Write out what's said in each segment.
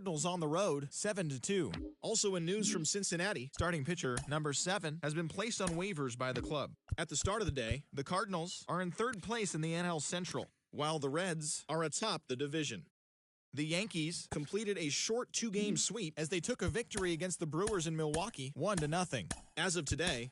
Cardinals on the road 7-2. Also in news from Cincinnati, starting pitcher number 7 has been placed on waivers by the club. At the start of the day, the Cardinals are in third place in the NL Central, while the Reds are atop the division. The Yankees completed a short 2-game sweep as they took a victory against the Brewers in Milwaukee 1-0. As of today,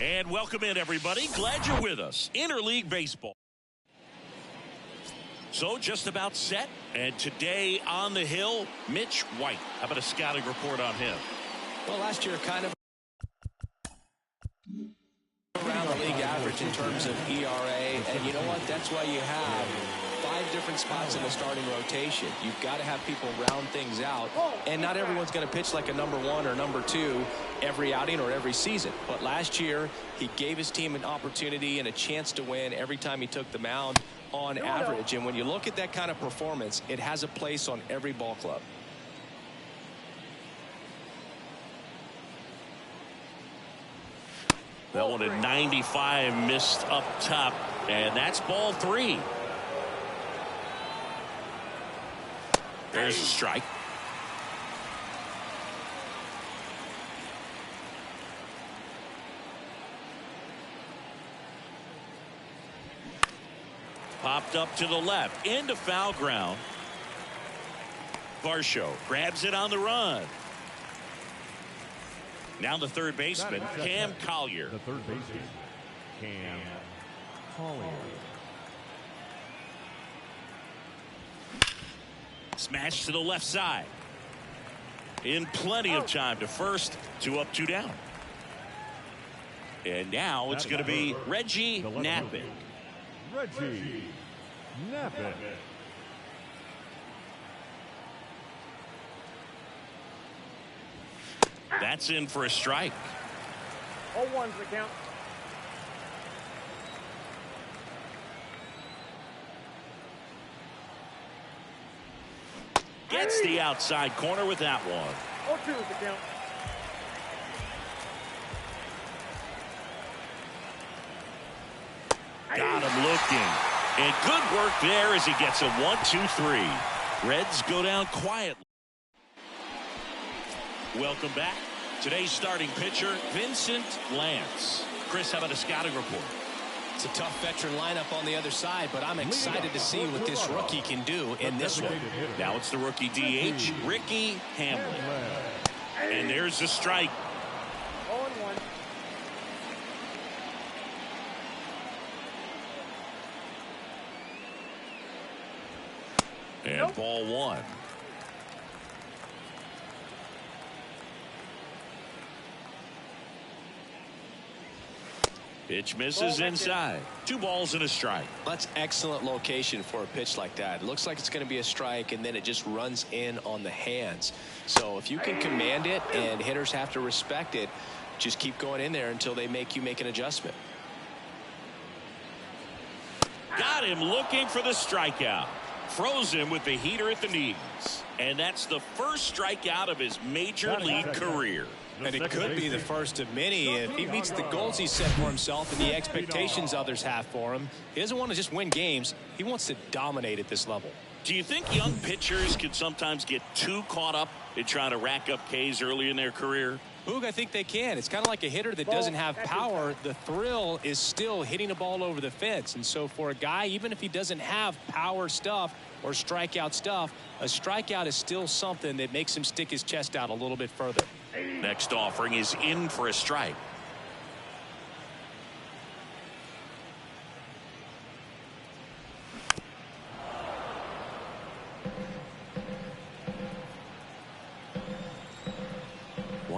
And welcome in, everybody. Glad you're with us. Interleague Baseball. So just about set. And today on the hill, Mitch White. How about a scouting report on him? Well, last year kind of around the league average in terms of ERA. And you know what? That's why you have 5 different spots in the starting rotation. You've got to have people round things out. And not everyone's going to pitch like a number 1 or number 2 every outing or every season. But last year, he gave his team an opportunity and a chance to win every time he took the mound on average. And when you look at that kind of performance, it has a place on every ball club. That one at 95 missed up top. And that's ball 3. There's a strike. Popped up to the left into foul ground. Varsho grabs it on the run. Now the third baseman, Cam Collier. The third baseman, Cam Collier. Smash to the left side. In plenty of time to first. 2 up, 2 down. And now it's going to be Reggie Knapping. Reggie Knapping. That's in for a strike. 0-1's the count. Gets the outside corner with that one. 0-2 is the count. Got him looking. And good work there as he gets a 1-2-3. Reds go down quietly. Welcome back. Today's starting pitcher, Vincent Lance. Chris, how about a scouting report? It's a tough veteran lineup on the other side, but I'm excited to see what this rookie can do in this one. Now it's the rookie DH, Ricky Hamlin. And there's the strike. 0-1. And ball 1. Pitch misses inside. 2 balls and a strike. That's excellent location for a pitch like that. It looks like it's going to be a strike, and then it just runs in on the hands. So if you can command it and hitters have to respect it, just keep going in there until they make you make an adjustment. Got him looking for the strikeout. Froze him with the heater at the knees. And that's the first strikeout of his major league career. And it could be the first of many if he meets the goals he set for himself and the expectations others have for him. He doesn't want to just win games. He wants to dominate at this level. Do you think young pitchers can sometimes get too caught up in trying to rack up Ks early in their career? Boog, I think they can. It's kind of like a hitter that doesn't have power. The thrill is still hitting a ball over the fence. And so for a guy, even if he doesn't have power stuff or strikeout stuff, a strikeout is still something that makes him stick his chest out a little bit further. Next offering is in for a strike.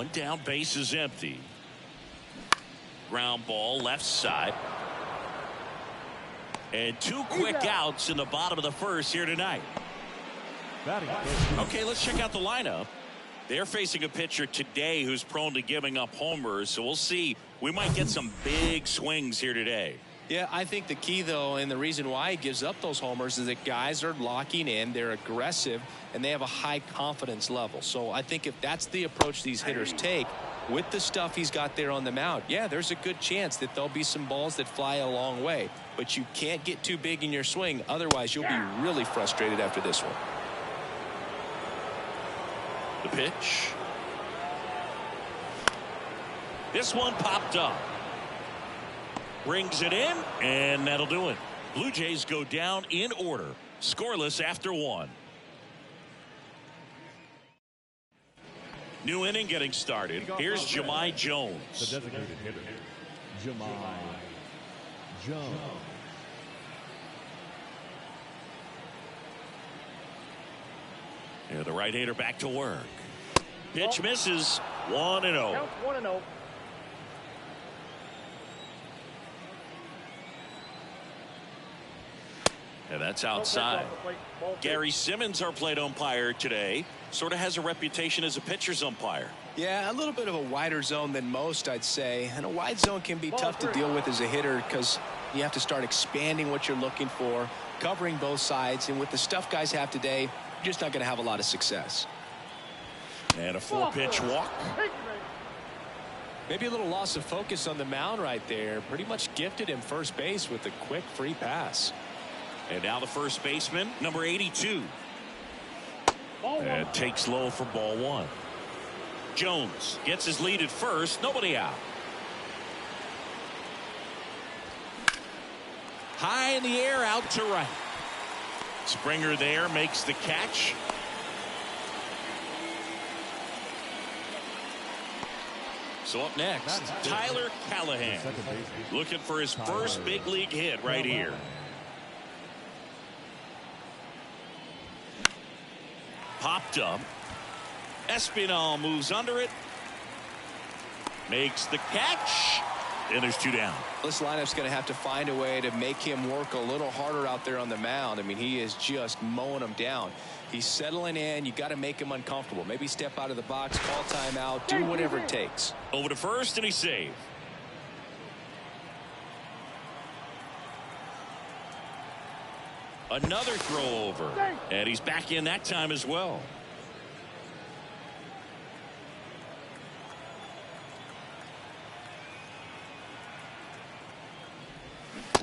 One down, base is empty. Ground ball left side. And two quick outs in the bottom of the first here tonight. Okay, let's check out the lineup. They're facing a pitcher today who's prone to giving up homers, so we'll see. We might get some big swings here today. Yeah, I think the key, though, and the reason why he gives up those homers is that guys are locking in, they're aggressive, and they have a high confidence level. So I think if that's the approach these hitters take, with the stuff he's got there on the mound, yeah, there's a good chance that there'll be some balls that fly a long way. But you can't get too big in your swing, otherwise you'll be really frustrated after this one. The pitch. This one popped up. Brings it in, and that'll do it. Blue Jays go down in order. Scoreless after one. New inning getting started. Here's Jahmai Jones. The designated hitter, Jahmai Jones. Yeah, the right-hander back to work. Pitch misses. 1-0. Counts 1-0. And that's outside. Gary Simmons, our plate umpire today, sort of has a reputation as a pitcher's umpire. Yeah, a little bit of a wider zone than most, I'd say. And a wide zone can be tough to deal with as a hitter because you have to start expanding what you're looking for, covering both sides. And with the stuff guys have today, you're just not going to have a lot of success. And a 4-pitch walk. Maybe a little loss of focus on the mound right there. Pretty much gifted him first base with a quick free pass. And now the first baseman, number 82. And takes low for ball one. Jones gets his lead at first. Nobody out. High in the air, out to right. Springer there makes the catch. So up next, Tyler Callahan, looking for his first big league hit right here. Popped up. Espinal moves under it. Makes the catch. And there's two down. This lineup's going to have to find a way to make him work a little harder out there on the mound. I mean, he is just mowing them down. He's settling in. You got to make him uncomfortable. Maybe step out of the box, call timeout, do whatever it takes. Over to first, and he's saved. Another throw over. And he's back in that time as well.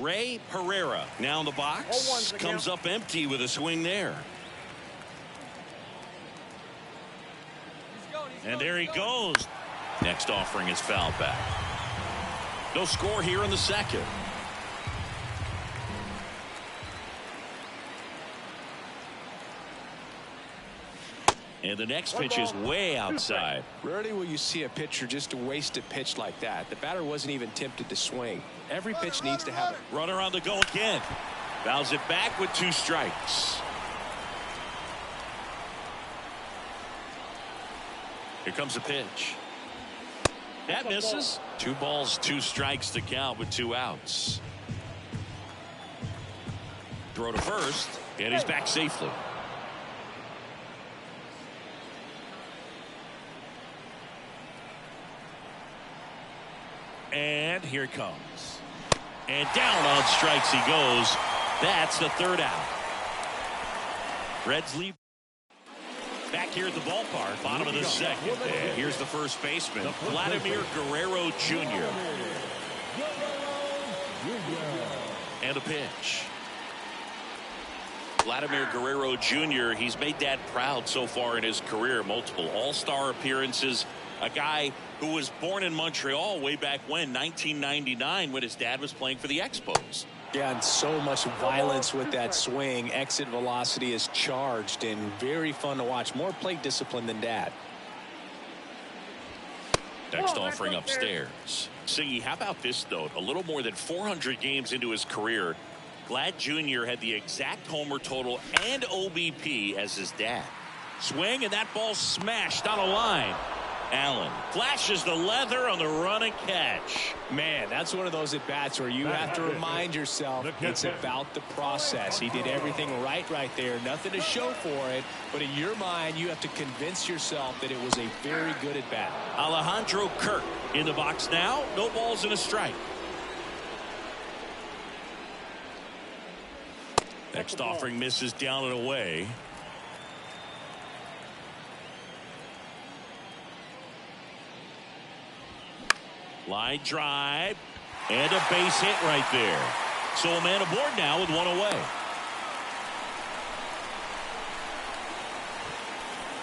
Ray Pereira now in the box. Comes up empty with a swing there. And there he goes. Next offering is fouled back. No score here in the second. And the next pitch is way outside. Rarely will you see a pitcher just waste a pitch like that. The batter wasn't even tempted to swing. Every pitch needs to have a runner on the go again. Fouls it back with 2 strikes. Here comes a pitch. That misses. 2 balls, 2 strikes to count with 2 outs. Throw to first, and he's back safely. And here it comes. And down on strikes he goes. That's the 3rd out. Reds lead. Back here at the ballpark, bottom of the second. And here's the first baseman, Vladimir Guerrero Jr. And a pitch. Vladimir Guerrero Jr., he's made Dad proud so far in his career. Multiple all-star appearances. A guy who was born in Montreal way back when, 1999, when his dad was playing for the Expos. Yeah, and so much violence with that swing. Exit velocity is charged and very fun to watch. More plate discipline than Dad. Next offering upstairs. Siggy, how about this note? A little more than 400 games into his career, Vlad Jr. had the exact homer total and OBP as his dad. Swing, and that ball smashed on a line. Allen flashes the leather on the run and catch. Man, that's one of those at-bats where you have to remind yourself it's about the process. He did everything right there. Nothing to show for it, but in your mind, you have to convince yourself that it was a very good at-bat. Alejandro Kirk in the box now. No balls and a strike. Next offering misses down and away. Line drive and a base hit right there. So a man aboard now with one away.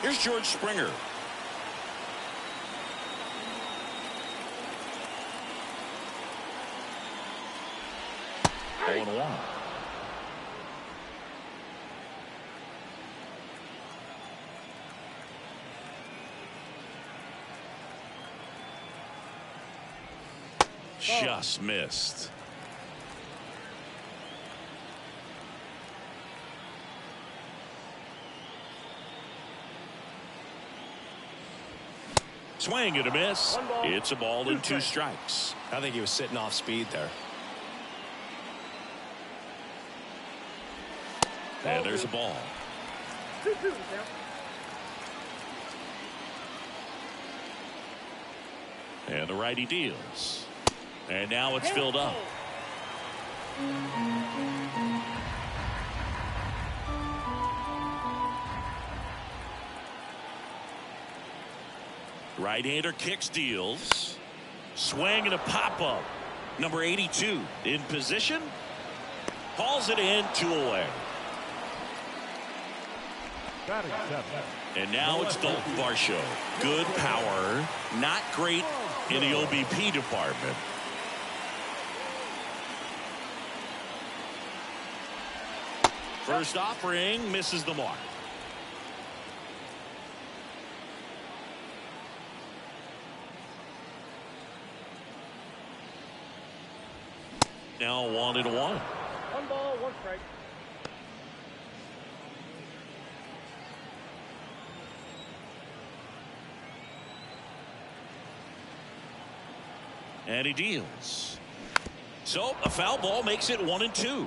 Here's George Springer. Hey. 0-1. Just missed. Swing and a miss. It's a ball and 2 strikes. I think he was sitting off speed there. And there's a ball. 2-2 now. And the righty deals. And now it's filled up. Right-hander kicks, deals. Swing and a pop-up. Number 82 in position. Hauls it in, 2 away. And now it's Dalton Varsho. Good power. Not great in the OBP department. First offering misses the mark. Now 1-1. 1 ball, 1 strike. And he deals. So a foul ball makes it 1-2.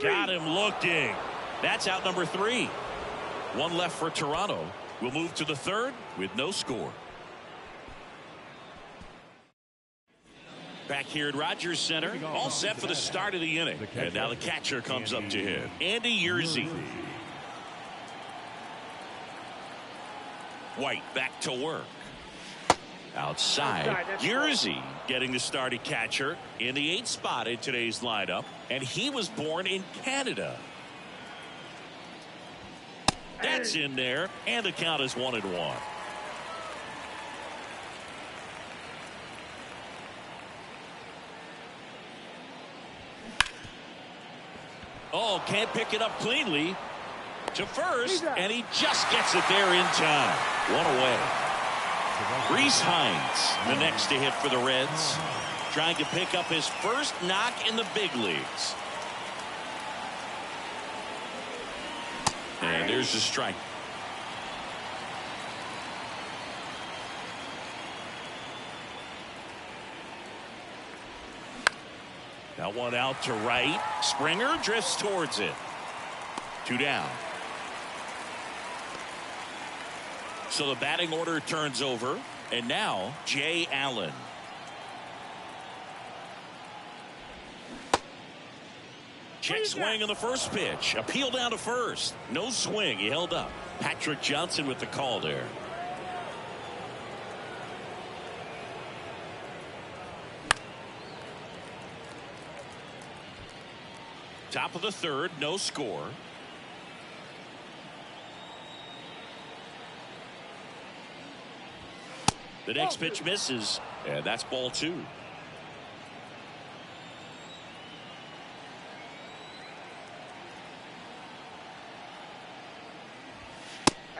Got him looking. That's out number 3. 1 left for Toronto. We'll move to the 3rd with no score. Back here at Rogers Center, all set for the start of the inning. And now the catcher comes up to him, Andy Yerzy. White back to work. Outside, Yerzy getting the starting catcher in the 8th spot in today's lineup. And he was born in Canada. That's in there, and the count is 1-1. Oh, can't pick it up cleanly. To first, and he just gets it there in time. 1 away. Rhys Hines, the next to hit for the Reds. Trying to pick up his first knock in the big leagues. And there's the strike. Now 1 out to right. Springer drifts towards it. 2 down. So the batting order turns over. And now Jay Allen. Check swing on the first pitch. Appeal down to first. No swing. He held up. Patrick Johnson with the call there. Top of the 3rd. No score. The next pitch misses. And that's ball 2.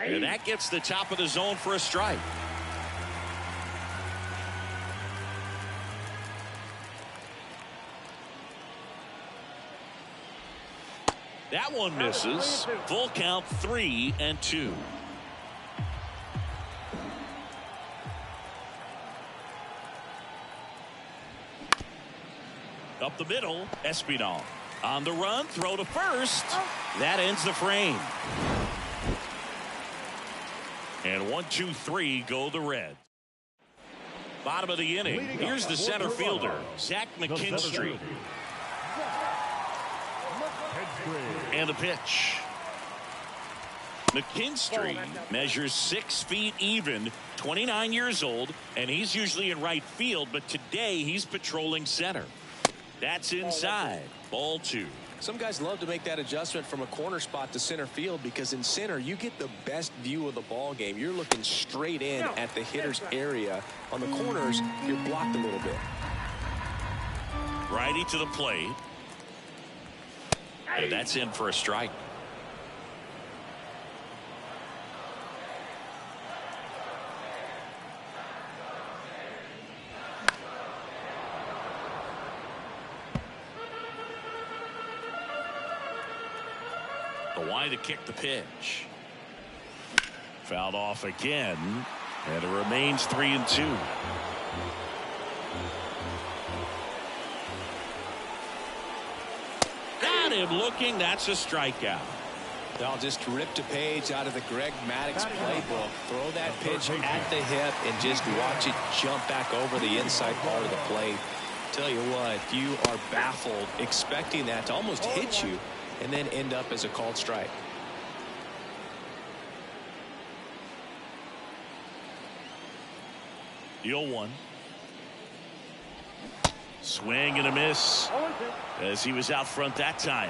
And that gets the top of the zone for a strike. That one misses. Full count, 3-2. Up the middle, Espinal. On the run, throw to first. That ends the frame. And 1, 2, 3 go the Reds. Bottom of the inning. Here's the center fielder, Zach McKinstry. And the pitch. McKinstry measures 6 feet even, 29 years old, and he's usually in right field, but today he's patrolling center. That's inside. Ball 2. Some guys love to make that adjustment from a corner spot to center field because in center you get the best view of the ball game. You're looking straight in at the hitter's area. On the corners, you're blocked a little bit. Righty to the plate. And that's in for a strike. The wide to kick the pitch. Fouled off again, and it remains 3-2. Got him looking. That's a strikeout. They'll just rip a page out of the Greg Maddux playbook. Throw that pitch at the hip and just watch it jump back over the inside part of the plate. Tell you what, you are baffled expecting that to almost hit you and then end up as a called strike. The 0-1. Swing and a miss as he was out front that time.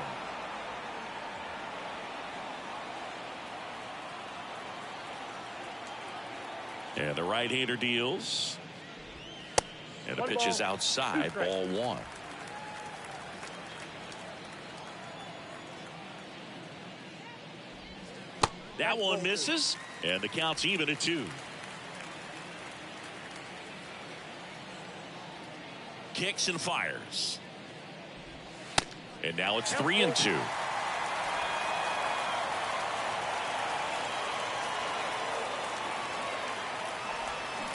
And the right-hander deals. And the pitch is outside. Ball 1. That one misses, and the count's even at 2. Kicks and fires. And now it's 3-2.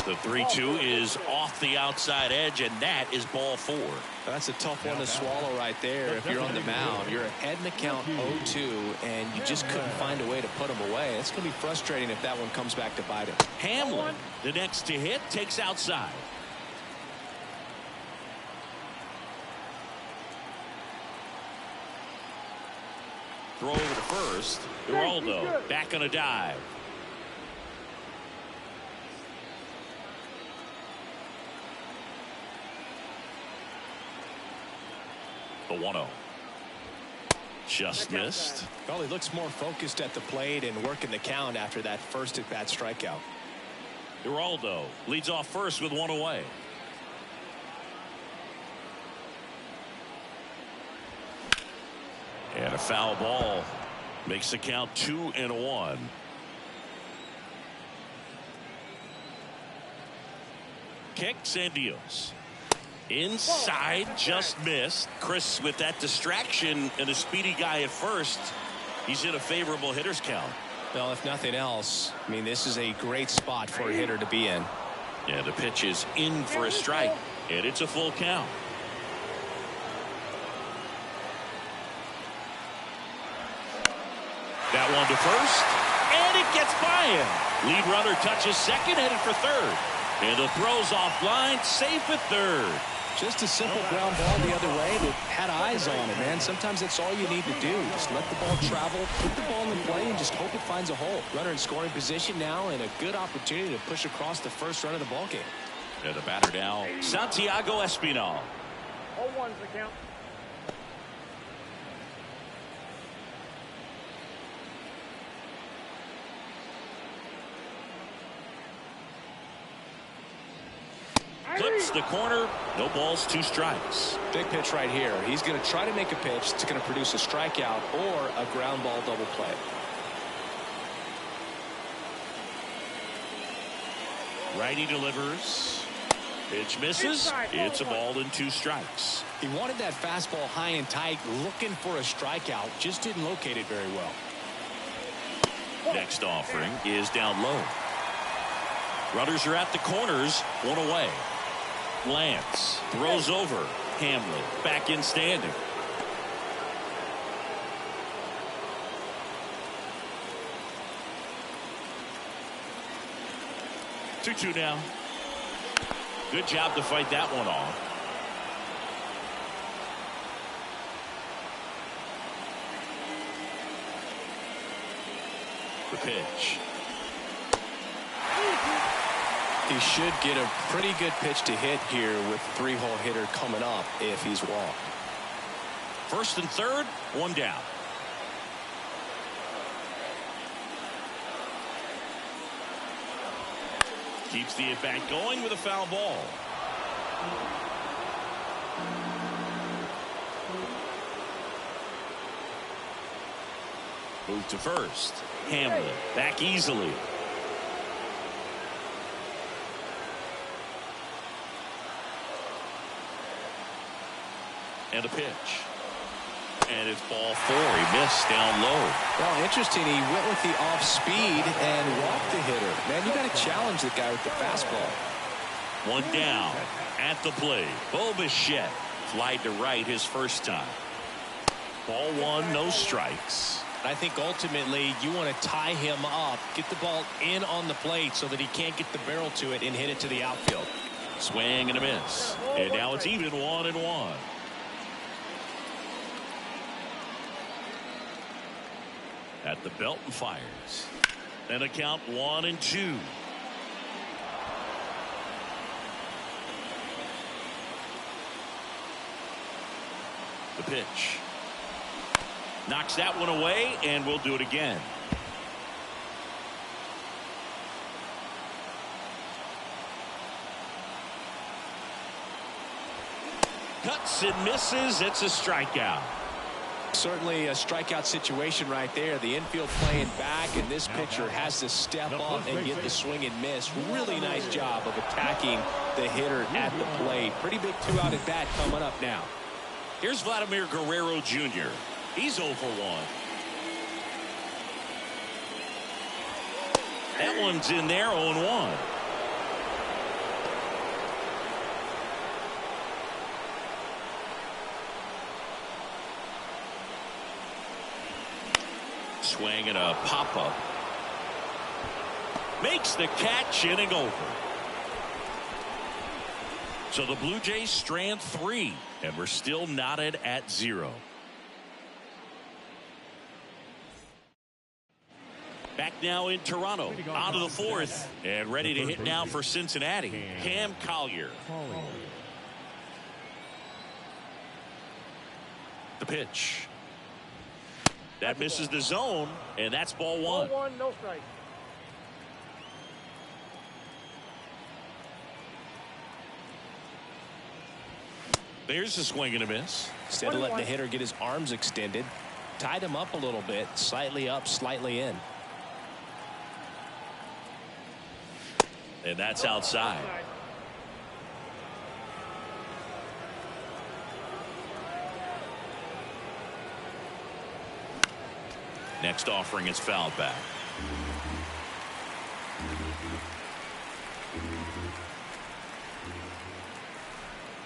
The 3-2 is off the outside edge, and that is ball 4. That's a tough one to swallow right there. If you're on the mound, you're ahead in the count 0-2, and you just couldn't find a way to put them away. It's going to be frustrating if that one comes back to bite him. Hamlin, the next to hit, takes outside. Throw over to first. Geraldo back on a dive. The 1-0. Just missed. Well, he looks more focused at the plate and working the count after that first at-bat strikeout. Geraldo leads off first with 1 away. And a foul ball makes the count 2-1. Kicks and deals. Inside, just missed. Chris, with that distraction and a speedy guy at first, he's in a favorable hitter's count. Well, if nothing else, I mean, this is a great spot for a hitter to be in. Yeah, the pitch is in for a strike, and it's a full count. That one to first, and it gets by him. Lead runner touches second, headed for third. And the throw's offline, safe at third. Just a simple ground ball the other way that had eyes on it, man. Sometimes that's all you need to do. Just let the ball travel, put the ball in play, and just hope it finds a hole. Runner in scoring position now, and a good opportunity to push across the first run of the ball game. And the batter now, Santiago Espinal. 0-1's the count. Clips the corner. No balls, 2 strikes. Big pitch right here. He's going to try to make a pitch that's going to produce a strikeout or a ground ball double play. Righty delivers. Pitch misses. It's a ball and 2 strikes. He wanted that fastball high and tight, looking for a strikeout. Just didn't locate it very well. Next offering is down low. Runners are at the corners. 1 away. Lance throws over. Hamlin back in standing. Two now. Good job to fight that one off. The pitch. He should get a pretty good pitch to hit here with 3-hole hitter coming up if he's walked. 1st and 3rd, 1 down. Keeps the at-bat going with a foul ball. Move to first. Hamlin back easily. And a pitch. And it's ball 4. He missed down low. Well, interesting. He went with the off speed and walked the hitter. Man, you got to challenge the guy with the fastball. 1 down at the plate. Bo Bichette flied to right his first time. Ball 1, no strikes. I think ultimately you want to tie him up, get the ball in on the plate so that he can't get the barrel to it and hit it to the outfield. Swing and a miss. And now it's even 1-1. At the belt and fires. And a count 1-2. The pitch. Knocks that one away, and we'll do it again. Cuts and misses. It's a strikeout. Certainly a strikeout situation right there. The infield playing back, and this pitcher has to step up and get the swing and miss. Really nice job of attacking the hitter at the plate. Pretty big 2-out at bat coming up now. Here's Vladimir Guerrero Jr. He's 0 for 1. That one's in there, 0-1. Swing and a pop-up. Makes the catch, inning over. So the Blue Jays strand 3, and we're still knotted at 0. Back now in Toronto, on to the 4th, and ready to hit now for Cincinnati, Cam Collier. The pitch. That misses the zone, and that's ball 1. Ball 1, no strike. There's a swing and a miss. Instead of letting the hitter get his arms extended, tied him up a little bit, slightly up, slightly in. And that's outside. Next offering is fouled back.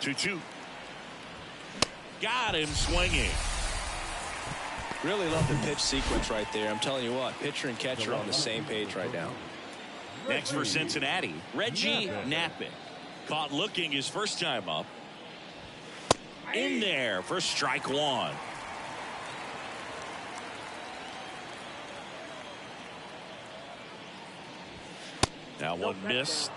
Two. Got him swinging. Really love the pitch sequence right there. I'm telling you what, pitcher and catcher on the same page right now. Next for Cincinnati, Reggie Knappich. Caught looking his first time up. In there for strike 1. That one missed.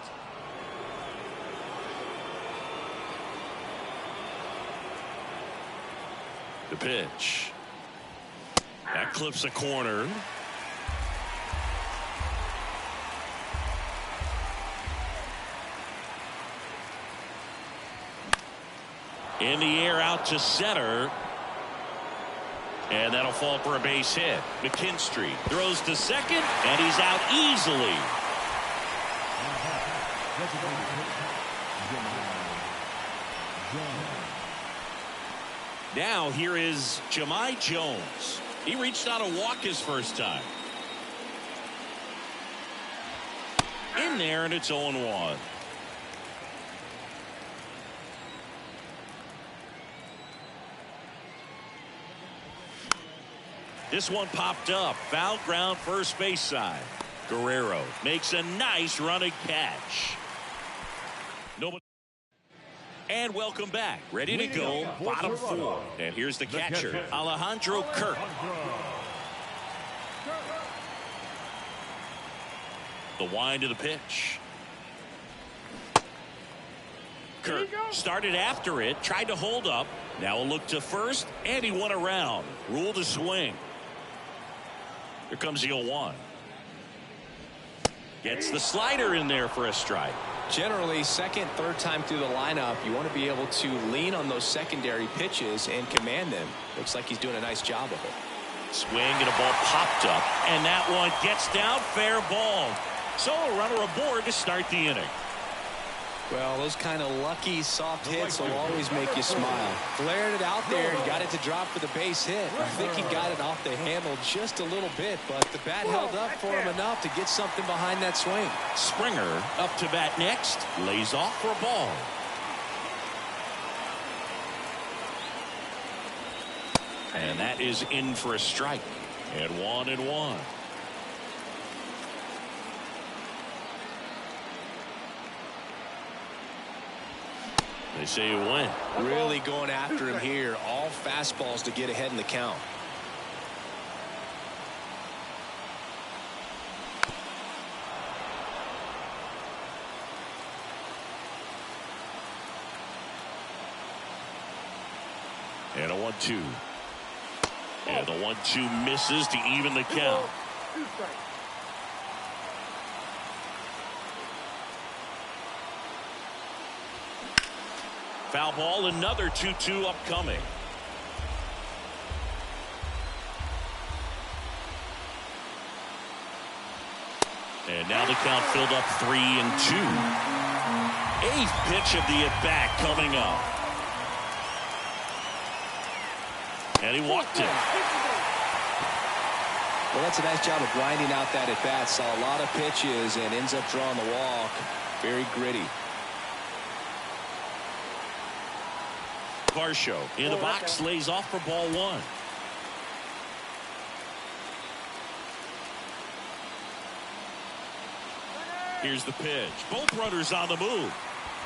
The pitch. That clips a corner. In the air out to center. And that'll fall for a base hit. McKinstry throws to second, and he's out easily. Now here is Jahmai Jones. He reached out a walk his first time. In there, and it's 0-1. This one popped up. Foul ground, first base side. Guerrero makes a nice running catch. Nobody. And welcome back. Ready to go. Bottom four. And here's the catcher, Alejandro Kirk. The wind of the pitch. Kirk started after it, tried to hold up. Now a look to first, and he went around. Rule to swing. Here comes the 0-1. Gets the slider in there for a strike. Generally, second, third time through the lineup, you want to be able to lean on those secondary pitches and command them. Looks like he's doing a nice job of it. Swing and a ball popped up, and that one gets down, fair ball. So a runner aboard to start the inning. Well, those kind of lucky soft hits will always make you smile. Flared it out there and got it to drop for the base hit. I think he got it off the handle just a little bit, but the bat held up for him enough to get something behind that swing. Springer up to bat next, lays off for a ball. And that is in for a strike. And 1-1. They say you win. Really going after him here. All fastballs to get ahead in the count. And a 1-2. And the 1-2 misses to even the count. Foul ball, another 2-2 upcoming. And now the count filled up 3-2. Eighth pitch of the at-bat coming up. And he walked it. Well, that's a nice job of grinding out that at-bat. Saw a lot of pitches and ends up drawing the walk. Very gritty. Varsho in the box, lays off for ball one. Here's the pitch. Both runners on the move.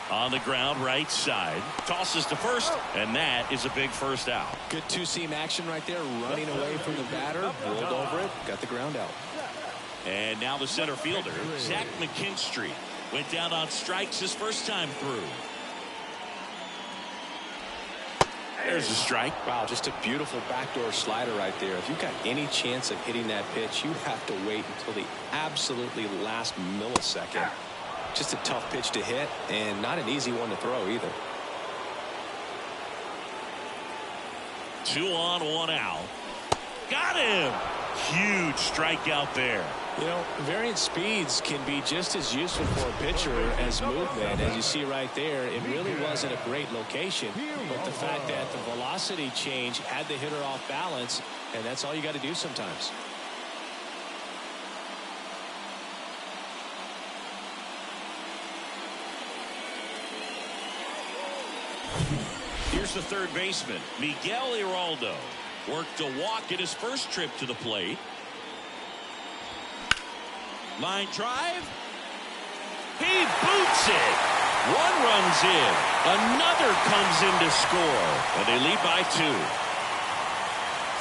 On the ground, right side. Tosses to first, and that is a big first out. Good two-seam action right there. Running away from the batter. Rolled over it. Got the ground out. And now the center fielder, Zach McKinstry, went down on strikes his first time through. There's a strike. Wow, just a beautiful backdoor slider right there. If you've got any chance of hitting that pitch, you have to wait until the absolutely last millisecond. Just a tough pitch to hit, and not an easy one to throw either. 2 on, 1 out. Got him! Huge strikeout there. You know, variant speeds can be just as useful for a pitcher as movement. As you see right there, it really wasn't a great location. But the fact that the velocity change had the hitter off balance, and that's all you got to do sometimes. Here's the third baseman, Miguel Iraldo. Worked a walk at his first trip to the plate. Line drive. He boots it. One runs in. Another comes in to score. And they lead by 2.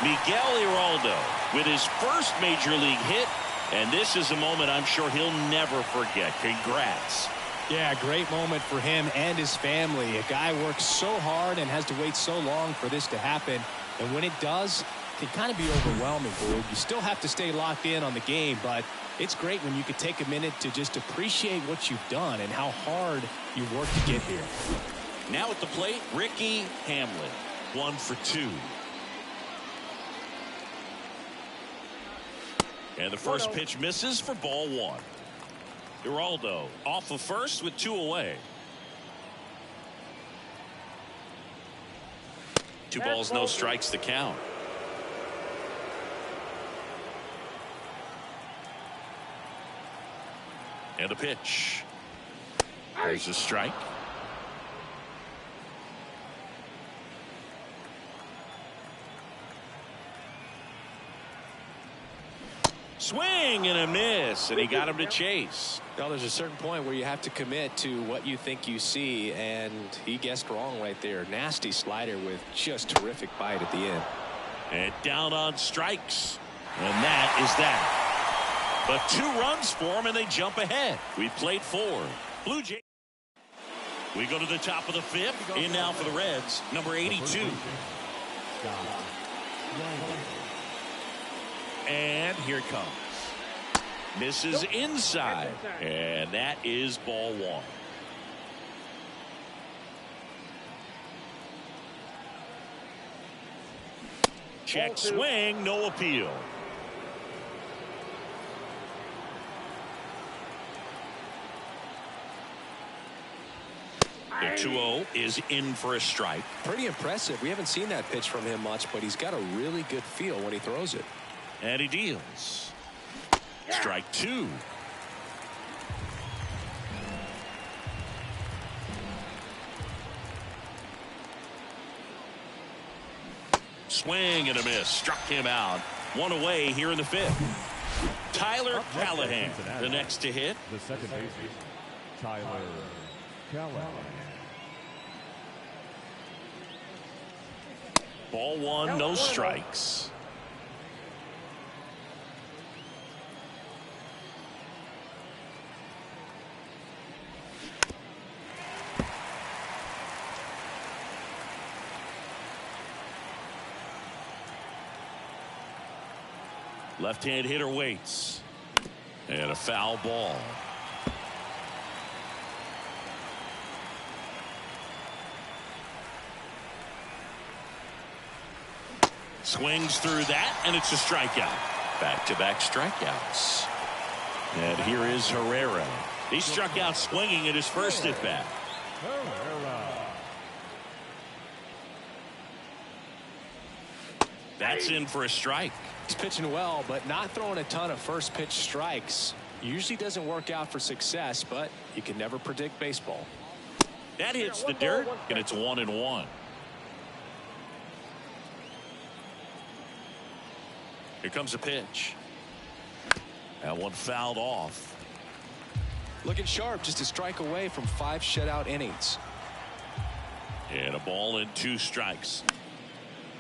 Miguel Iraldo with his first major league hit. And this is a moment I'm sure he'll never forget. Congrats. Yeah, great moment for him and his family. A guy works so hard and has to wait so long for this to happen. And when it does, it can kind of be overwhelming, Boog. You still have to stay locked in on the game, but it's great when you can take a minute to just appreciate what you've done and how hard you worked to get here. Now at the plate, Ricky Hamlin. 1 for 2. And the first pitch misses for ball 1. Iraldo off of first with 2 away. 2 balls, no strikes to count. And a pitch. There's a strike. Swing and a miss, and he got him to chase. Well, there's a certain point where you have to commit to what you think you see, and he guessed wrong right there. Nasty slider with just terrific bite at the end. And down on strikes. And that is that. But 2 runs for him, and they jump ahead. We've played 4. Blue Jays. We go to the top of the 5th. In now for the Reds, number 82. And here it comes. Misses inside. And that is ball 1. Check swing, no appeal. The 2-0 is in for a strike. Pretty impressive. We haven't seen that pitch from him much, but he's got a really good feel when he throws it. And he deals. Strike 2. Swing and a miss. Struck him out. 1 away here in the 5th. Tyler Callahan, the next to hit. The second baseman, Tyler Callahan. Ball 1, no strikes. Left-hand hitter waits. And a foul ball. Swings through that, and it's a strikeout. Back-to-back strikeouts. And here is Herrera. He struck out swinging at his first at-bat. That's in for a strike. He's pitching well, but not throwing a ton of first pitch strikes. Usually doesn't work out for success, but you can never predict baseball. That hits the dirt, and it's 1-1. Here comes a pitch. That one fouled off. Looking sharp, just a strike away from 5 shutout innings. And a ball and 2 strikes.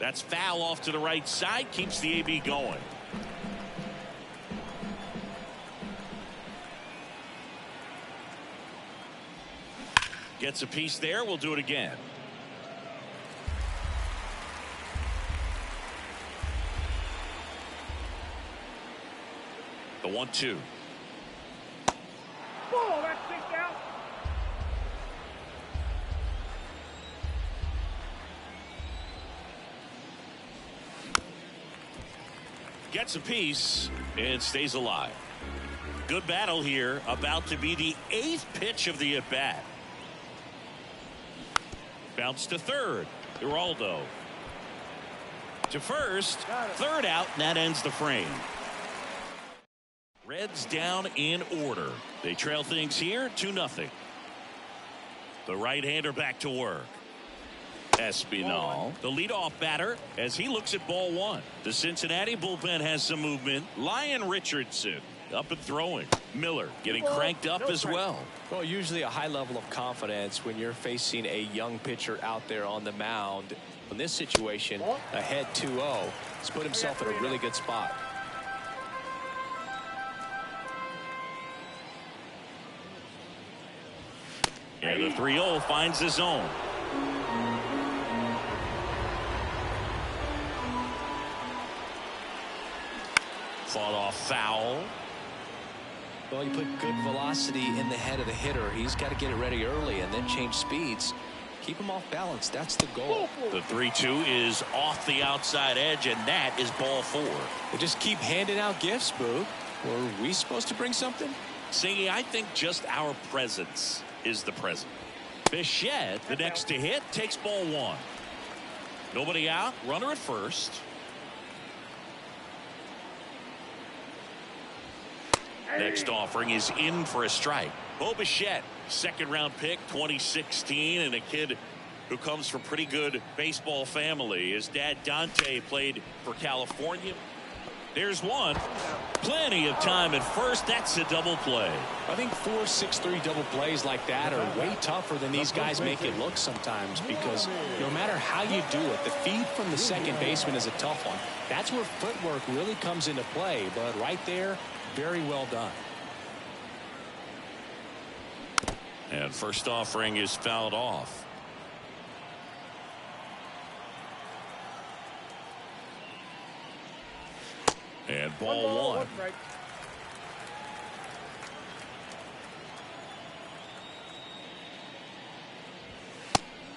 That's foul off to the right side. Keeps the AB going. Gets a piece there. We'll do it again. The 1-2. Ball, that's kicked out. Gets a piece and stays alive. Good battle here. About to be the 8th pitch of the at-bat. Bounce to third. Geraldo. To first. Third out, and that ends the frame. Reds down in order. They trail things here 2-0. The right-hander back to work. Espinal, the leadoff batter, as he looks at ball 1. The Cincinnati bullpen has some movement. Lyon Richardson up and throwing. Miller getting cranked up as well. Well, usually a high level of confidence when you're facing a young pitcher out there on the mound. In this situation, ahead 2-0, he's put himself in a really good spot. And the 3-0 finds the zone. Fought off foul. Well, you put good velocity in the head of the hitter. He's got to get it ready early and then change speeds. Keep him off balance. That's the goal. The 3-2 is off the outside edge, and that is ball 4. They just keep handing out gifts, Boog. Were we supposed to bring something? Singy, I think just our presence is the present. Bichette, the next to hit, takes ball 1. Nobody out. Runner at first. Next offering is in for a strike. Bo Bichette, second-round pick, 2016, and a kid who comes from pretty good baseball family. His dad, Dante, played for California. There's one. Plenty of time at first. That's a double play. I think 4-6-3 double plays like that are way tougher than these guys make it look sometimes, because no matter how you do it, the feed from the second baseman is a tough one. That's where footwork really comes into play, but right there, very well done. And first offering is fouled off. And ball one.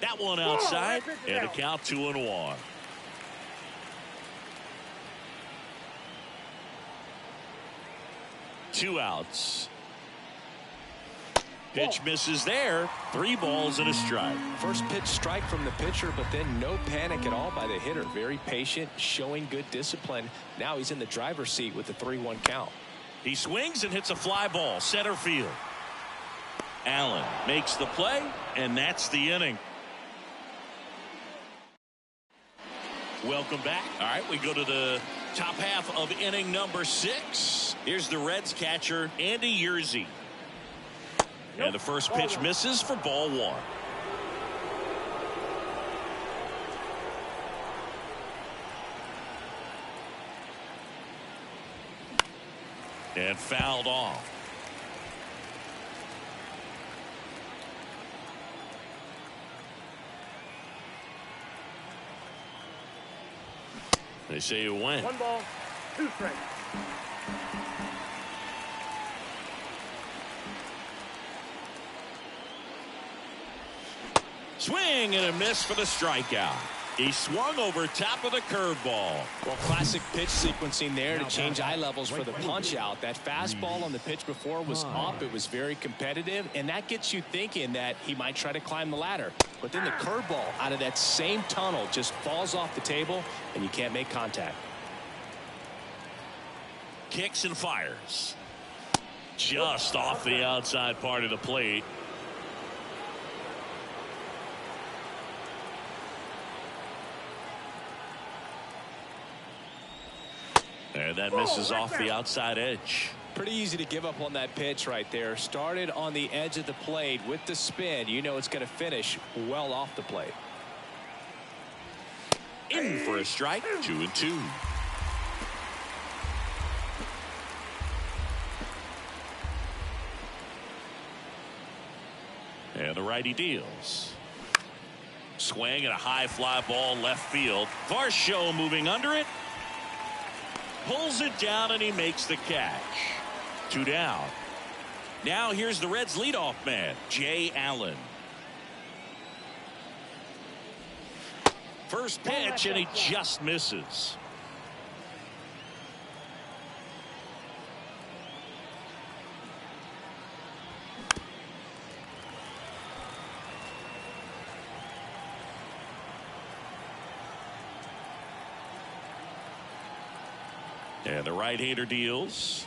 That one outside, and a count 2-1. Two outs. Pitch misses there. 3 balls and a strike. First pitch strike from the pitcher, but then no panic at all by the hitter. Very patient, showing good discipline. Now he's in the driver's seat with the 3-1 count. He swings and hits a fly ball center field. Allen makes the play, and that's the inning. Welcome back. All right, we go to the top half of inning number 6. Here's the Reds catcher, Andy Yerzy. And the first pitch misses for ball 1. And fouled off. They say you win. 1 ball, 2 strikes. Swing and a miss for the strikeout. He swung over top of the curveball. Well, classic pitch sequencing there to change eye levels for the punch out. That fastball on the pitch before was up. It was very competitive, and that gets you thinking that he might try to climb the ladder. But then the curveball out of that same tunnel just falls off the table, and you can't make contact. Kicks and fires. Just off the outside part of the plate. And that misses off the outside edge. Pretty easy to give up on that pitch right there. Started on the edge of the plate with the spin. You know it's going to finish well off the plate. In for a strike. 2-2. And the righty deals. Swing and a high fly ball left field. Varsho moving under it. Pulls it down and he makes the catch. 2 down. Now here's the Reds leadoff man, Jay Allen. First pitch and he just misses. And the right-hander deals.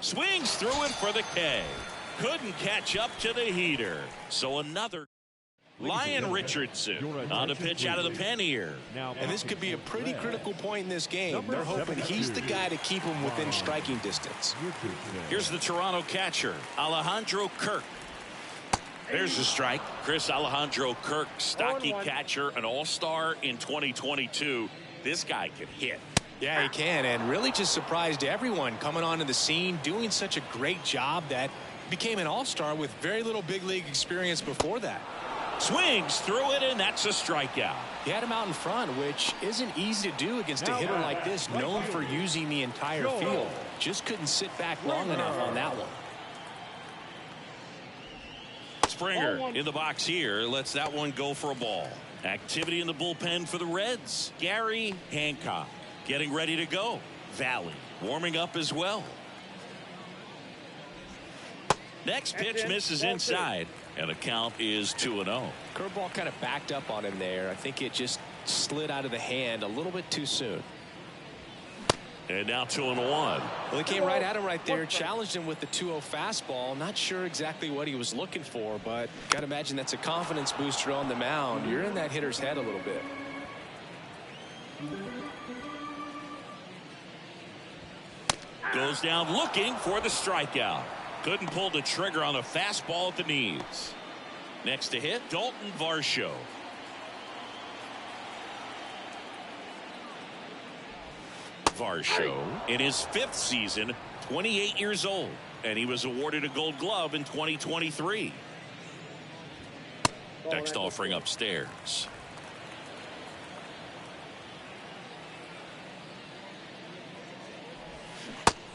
Swings through it for the K. Couldn't catch up to the heater. So another. Lyon Richardson on a pitch out of the pen here. And this could be a pretty critical point in this game. They're hoping he's the guy to keep him within striking distance. Here's the Toronto catcher, Alejandro Kirk. There's the strike. Chris Alejandro Kirk, stocky catcher, an all-star in 2022. This guy can hit. Yeah, he can, and really just surprised everyone coming onto the scene, doing such a great job that became an all-star with very little big league experience before that. Swings through it, and that's a strikeout. He had him out in front, which isn't easy to do against a hitter like this, known for using the entire field. Just couldn't sit back long enough on that one. Springer in the box here lets that one go for a ball. Activity in the bullpen for the Reds. Gary Hancock getting ready to go. Valley warming up as well. Next pitch misses inside, and the count is 2-0. Curveball kind of backed up on him there. I think it just slid out of the hand a little bit too soon. And now 2-1. Well, he came right at him right there, challenged him with the 2-0 fastball. Not sure exactly what he was looking for, but got to imagine that's a confidence booster on the mound. You're in that hitter's head a little bit. Goes down looking for the strikeout. Couldn't pull the trigger on a fastball at the knees. Next to hit, Dalton Varsho. Varsho in his 5th season, 28 years old, and he was awarded a Gold Glove in 2023. Next offering upstairs.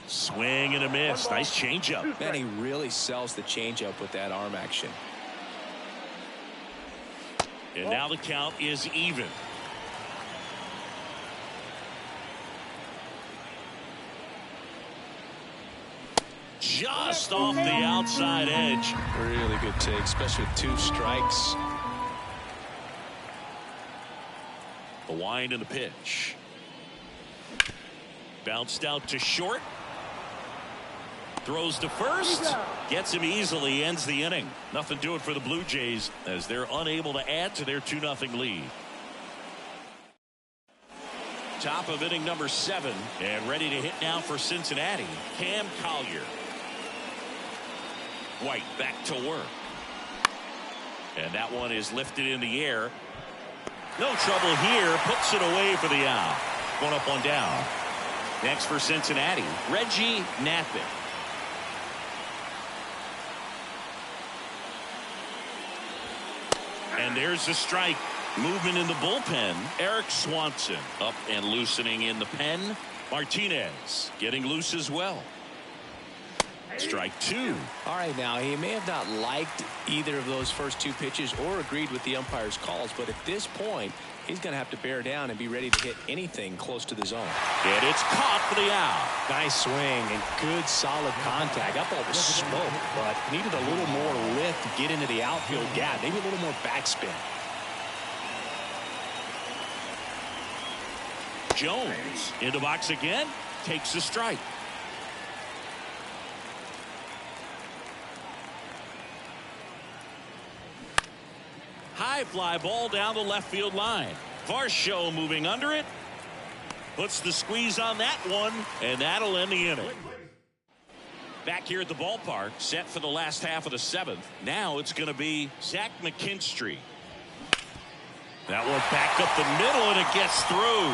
Swing and a miss. Nice changeup. Man, he really sells the changeup with that arm action. And now the count is even. Just off the outside edge. Really good take, especially with 2 strikes. The wind and the pitch. Bounced out to short. Throws to first. Gets him easily. Ends the inning. Nothing doing for the Blue Jays as they're unable to add to their 2-0 lead. Top of inning number 7. And ready to hit now for Cincinnati, Cam Collier. White back to work. And that one is lifted in the air. No trouble here. Puts it away for the out. 1 up, 1 down. Next for Cincinnati, Reggie Knappett. And there's the strike. Movement in the bullpen. Eric Swanson up and loosening in the pen. Martinez getting loose as well. Strike 2. All right, now he may have not liked either of those first 2 pitches or agreed with the umpire's calls, but at this point he's going to have to bear down and be ready to hit anything close to the zone. And it's caught for the out. Nice swing and good solid contact. Up all the smoke, but needed a little more lift to get into the outfield gap. Maybe a little more backspin. Jones in the box again. Takes the strike. High fly ball down the left field line. Varsho moving under it. Puts the squeeze on that one, and that'll end the inning. Back here at the ballpark, set for the last half of the 7th. Now it's going to be Zach McKinstry. That one back up the middle, and it gets through.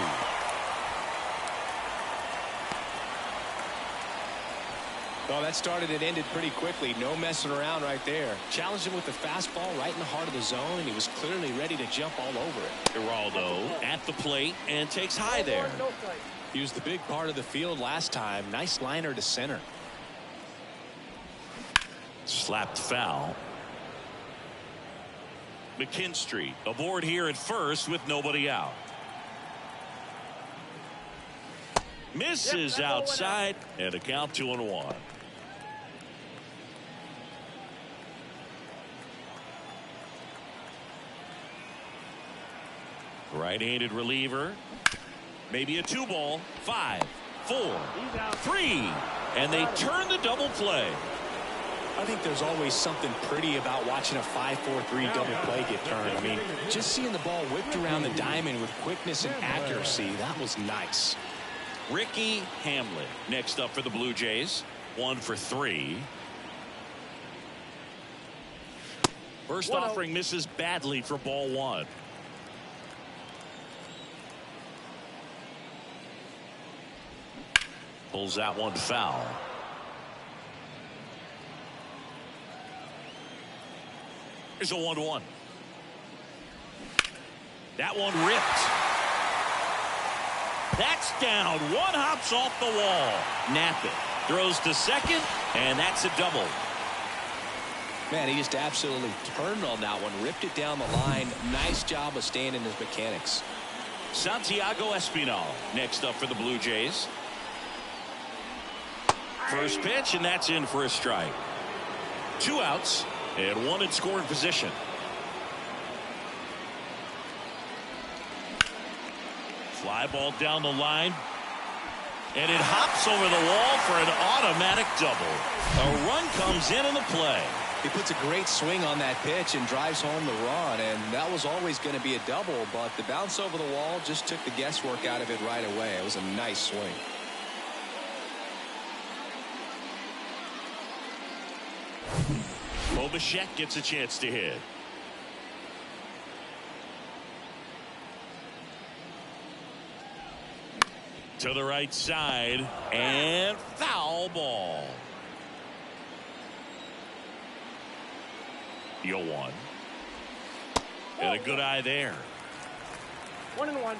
Well, that started and ended pretty quickly. No messing around right there. Challenged him with the fastball right in the heart of the zone, and he was clearly ready to jump all over it. Geraldo at the plate and takes high there. He was the big part of the field last time. Nice liner to center. Slapped foul. McKinstry aboard here at first with nobody out. Misses outside, and a count 2-1. Right-handed reliever. Maybe a 2-ball. 5, 4, 3. And they turn the double play. I think there's always something pretty about watching a 5-4-3 double play get turned. I mean, just seeing the ball whipped around the diamond with quickness and accuracy, that was nice. Ricky Hamlet next up for the Blue Jays. 1 for 3. First offering misses badly for ball 1. Pulls that one foul. Here's a 1-1. That one ripped. That's down. One hops off the wall. Knappett throws to second, and that's a double. Man, he just absolutely turned on that one. Ripped it down the line. Nice job of staying in his mechanics. Santiago Espinal next up for the Blue Jays. First pitch, and that's in for a strike. 2 outs and 1 in scoring position. Fly ball down the line. And it hops over the wall for an automatic double. A run comes in the play. He puts a great swing on that pitch and drives home the run, and that was always going to be a double, but the bounce over the wall just took the guesswork out of it right away. It was a nice swing. Bobachek gets a chance to hit. To the right side, and foul ball. 0-1. And a good eye there. 1-1.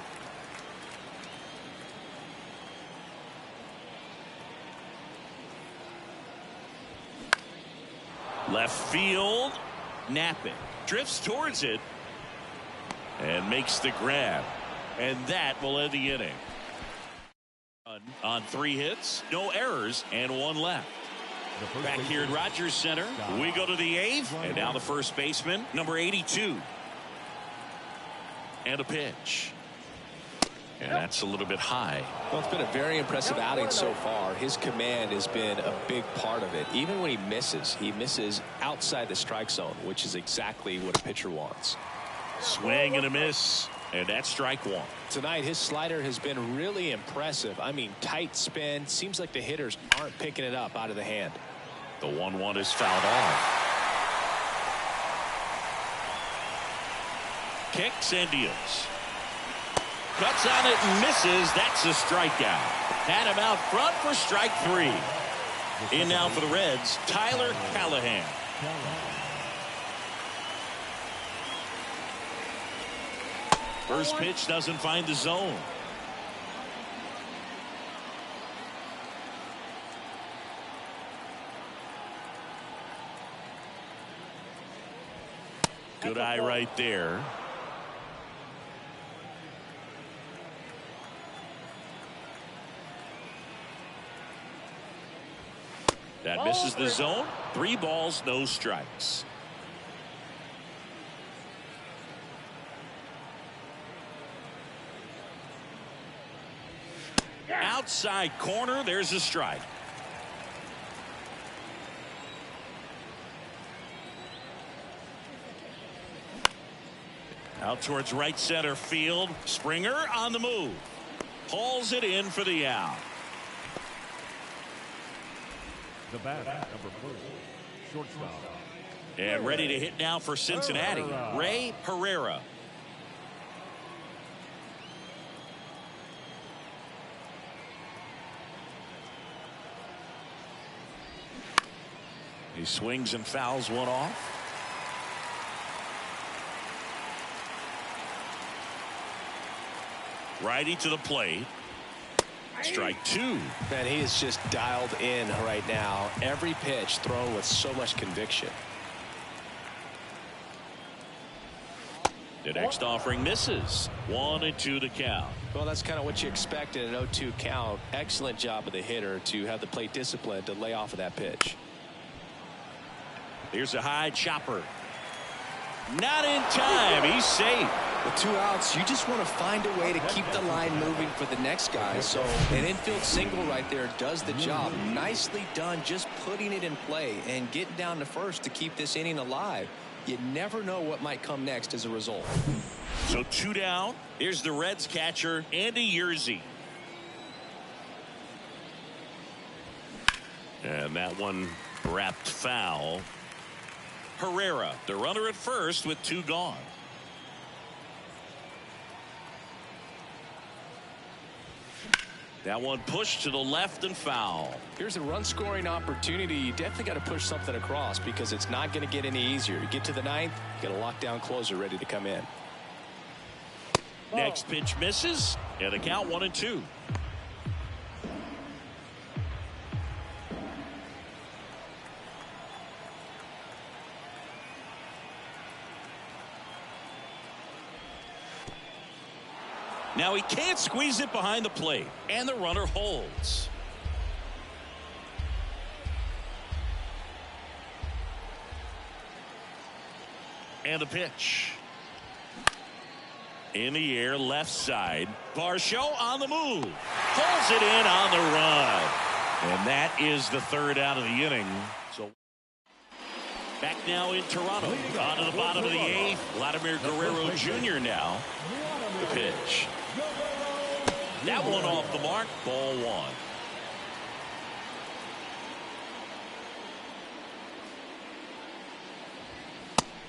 Left field, napping, drifts towards it, and makes the grab. And that will end the inning. On 3 hits, no errors, and 1 left. Back here at Rogers Center, we go to the 8th, and now the first baseman, number 82. And a pitch. And that's a little bit high. Well, it's been a very impressive outing so far. His command has been a big part of it. Even when he misses outside the strike zone, which is exactly what a pitcher wants. Swing and a miss, and that's strike 1. Tonight, his slider has been really impressive. I mean, tight spin. Seems like the hitters aren't picking it up out of the hand. The 1-1 is fouled off. Kicks and deals. Cuts on it and misses. That's a strikeout. Had him out front for strike 3. In now for the Reds, Tyler Callahan. First pitch doesn't find the zone. Good eye right there. That misses the zone. 3 balls, no strikes. Outside corner, there's a strike. Out towards right center field. Springer on the move. Hauls it in for the out. The bat, number 4, shortstop. And ready to hit now for Cincinnati, Ray Pereira. He swings and fouls one off. Righty to the plate. Strike 2. Man, he is just dialed in right now. Every pitch thrown with so much conviction. The next offering misses. 1-2 the count. Well, that's kind of what you expect in an 0-2 count. Excellent job of the hitter to have the plate discipline to lay off of that pitch. Here's a high chopper. Not in time. He's safe. With 2 outs, you just want to find a way to keep the line moving for the next guy. So an infield single right there does the job. Nicely done, just putting it in play and getting down to first to keep this inning alive. You never know what might come next as a result. So 2 down. Here's the Reds catcher, Andy Yerzy. And that one wrapped foul. Herrera, the runner at first with 2 gone. That one pushed to the left and foul. Here's a run scoring opportunity. You definitely got to push something across because it's not going to get any easier. You get to the 9th, you got a lockdown closer ready to come in. Next pitch misses, and the count 1-2. Now he can't squeeze it behind the plate, and the runner holds. And the pitch. In the air, left side. Varsho on the move. Pulls it in on the run. And that is the third out of the inning. So back now in Toronto. On to the bottom of the eighth. Vladimir Guerrero Jr. now. The pitch. That one off the mark. Ball one.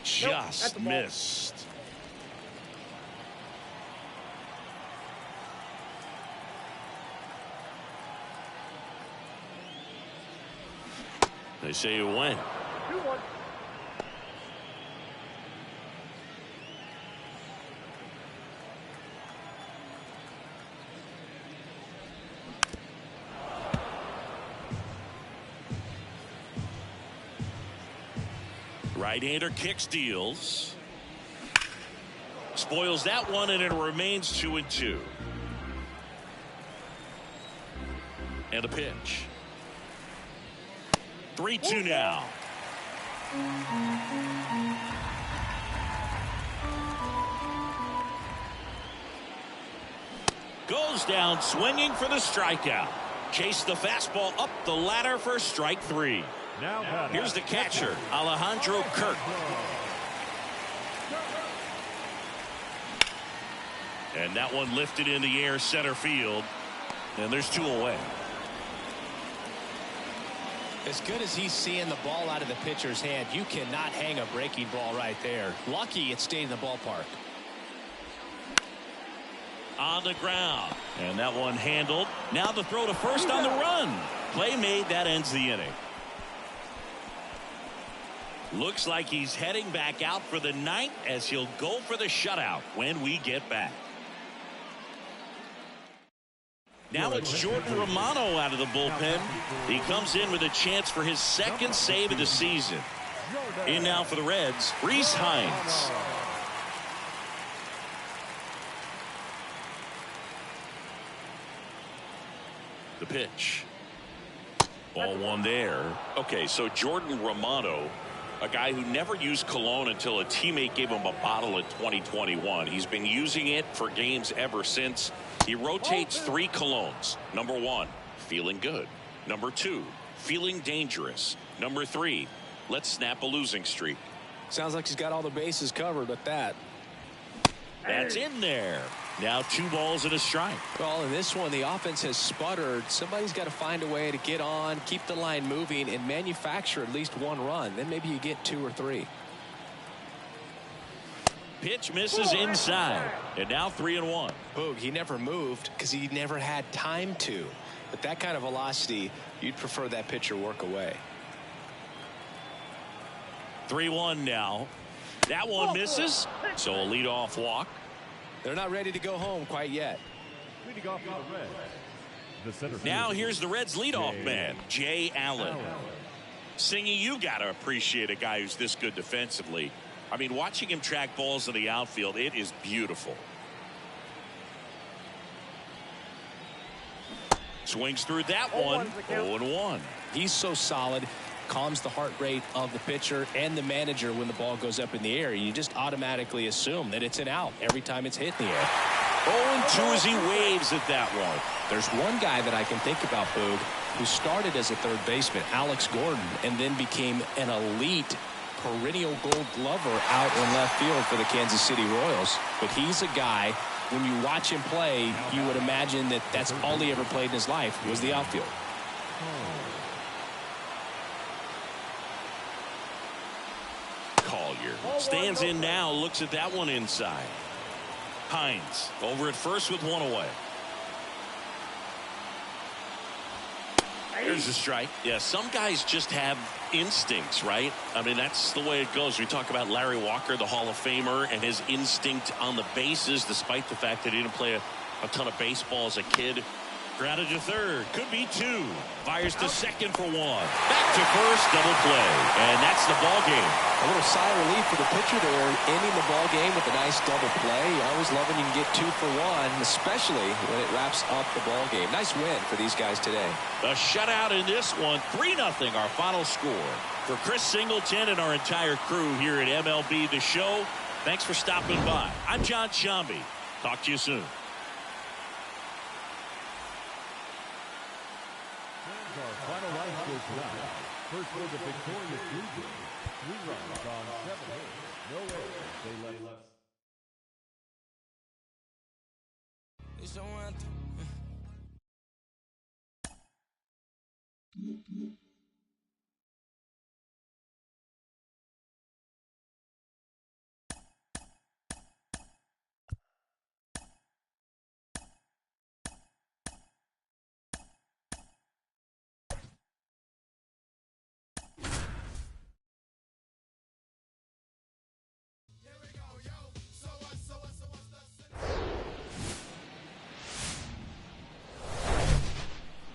Just missed. They say you win. 2-1. Right-hander kicks, deals. Spoils that one, and it remains 2-2. And a pitch. 3-2 now. Goes down swinging for the strikeout. Chase the fastball up the ladder for strike three. Here's the catcher, Alejandro Kirk. And that one lifted in the air, center field. And there's two away. As good as he's seeing the ball out of the pitcher's hand, you cannot hang a breaking ball right there. Lucky it stayed in the ballpark. On the ground. And that one handled. Now the throw to first on the run. Play made. That ends the inning. Looks like he's heading back out for the ninth as he'll go for the shutout when we get back. Now it's Jordan Romano out of the bullpen. He comes in with a chance for his second save of the season. In now for the Reds, Rhys Hines. The pitch. Ball one there. Okay, so Jordan Romano, a guy who never used cologne until a teammate gave him a bottle in 2021. He's been using it for games ever since. He rotates 3 colognes. Number 1, feeling good. Number 2, feeling dangerous. Number 3, let's snap a losing streak. Sounds like he's got all the bases covered with that. That's in there. Now 2 balls and a strike. Well, in this one, the offense has sputtered. Somebody's got to find a way to get on, keep the line moving, and manufacture at least 1 run. Then maybe you get 2 or 3. Pitch misses inside. And now 3-1. Boog, he never moved because he never had time to. But that kind of velocity, you'd prefer that pitcher work away. 3-1 now. That one misses. So a leadoff walk. They're not ready to go home quite yet. Leading off for the Reds, the center Now fielder, here's the Reds leadoff man, Jay Allen. Singy, you got to appreciate a guy who's this good defensively. I mean, watching him track balls in the outfield, it is beautiful. Swings through that one. 0-1. He's so solid, calms the heart rate of the pitcher and the manager when the ball goes up in the air. You just automatically assume that it's an out every time it's hit in the air. 0-2 as he waves at that one. There's one guy that I can think about, Boog, who started as a third baseman, Alex Gordon, and then became an elite perennial gold glover out in left field for the Kansas City Royals. But he's a guy, when you watch him play, you would imagine that that's all he ever played in his life was the outfield. Collier stands in now, looks at that one inside. Hines over at first with 1 away. Here's a strike. Yeah, some guys just have instincts, right? I mean, that's the way it goes. We talk about Larry Walker, the Hall of Famer, and his instinct on the bases, despite the fact that he didn't play a ton of baseball as a kid. Grounded to third. Could be two. Fires to second for one. Back to first. Double play. And that's the ball game. A little sigh of relief for the pitcher there, ending the ball game with a nice double play. You always love when you can get 2 for 1, especially when it wraps up the ball game. Nice win for these guys today. A shutout in this one. 3-0 our final score. For Chris Singleton and our entire crew here at MLB The Show, thanks for stopping by. I'm John Shambi. Talk to you soon. Our final line goes tonight. First for the victorious Blue Jays. 3 runs on 7 hits. No errors. They left. It's your anthem.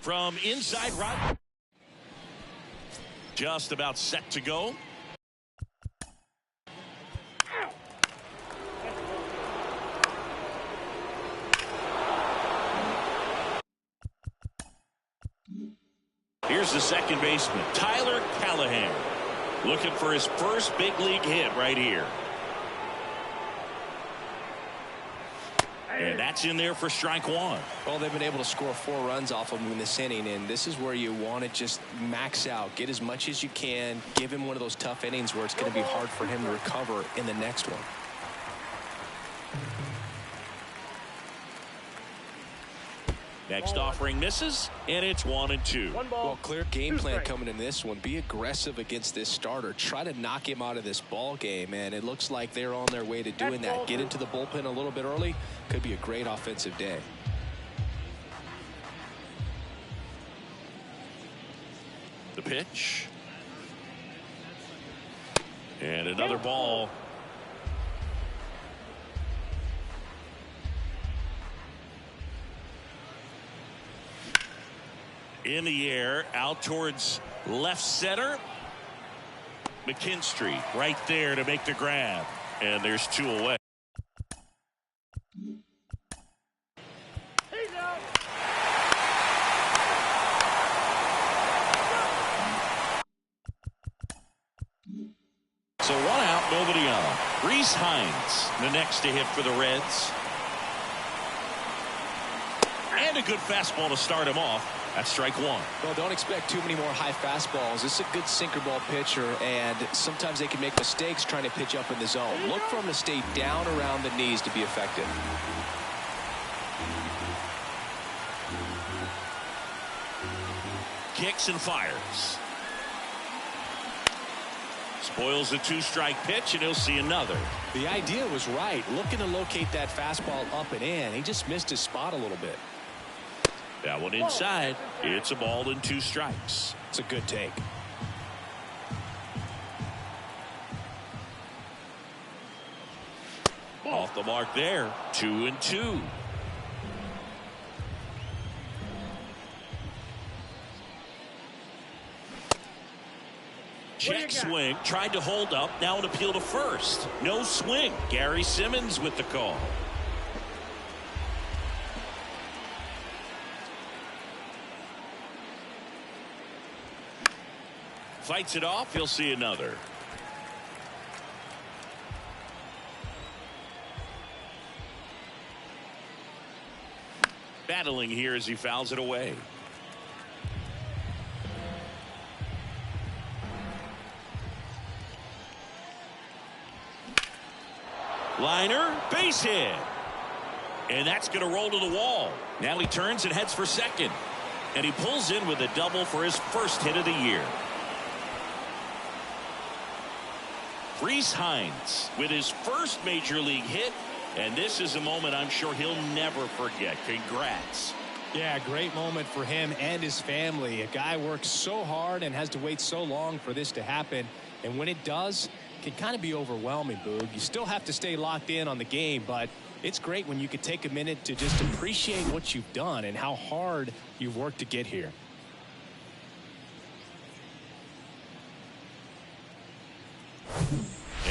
From inside right. Just about set to go. Here's the second baseman, Tyler Callahan, looking for his first big league hit right here. And that's in there for strike one. Well, they've been able to score 4 runs off of him in this inning, and this is where you want to just max out, get as much as you can, give him one of those tough innings where it's going to be hard for him to recover in the next one. Next offering misses, and it's 1-2. Well, clear game plan coming in this one. Be aggressive against this starter. Try to knock him out of this ball game, and it looks like they're on their way to doing that. Get into the bullpen a little bit early. Could be a great offensive day. The pitch. And another ball. In the air, out towards left center. McKinstry right there to make the grab. And there's 2 away. So 1 out, nobody on. Reese Hines, the next to hit for the Reds. And a good fastball to start him off. That's strike 1. Well, don't expect too many more high fastballs. This is a good sinker ball pitcher, and sometimes they can make mistakes trying to pitch up in the zone. Look for him to stay down around the knees to be effective. Kicks and fires. Spoils the 2-strike pitch, and he'll see another. The idea was right. Looking to locate that fastball up and in. He just missed his spot a little bit. That one inside. It's a ball and 2 strikes. It's a good take. Off the mark there. 2-2. Check swing. Tried to hold up. Now an appeal to first. No swing. Gary Simmons with the call. Fights it off. He'll see another. Battling here as he fouls it away. Liner, base hit. And that's going to roll to the wall. Now he turns and heads for second. And he pulls in with a double for his first hit of the year. Reese Hines with his first major league hit, and this is a moment I'm sure he'll never forget. Congrats. Yeah, great moment for him and his family. A guy works so hard and has to wait so long for this to happen, and when it does, can kind of be overwhelming, Boog. You still have to stay locked in on the game, but it's great when you could take a minute to just appreciate what you've done and how hard you've worked to get here.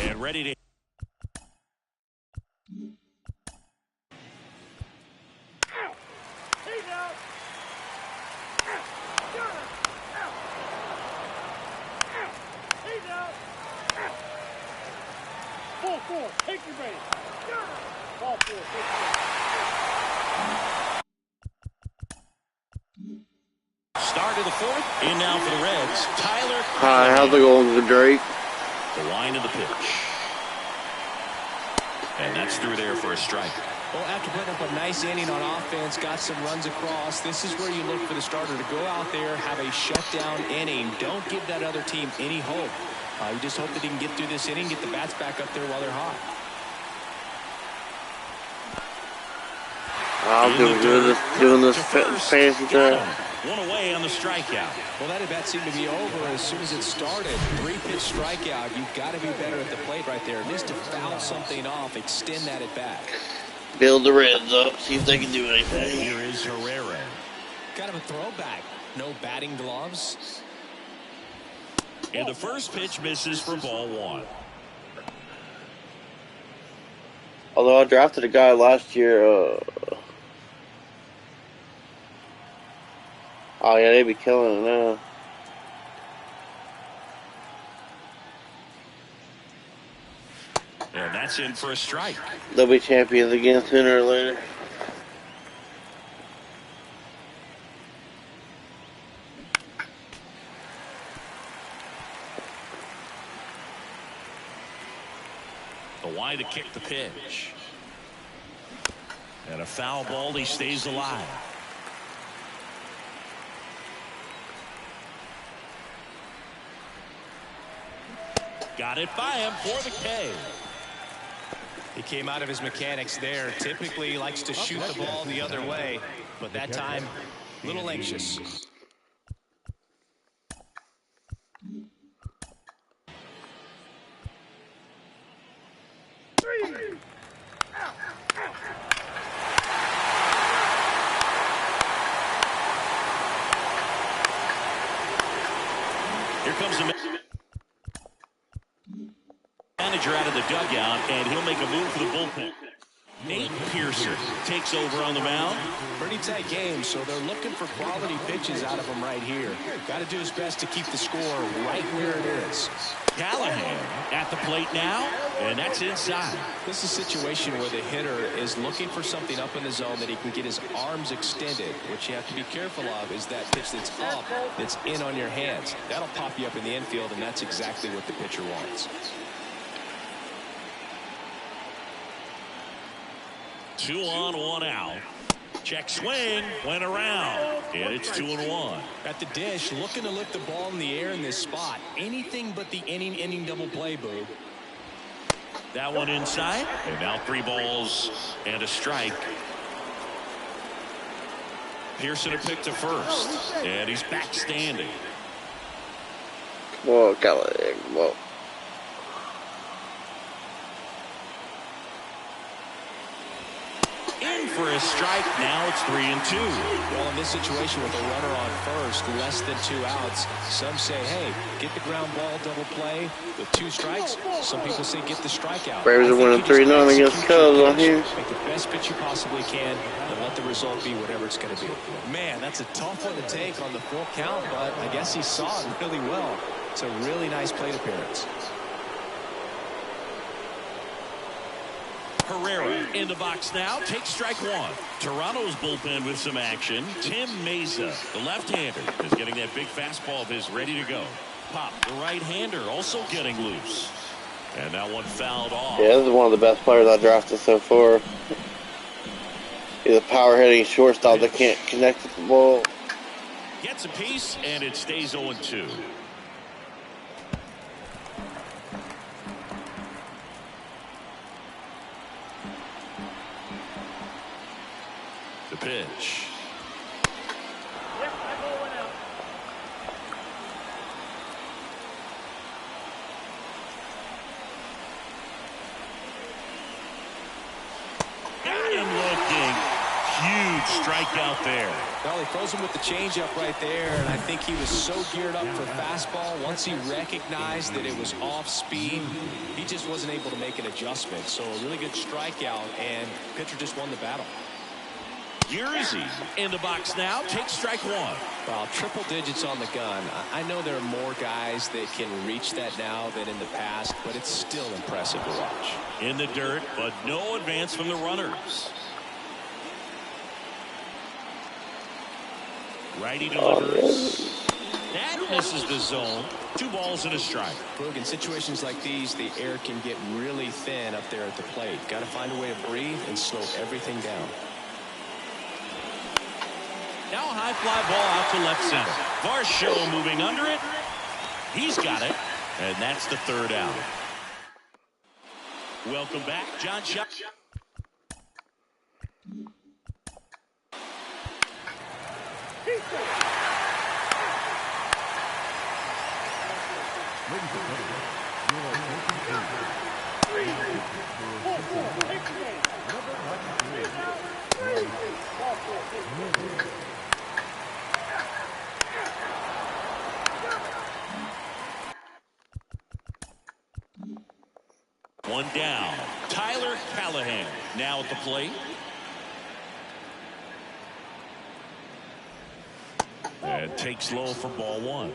And ready to. Four, take your base. Ball four, take your Start of the fourth. In now for the Reds, Tyler. Hi, how's it going with Drake? The line of the pitch. And that's through there for a strike. Well, after putting up a nice inning on offense, got some runs across, this is where you look for the starter to go out there, have a shutdown inning. Don't give that other team any hope. You just hope that he can get through this inning, get the bats back up there while they're hot. I'm doing this fantasy thing. One away on the strikeout. Well, that at bat seemed to be over as soon as it started. 3-pitch strikeout. You've got to be better at the plate right there. Just to foul something off, extend that at bat. Build the Reds up, see if they can do anything. Here is Herrera. Kind of a throwback. No batting gloves. And the first pitch misses for ball one. Although I drafted a guy last year, oh yeah, they be killing it now. And that's in for a strike. They'll be champions again sooner or later. The wide to kick the pitch. And a foul ball, he stays alive. Got it by him for the K. He came out of his mechanics there. Typically he likes to shoot the ball the other way, but that time a little anxious. Here comes the manager out of the dugout, and he'll make a move for the bullpen. Nate Pearson takes over on the mound. Pretty tight game, so they're looking for quality pitches out of him right here. Got to do his best to keep the score right where it is. Callahan at the plate now, and that's inside. This is a situation where the hitter is looking for something up in the zone that he can get his arms extended. What you have to be careful of is that pitch that's up, that's in on your hands. That'll pop you up in the infield, and that's exactly what the pitcher wants. 2 on, 1 out. Check swing, went around, and it's 2-1. At the dish, looking to lift the ball in the air in this spot. Anything but the inning double play, Boo. That one inside, and now 3 balls and a strike. Pearson a pick to first, and he's back standing. Whoa, Callahan, whoa. In for a strike. Now it's 3-2. Well, in this situation with a runner on first, less than 2 outs, some say, hey, get the ground ball double play with 2 strikes. Some people say get the strikeout. Braves are winning 3-0 against Cubs on here. Make the best pitch you possibly can and let the result be whatever it's going to be. Man, that's a tough one to take on the full count, but I guess he saw it really well. It's a really nice plate appearance. Herrera in the box now. Takes strike 1. Toronto's bullpen with some action. Tim Meza, the left-hander, is getting that big fastball of his ready to go. Pop, the right-hander, also getting loose. And that one fouled off. Yeah, this is one of the best players I drafted so far. He's a power-hitting shortstop that can't connect with the ball. Gets a piece, and it stays 0-2. The pitch. Yep, that ball went out. huge strikeout there. Well, he throws him with the changeup right there, and I think he was so geared up for fastball. Once he recognized that it was off speed, he just wasn't able to make an adjustment. So a really good strikeout, and pitcher just won the battle. Jersey in the box now. Takes strike one. Well, triple digits on the gun. I know there are more guys that can reach that now than in the past, but it's still impressive to watch. In the dirt, but no advance from the runners. Righty delivers. That misses the zone. 2 balls and a strike. Look, in situations like these, the air can get really thin up there at the plate. Got to find a way to breathe and slow everything down. Now a high fly ball out to left center. Varsho moving under it. He's got it. And that's the 3rd out. Welcome back, John Shot. One down. Tyler Callahan now at the plate. And takes low for ball 1.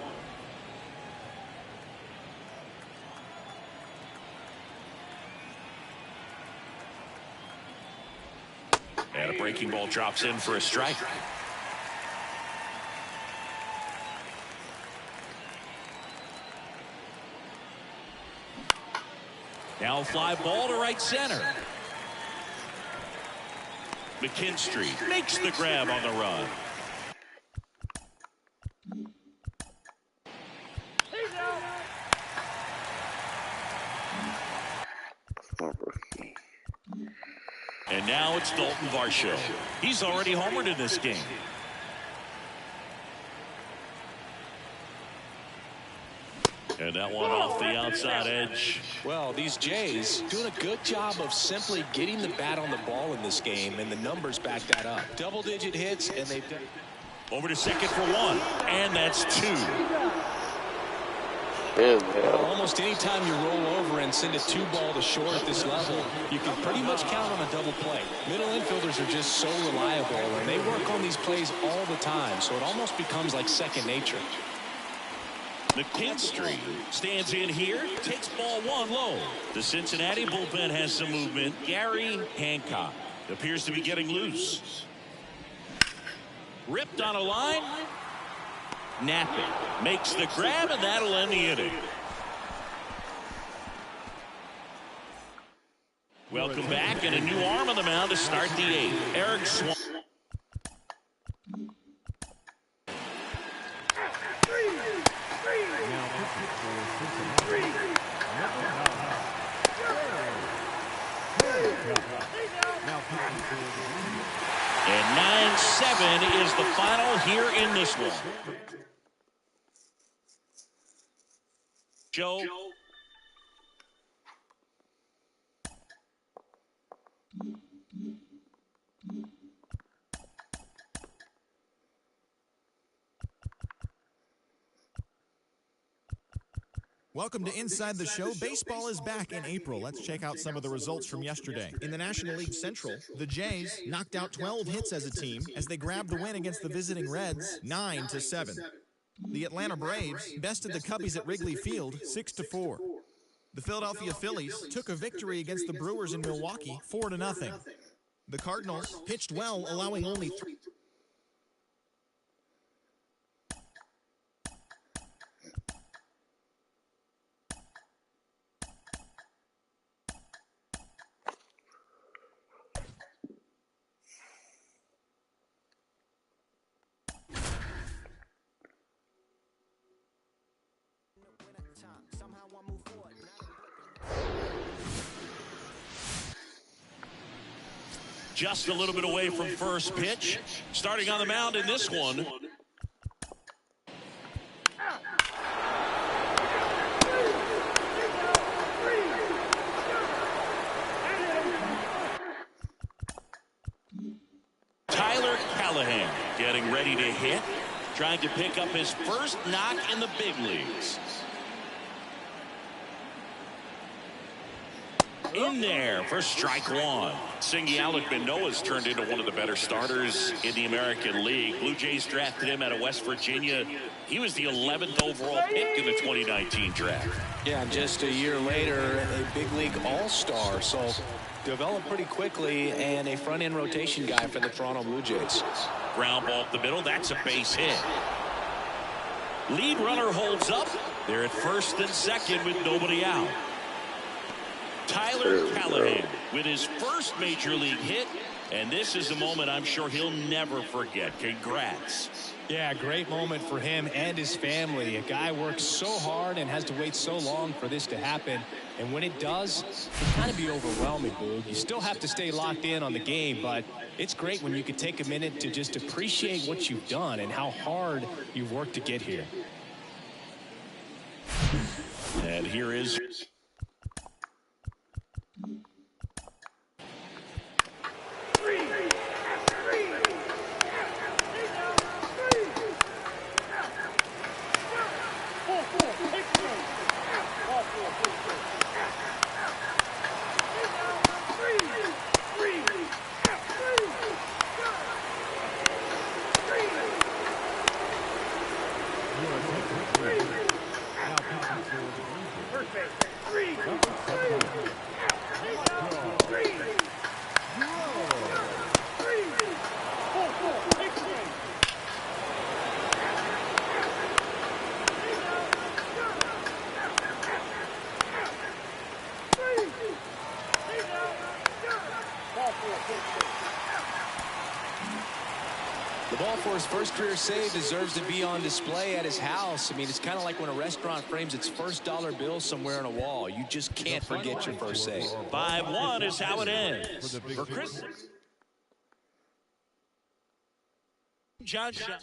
And a breaking ball drops in for a strike. Now a fly ball to right center. McKinstry makes the grab on the run. And now it's Dalton Varsho. He's already homered in this game. And that one off the outside edge. Well, these Jays doing a good job of simply getting the bat on the ball in this game, and the numbers back that up. Double-digit hits, and they've done. Over to second for 1, and that's 2. Well, almost any time you roll over and send a 2-ball to short at this level, you can pretty much count on a double play. Middle infielders are just so reliable, and they work on these plays all the time, so it almost becomes like second nature. McKinstry stands in here, takes ball 1 low. The Cincinnati bullpen has some movement. Gary Hancock appears to be getting loose. Ripped on a line. Napping makes the grab, and that'll end the inning. Welcome back, and a new arm on the mound to start the 8th. Eric Swan. And 9-7 is the final here in this one. Joe. Welcome to Inside the Show. Baseball is back in April. Let's check out some of the results from yesterday. In the National League Central, the Jays knocked out 12 hits as a team as they grabbed the win against the visiting Reds 9-7. The Atlanta Braves bested the Cubbies at Wrigley Field 6-4. The Philadelphia Phillies took a victory against the Brewers in Milwaukee 4-0. The Cardinals pitched well, allowing only 3. Just a little bit away from first pitch. Starting on the mound in this one. Tyler Callahan getting ready to hit, trying to pick up his first knock in the big leagues. In there for strike one. Singy Alec Manoah's turned into one of the better starters in the American League. Blue Jays drafted him out of West Virginia. He was the 11th overall pick in the 2019 draft. Yeah, just a year later, a big league all-star. So developed pretty quickly and a front-end rotation guy for the Toronto Blue Jays. Ground ball up the middle. That's a base hit. Lead runner holds up. They're at first and second with nobody out. Tyler Callahan with his first major league hit, and this is a moment I'm sure he'll never forget. Congrats. Yeah, great moment for him and his family. A guy works so hard and has to wait so long for this to happen, and when it does, it can kind of be overwhelming, Boog. You still have to stay locked in on the game, but it's great when you can take a minute to just appreciate what you've done and how hard you've worked to get here. And here is The ball for his first career save deserves to be on display at his house. I mean, it's kind of like when a restaurant frames its first dollar bill somewhere on a wall. You just can't forget your first save. 5-1 is how it ends. For Chris Johnson.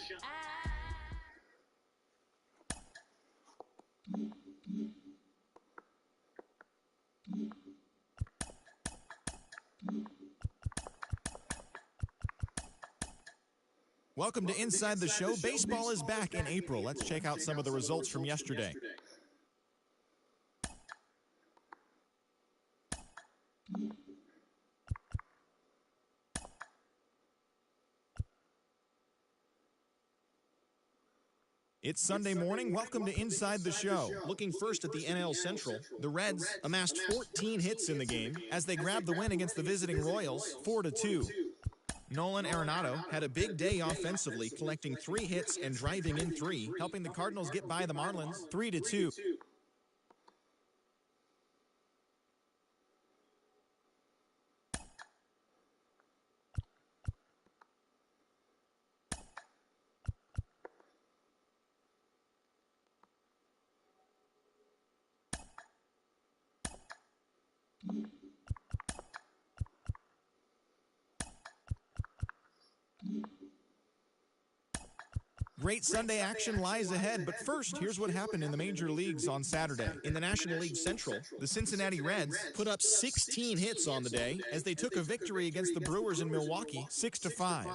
Welcome to Inside the Show. Baseball is back in April. Let's check out some of the results from yesterday. It's Sunday morning. Welcome to Inside the Show. Looking first at the NL Central, the Reds amassed 14 hits in the game as they grabbed the win against the visiting Royals 4-2. Nolan Arenado had a big day offensively, collecting 3 hits and driving in 3, helping the Cardinals get by the Marlins 3-2. Great Sunday action lies ahead, but first, here's what happened in the major leagues on Saturday. In the National League Central, the Cincinnati Reds put up 16 hits on the day as they took a victory against the Brewers in Milwaukee 6-5.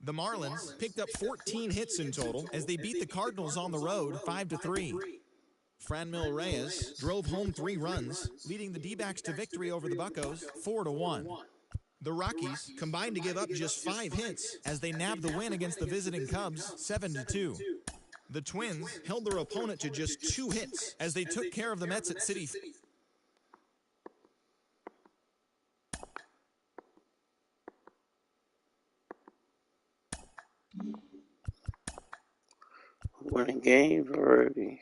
The Marlins picked up 14 hits in total as they beat the Cardinals on the road 5-3. Franmil Reyes drove home 3 runs, leading the D-backs to victory over the Buccos 4-1. The Rockies combined to give up just 5 hits as they nabbed the win against the visiting Cubs 7-2. The Twins held their opponent to just 2 hits as they took care of the Mets at Citi Field. Winning games already.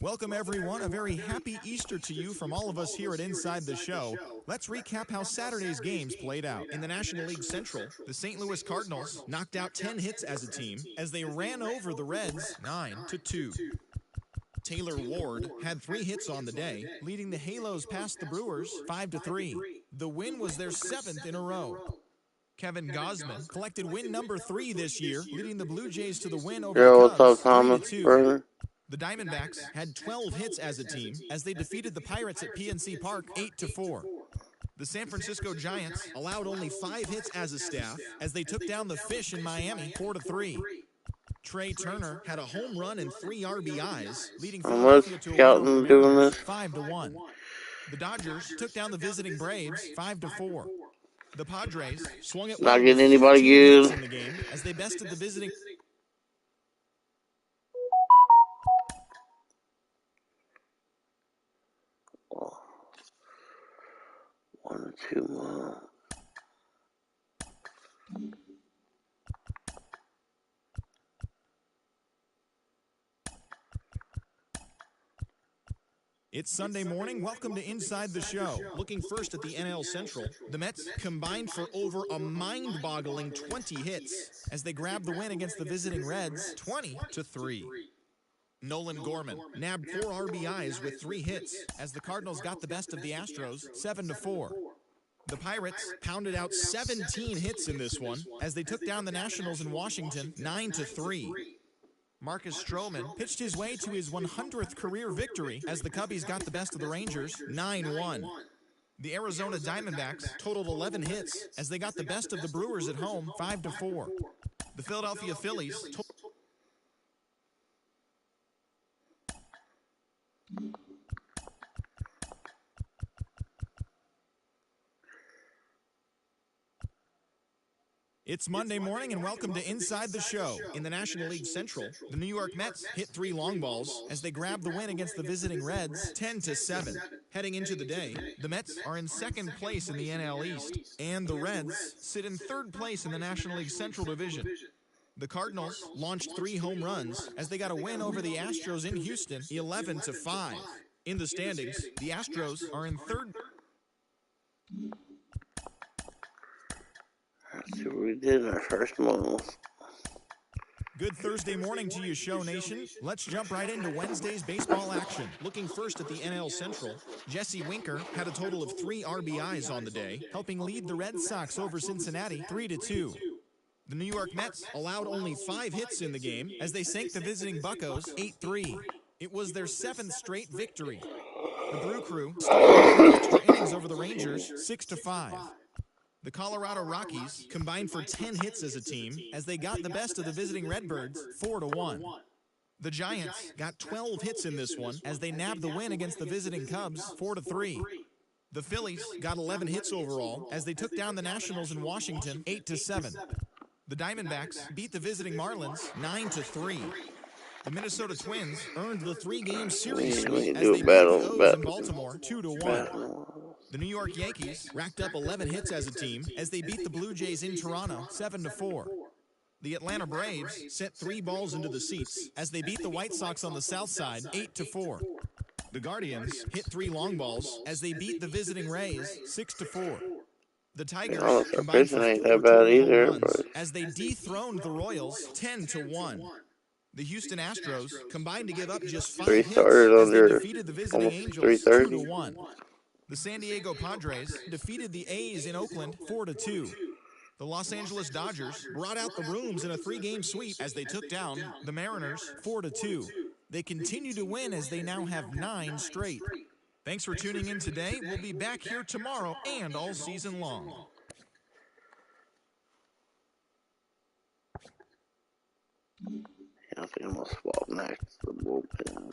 Welcome, everyone. A very happy Easter to you from all of us here at Inside the Show. Let's recap how Saturday's games played out. In the National League Central, the St. Louis Cardinals knocked out 10 hits as a team as they ran over the Reds 9-2. Taylor Ward had 3 hits on the day, leading the Halos past the Brewers 5-3. The win was their 7th in a row. Kevin Gausman collected win number 3 this year, leading the Blue Jays to the win over the Cubs what's up, Thomas? 3-2. The Diamondbacks had 12 hits as a team as they defeated the Pirates at PNC Park 8-4. The San Francisco Giants allowed only 5 hits as a staff as they took down the Fish in Miami 4-3. Trey Turner had a home run and 3 RBIs, leading Philadelphia to a win over the Mariners 5-1. The Dodgers took down the visiting Braves 5-4. The Padres swung at Not will getting with anybody 15 hits good. in the game as they bested the visiting. Oh, 1 or 2 more. It's Sunday morning. Welcome to Inside the Show. Looking first at the NL Central, the Mets combined for over a mind-boggling 20 hits as they grabbed the win against the visiting Reds 20-3. Nolan Gorman nabbed 4 RBIs with 3 hits as the Cardinals got the best of the Astros 7-4. The Pirates pounded out 17 hits in this one as they took down the Nationals in Washington 9-3. Marcus Stroman pitched his way to his 100th career victory as the Cubbies got the best of the Rangers 9-1. The Arizona Diamondbacks totaled 11 hits as they got the best of the Brewers at home 5-4. The Philadelphia Phillies It's Monday morning and welcome to Inside the Show. In the National League Central, the New York Mets hit 3 long balls as they grabbed the win against the visiting Reds 10-7. Heading into the day, the Mets are in second place in the NL East, and the Reds sit in third place in the National League Central Division. The Cardinals launched 3 home runs as they got a win over the Astros in Houston 11-5. In the standings, the Astros are in third. Let's see what we did in our first month. Good Thursday morning to you, Show Nation. Let's jump right into Wednesday's baseball action. Looking first at the NL Central, Jesse Winker had a total of 3 RBIs on the day, helping lead the Red Sox over Cincinnati 3-2. The New York Mets allowed only 5 hits in the game as they sank the visiting Buccos 8-3. It was their 7th straight victory. The Brew Crew started 3 extra innings over the Rangers 6-5. The Colorado Rockies combined for 10 hits as a team as they got the best of the visiting Redbirds 4-1. The Giants got 12 hits in this one as they nabbed the win against the visiting Cubs 4-3. The Phillies got 11 hits overall as they took down the Nationals in Washington 8-7. The Diamondbacks beat the visiting Marlins 9-3. The Minnesota Twins earned the 3-game series sweep as they beat the O's in Baltimore 2-1. The New York Yankees racked up 11 hits as a team as they beat the Blue Jays in Toronto 7-4. The Atlanta Braves sent 3 balls into the seats as they beat the White Sox on the south side 8-4. The Guardians hit 3 long balls as they beat the visiting Rays 6-4. The Tigers combined for 4 total home runs as they dethroned the Royals 10-1. The Houston Astros combined to give up just 5 hits as they defeated the visiting Angels 2-1. The San Diego Padres defeated the A's in Oakland 4-2. The Los Angeles Dodgers brought out the rooms in a 3-game sweep as they took down the Mariners 4-2. They continue to win as they now have 9 straight. Thanks for tuning in today. We'll be back here tomorrow and all season long. I think I'm going to swap next to the bullpen.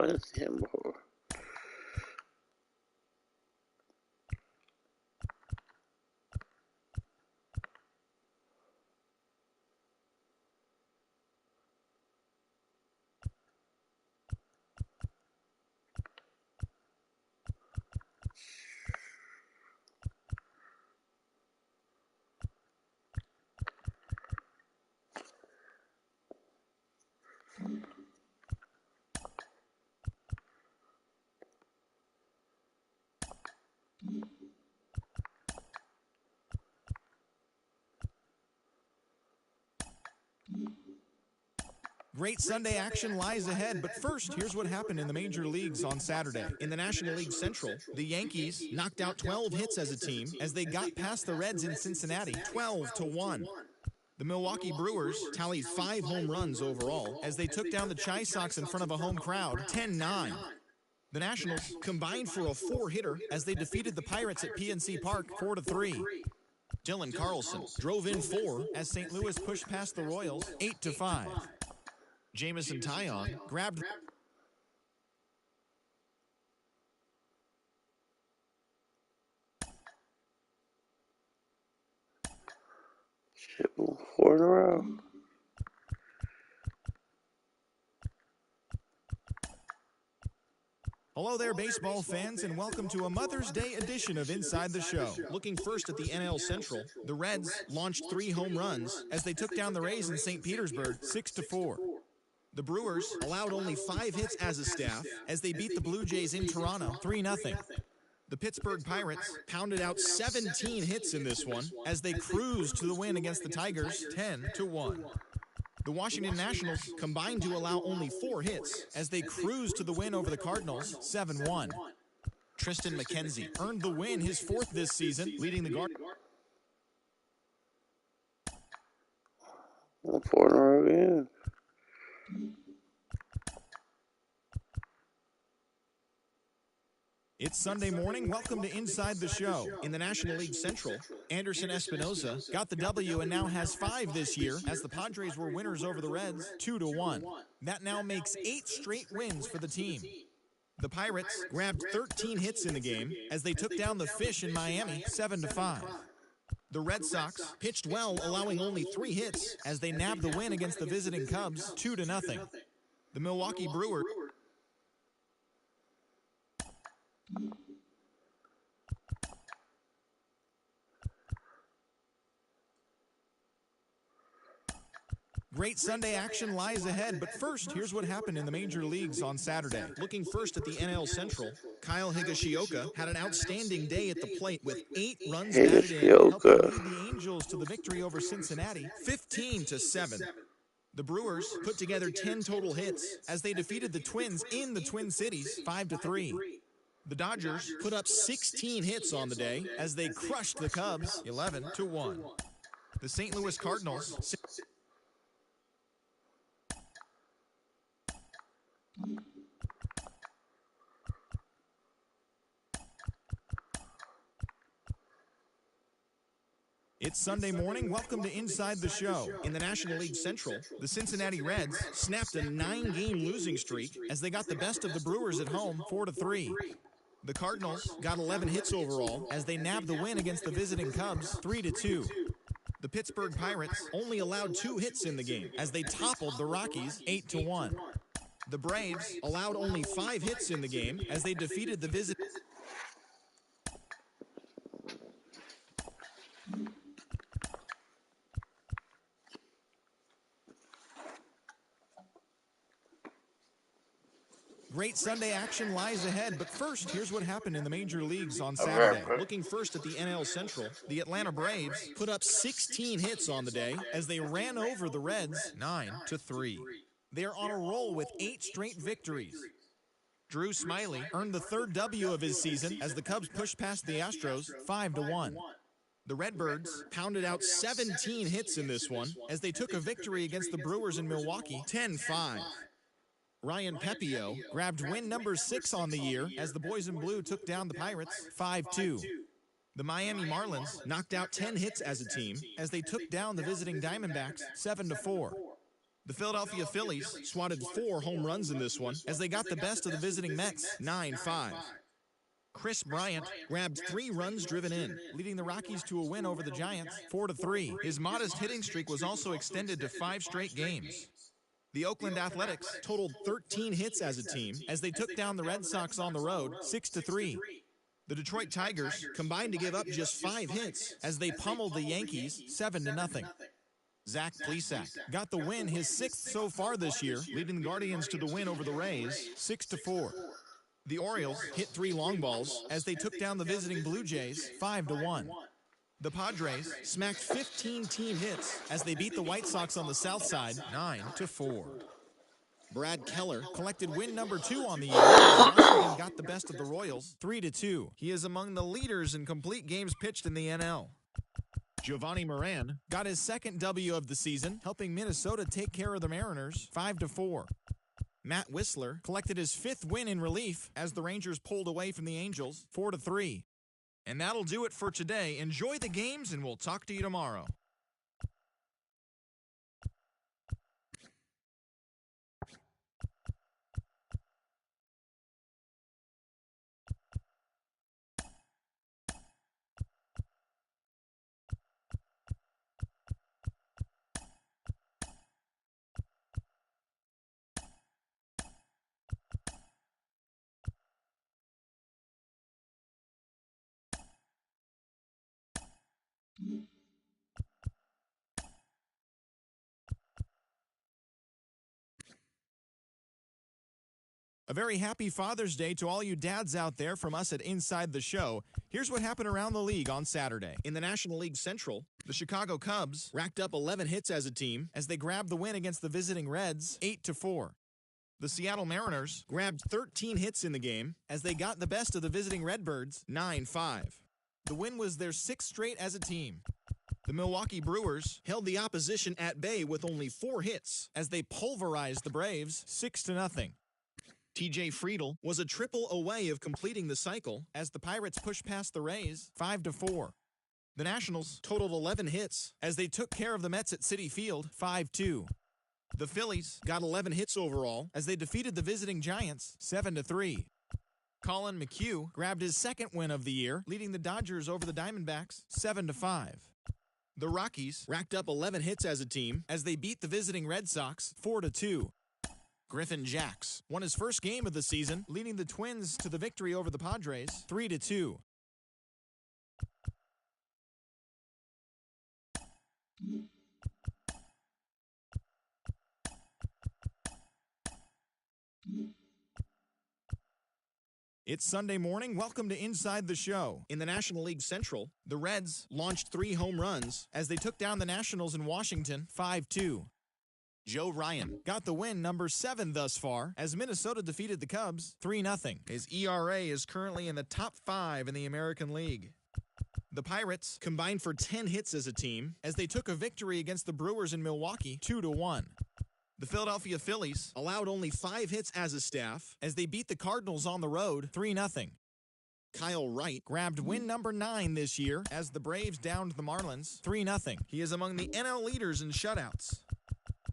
I didn't see him before. Great Sunday action lies ahead, but first, here's what happened in the major leagues on Saturday. In the National League Central, the Yankees knocked out 12 hits as a team as they got past the Reds in Cincinnati 12-1. The Milwaukee Brewers tallied 5 home runs overall as they took down the Chi Sox in front of a home crowd 10-9. The Nationals combined for a 4-hitter as they defeated the Pirates at PNC Park 4-3. Dylan Carlson drove in 4 as St. Louis pushed past the Royals 8-5. Jamison Taillon grabbed Shit, 4 in a row. Hello there, baseball fans, and welcome to a Mother's Day edition of Inside the Show. Looking first at the NL Central, the Reds launched 3 home runs as they took down the Rays in St. Petersburg 6-4. The Brewers allowed only 5 hits as a staff as they beat the Blue Jays in Toronto 3-0. The Pittsburgh Pirates pounded out 17 hits in this one as they cruised to the win against the Tigers 10-1. The Washington Nationals combined to allow only 4 hits as they cruised to the win over the Cardinals 7-1. Tristan McKenzie earned the win, his 4th this season, leading the Guardians. 4 in a row again. It's Sunday morning. Welcome to Inside the Show. In the National League Central, Anderson Espinoza got the W and now has 5 this year as the Padres were winners over the Reds 2-1. That now makes 8 straight wins for the team. The Pirates grabbed 13 hits in the game as they took down the Fish in Miami 7-5. The Red Sox pitched well, allowing only 3 hits as they nabbed the win against the visiting Cubs 2-0. The Milwaukee Brewers Great Sunday action lies ahead, but first, here's what happened in the major leagues on Saturday. Looking first at the NL Central, Kyle Higashioka had an outstanding day at the plate with 8 runs batted in, helping lead the Angels to the victory over Cincinnati 15-7. The Brewers put together 10 total hits as they defeated the Twins in the Twin Cities 5-3. The Dodgers put up 16 hits on the day as they crushed the Cubs 11-1. The St. Louis Cardinals It's Sunday morning. Welcome to Inside the Show. In the National League Central, the Cincinnati Reds snapped a 9-game losing streak as they got the best of the Brewers at home 4-3. The Cardinals got 11 hits overall as they nabbed the win against the visiting Cubs 3-2. The Pittsburgh Pirates only allowed 2 hits in the game as they toppled the Rockies 8-1. The Braves allowed only 5 hits in the game as they defeated the visiting. Great Sunday action lies ahead, but first, here's what happened in the major leagues on Saturday. Looking first at the NL Central, the Atlanta Braves put up 16 hits on the day as they ran over the Reds 9-3. They are on a roll with 8 straight victories. Drew Smyly earned the 3rd W of his season as the Cubs pushed past the Astros 5-1. The Redbirds pounded out 17 hits in this one as they took a victory against the Brewers in Milwaukee 10-5. Ryan Pepio grabbed win number 6 on the year as the Boys in Blue took down the Pirates 5-2. The Miami Marlins knocked out 10 hits as a team as they took down the visiting Diamondbacks 7-4. The Philadelphia Phillies swatted 4 home runs in this one as they got the best of the visiting Mets 9-5. Chris Bryant grabbed 3 runs driven in, leading the Rockies to a win over the Giants 4-3. His modest hitting streak was also extended to 5 straight games. The Oakland Athletics totaled 13 hits as a team as they took down the Red Sox on the road 6-3. The Detroit Tigers combined to give up just 5 hits as they pummeled the Yankees 7-0. Zach Plesac got the win, his 6th so far this year, leading the Guardians to the win over the Rays, 6-4. The Orioles hit 3 long balls as they took down the visiting Blue Jays, 5-1. The Padres smacked 15 team hits as they beat the White Sox on the south side, 9-4. Brad Keller collected win number 2 on the year as Washington got the best of the Royals, 3-2. He is among the leaders in complete games pitched in the NL. Giovanni Moran got his 2nd W of the season, helping Minnesota take care of the Mariners, 5-4. Matt Whistler collected his 5th win in relief as the Rangers pulled away from the Angels, 4-3. And that'll do it for today. Enjoy the games, and we'll talk to you tomorrow. A very happy Father's Day to all you dads out there from us at Inside the Show. Here's what happened around the league on Saturday. In the National League Central, the Chicago Cubs racked up 11 hits as a team as they grabbed the win against the visiting Reds, 8-4. The Seattle Mariners grabbed 13 hits in the game as they got the best of the visiting Redbirds, 9-5. The win was their 6th straight as a team. The Milwaukee Brewers held the opposition at bay with only 4 hits as they pulverized the Braves, 6-0. TJ Friedl was a triple away of completing the cycle as the Pirates pushed past the Rays, 5-4. The Nationals totaled 11 hits as they took care of the Mets at Citi Field, 5-2. The Phillies got 11 hits overall as they defeated the visiting Giants, 7-3. Colin McHugh grabbed his 2nd win of the year, leading the Dodgers over the Diamondbacks, 7-5. The Rockies racked up 11 hits as a team as they beat the visiting Red Sox, 4-2. Griffin Jax won his 1st game of the season, leading the Twins to the victory over the Padres, 3-2. It's Sunday morning. Welcome to Inside the Show. In the National League Central, the Reds launched 3 home runs as they took down the Nationals in Washington, 5-2. Joe Ryan got the win, number 7 thus far, as Minnesota defeated the Cubs 3-0. His ERA is currently in the top 5 in the American League. The Pirates combined for 10 hits as a team as they took a victory against the Brewers in Milwaukee 2-1. The Philadelphia Phillies allowed only 5 hits as a staff as they beat the Cardinals on the road 3-0. Kyle Wright grabbed win number 9 this year as the Braves downed the Marlins 3-0. He is among the NL leaders in shutouts.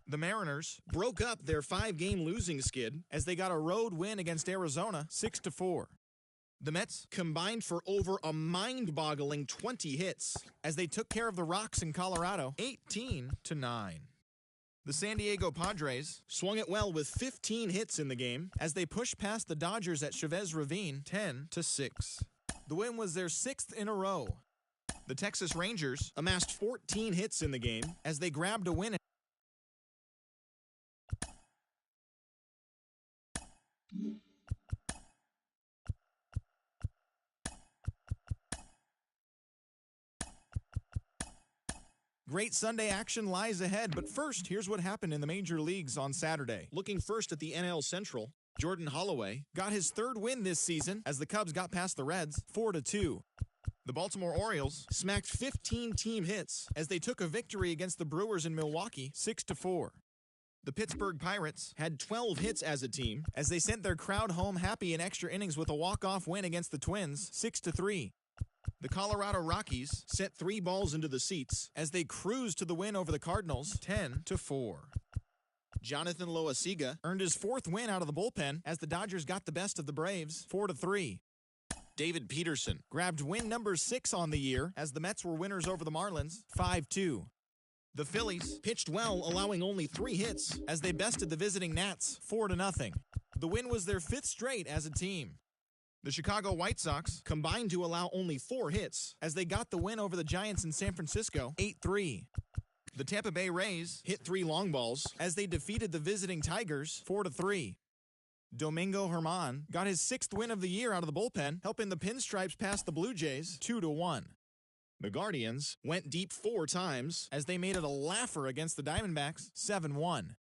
The Mariners broke up their 5-game losing skid as they got a road win against Arizona, 6-4. The Mets combined for over a mind-boggling 20 hits as they took care of the Rocks in Colorado, 18-9. The San Diego Padres swung it well with 15 hits in the game as they pushed past the Dodgers at Chavez Ravine, 10-6. The win was their 6th in a row. The Texas Rangers amassed 14 hits in the game as they grabbed a win. Great Sunday action lies ahead, but first, here's what happened in the major leagues on Saturday. Looking first at the NL Central, Jordan Holloway got his 3rd win this season as the Cubs got past the Reds, 4-2. The Baltimore Orioles smacked 15 team hits as they took a victory against the Brewers in Milwaukee, 6-4. The Pittsburgh Pirates had 12 hits as a team as they sent their crowd home happy in extra innings with a walk-off win against the Twins, 6-3. The Colorado Rockies sent 3 balls into the seats as they cruised to the win over the Cardinals, 10-4. Jonathan Loaisiga earned his 4th win out of the bullpen as the Dodgers got the best of the Braves, 4-3. David Peterson grabbed win number 6 on the year as the Mets were winners over the Marlins, 5-2. The Phillies pitched well, allowing only 3 hits as they bested the visiting Nats, 4-0. The win was their 5th straight as a team. The Chicago White Sox combined to allow only 4 hits as they got the win over the Giants in San Francisco, 8-3. The Tampa Bay Rays hit 3 long balls as they defeated the visiting Tigers 4-3. Domingo Germán got his 6th win of the year out of the bullpen, helping the Pinstripes pass the Blue Jays 2-1. The Guardians went deep 4 times as they made it a laugher against the Diamondbacks 7-1.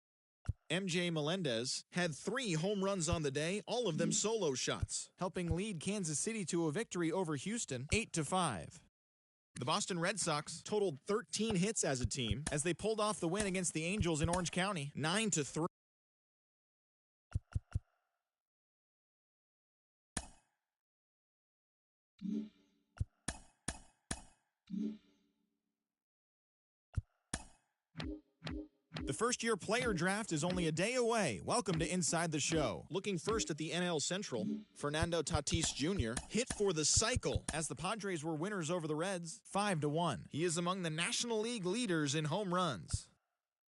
MJ Melendez had 3 home runs on the day, all of them solo shots, helping lead Kansas City to a victory over Houston 8-5. The Boston Red Sox totaled 13 hits as a team as they pulled off the win against the Angels in Orange County 9-3. The first-year player draft is only a day away. Welcome to Inside the Show. Looking first at the NL Central, Fernando Tatis Jr. hit for the cycle as the Padres were winners over the Reds 5-1. He is among the National League leaders in home runs.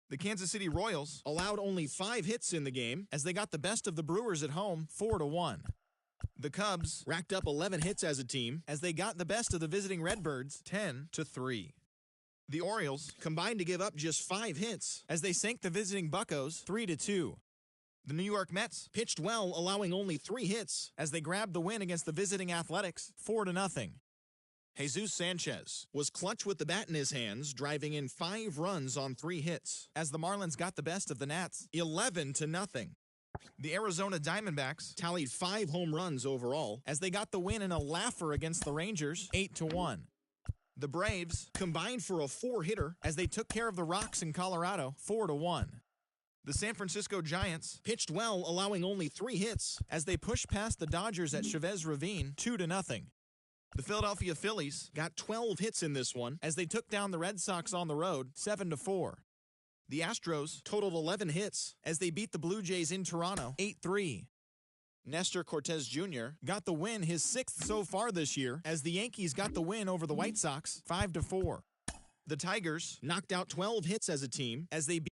The Kansas City Royals allowed only 5 hits in the game as they got the best of the Brewers at home 4-1. The Cubs racked up 11 hits as a team as they got the best of the visiting Redbirds 10-3. The Orioles combined to give up just 5 hits as they sank the visiting Buccos 3-2. The New York Mets pitched well, allowing only 3 hits as they grabbed the win against the visiting Athletics 4-0. Jesus Sanchez was clutch with the bat in his hands, driving in 5 runs on 3 hits as the Marlins got the best of the Nats 11-0. The Arizona Diamondbacks tallied 5 home runs overall as they got the win in a laugher against the Rangers 8-1. The Braves combined for a 4-hitter as they took care of the Rocks in Colorado 4-1. The San Francisco Giants pitched well, allowing only 3 hits as they pushed past the Dodgers at Chavez Ravine 2-0. The Philadelphia Phillies got 12 hits in this one as they took down the Red Sox on the road 7-4. The Astros totaled 11 hits as they beat the Blue Jays in Toronto 8-3. Nestor Cortez Jr. got the win, his 6th so far this year, as the Yankees got the win over the White Sox 5-4. The Tigers knocked out 12 hits as a team as they beat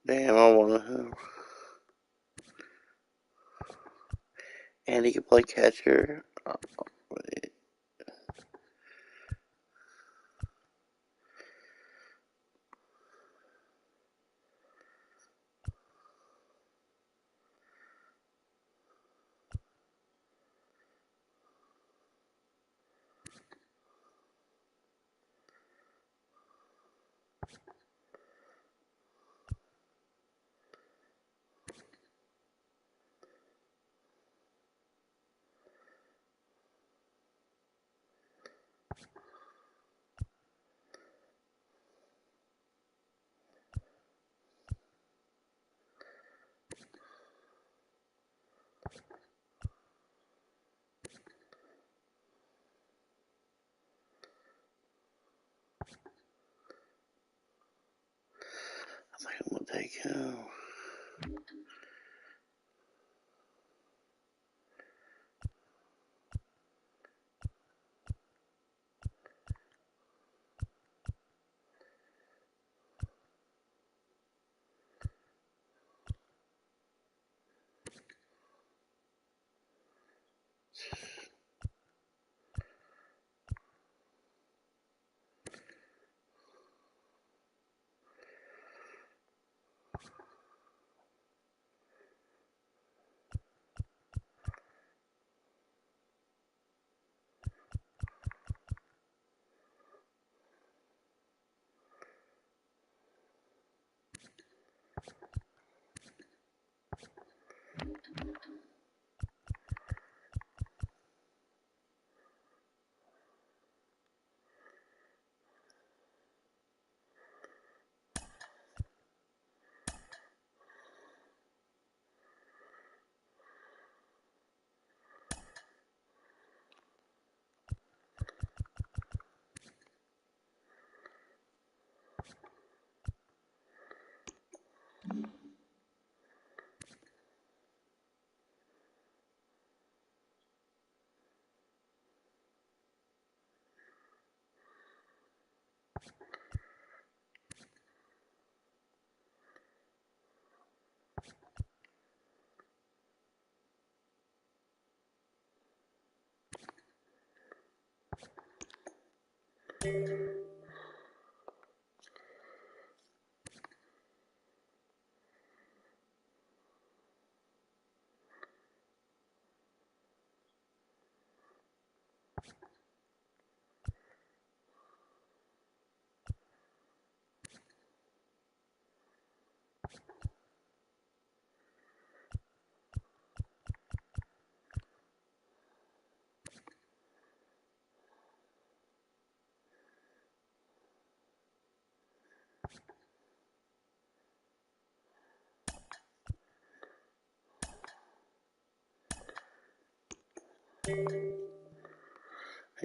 Damn, I want to. And he can play catcher. go.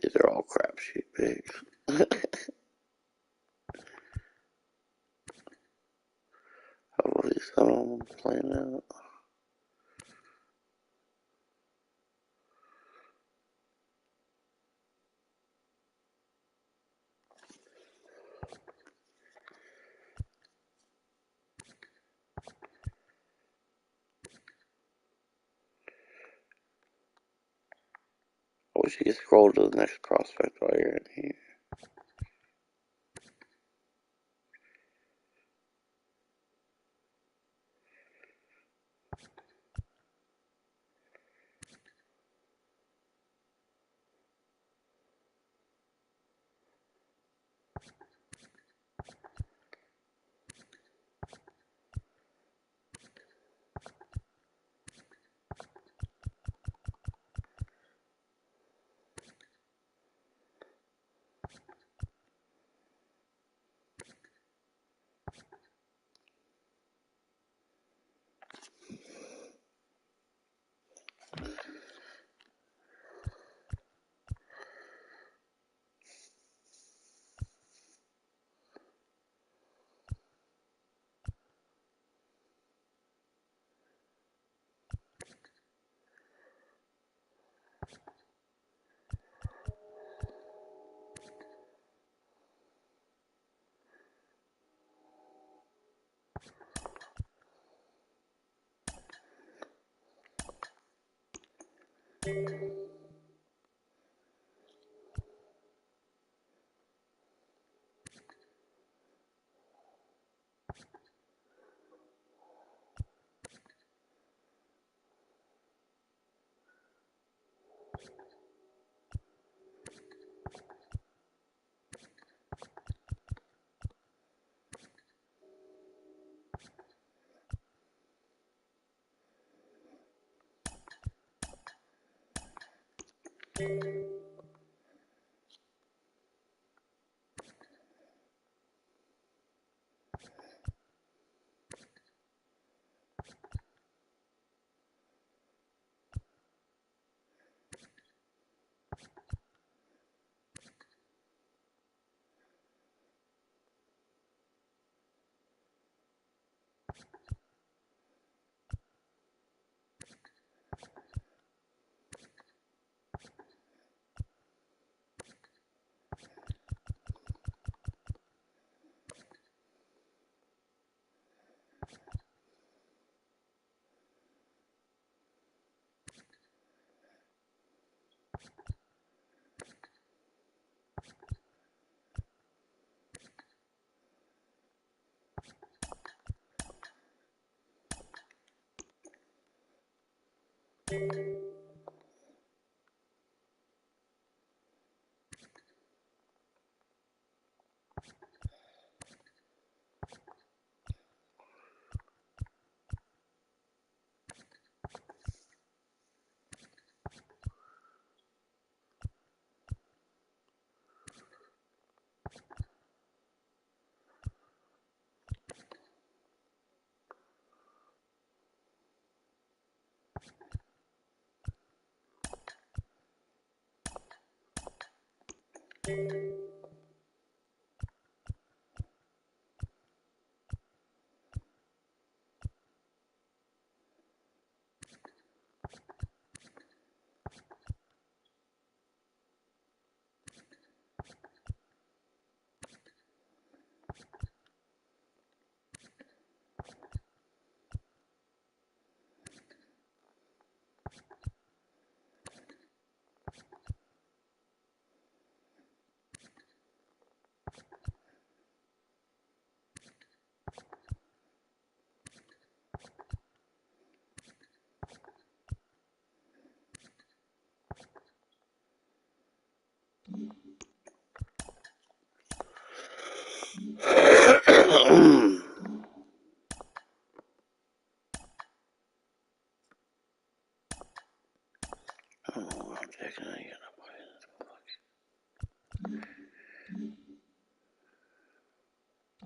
These are all crapshoot picks. Hopefully some of them playing out. I wish you could scroll to the next prospect while you're in here.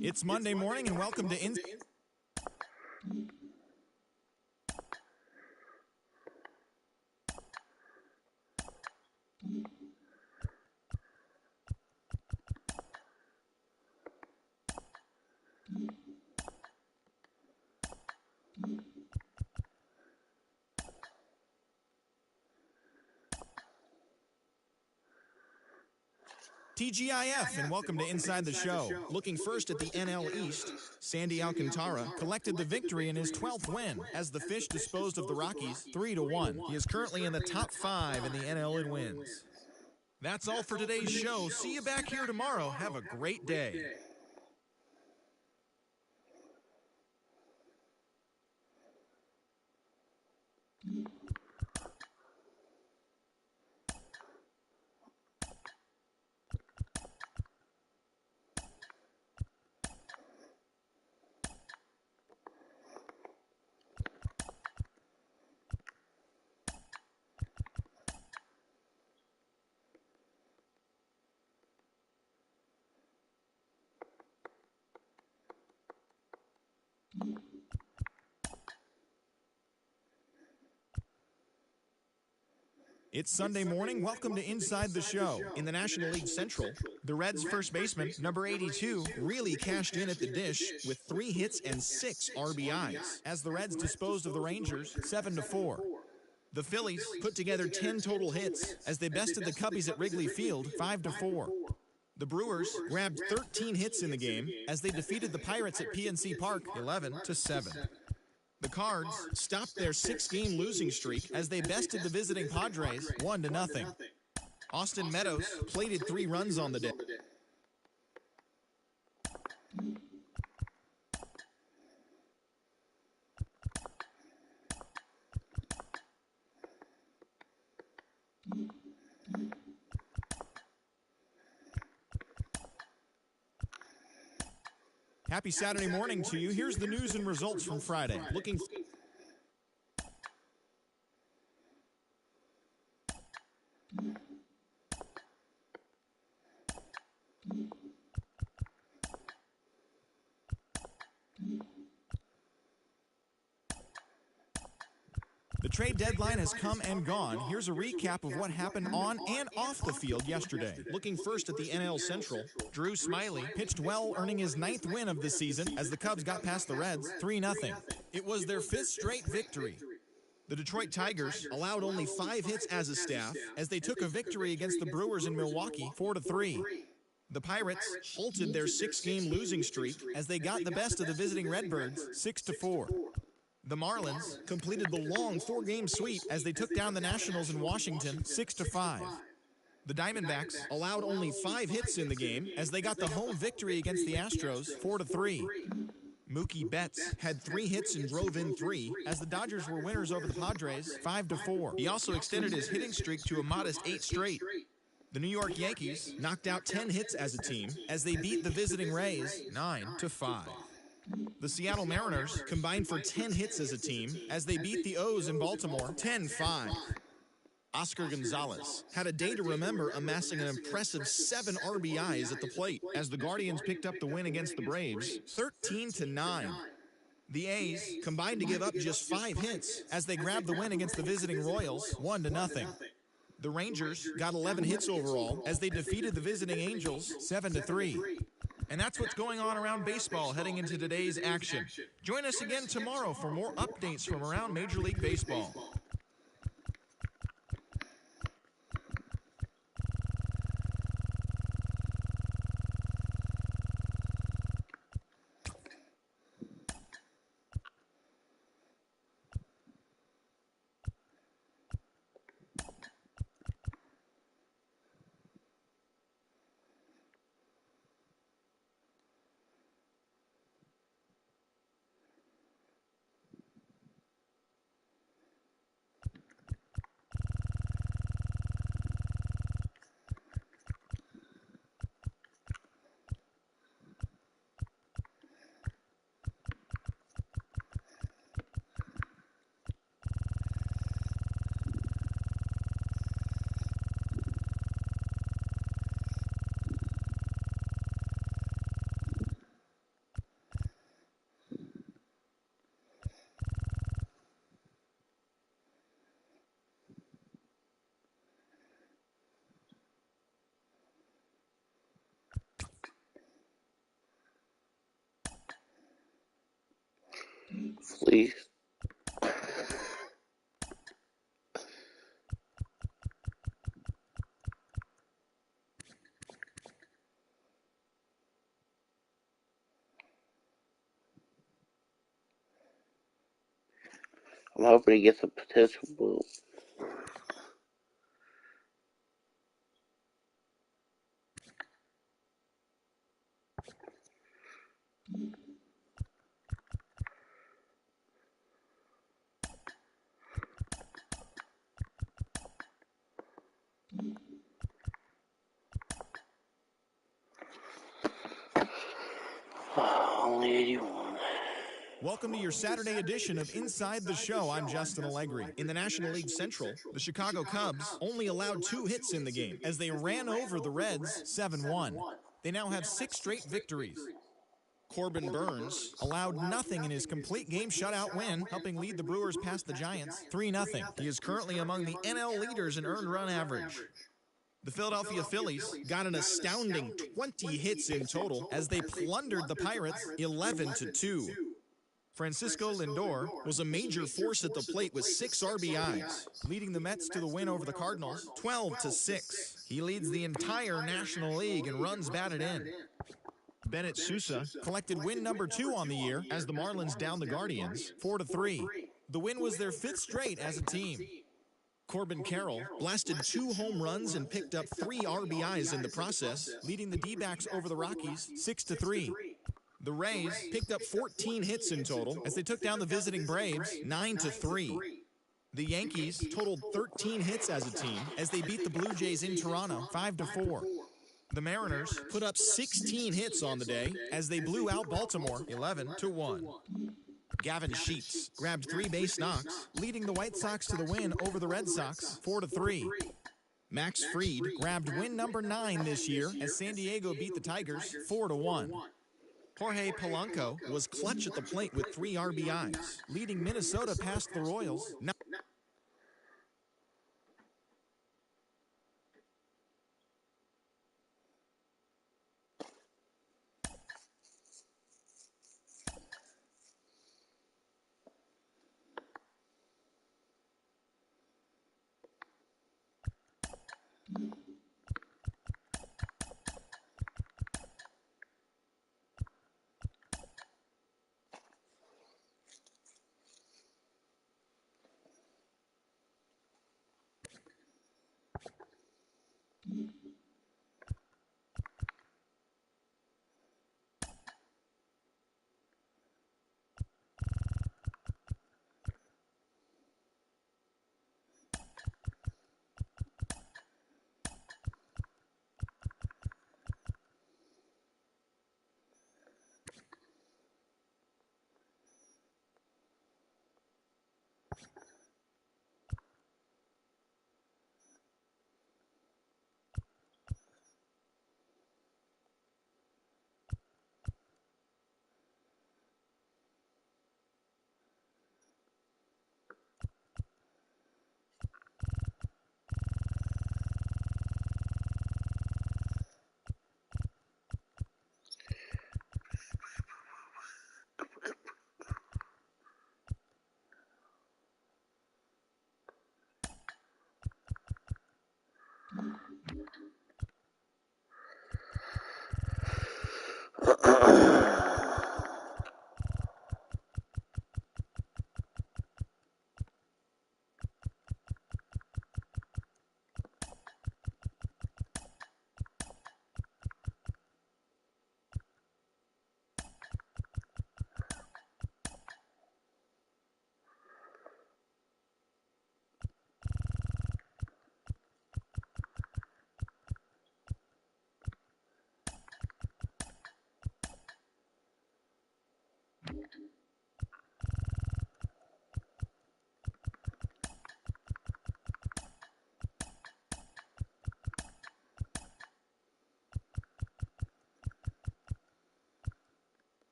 It's Monday morning, and welcome to TGIF, and welcome to Inside the Show. Looking first at the NL East, Sandy Alcantara collected the victory in his 12th win as the Fish disposed of the Rockies 3-1. He is currently in the top 5 in the NL in wins. That's all for today's show. See you back here tomorrow. Have a great day. It's Sunday morning. Welcome to Inside the Show. In the National League Central, the Reds' first baseman, number 82, really cashed in at the dish with 3 hits and 6 RBIs as the Reds disposed of the Rangers 7-4. The Phillies put together 10 total hits as they bested the Cubbies at Wrigley Field 5-4. The Brewers grabbed 13 hits in the game as they defeated the Pirates at PNC Park 11-7. The Cards stopped their 6-game losing streak as they bested the visiting Padres 1-0. Austin Meadows plated 3 runs on the day. Happy Saturday morning to you. Here's the news and results from Friday. The trade deadline has come and gone. Here's a recap of what happened on and off the field yesterday. Looking first at the NL Central, Drew Smyly pitched well, earning his 9th win of the season as the Cubs got past the Reds 3-0. It was their 5th straight victory. The Detroit Tigers allowed only 5 hits as a staff as they took a victory against the Brewers in Milwaukee 4-3. The Pirates halted their 6-game losing streak as they got the best of the visiting Redbirds 6-4. The Marlins completed the long 4-game sweep as they took down the Nationals in Washington 6-5. The Diamondbacks allowed only 5 hits in the game as they got the home victory against the Astros 4-3. Mookie Betts had 3 hits and drove in 3 as the Dodgers were winners over the Padres 5-4. He also extended his hitting streak to a modest 8 straight. The New York Yankees knocked out 10 hits as a team as they beat the visiting Rays 9-5. The Seattle Mariners combined for 10 hits as a team as they beat the O's in Baltimore 10-5. Oscar Gonzalez had a day to remember, amassing an impressive 7 RBIs at the plate as the Guardians picked up the win against the Braves 13-9. The A's combined to give up just 5 hits as they grabbed the win against the visiting Royals 1-0. The Rangers got 11 hits overall as they defeated the visiting Angels 7-3. And that's what's going on around baseball heading into today's action. Join us again tomorrow for more updates from around Major League Baseball. Please. I'm hoping he gets a potential boom. Only 81. Welcome to your Saturday edition of Inside the Show. I'm Justin Allegri. In the National League Central, the Chicago Cubs only allowed 2 hits in the game as they ran over the Reds 7-1. They now have 6 straight victories. Corbin Burns allowed nothing in his complete game shutout win, helping lead the Brewers past the Giants 3-0. He is currently among the NL leaders in earned run average. The Philadelphia Phillies got an astounding 20 hits in total as they plundered the Pirates 11-2. Francisco Lindor was a major force at the plate with 6 RBIs, leading the Mets to the win over the Cardinals 12-6. He leads the entire National League in runs batted in. Bennett Sousa collected win number 2 on the year as the Marlins downed the Guardians 4-3. The win was their 5th straight as a team. Corbin Carroll blasted 2 home runs and picked up 3 RBIs in the process, leading the D-backs over the Rockies 6-3. The Rays picked up 14 hits in total as they took down the visiting Braves 9-3. The Yankees totaled 13 hits as a team as they beat the Blue Jays in Toronto 5-4. The Mariners put up 16 hits on the day as they blew out Baltimore 11-1. Gavin Sheets grabbed 3 base knocks, leading the White Sox to the win over the Red Sox 4-3. Max Fried grabbed win number 9 this year as San Diego beat the Tigers 4-1. Jorge Polanco was clutch at the plate with 3 RBIs, leading Minnesota past the Royals.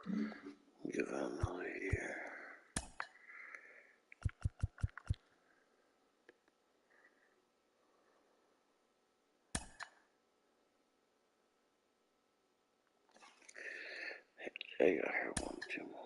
Give him a lead here. Hey, I got here 1, 2 more.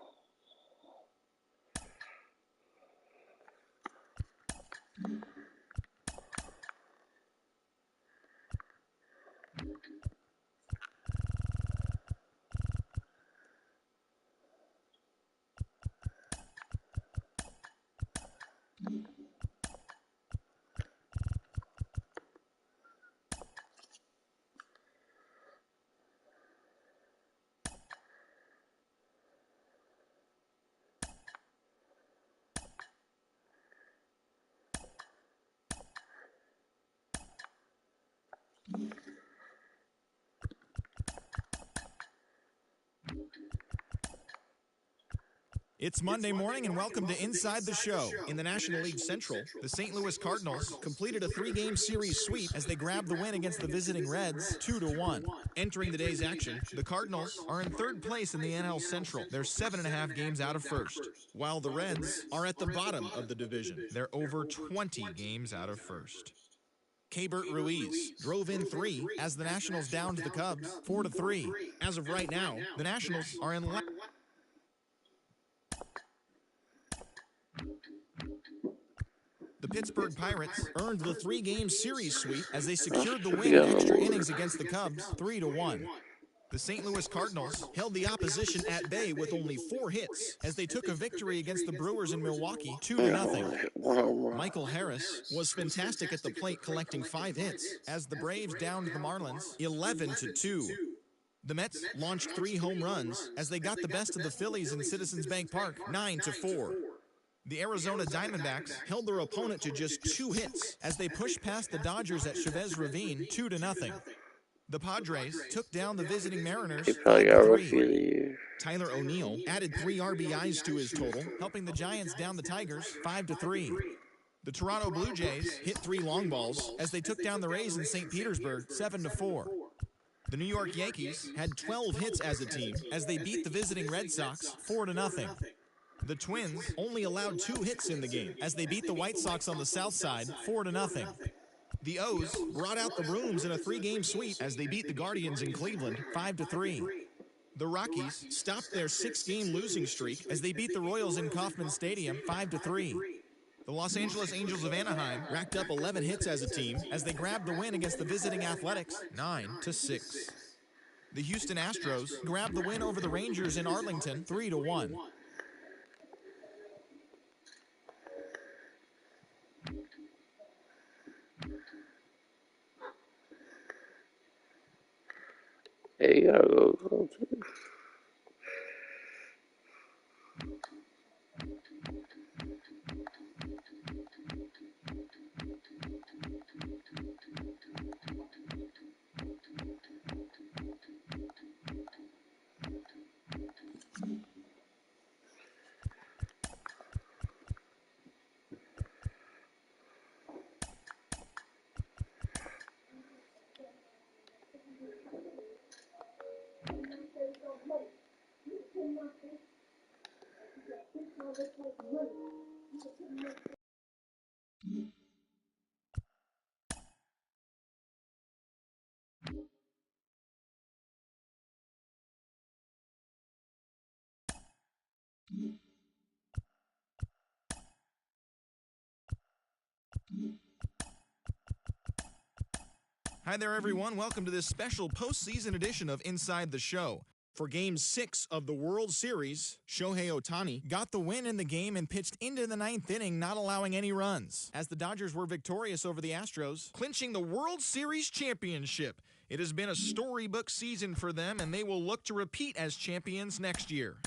It's Monday morning and welcome to Inside the Show. In the National League Central, the St. Louis Cardinals completed a 3-game series sweep as they grabbed the win against the visiting Reds 2-1. Entering the day's action, the Cardinals are in third place in the NL Central. They're 7.5 games out of first, while the Reds are at the bottom of the division. They're over 20 games out of first. Keibert Ruiz drove in 3 as the Nationals downed the Cubs 4-3. As of right now, the Nationals are in last. The Pittsburgh Pirates earned the 3-game series sweep as they secured the win in extra innings against the Cubs 3-1. The St. Louis Cardinals held the opposition at bay with only 4 hits as they took a victory against the Brewers in Milwaukee 2-0. Michael Harris was fantastic at the plate, collecting 5 hits as the Braves downed the Marlins 11-2. The Mets launched 3 home runs as they got the best of the Phillies in Citizens Bank Park 9-4. The Arizona Diamondbacks held their opponent to just 2 hits as they pushed past the Dodgers at Chavez Ravine 2-0. The Padres took down the visiting Mariners 5-3. Tyler O'Neill added 3 RBIs to his total, helping the Giants down the Tigers 5-3. The Toronto Blue Jays hit 3 long balls as they took down the Rays in St. Petersburg 7-4. The New York Yankees had 12 hits as a team as they beat the visiting Red Sox 4-0. The Twins only allowed 2 hits in the game as they beat the White Sox on the south side 4-0. The O's brought out the brooms in a 3-game sweep as they beat the Guardians in Cleveland 5-3. The Rockies stopped their 6-game losing streak as they beat the Royals in Kauffman Stadium 5-3. The Los Angeles Angels of Anaheim racked up 11 hits as a team as they grabbed the win against the visiting Athletics 9-6. The Houston Astros grabbed the win over the Rangers in Arlington 3-1. Hey, you gotta go too. Hi there, everyone. Welcome to this special postseason edition of Inside the Show. For Game 6 of the World Series, Shohei Ohtani got the win in the game and pitched into the 9th inning, not allowing any runs, as the Dodgers were victorious over the Astros, clinching the World Series championship. It has been a storybook season for them, and they will look to repeat as champions next year.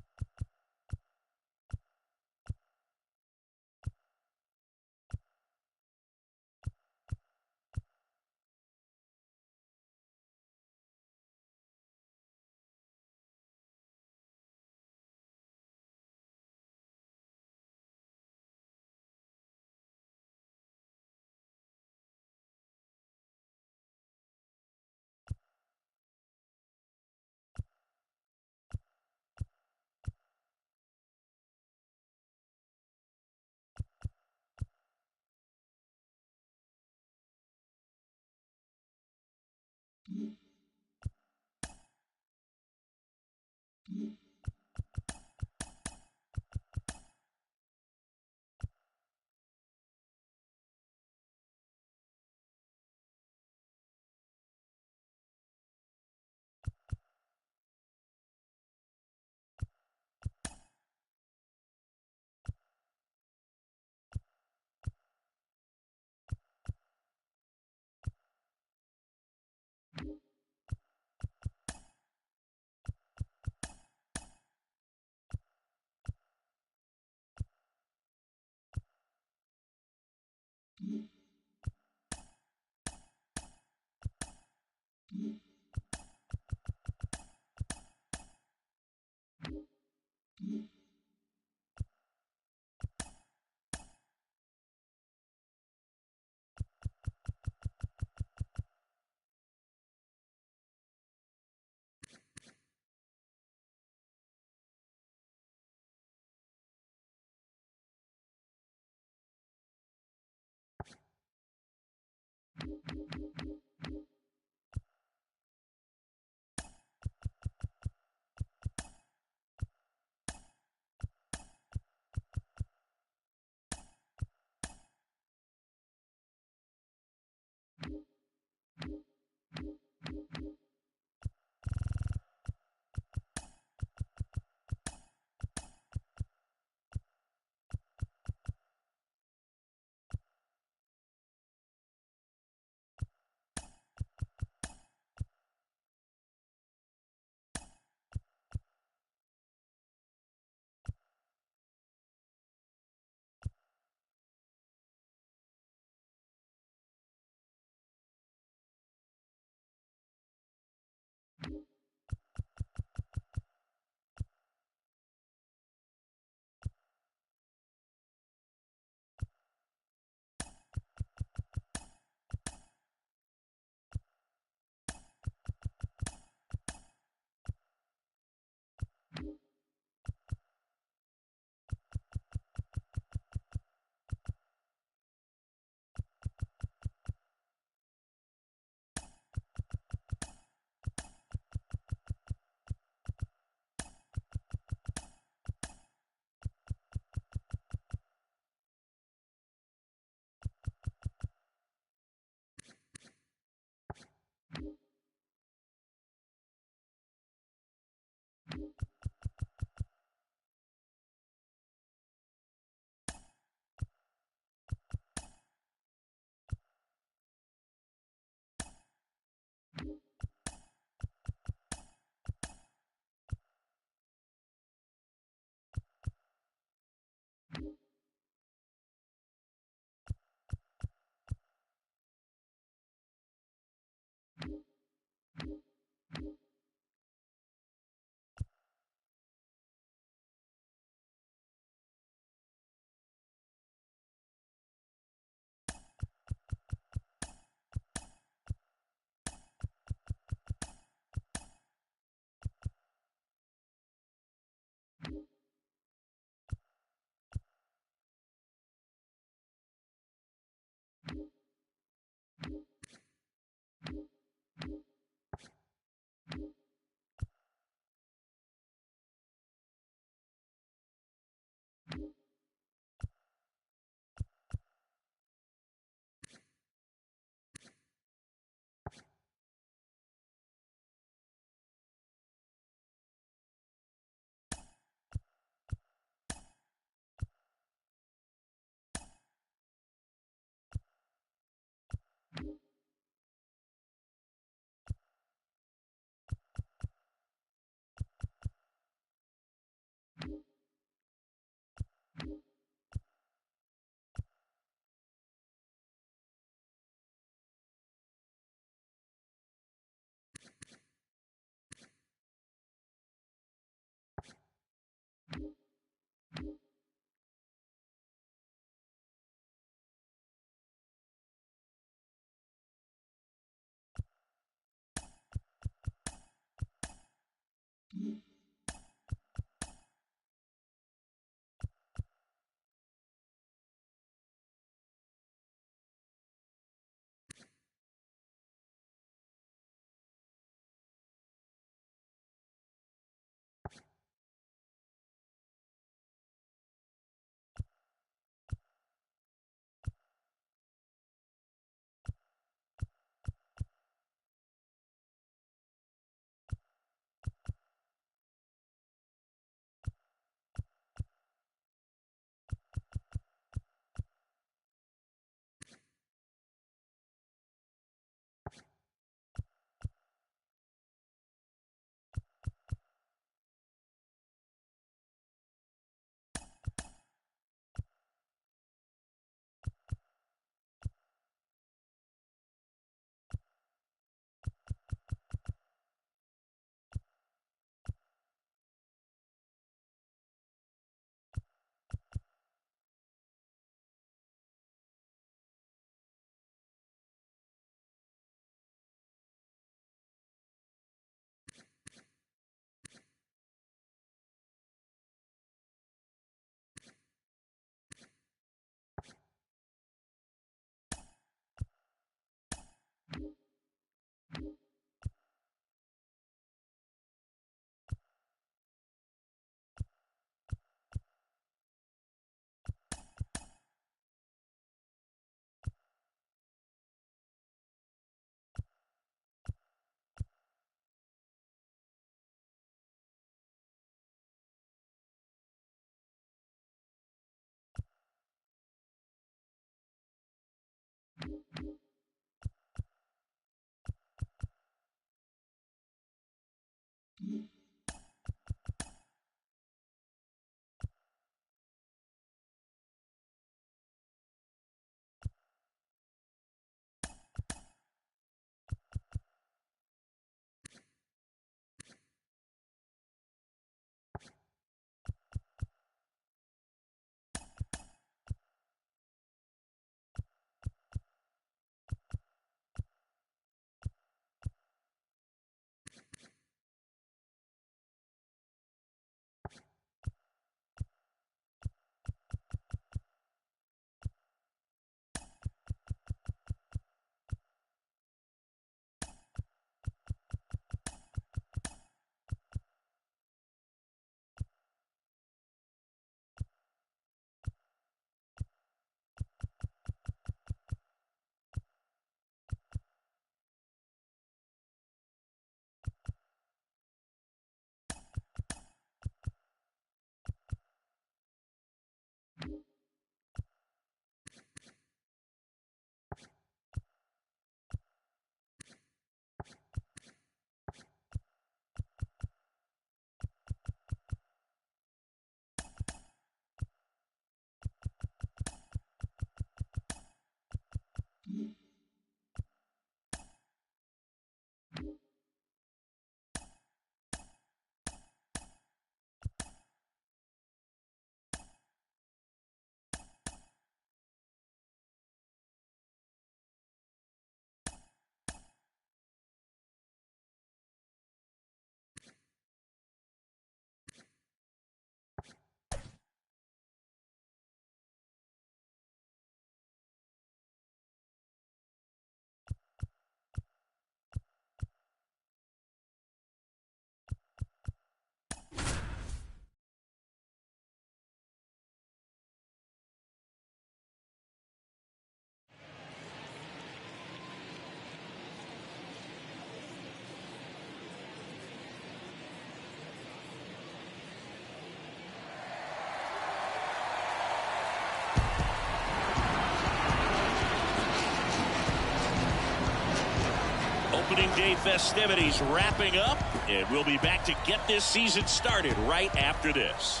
Opening day festivities wrapping up, and we'll be back to get this season started right after this.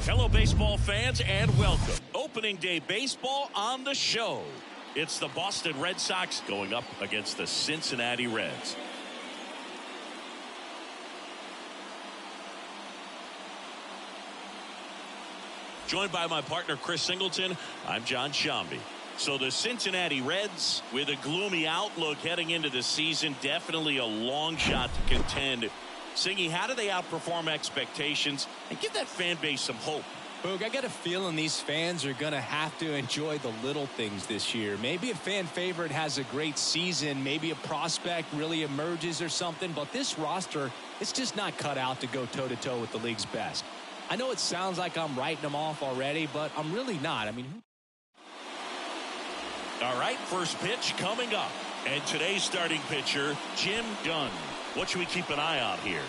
Hello, baseball fans, and welcome. Opening day baseball on the show. It's the Boston Red Sox going up against the Cincinnati Reds. Joined by my partner, Chris Singleton, I'm John Shambi. So the Cincinnati Reds, with a gloomy outlook heading into the season, definitely a long shot to contend. Singy, how do they outperform expectations and give that fan base some hope? Boog, I got a feeling these fans are going to have to enjoy the little things this year. Maybe a fan favorite has a great season. Maybe a prospect really emerges or something. But this roster, it's just not cut out to go toe-to-toe with the league's best. I know it sounds like I'm writing them off already, but I'm really not. I mean, all right, first pitch coming up. And today's starting pitcher, Jim Dunn. What should we keep an eye on here?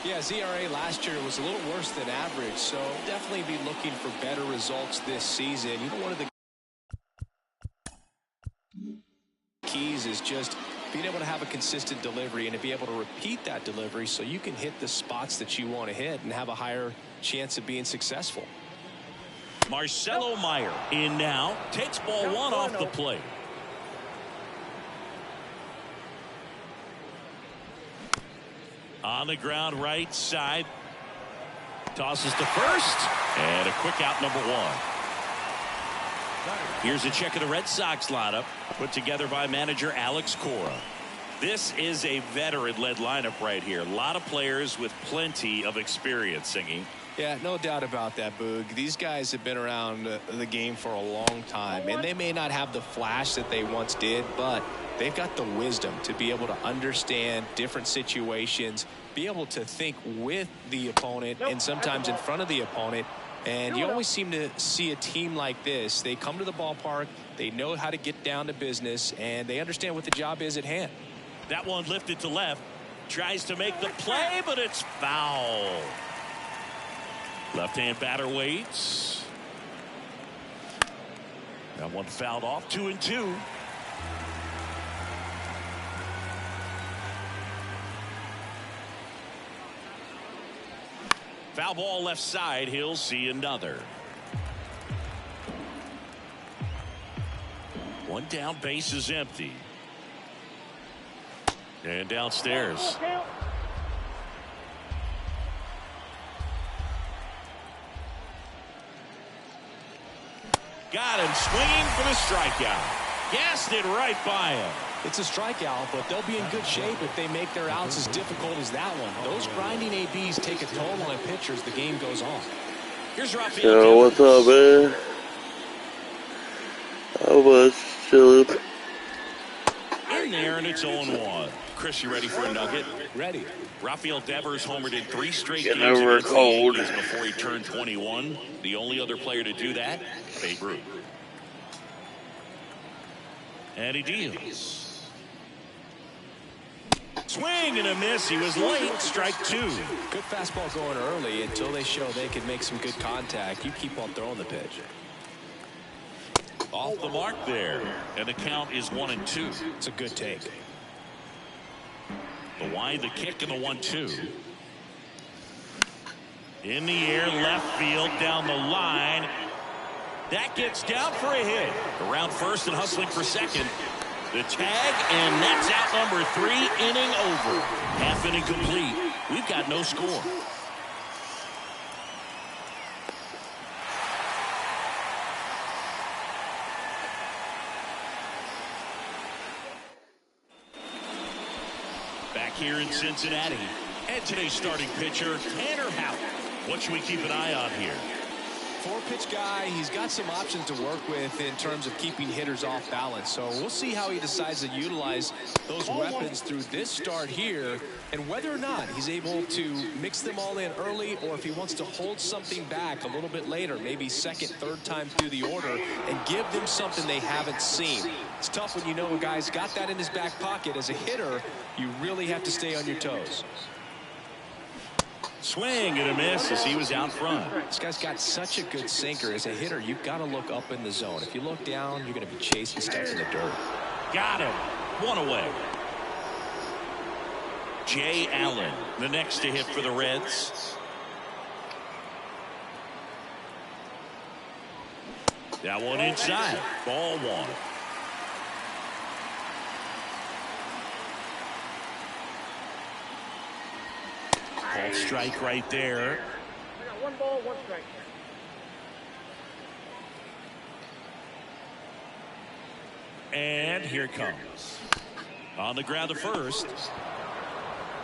Yeah, ZRA last year was a little worse than average, so definitely be looking for better results this season. You know, one of the keys is just being able to have a consistent delivery and to be able to repeat that delivery so you can hit the spots that you want to hit and have a higher chance of being successful. Marcelo Meyer in now, takes ball one off the plate. On the ground right side, tosses to first, and a quick out, number one. Here's a check of the Red Sox lineup put together by manager Alex Cora. This is a veteran-led lineup right here. A lot of players with plenty of experience, Singy. Yeah, no doubt about that, Boog. These guys have been around the game for a long time, and they may not have the flash that they once did, but they've got the wisdom to be able to understand different situations, be able to think with the opponent and sometimes in front of the opponent. And you always seem to see a team like this. They come to the ballpark, they know how to get down to business, and they understand what the job is at hand. That one lifted to left, tries to make the play, but it's foul. Left-hand batter waits. That one fouled off. 2-2. Foul ball left side. He'll see another. One down, base is empty. And downstairs. Got him swinging for the strikeout. Gassed it right by him. It's a strikeout, but they'll be in good shape if they make their outs as difficult as that one. Those grinding ABs take a toll on a pitcher as the game goes on. Here's Rafael. Yo, what's up, man? I was chilling. In there, and it's 0-1. Chris, you ready for a nugget? Ready. Rafael Devers homered in 3 straight Getting games over a against the cold. Yankees before he turned 21. The only other player to do that, Babe Ruth. And he deals. Swing and a miss. He was late. Strike 2. Good fastball going early until they show they can make some good contact. You keep on throwing the pitch. Off the mark there. And the count is 1-2. It's a good take. The wide, the kick, and the 1-2. In the air, left field, down the line. That gets down for a hit. Around first and hustling for second. The tag, and that's out number 3, inning over. Half inning complete. We've got no score. Back here in Cincinnati. And today's starting pitcher, Tanner Houck. What should we keep an eye on here? 4-pitch guy. He's got some options to work with in terms of keeping hitters off balance. So we'll see how he decides to utilize those weapons through this start here and whether or not he's able to mix them all in early or if he wants to hold something back a little bit later, maybe second, third time through the order and give them something they haven't seen. It's tough when you know a guy's got that in his back pocket. As a hitter, you really have to stay on your toes. Swing and a miss as he was out front. This guy's got such a good sinker. As a hitter, you've got to look up in the zone. If you look down, you're going to be chasing stuff in the dirt. Got him. One away. Jay Allen, the next to hit for the Reds. That one inside. Ball 1. Ball strike right there. I got 1 ball, 1 strike. And here it comes. On the ground to first.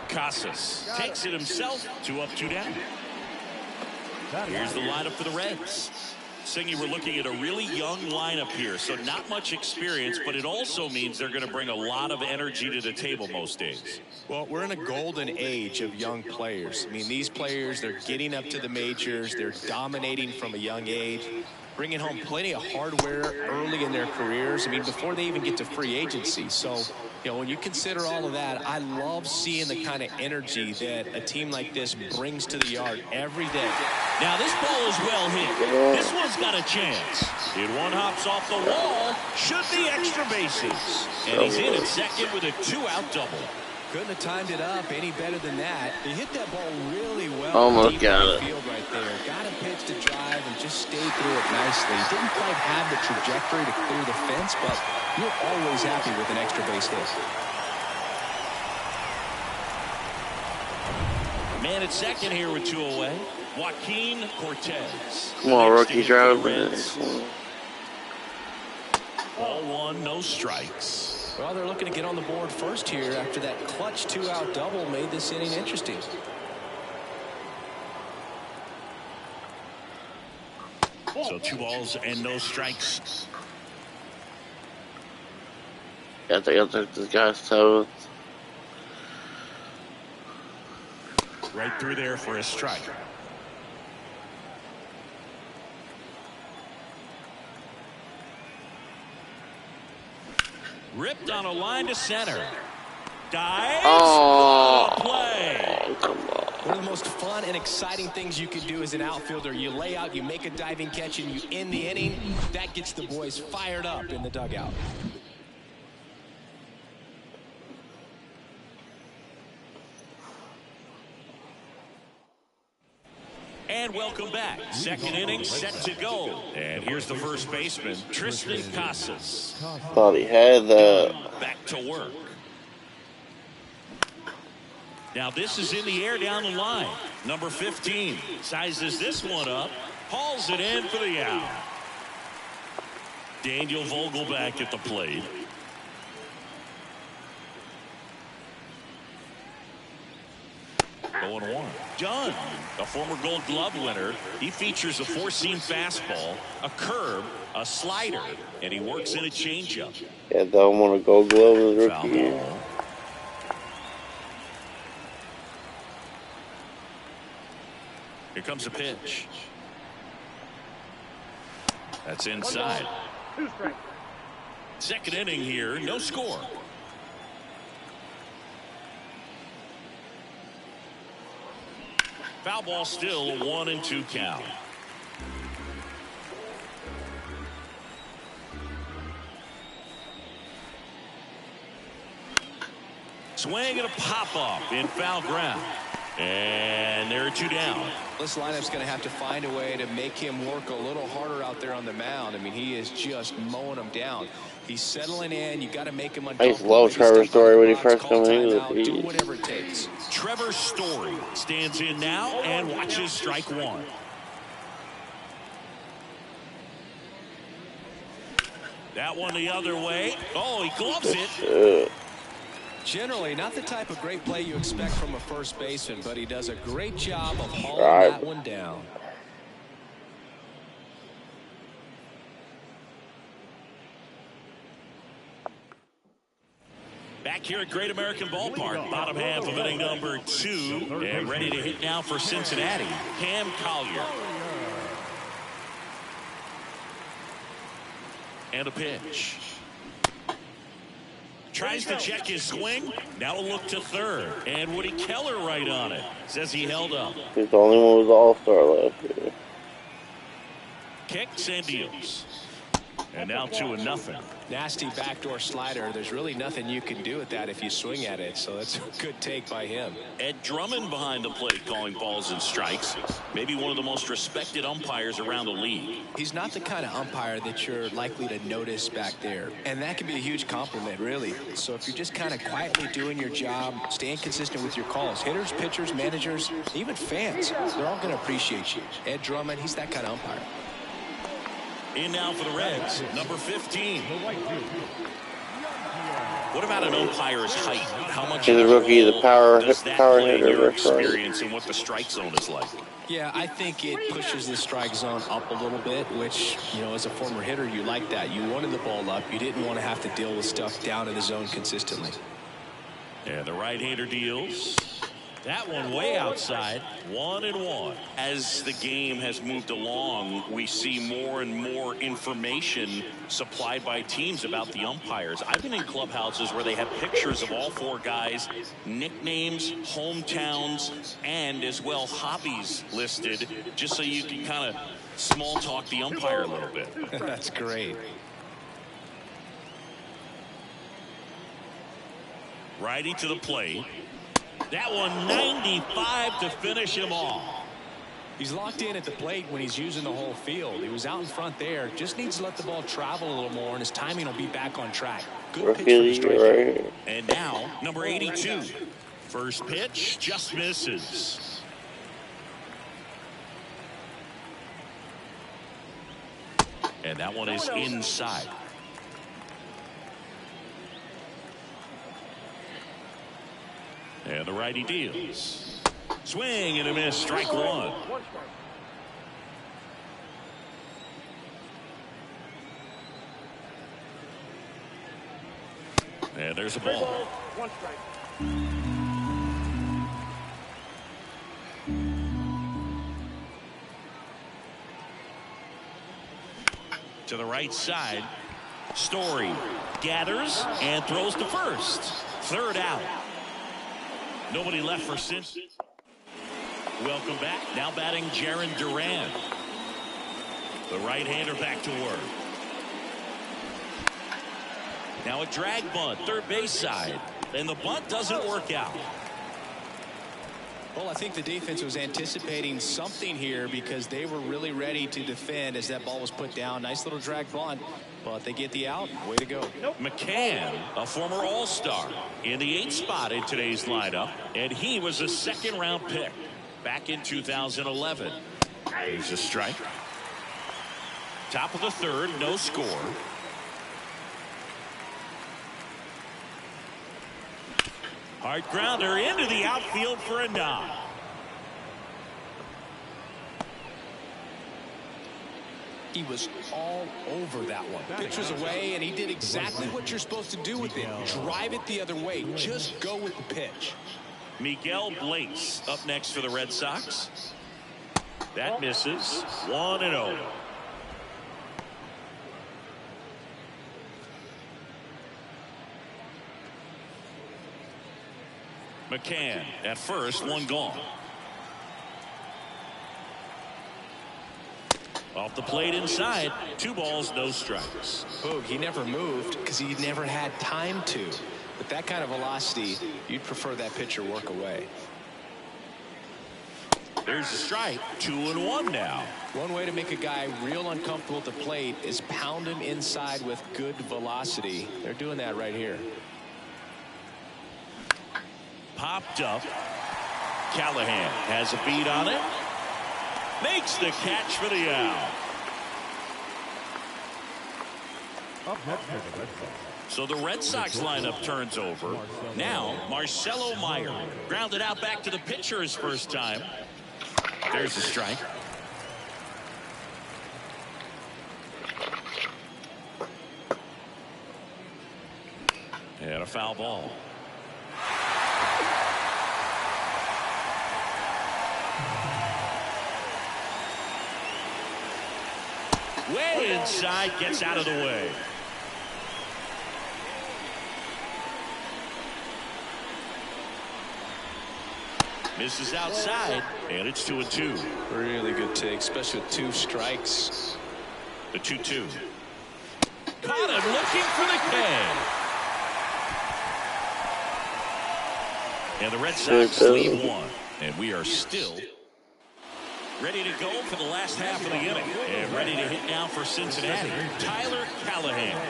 Casas takes it himself. 2 up, 2 down. Here's the lineup for the Reds. Singy, we're looking at a really young lineup here, so not much experience, but it also means they're going to bring a lot of energy to the table most days. Well, we're in a golden age of young players. I mean, these players, they're getting up to the majors. They're dominating from a young age, bringing home plenty of hardware early in their careers. I mean, before they even get to free agency. So, you know, when you consider all of that, I love seeing the kind of energy that a team like this brings to the yard every day. Now, this ball is well hit. This one's got a chance. It one hops off the wall. Should be extra bases. And he's in at second with a 2-out double. Couldn't have timed it up any better than that. He hit that ball really well. Almost deep got right it. Field right there. Got a pitch to drive and just stayed through it nicely. Didn't quite have the trajectory to clear the fence, but you're always happy with an extra base hit. Man at second here with 2 away. Joaquin Cortez. Come on, Next to rookie hit for the driver. Reds. Ball 1, no strikes. Well, they're looking to get on the board first here after that clutch 2-out double made this inning interesting. So 2 balls and no strikes. I think I took this guy's toes. Right through there for a strike. Ripped on a line to center. Dives. Oh, Play. come on. One of the most fun and exciting things you can do as an outfielder. You lay out, you make a diving catch, and you end the inning. That gets the boys fired up in the dugout. And welcome back. Second inning set to go. And here's the first baseman, Tristan Casas. Thought he had that. Back to work. Now this is in the air down the line. Number 15 sizes this one up, hauls it in for the out. Daniel Vogelback at the plate. Going one. Done. A former Gold Glove winner. He features a four-seam fastball, a curve, a slider, and he works in a changeup. Yeah, don't want to Gold Glove his rookie year. Here comes a pitch. That's inside. Second inning here, no score. Foul ball still, 1-2 count. Swing and a pop-up in foul ground. And there are two down. This lineup's going to have to find a way to make him work a little harder out there on the mound. I mean, he is just mowing them down. He's settling in. You got to make him uncomfortable. I used to love Trevor Story when he first came in. Do whatever it takes. Trevor Story stands in now and watches strike one. That one the other way. Oh, he gloves it. Generally, not the type of great play you expect from a first baseman, but he does a great job of hauling that one down. Back here at Great American Ballpark, bottom half of inning number 2, and ready to hit now for Cincinnati, Cam Collier. And a pitch. Tries to check his swing. Now a look to third. And Woody Keller right on it. Says he held up. He's the only one who was All-Star last year. Kicks and deals. And now 2-0. Nasty backdoor slider. There's really nothing you can do with that if you swing at it. So that's a good take by him. Ed Drummond behind the plate calling balls and strikes. Maybe one of the most respected umpires around the league. He's not the kind of umpire that you're likely to notice back there. And that can be a huge compliment, really. So if you're just kind of quietly doing your job, staying consistent with your calls, hitters, pitchers, managers, even fans, they're all going to appreciate you. Ed Drummond, he's that kind of umpire. In now for the Reds, number 15. What about an umpire's height? How much He's a rookie, the power hitter. Your experience and what the strike zone is like? Yeah, I think it pushes the strike zone up a little bit, which, you know, as a former hitter, you like that. You wanted the ball up. You didn't want to have to deal with stuff down in the zone consistently. And the right-hander deals. That one way outside, 1-1. As the game has moved along, we see more and more information supplied by teams about the umpires. I've been in clubhouses where they have pictures of all four guys, nicknames, hometowns, and as well hobbies listed, just so you can kind of small talk the umpire a little bit. That's great. Righty to the plate. That one 95 to finish him off. He's locked in at the plate when he's using the whole field. He was out in front there. Just needs to let the ball travel a little more, and his timing will be back on track. Good pitch for the striker. Right. And now, number 82. First pitch, just misses. And that one is inside. And the righty deals. Swing and a miss, strike one. And there's a ball. One strike. To the right side. Story gathers and throws to first. Third out. Nobody left for Cincinnati. Welcome back. Now batting Jaron Duran. The right-hander back to work. Now a drag bunt, third base side. And the bunt doesn't work out. Well, I think the defense was anticipating something here because they were really ready to defend as that ball was put down. Nice little drag bunt, but they get the out. Way to go. McCann, a former All-Star, in the 8th spot in today's lineup, and he was a second-round pick back in 2011. Here's a strike. Top of the third, no score. Hard grounder into the outfield for a knock. He was all over that one. Pitch was away, and he did exactly what you're supposed to do with it. Drive it the other way. Just go with the pitch. Miguel Blaze up next for the Red Sox. That misses. 1-0. McCann at first, one gone. Off the plate inside, 2 balls, no strikes. Boog, he never moved because he never had time to. With that kind of velocity, you'd prefer that pitcher work away. There's a strike. 2-1 now. One way to make a guy real uncomfortable at the plate is pound him inside with good velocity. They're doing that right here. Popped up. Callahan has a beat on it. Makes the catch for the out. Up next for the Red Sox. So the Red Sox lineup turns over. Now Marcelo Meyer grounded out back to the pitcher his first time. There's a strike. And a foul ball. Way inside, gets out of the way. Misses outside, and it's 2-2. Really good take, especially with 2 strikes. The 2-2. Caught him looking for the K. And the Red Sox lead 1. And we are still ready to go for the last half of the inning. And ready to hit now for Cincinnati, Tyler Callahan.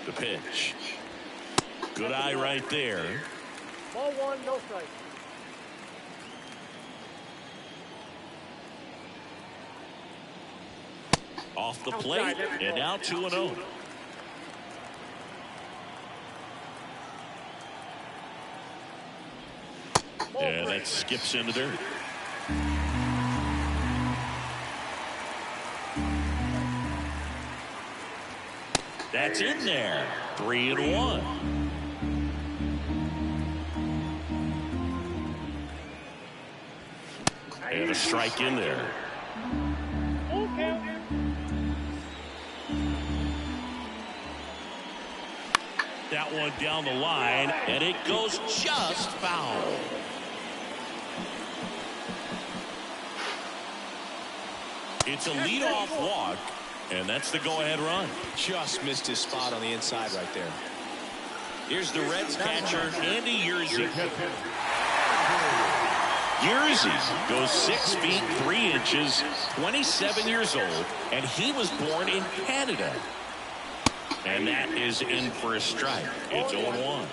The pitch. Good eye right there. Ball 1, no strike. Off the plate, and now 2-0. And that skips into dirt. That's in there. 3-1. And a strike in there. That one down the line, and it goes just foul. It's a leadoff walk, and that's the go-ahead run. Just missed his spot on the inside right there. Here's the Reds catcher, Andy Yerzy. Yerzy goes 6 feet 3 inches, 27 years old, and he was born in Canada. And that is in for a strike. It's 0-1.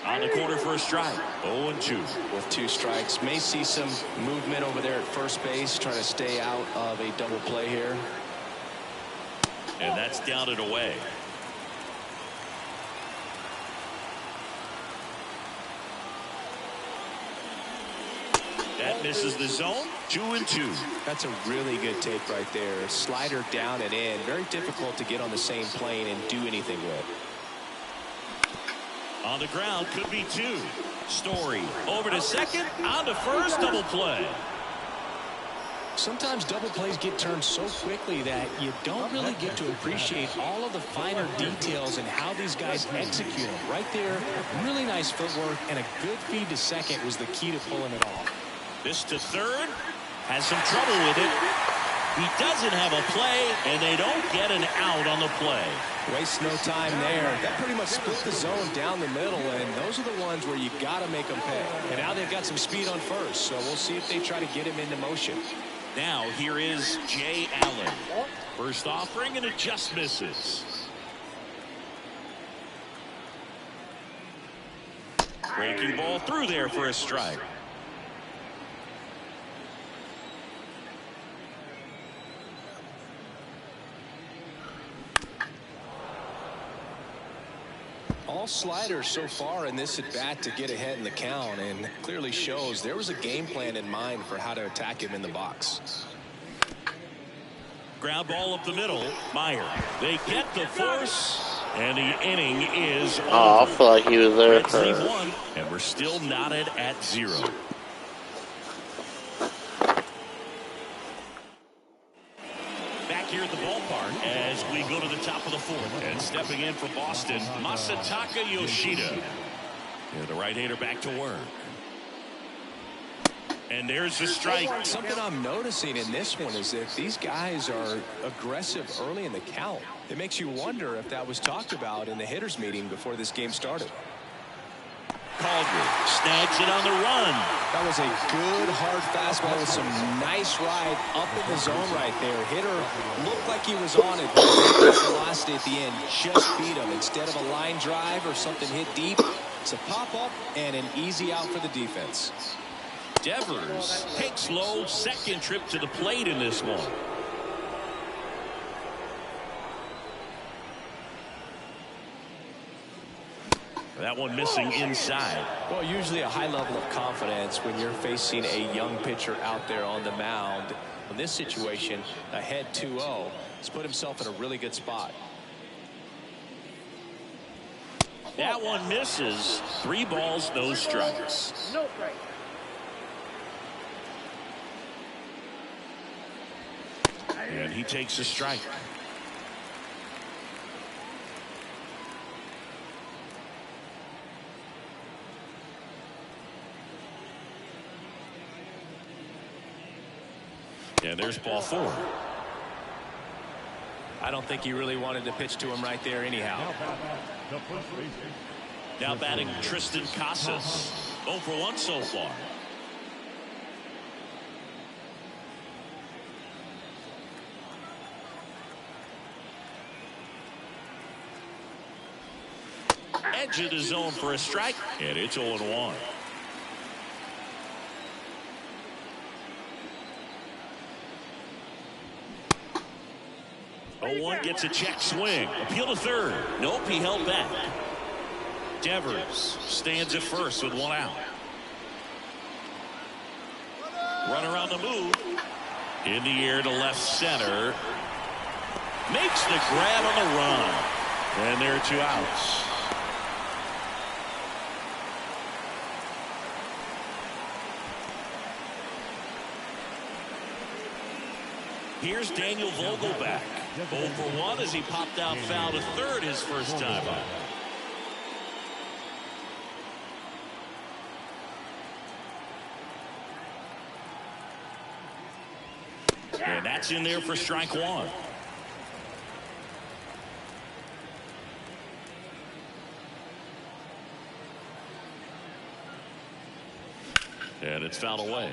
On the corner for a strike. 0-2. With 2 strikes, may see some movement over there at first base, trying to stay out of a double play here. And that's down and away. That misses the zone. 2-2. That's a really good take right there. Slider down and in. Very difficult to get on the same plane and do anything with. On the ground, could be 2. Story over to second, on to first, double play. Sometimes double plays get turned so quickly that you don't really get to appreciate all of the finer details and how these guys execute them. Right there, really nice footwork, and a good feed to second was the key to pulling it off. This to third, has some trouble with it. He doesn't have a play, and they don't get an out on the play. Waste no time there. That pretty much split the zone down the middle, and those are the ones where you got to make them pay. And now they've got some speed on first, so we'll see if they try to get him into motion. Now here is Jay Allen. First offering, and it just misses. Breaking ball through there for a strike. All sliders so far in this at bat to get ahead in the count, and clearly shows there was a game plan in mind for how to attack him in the box. Ground ball up the middle. Meyer. They get the force, and the inning is over. Oh, I feel like he was there Reds lead first. one, and we're still knotted at 0. Back here at the ballpark as we go to the top of the 4th. And stepping in for Boston, Masataka Yoshida. The right-hander back to work. And there's the strike. Something I'm noticing in this one is that these guys are aggressive early in the count. It makes you wonder if that was talked about in the hitters meeting before this game started. Calder snags it on the run. That was a good hard fastball with some nice ride up in the zone right there. Hitter looked like he was on it, but the velocity at the end just beat him. Instead of a line drive or something hit deep, it's a pop-up and an easy out for the defense. Devers takes low, second trip to the plate in this one. That one missing inside. Well, usually a high level of confidence when you're facing a young pitcher out there on the mound. In this situation, ahead 2-0, he's put himself in a really good spot. That one misses. 3 balls, no strikes. No strike. And he takes a strike. And there's ball 4. I don't think he really wanted to pitch to him right there anyhow. Now batting Tristan Casas. 0 for 1 so far. Edge of the zone for a strike, and it's 0-1. One gets a check swing. Appeal to third. Nope, he held back. Devers stands at first with 1 out. Runner on the move. In the air to left center. Makes the grab on the run. And there are 2 outs. Here's Daniel Vogelback. 0 for 1 as he popped out foul to third his first time up. And that's in there for strike 1. And it's fouled away.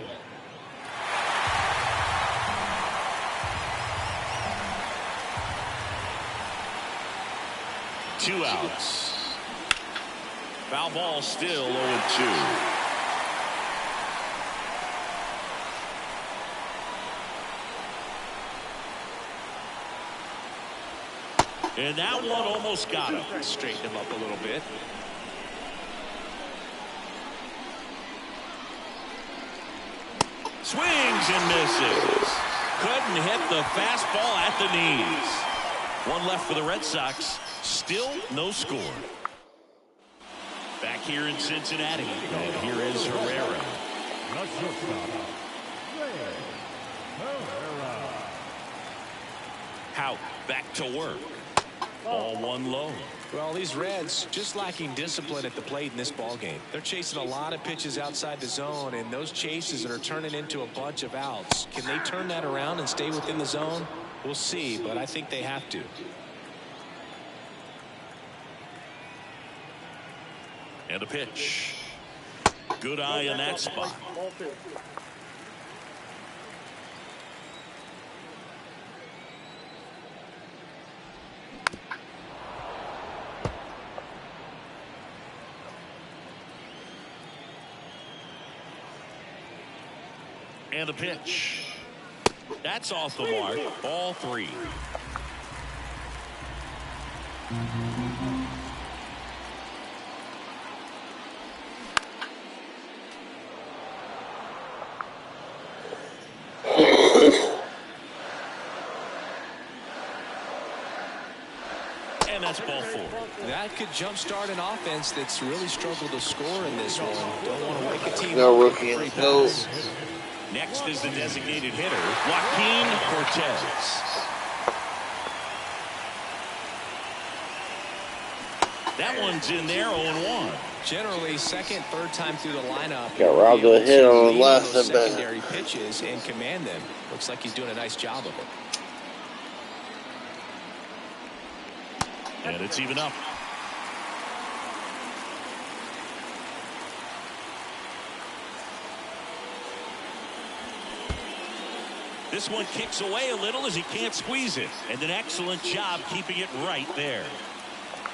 Two outs. Foul ball still 0-2. And that one almost got him. Straighten him up a little bit. Swings and misses. Couldn't hit the fastball at the knees. 1 left for the Red Sox. Still no score. Back here in Cincinnati. And here is Herrera. Hout back to work. Ball one low. Well, these Reds just lacking discipline at the plate in this ball game. They're chasing a lot of pitches outside the zone, and those chases are turning into a bunch of outs. Can they turn that around and stay within the zone? We'll see, but I think they have to. And a pitch. Good eye on that spot. And a pitch. That's off the mark. Ball three. And that's ball four. That could jumpstart an offense that's really struggled to score in this one. Don't want to wake a team No up rookie. with a free No. pass. Next is the designated hitter, Joaquin Cortez. That one's in there, 0-1. Generally, second, third time through the lineup. Got robbed of a hit on the last those at bat. secondary pitches and command them. Looks like he's doing a nice job of it. And it's even up. This one kicks away a little as he can't squeeze it. And an excellent job keeping it right there.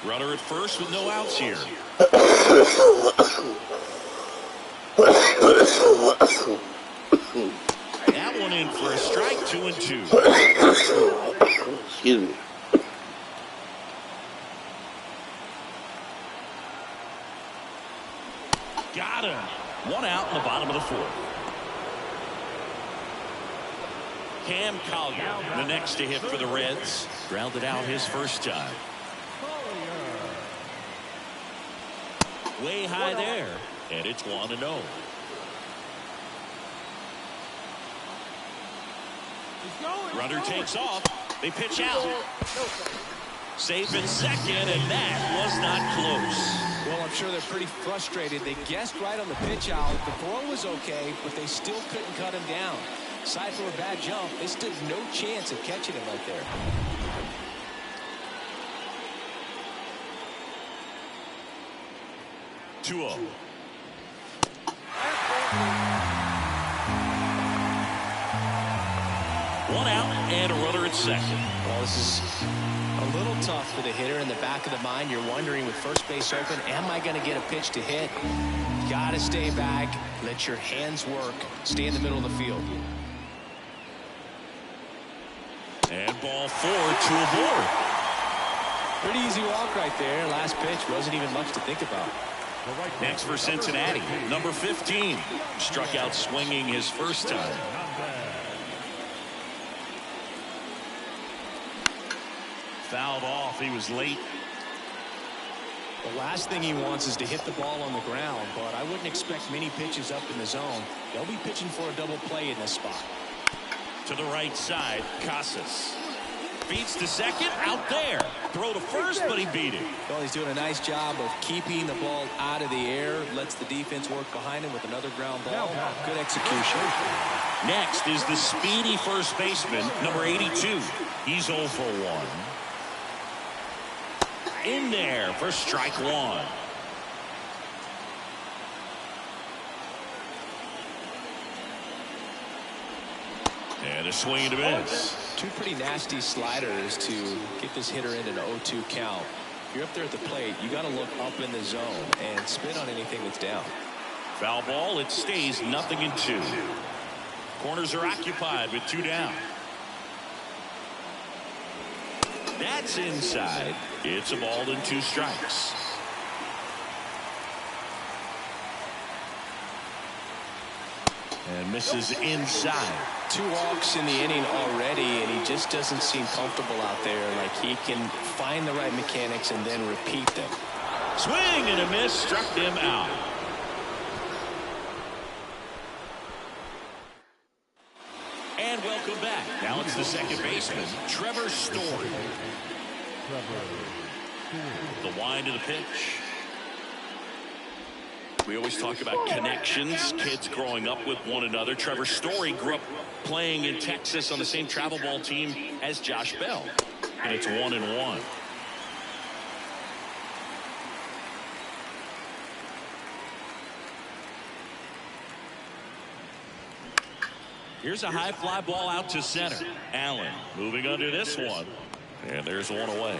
Runner at first with no outs here. That one in for a strike, 2-2. Excuse me. Got him. One out in the bottom of the fourth. Cam Collier, the next to hit for the Reds. Grounded out his first time. Way high there. And it's 1-0. Runner takes off. They pitch out. Safe at second, and that was not close. Well, I'm sure they're pretty frustrated. They guessed right on the pitch out. The throw was okay, but they still couldn't cut him down. Aside from a bad jump, they stood no chance of catching him right there. Two-0. One out and a runner at second. Well, this is a little tough for the hitter. In the back of the mind, you're wondering with first base open, am I going to get a pitch to hit? Got to stay back. Let your hands work. Stay in the middle of the field. And ball four, 2 aboard. Pretty easy walk right there. Last pitch wasn't even much to think about. Next for Cincinnati, number 15. Struck out swinging his first time. Fouled off. He was late. The last thing he wants is to hit the ball on the ground, but I wouldn't expect many pitches up in the zone. They'll be pitching for a double play in this spot. To the right side, Casas. Beats to second, out there. Throw to first, but he beat it. Well, he's doing a nice job of keeping the ball out of the air. Lets the defense work behind him with another ground ball. Good execution. Next is the speedy first baseman, number 82. He's 0 for 1. In there for strike one. And a swing and a miss. Two pretty nasty sliders to get this hitter in an 0-2 count. If you're up there at the plate, you got to look up in the zone and spit on anything that's down. Foul ball. It stays 0-2. Corners are occupied with 2 down. That's inside. It's a ball and 2 strikes. And misses inside. 2 walks in the inning already, and he just doesn't seem comfortable out there. Like he can find the right mechanics and then repeat them. Swing and a miss, struck him out. And well welcome back. Now it's the second baseman, Trevor Story. The wind of the pitch. We always talk about connections, kids growing up with one another. Trevor Story grew up playing in Texas on the same travel ball team as Josh Bell. And it's 1-1. Here's a high fly ball out to center. Allen moving under this one. And there's one away.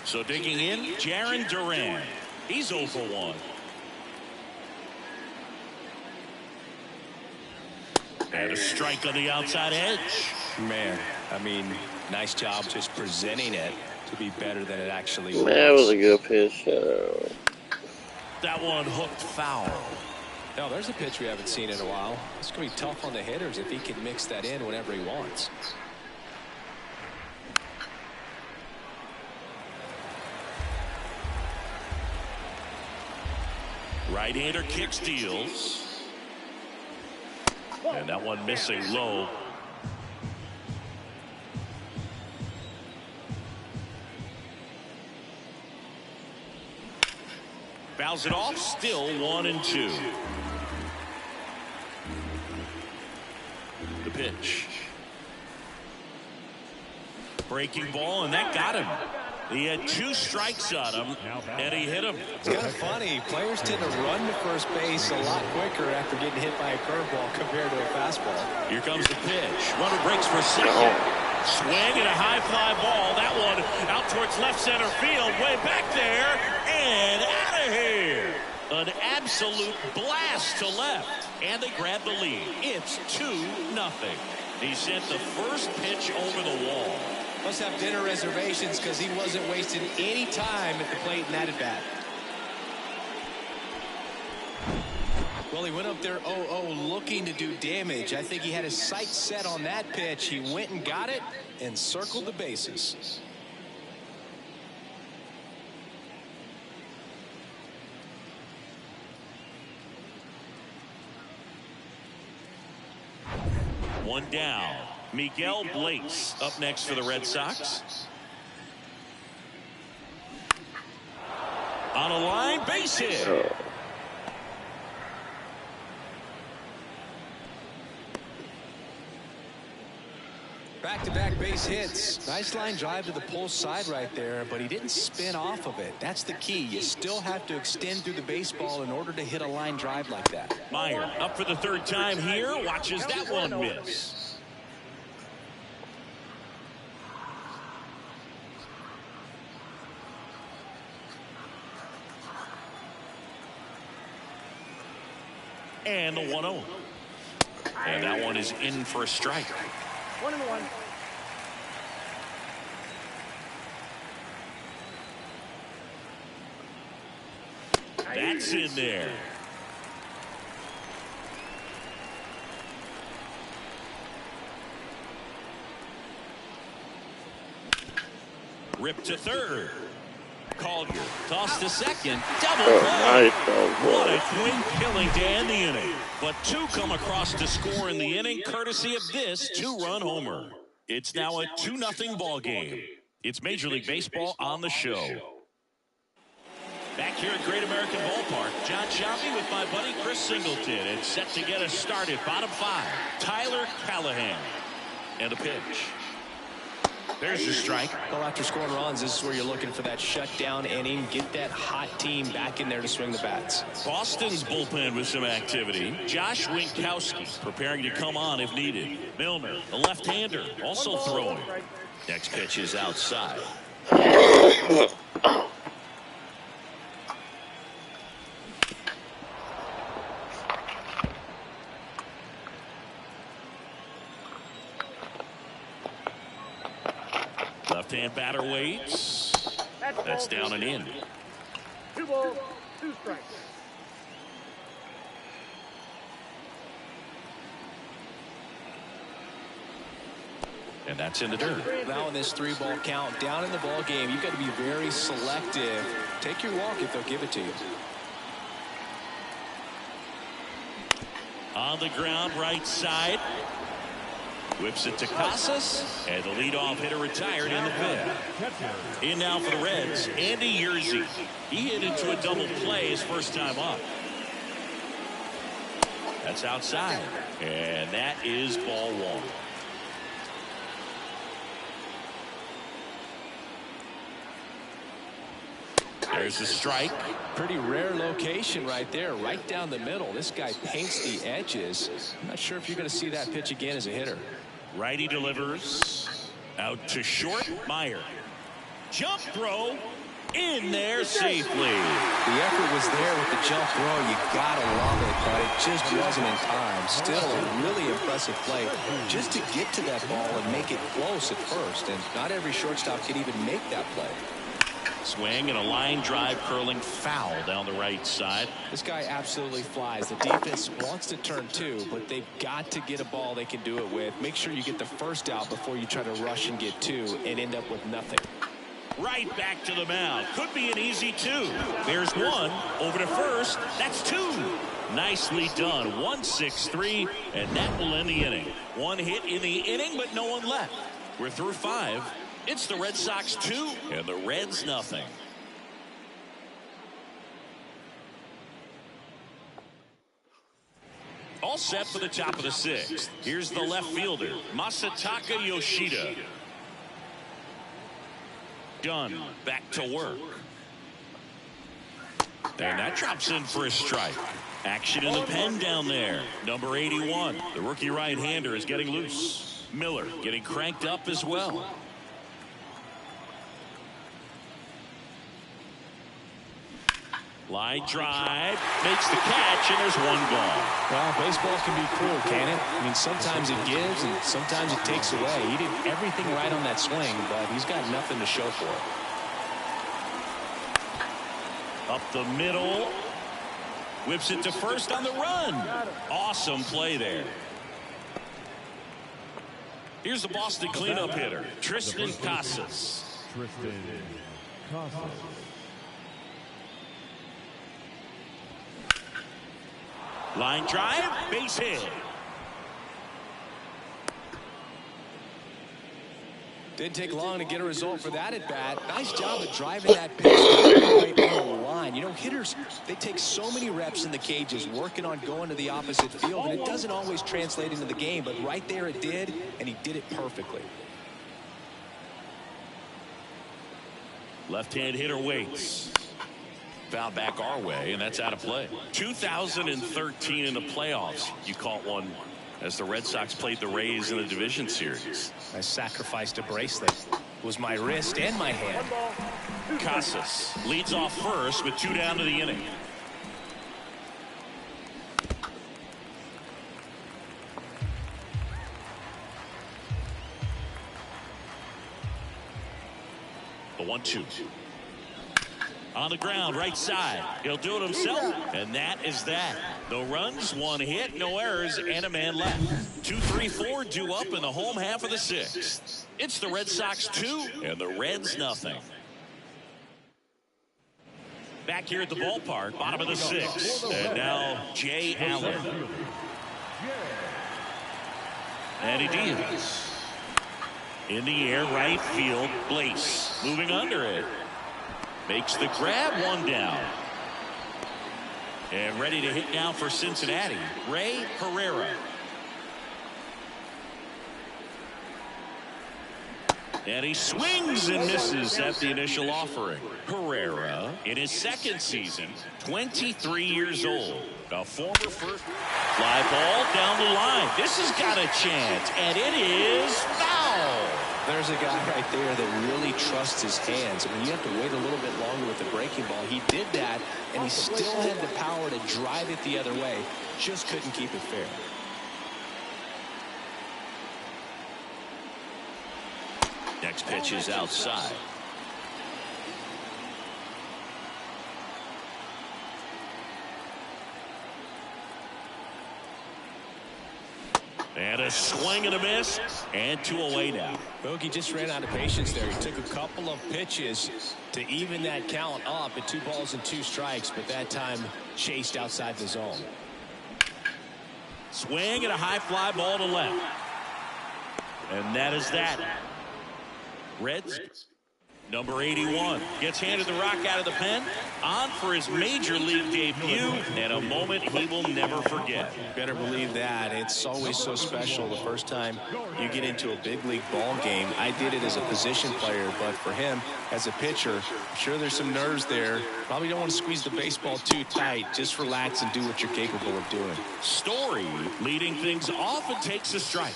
So digging in, Jarren Duran. He's 0 for 1. And a strike on the outside edge. Man, I mean, nice job just presenting it to be better than it actually was. That was a good pitch. That one hooked foul. No, there's a pitch we haven't seen in a while. It's going to be tough on the hitters if he can mix that in whenever he wants. Right-hander kick steals. And that one missing low. Fouls it off, still 1-2. The pitch. Breaking ball, and that got him. He had 2 strikes on him, and he hit him. It's kind of funny. Players tend to run to first base a lot quicker after getting hit by a curveball compared to a fastball. Here comes the pitch. Runner breaks for second. Swing and a high fly ball. That one out towards left center field. Way back there and out of here. An absolute blast to left. And they grab the lead. It's 2-0. He sent the first pitch over the wall. Must have dinner reservations because he wasn't wasting any time at the plate in that at bat. Well, he went up there 0-0 looking to do damage. I think he had his sights set on that pitch. He went and got it and circled the bases. One down. Miguel Blaze up next for the Red Sox. On a line, base hit. Back-to-back base hits. Nice line drive to the pull side right there, but he didn't spin off of it. That's the key. You still have to extend through the baseball in order to hit a line drive like that. Meyer up for the 3rd time here. Watches that one miss. And the 1-0. And that one is in for a strike. 1-1. That's in there. Rip to third. Collier tossed to second. Double play. What a quick killing to end the inning. But 2 come across to score in the inning, courtesy of this 2-run homer. It's now a 2-0 ball game. It's Major League Baseball on the show. Back here at Great American Ballpark, John Shelby with my buddy Chris Singleton. And set to get us started. Bottom 5, Tyler Callahan. And a pitch. There's your strike. Well, after scoring runs, this is where you're looking for that shutdown inning. Get that hot team back in there to swing the bats. Boston's bullpen with some activity. Josh Winkowski preparing to come on if needed. Milner, the left-hander, also throwing. Next pitch is outside. Left-hand batter waits. That's down and in. 2 balls, 2 strikes. And that's in the dirt. Now in this 3-ball count, down in the ball game, you've got to be very selective. Take your walk if they'll give it to you. On the ground, right side. Whips it to Casas, and the leadoff hitter retired in the fifth. In now for the Reds, Andy Yerzy. He hit into a double play his first time up. That's outside, and that is ball one. There's the strike. Pretty rare location right there, right down the middle. This guy paints the edges. I'm not sure if you're going to see that pitch again as a hitter. Righty delivers out to short. Meyer. Jump throw in there safely. The effort was there with the jump throw. You gotta love it, but it just wasn't in time. Still a really impressive play just to get to that ball and make it close at first. And not every shortstop can even make that play. Swing and a line drive curling foul down the right side. This guy absolutely flies. The defense wants to turn two, but they've got to get a ball they can do it with. Make sure you get the first out before you try to rush and get two and end up with nothing. Right back to the mound. Could be an easy two. There's one. Over to first. That's two. Nicely done. 1-6-3, and that will end the inning. One hit in the inning, but no one left. We're through 5. It's the Red Sox 2 and the Reds nothing. All set for the top of the 6th. Here's the left fielder, Masataka Yoshida. Gunn back to work. And that drops in for a strike. Action in the pen down there. Number 81, the rookie right-hander, is getting loose. Miller getting cranked up as well. Line drive, makes the catch, and there's one gone. Well, baseball can be cruel, can it? I mean, sometimes it gives and sometimes it takes away. He did everything right on that swing, but he's got nothing to show for it. Up the middle. Whips it to first on the run. Awesome play there. Here's the Boston cleanup hitter, Tristan Casas. Tristan Casas. Line drive, base hit. Didn't take long to get a result for that at bat. Nice job of driving that pitch right on the line. You know, hitters, they take so many reps in the cages working on going to the opposite field, and it doesn't always translate into the game, but right there it did, and he did it perfectly. Left-hand hitter waits. Foul back our way, and that's out of play. 2013 in the playoffs, you caught one as the Red Sox played the Rays in the division series. I sacrificed a bracelet. It was my wrist and my hand. Casas leads off first with 2 down to the inning. The 1-2. On the ground, right side. He'll do it himself, and that is that. No runs, 1 hit, no errors, and a man left. 2-3-4 due up in the home half of the 6th. It's the Red Sox 2 and the Reds nothing. Back here at the ballpark, bottom of the 6th, and now Jay Allen. And he deals. In the air, right field, Blaze moving under it. Makes the grab, 1 down. And ready to hit now for Cincinnati, Ray Herrera. And he swings and misses at the initial offering. Herrera, in his 2nd season, 23 years old. A former first. Fly ball down the line. This has got a chance, and it is foul. There's a guy right there that really trusts his hands. I mean, you have to wait a little bit longer with the breaking ball. He did that, and he still had the power to drive it the other way. Just couldn't keep it fair. Next pitch is outside. And a swing and a miss, and 2 away now. Bogey just ran out of patience there. He took a couple of pitches to even that count up at 2 balls and 2 strikes, but that time chased outside the zone. Swing and a high fly ball to left. And that is that. Reds. Number 81 gets handed the rock out of the pen, on for his major league debut, and a moment he will never forget. Better believe that. It's always so special the first time you get into a big league ball game. I did it as a position player, but for him as a pitcher, I'm sure there's some nerves there. Probably don't want to squeeze the baseball too tight. Just relax and do what you're capable of doing. Story leading things off and takes a strike.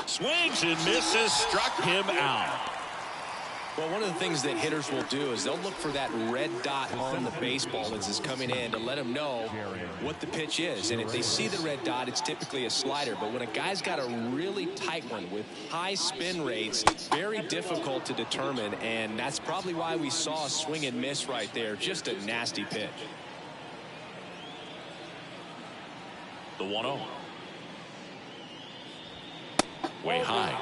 Swings and misses, struck him out. Well, one of the things that hitters will do is they'll look for that red dot on the baseball as it's coming in to let them know what the pitch is. And if they see the red dot, it's typically a slider. But when a guy's got a really tight one with high spin rates, very difficult to determine. And that's probably why we saw a swing and miss right there. Just a nasty pitch. The 1-0. Way high.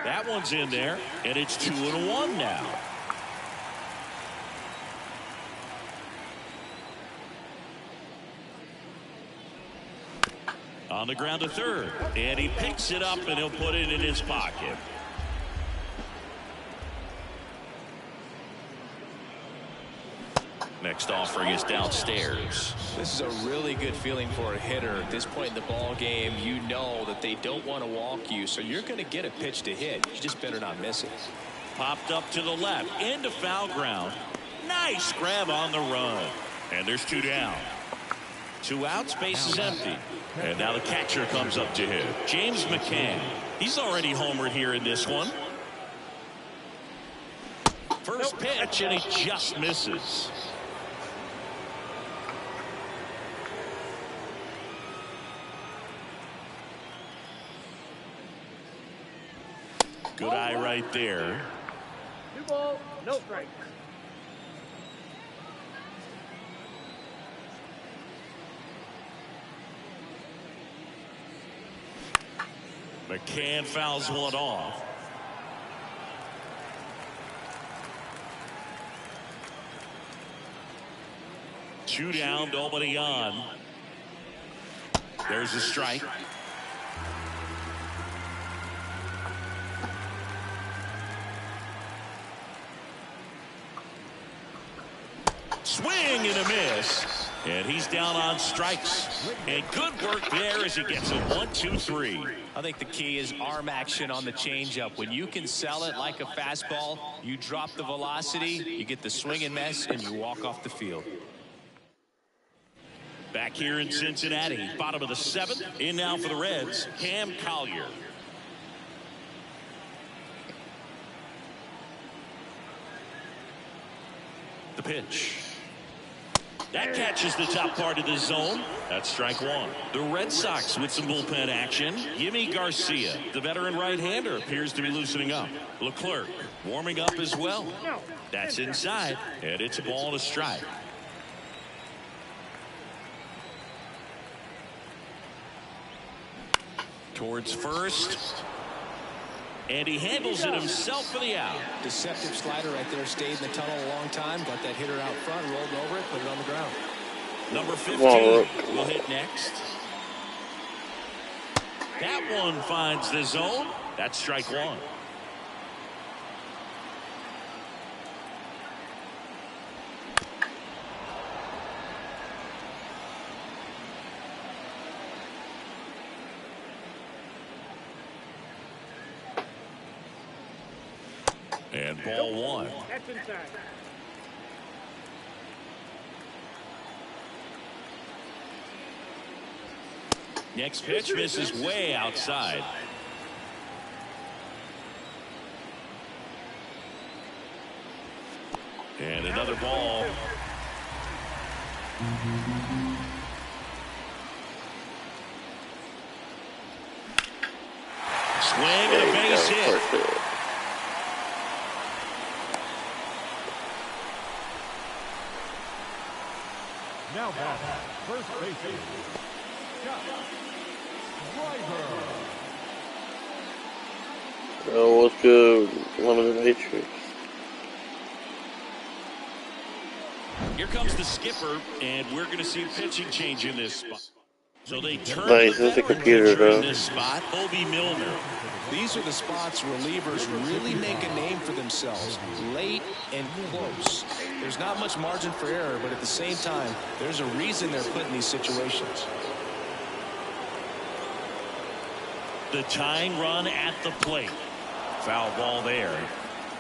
That one's in there, and it's 2-1 now. On the ground to third, and he picks it up, and he'll put it in his pocket. Next offering is downstairs. This is a really good feeling for a hitter at this point in the ball game. You know that they don't want to walk you, so you're going to get a pitch to hit. You just better not miss it. Popped up to the left into foul ground. Nice grab on the run, and there's 2 down. 2 outs, base is empty, and now the catcher comes up to hit. James McCann. He's already homered here in this one. First pitch, and he just misses. Good eye right there. 2 balls, no strikes. McCann fouls one off. Two down, nobody on. There's a strike. Swing and a miss. And he's down on strikes. And good work there as he gets a 1-2-3. I think the key is arm action on the changeup. When you can sell it like a fastball, you drop the velocity, you get the swing and miss, and you walk off the field. Back here in Cincinnati, bottom of the 7th. In now for the Reds, Cam Collier. The pitch. That catches the top part of the zone. That's strike 1. The Red Sox with some bullpen action. Yimi Garcia, the veteran right-hander, appears to be loosening up. Leclerc warming up as well. That's inside, and it's a ball and a strike. Towards first. And he handles it himself for the out. Deceptive slider right there. Stayed in the tunnel a long time. Got that hitter out front. Rolled over it. Put it on the ground. Number 15 will hit next. That one finds the zone. That's strike 1. And ball 1. That's inside. Next pitch misses way outside. And another ball. Swing and a base hit. Now back, first baseman, Scott Driver. Oh, what's good? One of the Matrix. Here comes the skipper, and we're going to see a pitching change in this spot. So they turn Nice, the that's a veteran computer, pitcher in though. this spot, Obi Milner. These are the spots relievers really make a name for themselves, late and close. There's not much margin for error, but at the same time, there's a reason they're put in these situations. The tying run at the plate. Foul ball there.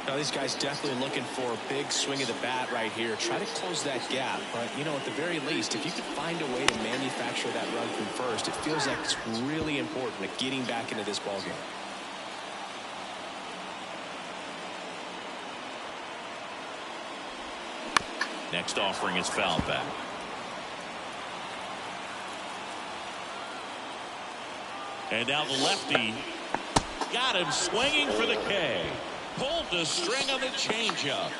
Now, these guys definitely looking for a big swing of the bat right here. Try to close that gap. But, you know, at the very least, if you could find a way to manufacture that run from first, it feels like it's really important at getting back into this ballgame. Next offering is fouled back. And now the lefty got him swinging for the K. Pulled the string on the changeup.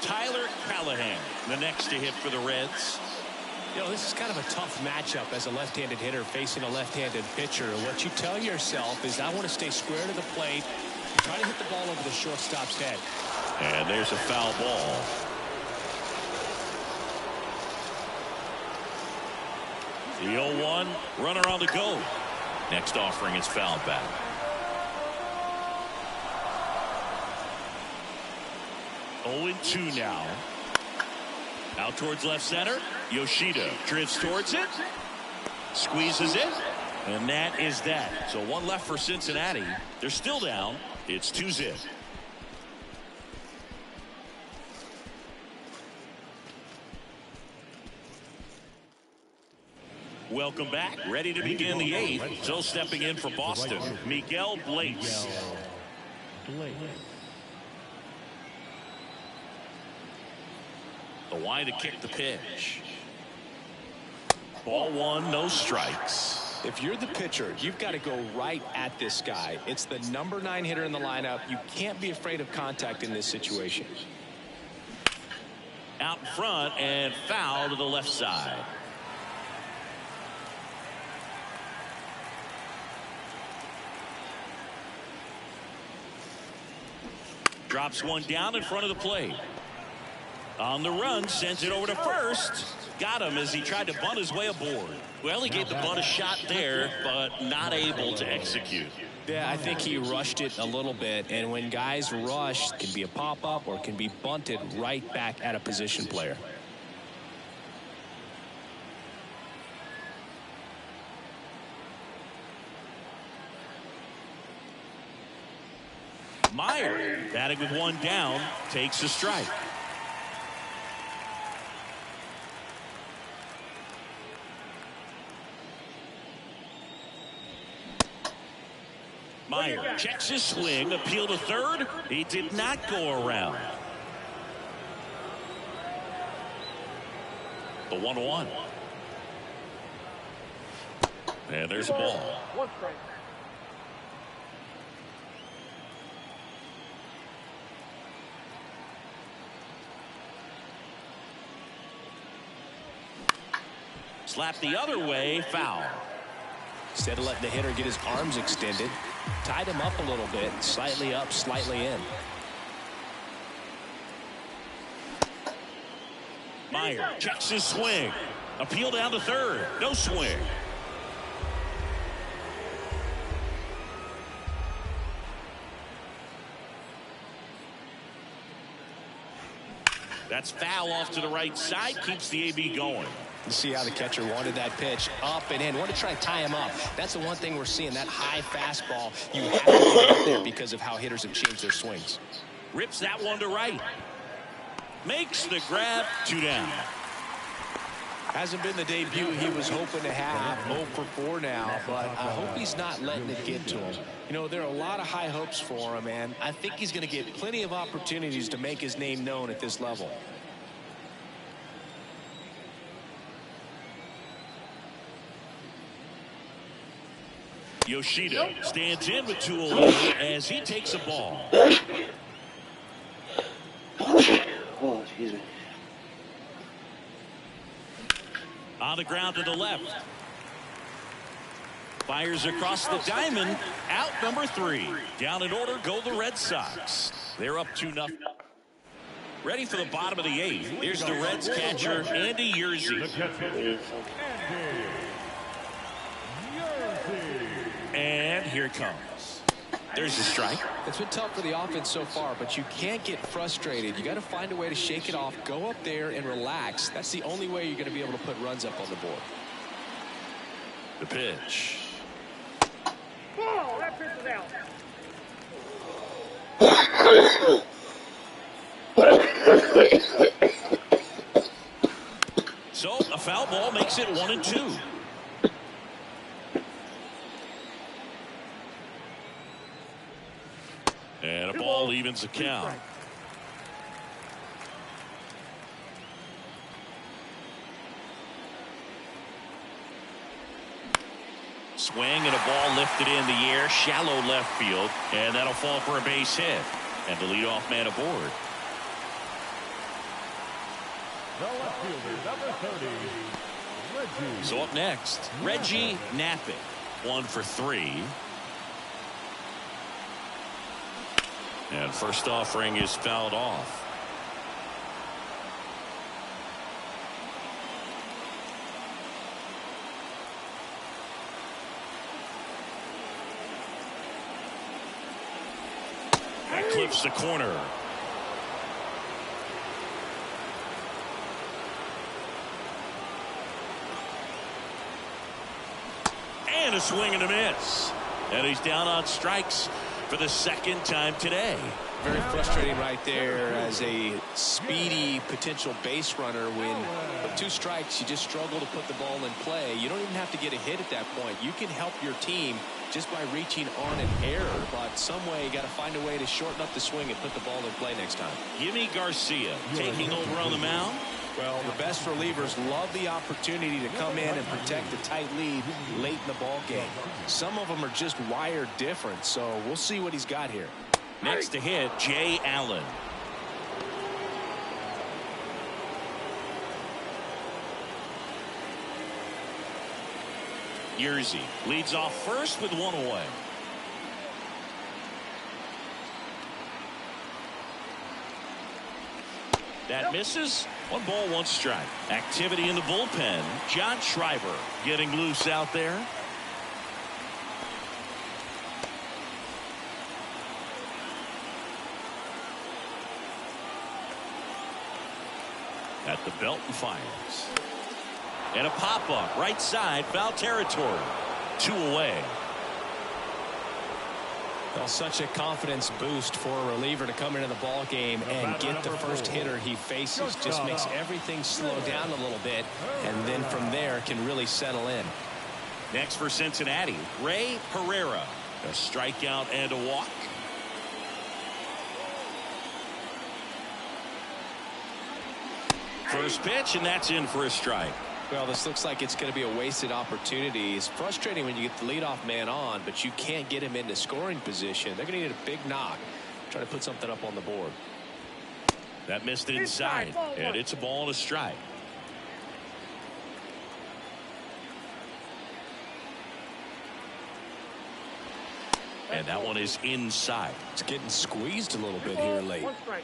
Tyler Callahan, the next to hit for the Reds. You know, this is kind of a tough matchup as a left-handed hitter facing a left-handed pitcher. What you tell yourself is, I want to stay square to the plate, try to hit the ball over the shortstop's head. And there's a foul ball. The 0-1, runner on the go. Next offering is fouled back. 0-2 now. Out towards left center. Yoshida drifts towards it. Squeezes it. And that is that. So one left for Cincinnati. They're still down. It's 2-0. Welcome back. Ready to begin the 8th. So stepping in for Boston, Miguel Blaze. The wide to kick the pitch. Ball 1, no strikes. If you're the pitcher, you've got to go right at this guy. It's the number 9 hitter in the lineup. You can't be afraid of contact in this situation. Out in front and foul to the left side. Drops one down in front of the plate. On the run, sends it over to first. Got him as he tried to bunt his way aboard. Well, he gave the bunt a shot there, but not able to execute. Yeah, I think he rushed it a little bit, and when guys rush, it can be a pop-up or it can be bunted right back at a position player. Meyer, batting with one down, takes a strike. Meyer checks his swing, appeal to third. He did not go around. The 1-1. And there's a ball. One strike. Slap the other way, foul. Instead of letting the hitter get his arms extended, tied him up a little bit, slightly up, slightly in. Meyer checks his swing. Appeal down to third. No swing. That's foul off to the right side. Keeps the AB going. You see how the catcher wanted that pitch up and in. Want to try to tie him up. That's the one thing we're seeing, that high fastball. You have to get it there because of how hitters have changed their swings. Rips that one to right. Makes the grab, 2 down. Hasn't been the debut he was hoping to have. 0 for 4 now, but I hope he's not letting it get to him. You know, there are a lot of high hopes for him, and I think he's going to get plenty of opportunities to make his name known at this level. Yoshida stands in with 2 away as he takes a ball. Oh, excuse me. On the ground to the left. Fires across the diamond. Out number 3. Down in order go the Red Sox. They're up 2-0. Ready for the bottom of the 8th. Here's the Reds catcher, Andy Yerzy. And here it comes. There's a strike. It's been tough for the offense so far, but you can't get frustrated. You got to find a way to shake it off, go up there and relax. That's the only way you're going to be able to put runs up on the board. The pitch. Oh, that pitch is out. So a foul ball makes it 1-2. And a ball evens the count. Swing and a ball lifted in the air, shallow left field, and that'll fall for a base hit. And the leadoff man aboard. The left fielder, number 30, Reggie. So up next, Reggie Knapping, 1 for 3. And first offering is fouled off. That clips the corner. And a swing and a miss. And he's down on strikes for the 2nd time today. Very frustrating right there as a speedy potential base runner. When with 2 strikes, you just struggle to put the ball in play. You don't even have to get a hit at that point. You can help your team just by reaching on an error, but some way you got to find a way to shorten up the swing and put the ball in play next time. Jimmy Garcia taking over on the mound. Well, the best relievers love the opportunity to come in and protect a tight lead late in the ball game. Some of them are just wired different, so we'll see what he's got here. Next to hit, Jay Allen. Yerzy leads off first with 1 away. That misses. 1 ball, 1 strike. Activity in the bullpen. John Schreiber getting loose out there. At the belt and fires. And a pop-up right side, foul territory. 2 away. Well, such a confidence boost for a reliever to come into the ball game and get the first hitter he faces. Just makes everything slow down a little bit, and then from there can really settle in. Next for Cincinnati, Ray Herrera. A strikeout and a walk. First pitch, and that's in for a strike. Well, this looks like it's going to be a wasted opportunity. It's frustrating when you get the leadoff man on, but you can't get him into scoring position. They're going to need a big knock, try to put something up on the board. That missed inside, and it's a ball and a strike. And that one is inside. It's getting squeezed a little bit here late. 1 strike.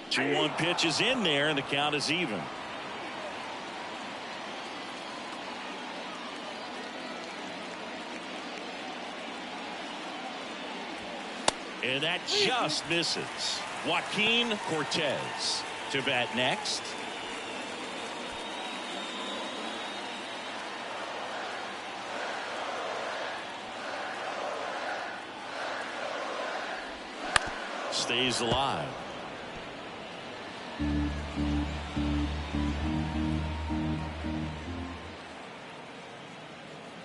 Two 1 pitch is in there, and the count is even. And that just misses. Joaquin Cortez to bat next. Stays alive.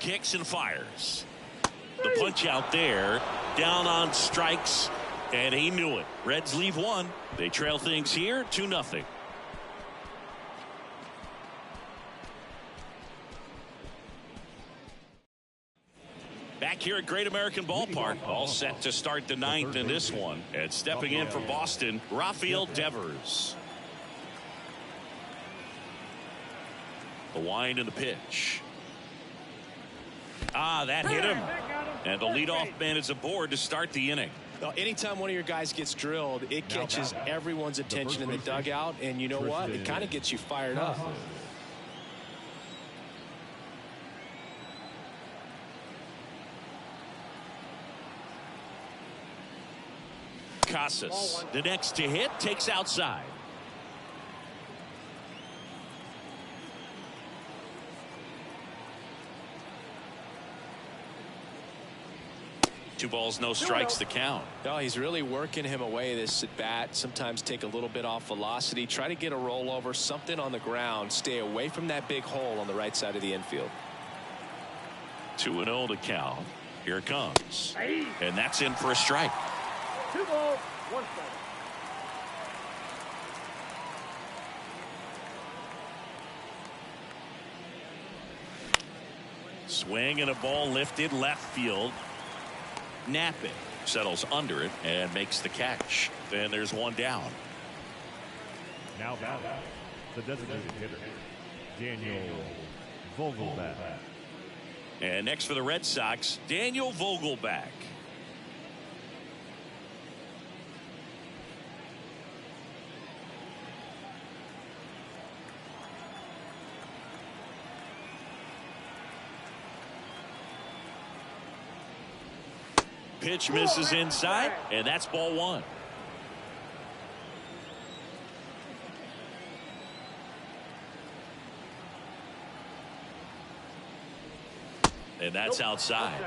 Kicks and fires. The punch out there, down on strikes, and he knew it. Reds leave 1. They trail things here 2-0. here at Great American Ballpark. All set to start the ninth in this one. And stepping in for Boston, Rafael Devers. The wind and the pitch. That hit him. And the leadoff man is aboard to start the inning. Well, anytime one of your guys gets drilled, it catches everyone's attention in the dugout. And you know what? It kind of gets you fired up. Casas, the next to hit, takes outside. Two balls, no strikes, the count. No, he's really working him away this at bat. Sometimes take a little bit off velocity. Try to get a rollover, something on the ground. Stay away from that big hole on the right side of the infield. 2-0 to count. Here it comes. And that's in for a strike. 2 balls, 1 strike. Swing and a ball lifted left field. Napping settles under it and makes the catch. Then there's one down. Now batting, the designated hitter, Daniel Vogelbach. And next for the Red Sox, Daniel Vogelbach. Pitch misses inside, and that's ball 1. And that's outside.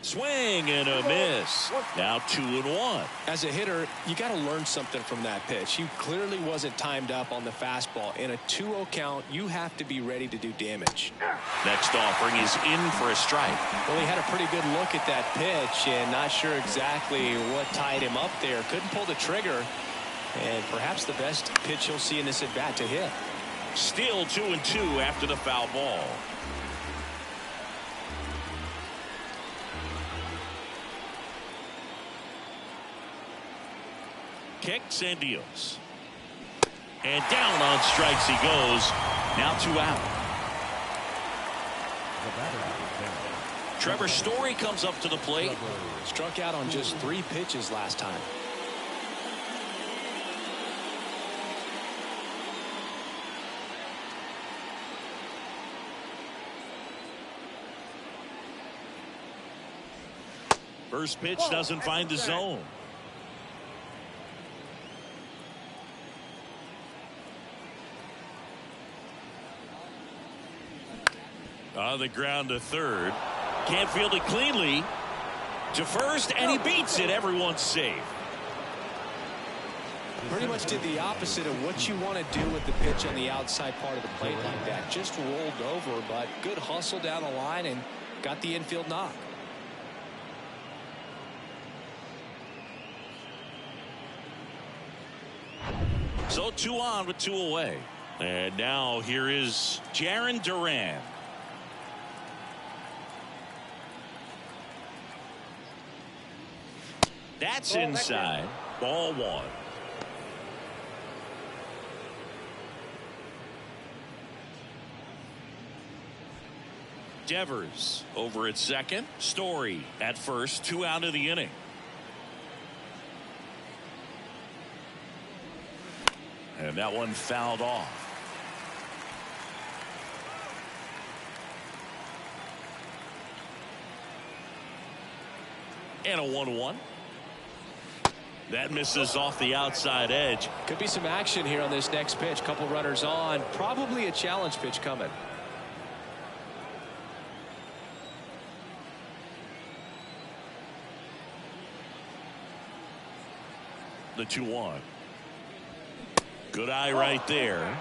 Swing and a miss. Now 2-1. As a hitter, you got to learn something from that pitch. He clearly wasn't timed up on the fastball. In a 2-0 count, you have to be ready to do damage. Next offering is in for a strike. Well, he had a pretty good look at that pitch and not sure exactly what tied him up there. Couldn't pull the trigger. And perhaps the best pitch you'll see in this at bat to hit. Still 2-2 after the foul ball. Kicks and deals. And down on strikes he goes. Now 2 out. Trevor Story comes up to the plate. Struck out on just 3 pitches last time. First pitch doesn't find the zone. On the ground to third. Can't field it cleanly. To first, and he beats it. Everyone's safe. Pretty much did the opposite of what you want to do with the pitch on the outside part of the plate like that. Just rolled over, but good hustle down the line and got the infield knock. So 2 on with 2 away. And now here is Jarren Duran. That's inside. Ball 1. Devers over at second. Story at first. 2 out of the inning. And that one fouled off. And a 1-1. That misses off the outside edge. Could be some action here on this next pitch. Couple runners on. Probably a challenge pitch coming. The 2-1. Good eye right there.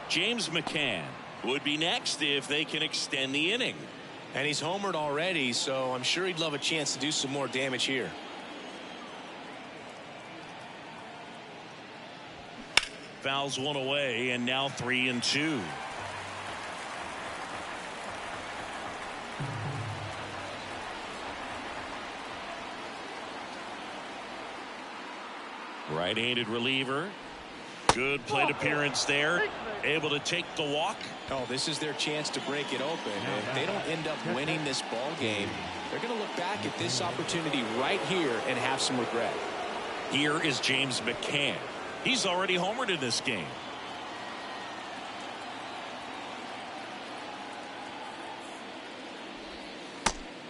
James McCann would be next if they can extend the inning. And he's homered already, so I'm sure he'd love a chance to do some more damage here. Fouls one away, and now 3-2. Right-handed reliever. Good plate appearance there. Able to take the walk. Oh, this is their chance to break it open. If they don't end up winning this ball game, they're going to look back at this opportunity right here and have some regret. Here is James McCann. He's already homered in this game.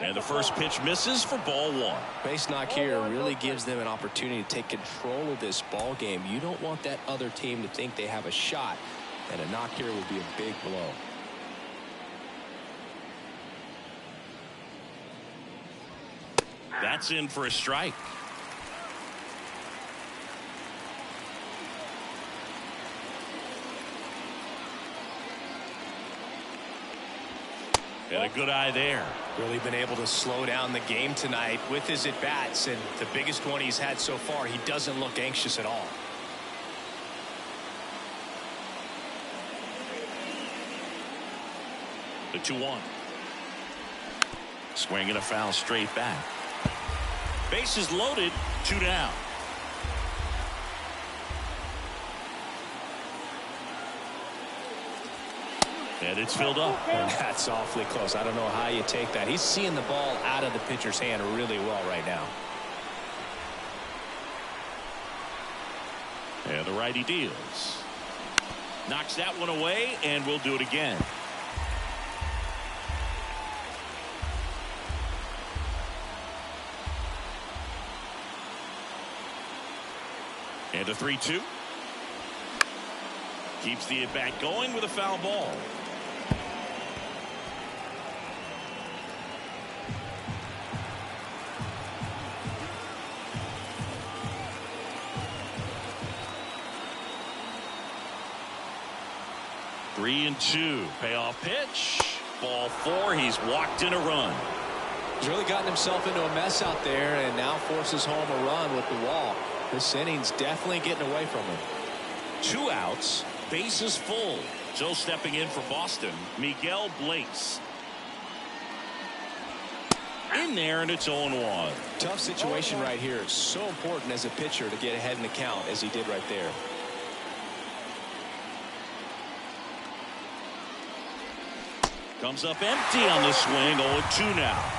And the first pitch misses for ball one. Base knock here really gives them an opportunity to take control of this ball game. You don't want that other team to think they have a shot, and a knock here would be a big blow. That's in for a strike. And a good eye there. Really been able to slow down the game tonight with his at-bats, and the biggest one he's had so far, he doesn't look anxious at all. The 2-1. Swing and a foul straight back. Bases loaded, 2 down. And it's filled up. And that's awfully close. I don't know how you take that. He's seeing the ball out of the pitcher's hand really well right now. And the righty deals. Knocks that one away, and we'll do it again. And a 3-2. Keeps the at-bat going with a foul ball. Three and two. Payoff pitch. Ball 4. He's walked in a run. He's really gotten himself into a mess out there and now forces home a run with the walk. This inning's definitely getting away from him. 2 outs. Bases full. So stepping in for Boston, Miguel Blaze. In there, and it's 0-1. Tough situation right here. It's so important as a pitcher to get ahead in the count as he did right there. Comes up empty on the swing. 0-2 now.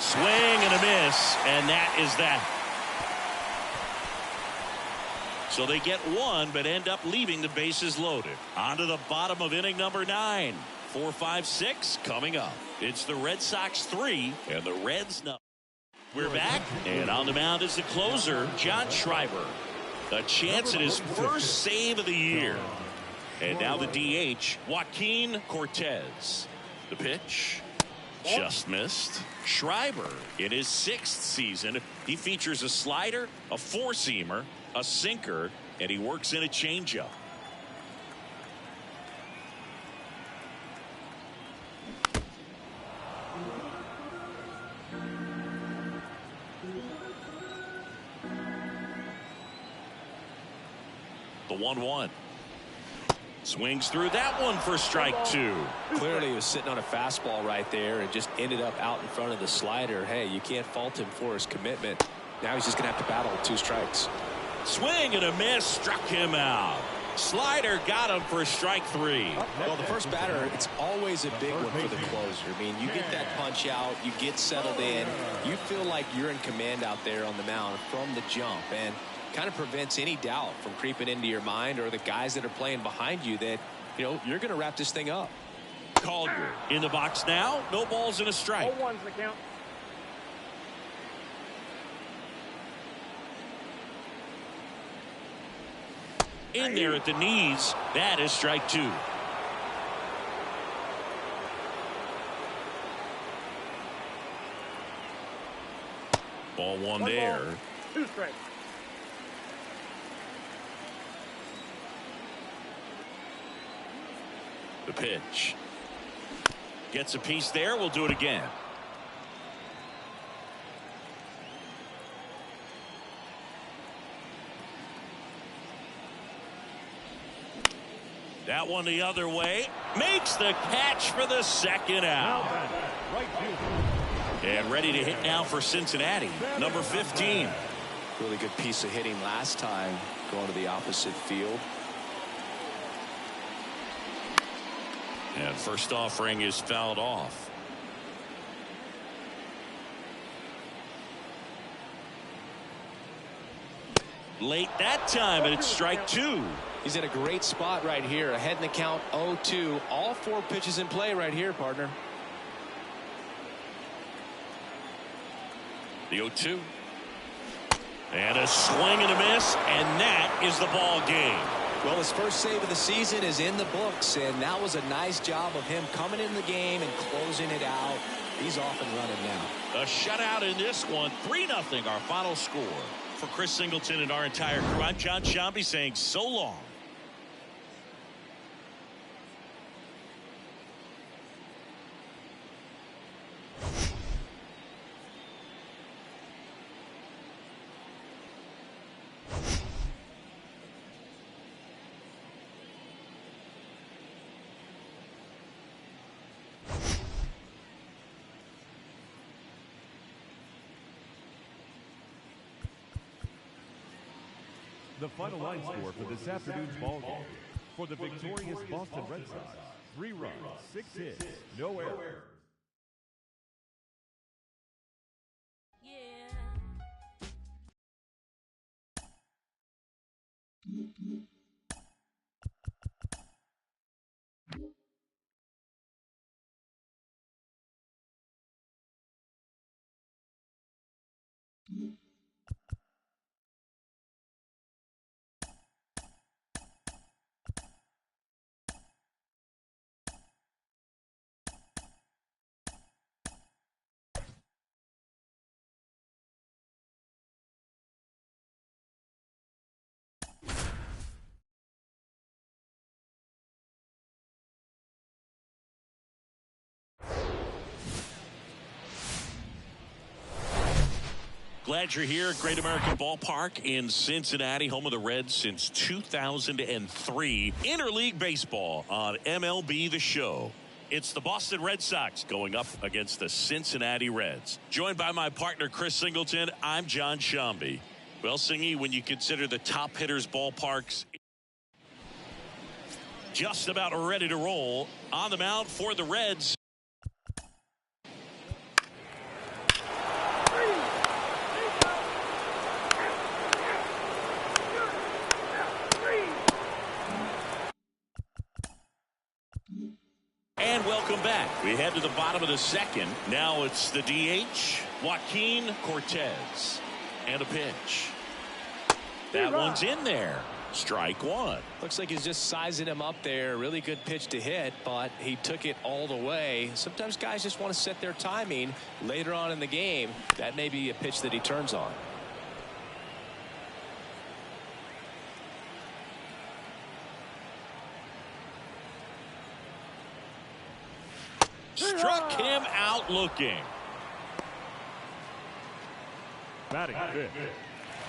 Swing and a miss, and that is that. So they get one, but end up leaving the bases loaded. On to the bottom of inning number 9. 4, 5, 6 coming up. It's the Red Sox 3 and the Reds no. We're back, and on the mound is the closer, John Schreiber. A chance at his first save of the year. And now the DH, Joaquin Cortez. The pitch. Just missed. Schreiber in his 6th season. He features a slider, a 4-seamer, a sinker, and he works in a changeup. The 1-1. Swings through that one for strike 2. Clearly he was sitting on a fastball right there and just ended up out in front of the slider. Hey, you can't fault him for his commitment. Now he's just going to have to battle with 2 strikes. Swing and a miss, struck him out. Slider got him for strike 3. Well, the first batter, it's always a big one for the closer. I mean, you get that punch out, you get settled in, you feel like you're in command out there on the mound from the jump, and kind of prevents any doubt from creeping into your mind or the guys that are playing behind you that, you know, you're going to wrap this thing up. Collier in the box now. No balls and a strike. 0-1's the count. In there at the knees. That is strike 2. Ball 1 there. 2 strikes. The pitch. Gets a piece there. We'll do it again. That one the other way. Makes the catch for the second out. And ready to hit now for Cincinnati. Number 15. Really good piece of hitting last time, going to the opposite field. And first offering is fouled off. Late that time, and it's strike two. He's in a great spot right here. Ahead in the count 0-2. All 4 pitches in play right here, partner. The 0-2. And a swing and a miss, and that is the ball game. Well, his first save of the season is in the books, and that was a nice job of him coming in the game and closing it out. He's off and running now. A shutout in this one. 3-0 our final score. For Chris Singleton and our entire crew, I'm John Shambi saying so long. The final line score for this afternoon's ball game. For the victorious Boston Red Sox, 3 runs, 6 hits, no errors. Glad you're here at Great American Ballpark in Cincinnati, home of the Reds since 2003. Interleague baseball on MLB The Show. It's the Boston Red Sox going up against the Cincinnati Reds. Joined by my partner, Chris Singleton, I'm John Shambi. Well, Singy, when you consider the top hitters' ballparks, just about ready to roll. On the mound for the Reds. And welcome back. We head to the bottom of the second. Now it's the DH, Joaquin Cortez. And a pitch. That one's in there. Strike one. Looks like he's just sizing him up there. Really good pitch to hit, but he took it all the way. Sometimes guys just want to set their timing later on in the game. That may be a pitch that he turns on. Struck him out looking. Batting fifth.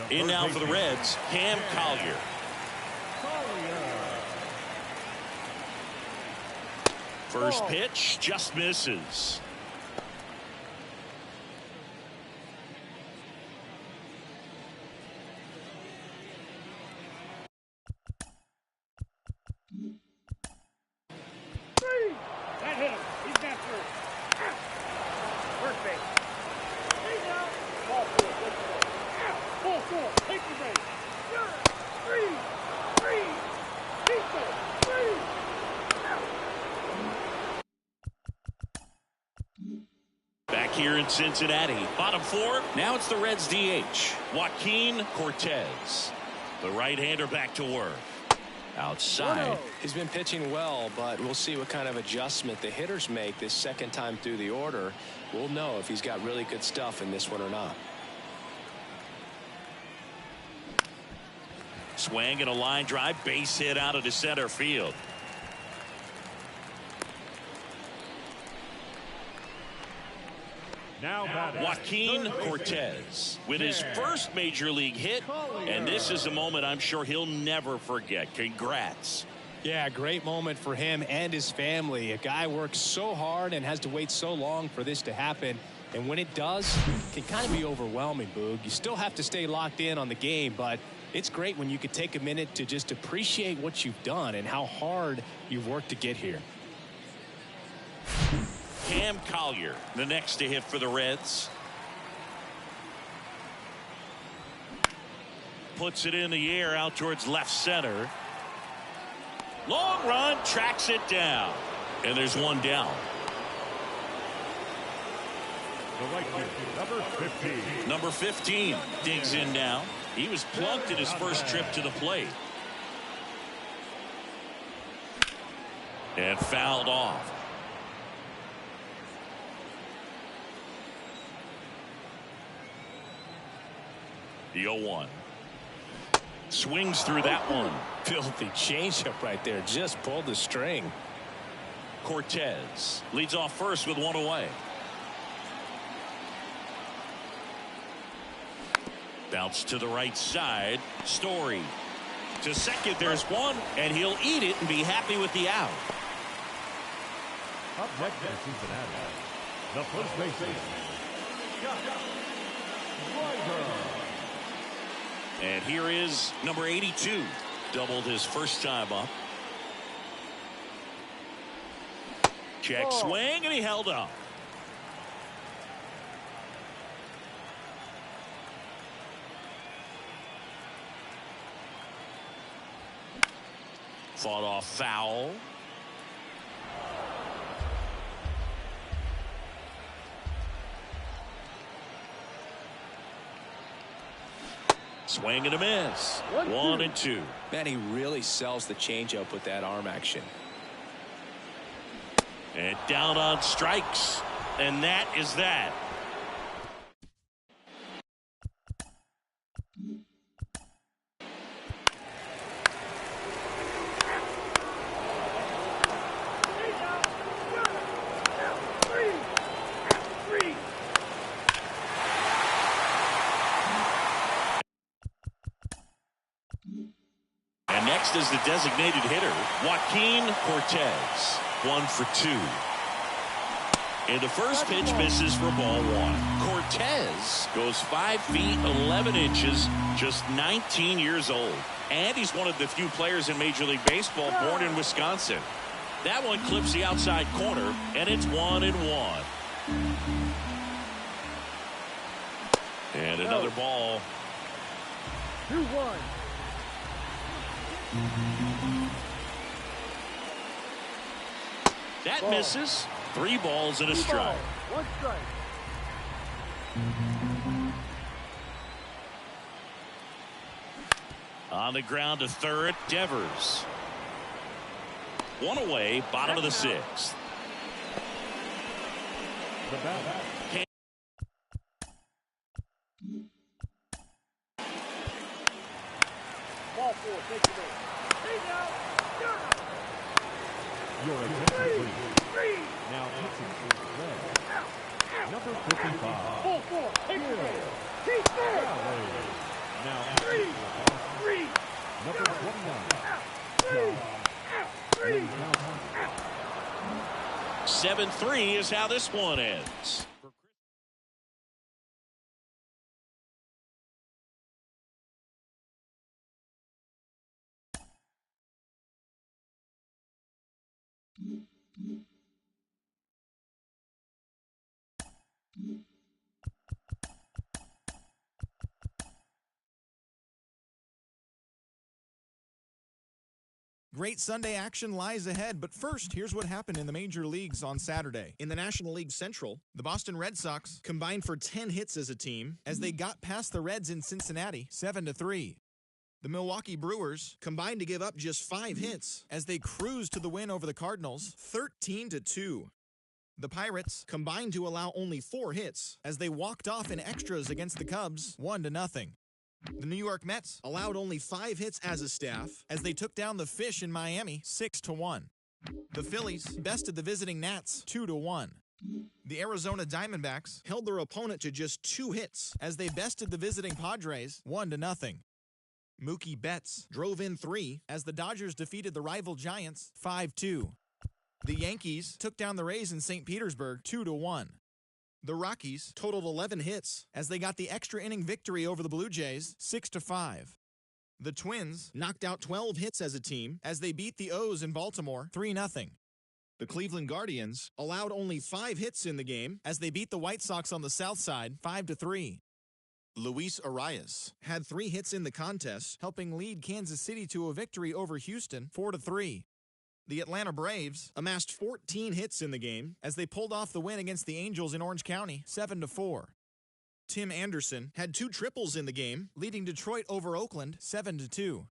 In now for the Reds, Cam Collier. First pitch just misses. That hit him. He's got through. First base. Ball full. Full. Take your base. Three. Three. Back here in Cincinnati, bottom four. Now it's the Reds DH, Joaquin Cortez. The right-hander back to work. Outside. He's been pitching well, but we'll see what kind of adjustment the hitters make this second time through the order. We'll know if he's got really good stuff in this one or not. Swing and a line drive, base hit out of the center field. Now batting. Joaquin Cortez with his first major league hit, and this is a moment I'm sure he'll never forget. Congrats. Yeah, great moment for him and his family. A guy works so hard and has to wait so long for this to happen. And when it does, it can kind of be overwhelming, Boog. You still have to stay locked in on the game, but it's great when you could take a minute to just appreciate what you've done and how hard you've worked to get here. Cam Collier, the next to hit for the Reds. Puts it in the air out towards left center. Long run, tracks it down. And there's one down. The right fielder, number 15. Number 15 digs in now. He was plunked in his first trip to the plate. And fouled off. The 0-1. Swings through that one. Filthy changeup right there. Just pulled the string. Cortez leads off first with one away. Bounce to the right side. Story to second. There's one, and he'll eat it and be happy with the out. Up next for Cincinnati, the first baseman, and here is number 82. Doubled his first time up. Check swing, and he held up. Fought off foul. Swing and a miss. 1-2. Man, he really sells the changeup with that arm action. And down on strikes. And that is that. And next is the designated hitter, Joaquin Cortez. 1 for 2. And the first pitch misses for ball 1. Cortez goes 5 feet 11 inches, just 19 years old. And he's one of the few players in Major League Baseball born in Wisconsin. That one clips the outside corner, and it's 1-1. And another ball. 2-1. That misses. 3 balls and a strike. 1 strike. On the ground to third, Devers. 1 away, bottom of the 6th. the batter. Ball 4, take it in. Your attention, please. Now pitching for the Reds, number 55. Ball 4, take it in. Keep there. Now pitching for number 29. 7-3 is how this one ends. Great Sunday action lies ahead, but first, here's what happened in the major leagues on Saturday. In the National League Central, the Boston Red Sox combined for 10 hits as a team as they got past the Reds in Cincinnati 7-3. The Milwaukee Brewers combined to give up just 5 hits as they cruised to the win over the Cardinals 13-2. The Pirates combined to allow only 4 hits as they walked off in extras against the Cubs 1-0. The New York Mets allowed only 5 hits as a staff as they took down the Fish in Miami 6-1. The Phillies bested the visiting Nats 2-1. The Arizona Diamondbacks held their opponent to just 2 hits as they bested the visiting Padres 1-0. Mookie Betts drove in 3 as the Dodgers defeated the rival Giants 5-2. The Yankees took down the Rays in St. Petersburg 2-1. The Rockies totaled 11 hits as they got the extra inning victory over the Blue Jays 6-5. The Twins knocked out 12 hits as a team as they beat the O's in Baltimore 3-0. The Cleveland Guardians allowed only 5 hits in the game as they beat the White Sox on the south side 5-3. Luis Arias had 3 hits in the contest, helping lead Kansas City to a victory over Houston 4-3. The Atlanta Braves amassed 14 hits in the game as they pulled off the win against the Angels in Orange County 7-4. Tim Anderson had 2 triples in the game, leading Detroit over Oakland 7-2.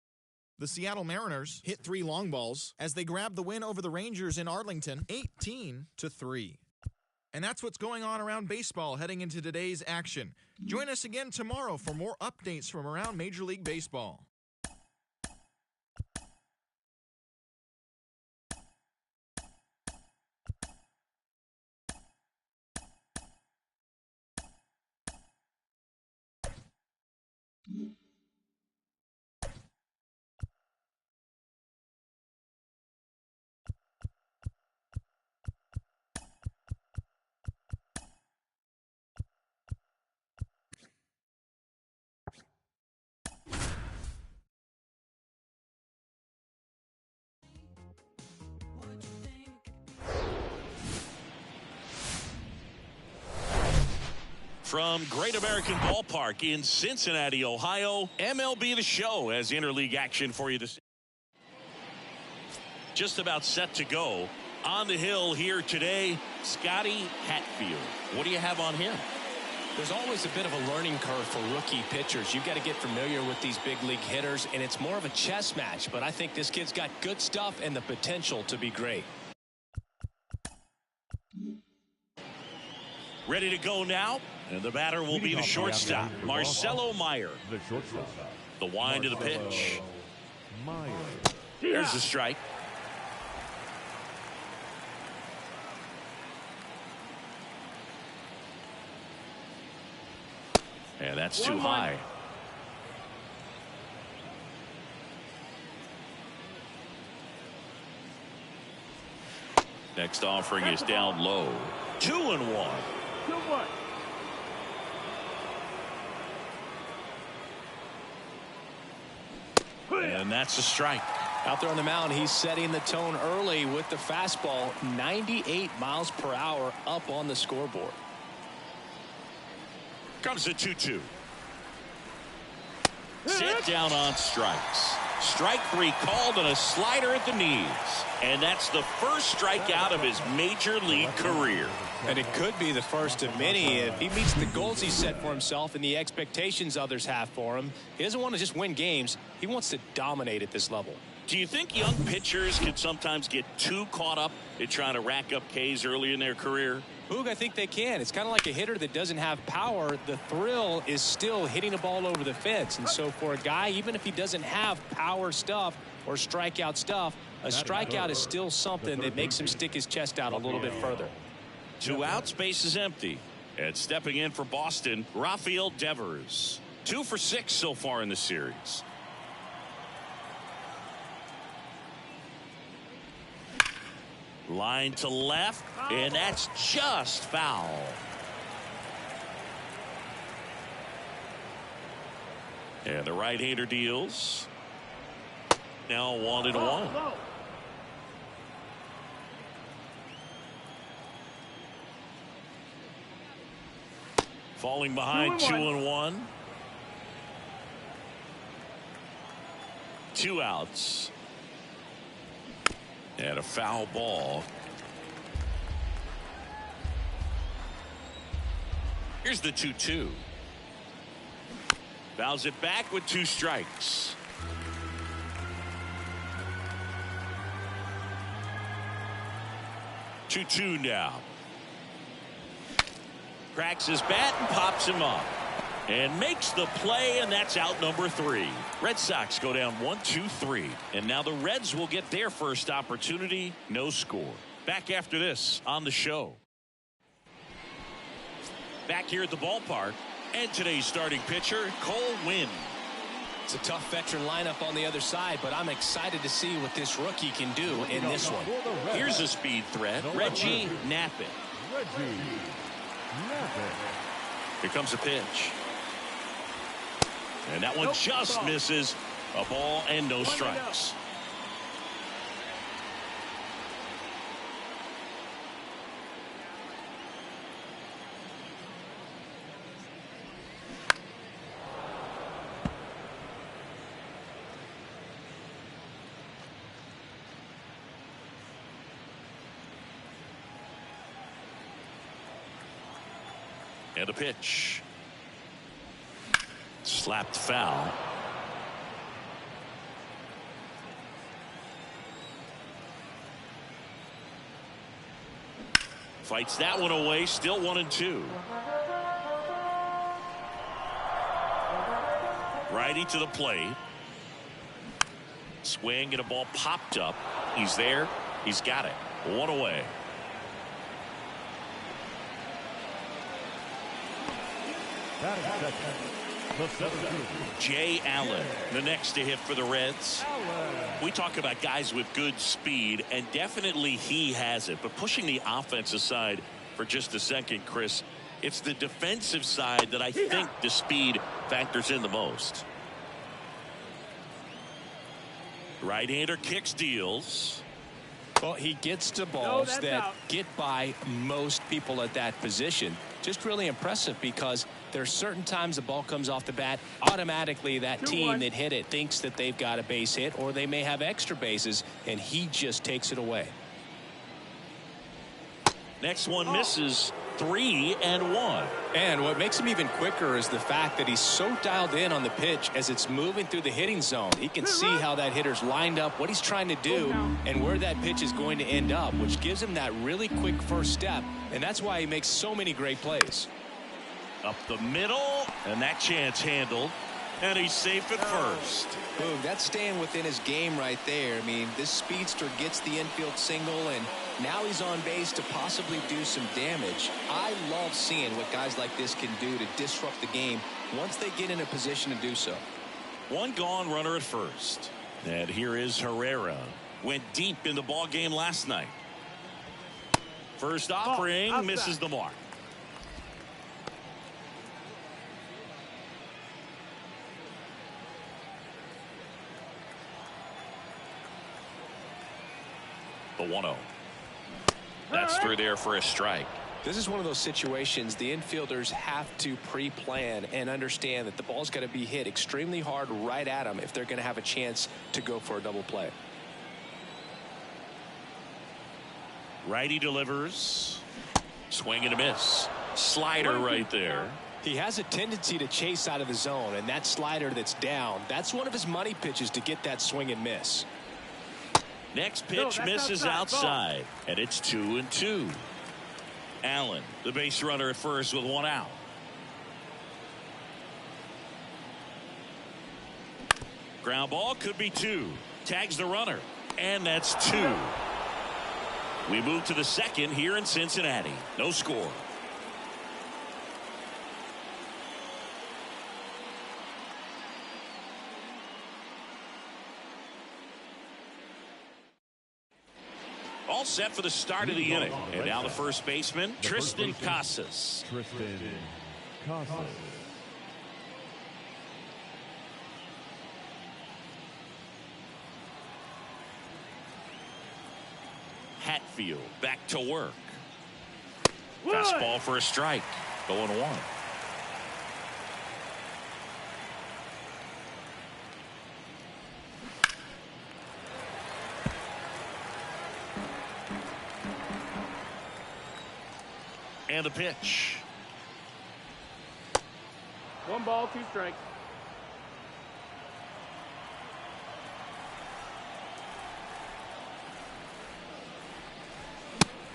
The Seattle Mariners hit 3 long balls as they grabbed the win over the Rangers in Arlington 18-3. And that's what's going on around baseball heading into today's action. Join us again tomorrow for more updates from around Major League Baseball. From Great American Ballpark in Cincinnati, Ohio, MLB The Show has interleague action for you this. Just about set to go. On the hill here today, Scotty Hatfield. What do you have on him? There's always a bit of a learning curve for rookie pitchers. You've got to get familiar with these big league hitters, and it's more of a chess match. But I think this kid's got good stuff and the potential to be great. Ready to go now, and the batter will be the shortstop, Marcelo Meyer. The shortstop. The wind of the pitch. Meyer. There's the strike. And that's too high. Next offering is down low. 2-1. And that's a strike. Out there on the mound, he's setting the tone early with the fastball. 98 miles per hour up on the scoreboard. Comes the 2-2. Sit down on strikes. Strike 3 called on a slider at the knees. And that's the first strikeout of his major league career. And it could be the first of many if he meets the goals he set for himself and the expectations others have for him. He doesn't want to just win games. He wants to dominate at this level. Do you think young pitchers can sometimes get too caught up in trying to rack up Ks early in their career? Boog, I think they can. It's kind of like a hitter that doesn't have power. The thrill is still hitting a ball over the fence. And so for a guy, even if he doesn't have power stuff or strikeout stuff, a strikeout is still something that makes him stick his chest out a little bit further. 2 outs, base is empty. And stepping in for Boston, Rafael Devers. 2 for 6 so far in the series. Line to left, and that's just foul. And the right-hander deals. Now 1-1. Falling behind 2-1. 2 outs. And a foul ball. Here's the 2-2. Fouls it back with 2 strikes. Two now. Cracks his bat and pops him up. And makes the play, and that's out number 3. Red Sox go down 1-2-3. And now the Reds will get their first opportunity. No score. Back after this on the show. back here at the ballpark. And today's starting pitcher, Cole Winn. It's a tough veteran lineup on the other side, but I'm excited to see what this rookie can do in this one. Here's a speed threat, Reggie Knappett. Here comes a pitch. And that one just misses. A ball and no strikes. And a pitch. Slapped foul. Fights that one away. Still 1-2. Righty to the plate. Swing and a ball popped up. He's there. He's got it. One away. Jay Allen, the next to hit for the Reds. We talk about guys with good speed, and definitely he has it. But pushing the offense aside for just a second, Chris, it's the defensive side that I think the speed factors in the most. Right-hander kicks, deals. Well, he gets to balls that get by most people at that position. Just really impressive because there's certain times the ball comes off the bat, automatically that team that hit it thinks that they've got a base hit, or they may have extra bases, and he just takes it away. Next one misses. 3-1. And what makes him even quicker is the fact that he's so dialed in on the pitch as it's moving through the hitting zone. He can see how that hitter's lined up, what he's trying to do, and where that pitch is going to end up, which gives him that really quick first step, and that's why he makes so many great plays. Up the middle, and that chance handled, and he's safe at first. Boom, that's staying within his game right there. I mean, this speedster gets the infield single, and now he's on base to possibly do some damage. I love seeing what guys like this can do to disrupt the game once they get in a position to do so. One gone, runner at first. And here is Herrera. Went deep in the ball game last night. First offering misses the mark. The 1-0. That's through there for a strike. This is one of those situations the infielders have to pre-plan and understand that the ball's got to be hit extremely hard right at them if they're going to have a chance to go for a double play. Righty delivers. Swing and a miss. Slider right there. He has a tendency to chase out of the zone, and that slider that's down, that's one of his money pitches to get that swing and miss. Next pitch misses outside, and it's 2-2. Allen, the base runner at first with one out. Ground ball could be two. Tags the runner, and that's two. We move to the second here in Cincinnati. No score. All set for the start of the inning. And now the first baseman, Tristan Casas. Hatfield back to work. Fastball for a strike. 0-1. And a pitch. 1 ball, 2 strikes.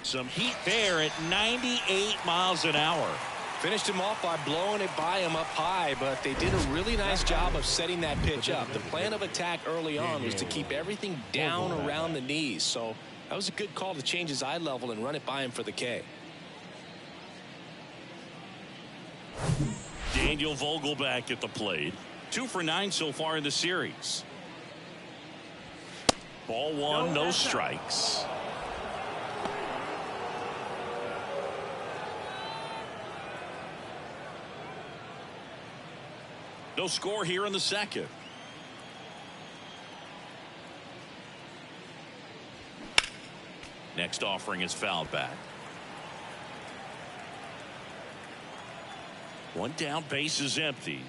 Some heat there at 98 miles an hour. Finished him off by blowing it by him up high, but they did a really nice job of setting that pitch up. The plan of attack early on was to keep everything down around the knees, so that was a good call to change his eye level and run it by him for the K. Daniel Vogelback at the plate. 2 for 9 so far in the series. Ball 1, no strikes. No score here in the second. Next offering is fouled back. 1 down, base is empty.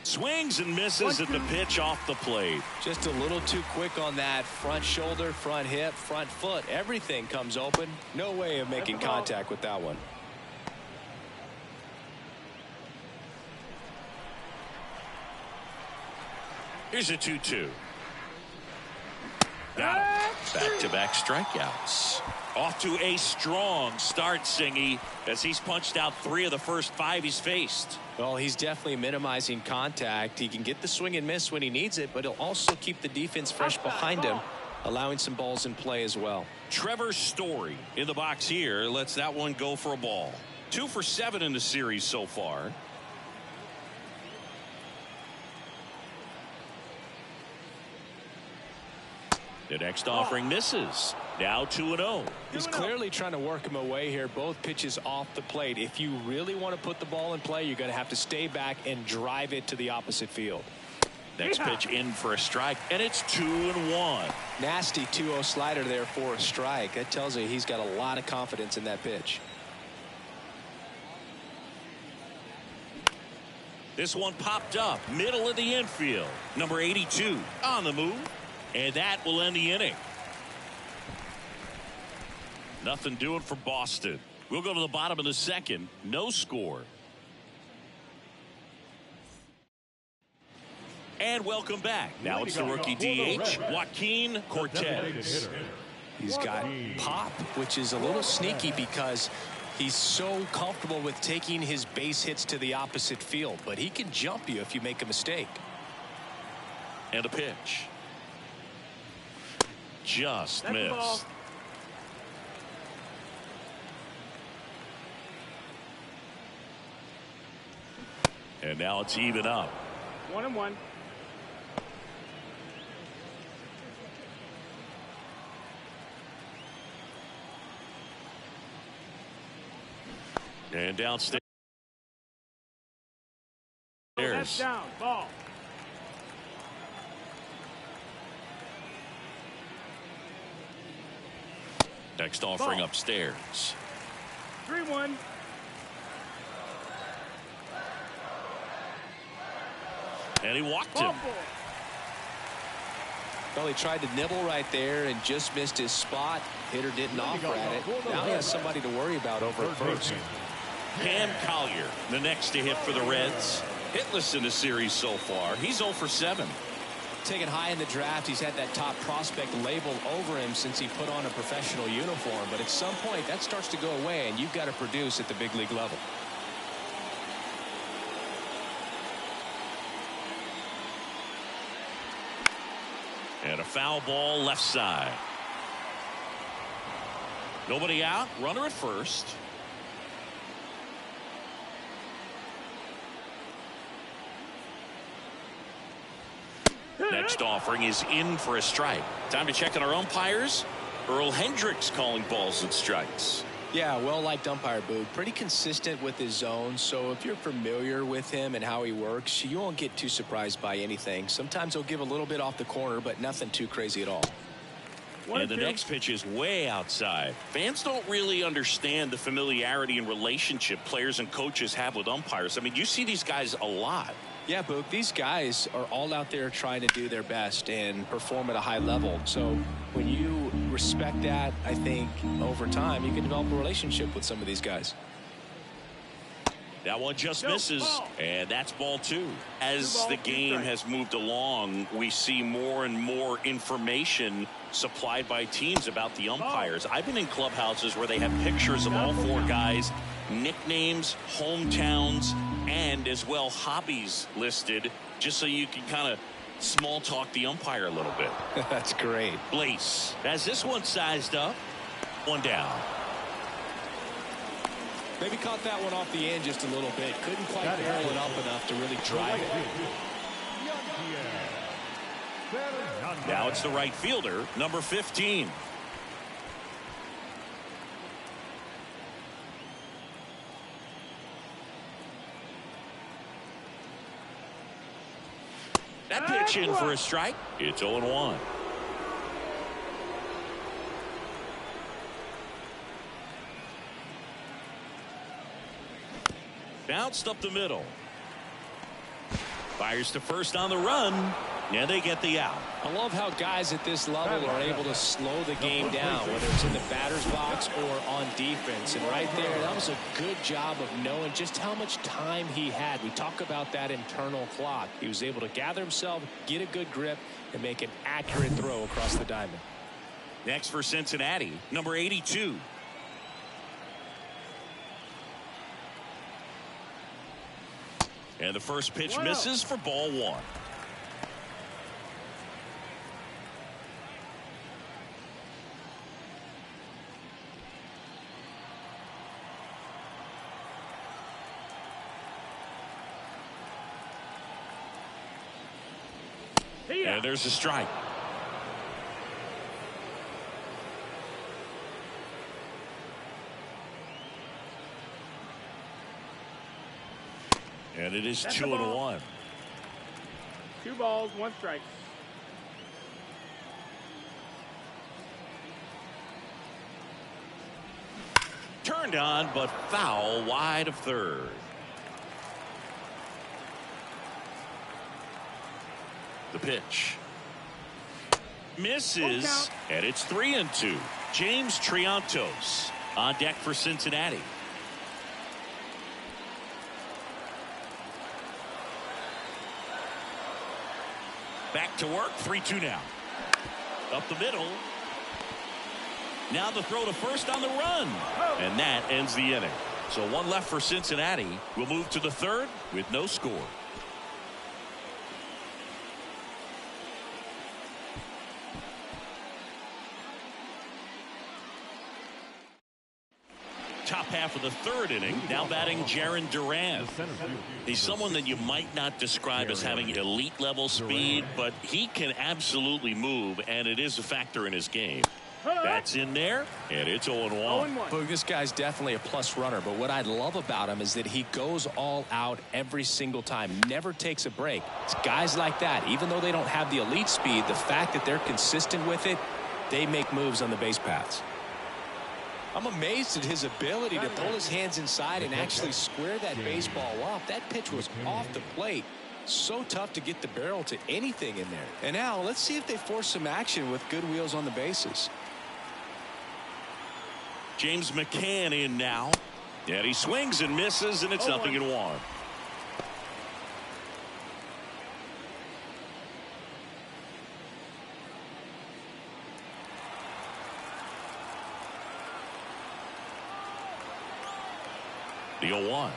Swings and misses at the pitch off the plate. Just a little too quick on that. Front shoulder, front hip, front foot. Everything comes open. No way of making contact with that one. Here's a 2-2. Got him. Back-to-back strikeouts. Off to a strong start, Singy, as he's punched out 3 of the first 5 he's faced. Well, he's definitely minimizing contact. He can get the swing and miss when he needs it, but he'll also keep the defense fresh behind him, allowing some balls in play as well. Trevor Story in the box here lets that one go for a ball. 2 for 7 in the series so far. The next offering misses. Now 2-0. He's clearly trying to work him away here. Both pitches off the plate. If you really want to put the ball in play, you're going to have to stay back and drive it to the opposite field. Next pitch in for a strike, and it's 2-1. Nasty 2-0 slider there for a strike. That tells you he's got a lot of confidence in that pitch. This one popped up, middle of the infield. Number 82 on the move, and that will end the inning. Nothing doing for Boston. We'll go to the bottom of the second. No score. And welcome back. Now it's the rookie DH, Joaquin Cortez. He's got pop, which is a little sneaky because he's so comfortable with taking his base hits to the opposite field. But he can jump you if you make a mistake. And a pitch. Just missed. And now it's even up. 1-1. And downstairs. That's down. Ball. Next offering upstairs. 3-1. And he walked him. Well, he tried to nibble right there and just missed his spot. Hitter didn't offer at it. Now he has somebody to worry about over at first. Cam Collier, the next to hit for the Reds. Hitless in the series so far. He's 0 for 7. Taken high in the draft, he's had that top prospect label over him since he put on a professional uniform. But at some point, that starts to go away, and you've got to produce at the big league level. And a foul ball left side. Nobody out. Runner at first. Next offering is in for a strike. Time to check on our umpires. Earl Hendricks calling balls and strikes. Yeah, well-liked umpire, Boog. Pretty consistent with his zone, so if you're familiar with him and how he works, you won't get too surprised by anything. Sometimes he'll give a little bit off the corner, but nothing too crazy at all. And the next pitch is way outside. Fans don't really understand the familiarity and relationship players and coaches have with umpires. I mean, you see these guys a lot. Yeah, Boog, these guys are all out there trying to do their best and perform at a high level. So when you respect that, I think over time you can develop a relationship with some of these guys. That one just misses, and that's ball 2. As the game has moved along, we see more and more information supplied by teams about the umpires. I've been in clubhouses where they have pictures of all 4 guys, nicknames, hometowns, and as well hobbies listed, just so you can kind of small talk the umpire a little bit. That's great. Blaze has this one sized up. 1 down. Maybe caught that one off the end just a little bit. Couldn't quite barrel it up enough to really drive it. Now it's the right fielder, number 15. That pitch in for a strike. It's 0-1. Bounced up the middle. Fires to first on the run. And they get the out. I love how guys at this level are able to slow the game down, whether it's in the batter's box or on defense. And right there, that was a good job of knowing just how much time he had. We talk about that internal clock. He was able to gather himself, get a good grip, and make an accurate throw across the diamond. Next for Cincinnati, number 82. And the first pitch misses for ball 1. And there's a strike. And it is 2-1. 2 balls, 1 strike. Turned on, but foul wide of third. The pitch. Misses, and it's 3-2. James Triantos on deck for Cincinnati. Back to work, 3-2 now. Up the middle. Now the throw to first on the run. And that ends the inning. So 1 left for Cincinnati. We'll move to the 3rd with no score. Top half of the 3rd inning. Now batting Jarren Duran. He's someone that you might not describe as having elite level speed, but he can absolutely move, and it is a factor in his game. That's in there, and it's 0-1. Look, this guy's definitely a plus runner, but what I love about him is that he goes all out every single time, never takes a break. It's guys like that, even though they don't have the elite speed, the fact that they're consistent with it, they make moves on the base paths. I'm amazed at his ability to pull his hands inside and actually square that baseball up. That pitch was off the plate. So tough to get the barrel to anything in there. And now let's see if they force some action with good wheels on the bases. James McCann in now. And he swings and misses, and it's 0-1. The 0-1.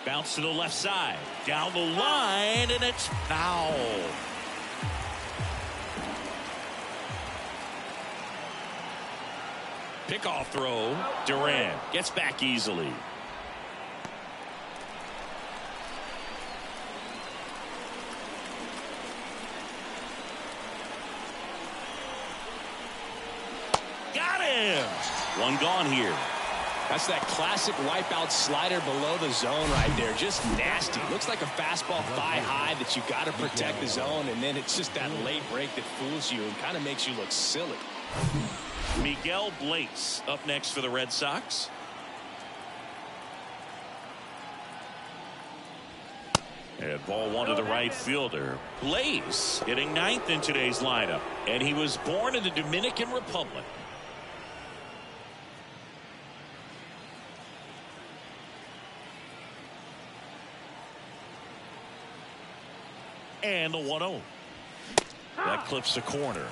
Bounce to the left side. Down the line, and it's foul. Pickoff throw. Duran gets back easily. Got him. 1 gone here. That's that classic wipeout slider below the zone right there. Just nasty. Looks like a fastball thigh high that you got to protect the zone, and then it's just that late break that fools you and kind of makes you look silly. Miguel Blaze up next for the Red Sox. And ball 1 to the right fielder. Blaze hitting 9th in today's lineup, and he was born in the Dominican Republic. And the 1-0. That clips the corner.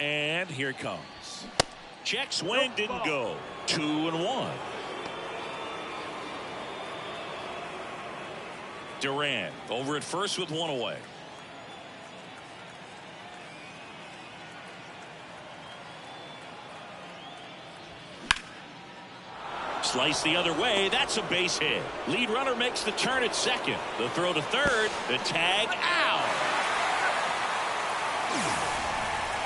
And here it comes. Check swing, didn't go. 2-1. Duran over at first with one away. Slice the other way. That's a base hit. Lead runner makes the turn at second. The throw to third. The tag out.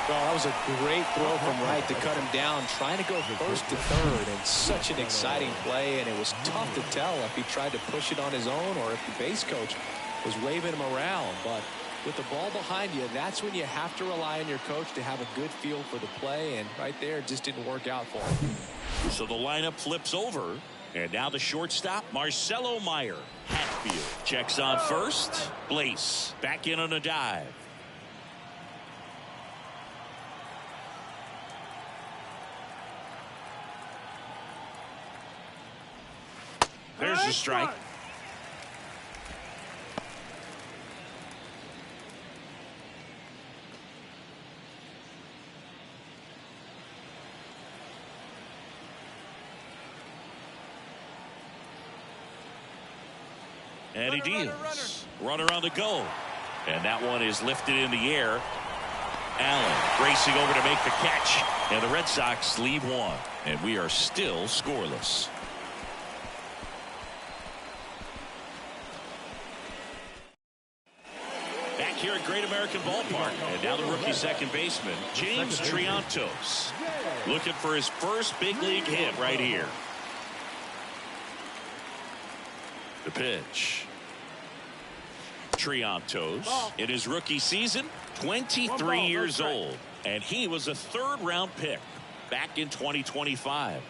Well, that was a great throw from right to cut him down, trying to go first to third, and such an exciting play, and it was tough to tell if he tried to push it on his own or if the base coach was waving him around. But with the ball behind you, that's when you have to rely on your coach to have a good feel for the play, and right there it just didn't work out for him. So the lineup flips over, and now the shortstop, Marcelo Meyer. Hatfield checks on first. Blaze back in on a dive. There's the strike. And he deals. Runner on the go. And that one is lifted in the air. Allen racing over to make the catch. And the Red Sox lead one. And we are still scoreless. Back here at Great American Ballpark. And now the rookie second baseman, James Triantos. Looking for his first big league hit right here. The pitch. Triantos in his rookie season, 23 years old, and he was a third-round pick back in 2025.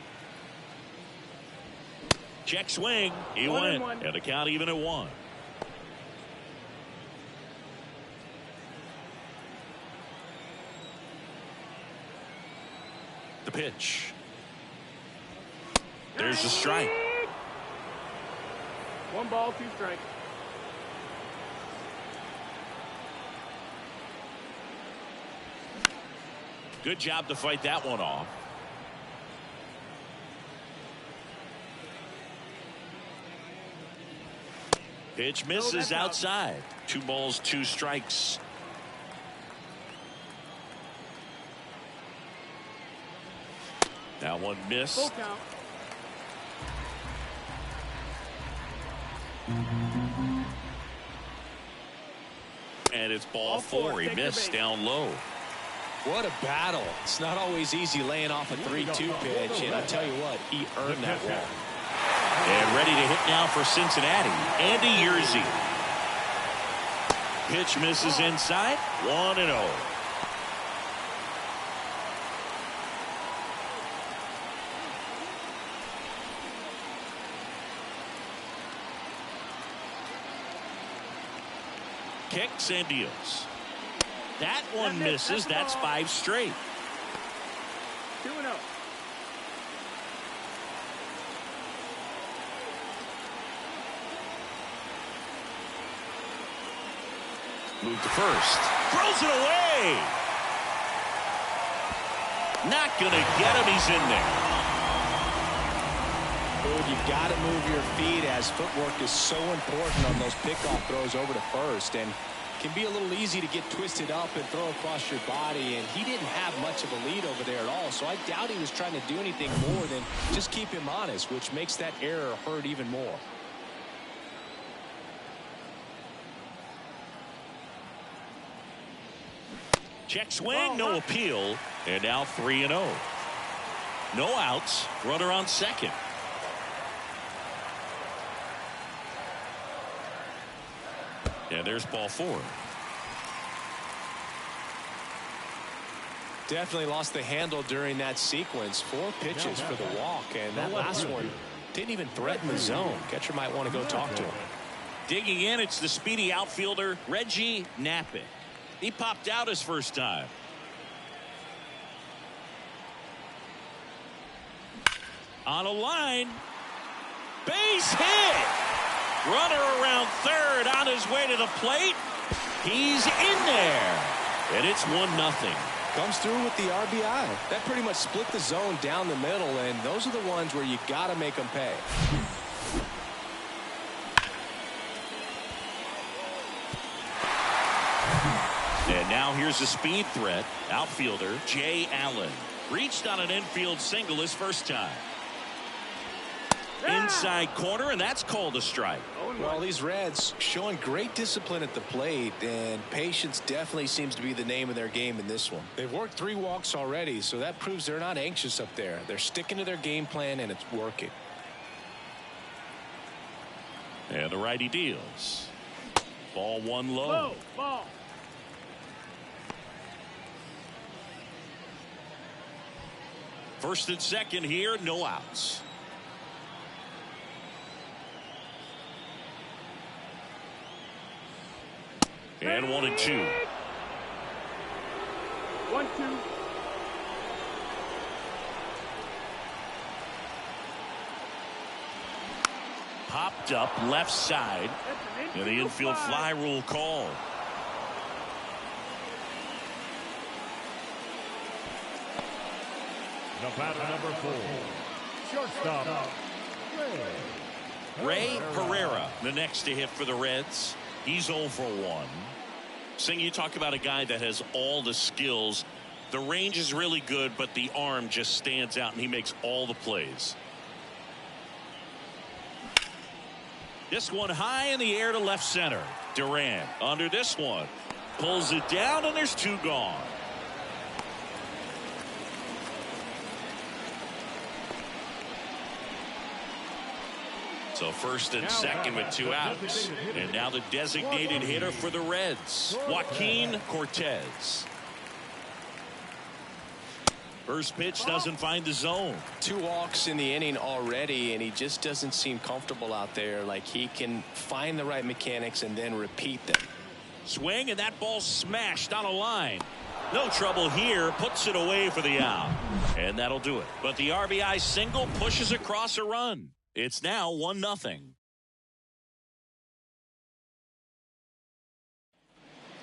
Check swing. He went, and the count even at 1. The pitch. There's the strike. 1 ball, 2 strikes. Good job to fight that one off. Pitch misses outside. 2 balls, 2 strikes. That one missed. Full count. And it's ball 4. He missed down low. What a battle. It's not always easy laying off a 3-2 pitch, and I tell you what, he earned that one. And ready to hit now for Cincinnati, Andy Yerzy. Pitch misses inside. 1-0. Kicks and deals. That one misses. That's 5 straight. 2-0. Move to first. Throws it away. Not going to get him. He's in there. Dude, you've got to move your feet, as footwork is so important on those pickoff throws over to first, and can be a little easy to get twisted up and throw across your body, and he didn't have much of a lead over there at all, so I doubt he was trying to do anything more than just keep him honest, which makes that error hurt even more. Check swing, no appeal, and now 3-0. No outs, runner on second. And there's ball 4. Definitely lost the handle during that sequence. 4 pitches for the walk, and that last one didn't even threaten the zone. Catcher might want to go talk to him. Digging in, it's the speedy outfielder, Reggie Knappich. He popped out his first time. On a line. Base hit. Runner around third on his way to the plate. He's in there. And it's 1-0. Comes through with the RBI. That pretty much split the zone down the middle, and those are the ones where you got to make them pay. And now here's a speed threat. Outfielder Jay Allen reached on an infield single his first time. Inside corner, and that's called a strike. Well, these Reds showing great discipline at the plate, and patience definitely seems to be the name of their game in this one. They've worked 3 walks already, so that proves they're not anxious up there. They're sticking to their game plan, and it's working. And the righty deals. Ball 1 low. Low ball. First and second here, no outs. And 1 and 2. 1-2. Popped up left side. And the infield fly rule call. The batter number 4, shortstop, Ray Herrera, the next to hit for the Reds. He's 0 for 1. Sing, you talk about a guy that has all the skills. The range is really good, but the arm just stands out, and he makes all the plays. This one high in the air to left center. Duran under this one. Pulls it down, and there's 2 gone. So first and second with 2 outs. And now the designated hitter for the Reds, Joaquin Cortez. First pitch doesn't find the zone. 2 walks in the inning already, and he just doesn't seem comfortable out there. Like he can find the right mechanics and then repeat them. Swing, and that ball smashed on a line. No trouble here, puts it away for the out. And that'll do it. But the RBI single pushes across a run. It's now 1-0.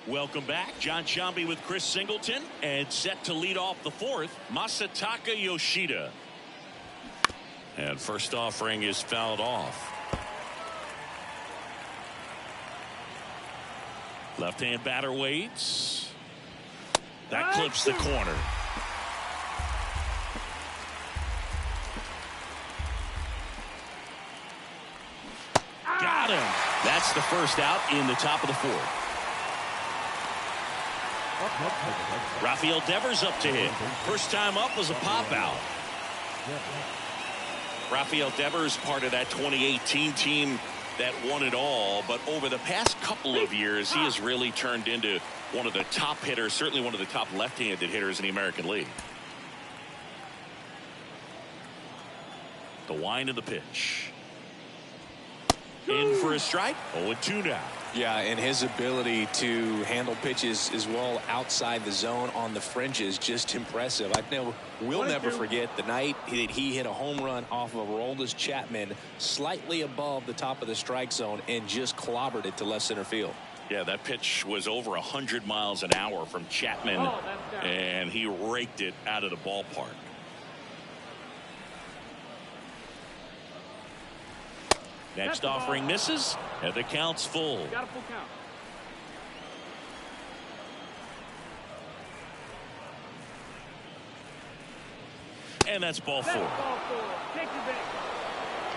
Welcome back. John Shambi with Chris Singleton, and set to lead off the 4th, Masataka Yoshida. And first offering is fouled off. Left-hand batter waits. That clips the corner. Got him. That's the first out in the top of the 4th. Rafael Devers up to hit. First time up was a pop out. Rafael Devers, part of that 2018 team that won it all, but over the past couple of years, he has really turned into one of the top hitters, certainly one of the top left-handed hitters in the American League. The wind of the pitch. In for a strike. 0-2 now. Yeah, and his ability to handle pitches as well outside the zone on the fringes, just impressive. We'll never forget the night that he hit a home run off of Aroldis Chapman slightly above the top of the strike zone and just clobbered it to left center field. Yeah, that pitch was over 100 miles an hour from Chapman, and he raked it out of the ballpark. Next offering misses, and the count's full. Got a full count. And that's ball 4. Take your bait.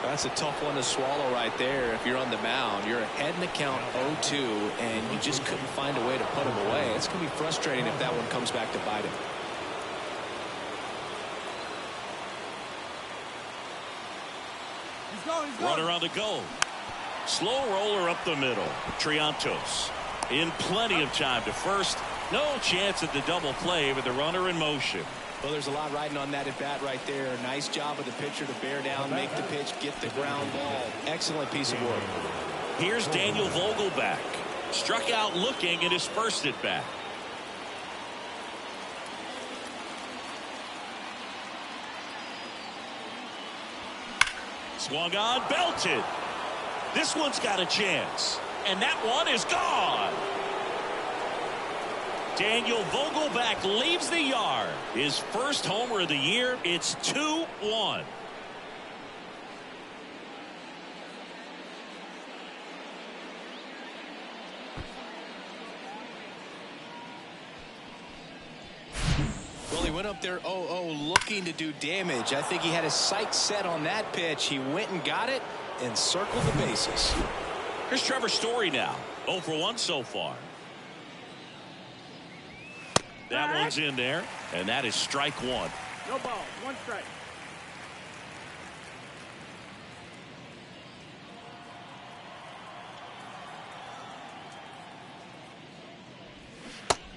That's a tough one to swallow right there. If you're on the mound, you're ahead in the count 0-2, and you just couldn't find a way to put him away. It's going to be frustrating if that one comes back to bite him. Runner on the go. Slow roller up the middle. Triantos in plenty of time to first. No chance at the double play with the runner in motion. Well, there's a lot riding on that at bat right there. Nice job of the pitcher to bear down, make the pitch, get the ground ball. Excellent piece of work. Here's Daniel Vogelbach. Struck out looking and dispersed it back. Swung on, belted. This one's got a chance. And that one is gone. Daniel Vogelbach leaves the yard. His first homer of the year. It's 2-1. went up there 0-0 looking to do damage. I think he had his sights set on that pitch. He went and got it and circled the bases. Here's Trevor Story now. 0 for 1 so far. That one's in there, and that is strike one. No ball, 1 strike.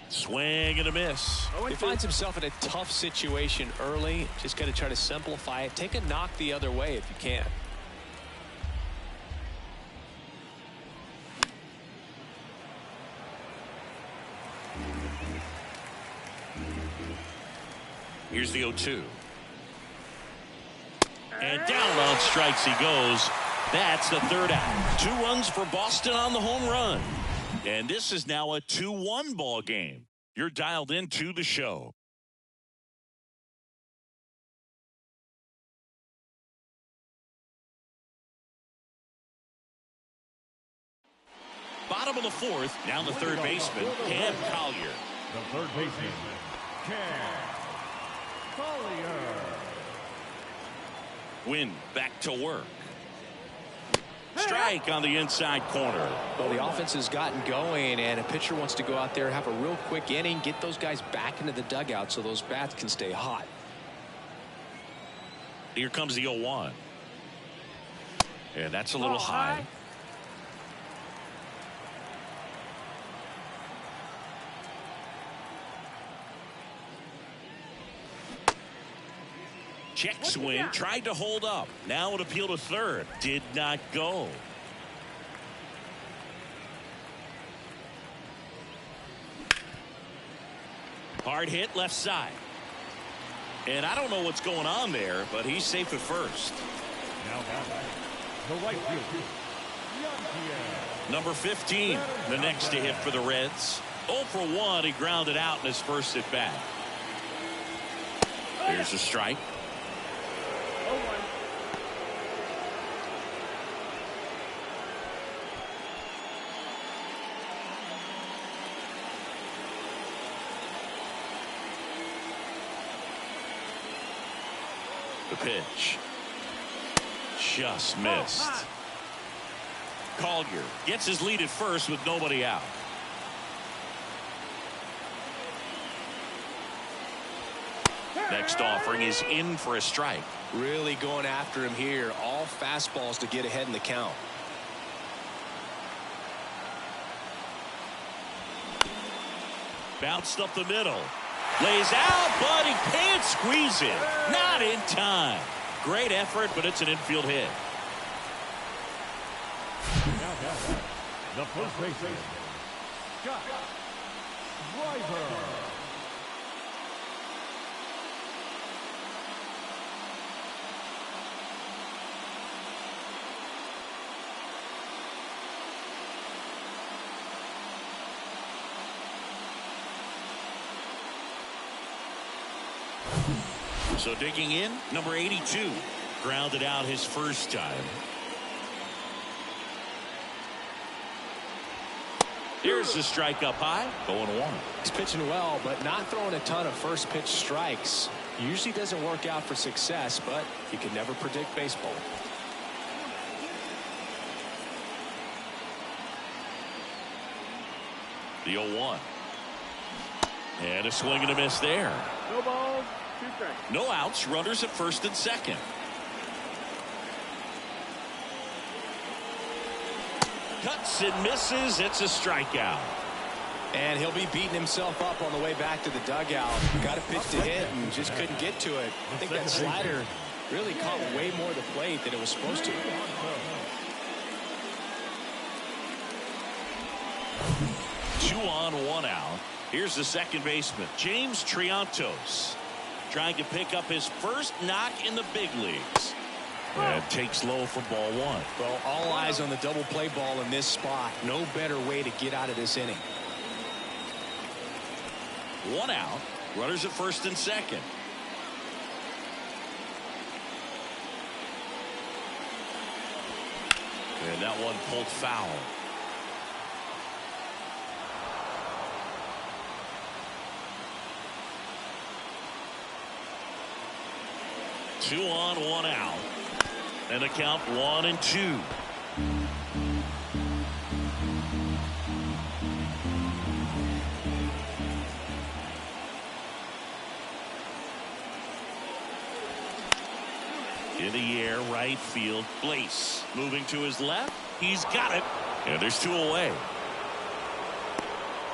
Swing and a miss. He finds himself in a tough situation early. Just got to try to simplify it. Take a knock the other way if you can. Here's the 0-2. And down on strikes he goes. That's the third out. 2 runs for Boston on the home run. And this is now a 2-1 ball game. You're dialed into the show. Bottom of the 4th, now the third baseman, Cam Collier. The third baseman, Cam Collier. Win back to work. Strike on the inside corner. Well, the offense has gotten going, and a pitcher wants to go out there, have a real quick inning, get those guys back into the dugout so those bats can stay hot. Here comes the 0-1. And that's a little high. Check swing, tried to hold up. Now an appeal to third. Did not go. Hard hit left side. And I don't know what's going on there, but he's safe at first. Now the right field. Number 15, the next to hit for the Reds. 0 for 1, he grounded out in his first at bat. There's a strike. The pitch. Just missed. Collier gets his lead at first with nobody out. Next offering is in for a strike. Really going after him here. All fastballs to get ahead in the count. Bounced up the middle. Lays out, but he can't squeeze it. Not in time. Great effort, but it's an infield hit. The first baseman, Scott Driver. So digging in, number 82. Grounded out his first time. Here's the strike up high. 0-1. He's pitching well, but not throwing a ton of first pitch strikes. Usually doesn't work out for success, but you can never predict baseball. The 0-1. And a swing and a miss there. No balls, 2 strikes. No outs, runners at first and second. Cuts and misses. It's a strikeout. And he'll be beating himself up on the way back to the dugout. Got a pitch to hit and just couldn't get to it. I think that slider really caught way more of the plate than it was supposed to. Two on, 1 out. Here's the second baseman, James Triantos, trying to pick up his first knock in the big leagues. And takes low for ball 1. Well, all eyes on the double play ball in this spot. No better way to get out of this inning. 1 out. Runners at first and second. And that one pulled foul. 2 on, 1 out. And the count 1-2. In the air, right field. Blaze moving to his left. He's got it. And there's 2 away.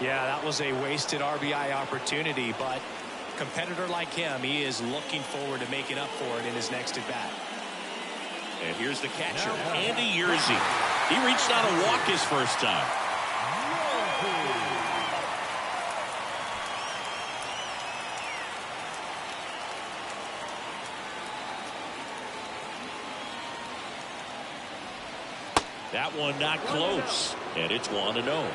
Yeah, that was a wasted RBI opportunity, but a competitor like him, he is looking forward to making up for it in his next at bat. And here's the catcher, Andy Yerzy. He reached out and walked his first time. That one not close, and it's 1-0.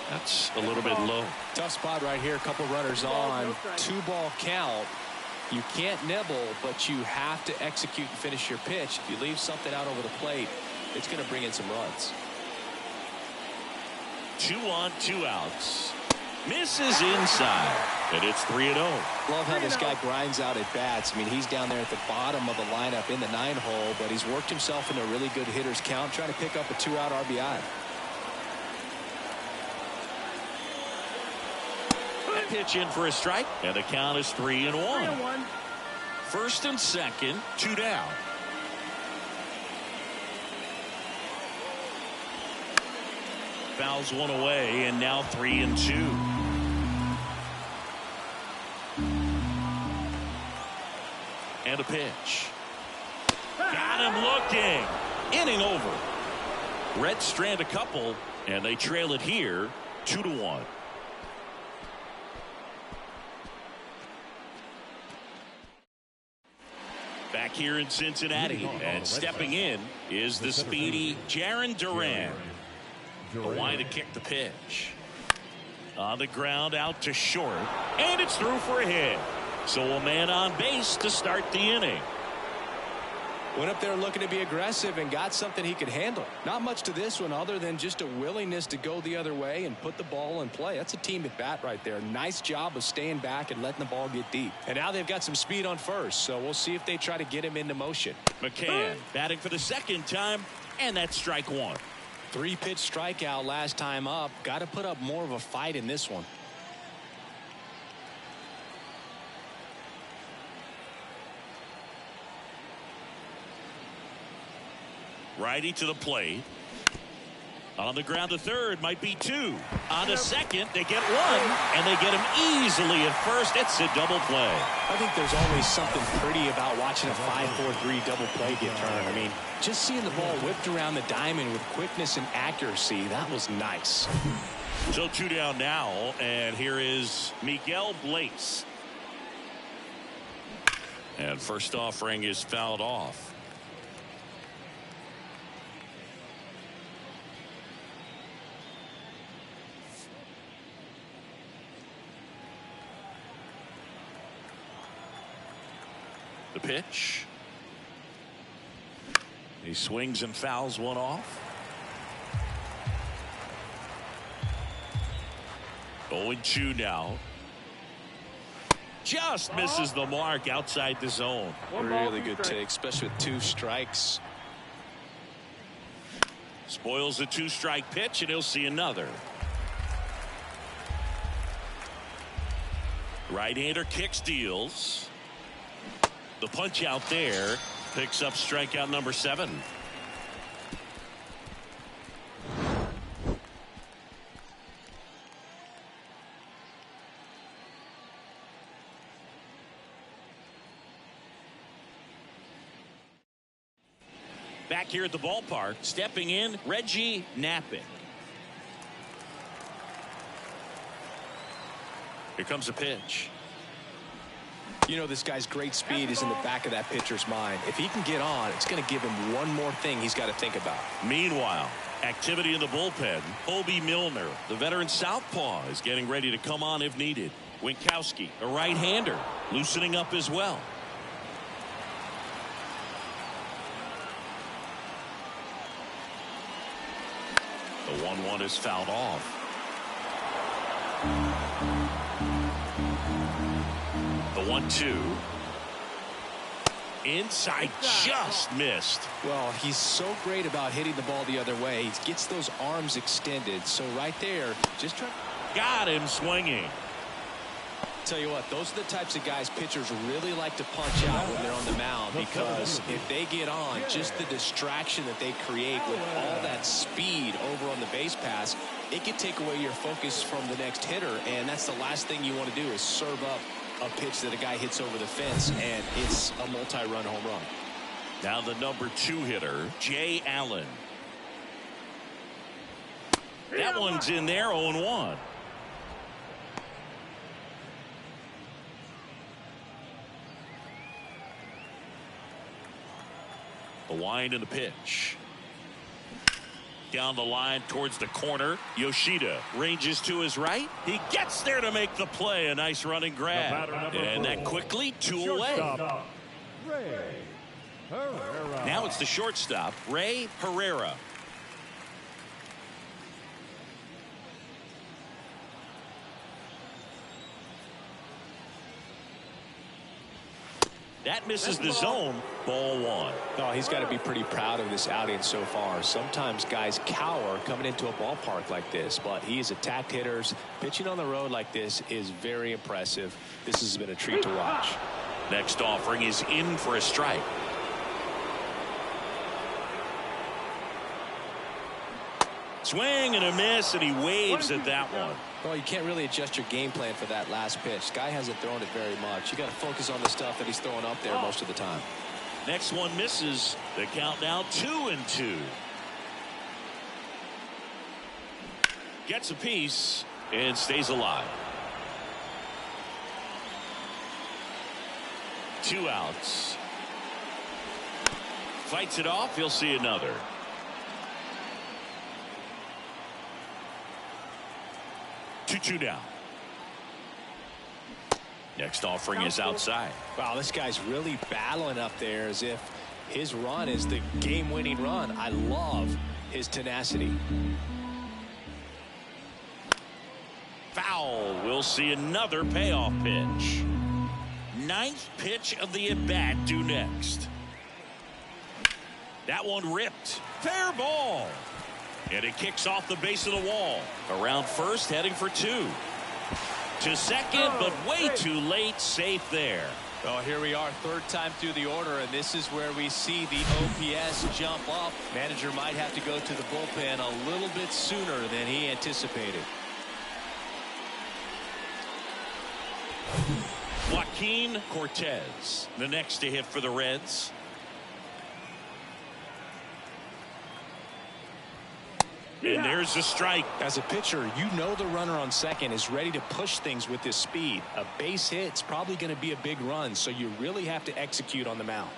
That's a little bit low. Tough spot right here. A couple runners on. 2-ball count. You can't nibble, but you have to execute and finish your pitch. If you leave something out over the plate, it's going to bring in some runs. 2 on, 2 outs. Misses inside, and it's 3-0. Love how this guy grinds out at bats. I mean, he's down there at the bottom of the lineup in the 9-hole, but he's worked himself into a really good hitter's count, trying to pick up a 2-out RBI. That pitch in for a strike, and the count is 3-1. First and second, 2 down. Fouls one away, and now 3-2. And a pitch. Got him looking. Inning over. Reds strand a couple, and they trail it here 2-1. Back here in Cincinnati, and stepping in is the speedy Jarren Duran. The line to kick the pitch. On the ground, out to short, and it's through for a hit. So a man on base to start the inning. Went up there looking to be aggressive and got something he could handle. Not much to this one other than just a willingness to go the other way and put the ball in play. That's a team at bat right there. Nice job of staying back and letting the ball get deep. And now they've got some speed on first, so we'll see if they try to get him into motion. McCann batting for the second time, and that's strike 1. 3-pitch strikeout last time up. Got to put up more of a fight in this one. Righty to the plate. On the ground to third, might be 2. On to second, they get 1, and they get him easily at first. It's a double play. I think there's always something pretty about watching a 5-4-3 double play get turned. I mean, just seeing the ball whipped around the diamond with quickness and accuracy, that was nice. So 2 down now, and here is Miguel Blaze. And first offering is fouled off. The pitch. He swings and fouls one off. 0-2 now. Just misses the mark outside the zone. Really good take, especially with 2 strikes. Spoils the 2-strike pitch, and he'll see another. Right-hander kicks, deals. The punch out there picks up strikeout number 7. Back here at the ballpark, stepping in, Reggie Knapping. Here comes a pitch. You know, this guy's great speed is in the back of that pitcher's mind. If he can get on, it's going to give him one more thing he's got to think about. Meanwhile, activity in the bullpen. Kobe Milner, the veteran southpaw, is getting ready to come on if needed. Winkowski, a right-hander, loosening up as well. The 1-1 is fouled off. The 1-2. Inside, just missed. Well, he's so great about hitting the ball the other way. He gets those arms extended. So right there, just try. Got him swinging. Tell you what, those are the types of guys pitchers really like to punch out when they're on the mound, because if they get on, just the distraction that they create with all that speed over on the base pass, it can take away your focus from the next hitter, and that's the last thing you want to do is serve up a pitch that a guy hits over the fence, and it's a multi-run home run. Now the number 2 hitter, Jay Allen. That one's in there, 0-1. The wind and the pitch. Down the line towards the corner. Yoshida ranges to his right. He gets there to make the play. A nice running grab. And that quickly 2 away. Now it's the shortstop, Ray Herrera. That misses the zone. Ball 1. No, he's got to be pretty proud of this outing so far. Sometimes guys cower coming into a ballpark like this, but he has attacked hitters. Pitching on the road like this is very impressive. This has been a treat to watch. Next offering is in for a strike. Swing and a miss, and he waves at that one. Well, you can't really adjust your game plan for that last pitch. Guy hasn't thrown it very much. You got to focus on the stuff that he's throwing up there most of the time. Next one misses. The count now 2-2. Gets a piece and stays alive. 2 outs. Fights it off. He'll see another. 2-2 down. Next offering is outside. Wow, this guy's really battling up there as if his run is the game-winning run. I love his tenacity. Foul. We'll see another payoff pitch. 9th pitch of the at-bat due next. That one ripped. Fair ball. And it kicks off the base of the wall. Around first, heading for 2. To second, but way too late. Safe there. Oh, here we are, 3rd time through the order, and this is where we see the OPS jump up. Manager might have to go to the bullpen a little bit sooner than he anticipated. Joaquin Cortez, the next to hit for the Reds. And there's a strike. As a pitcher, you know the runner on second is ready to push things with his speed. A base hit's probably going to be a big run, so you really have to execute on the mound.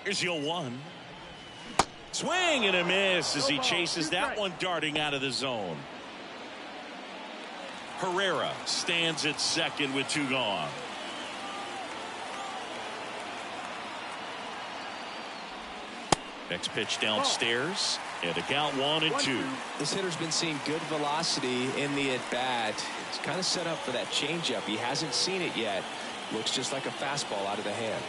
Here's your 1. Swing and a miss as he chases that one darting out of the zone. Herrera stands at second with 2 gone. Next pitch downstairs, and a count 1-2. This hitter's been seeing good velocity in the at-bat. It's kind of set up for that changeup. He hasn't seen it yet. Looks just like a fastball out of the hand.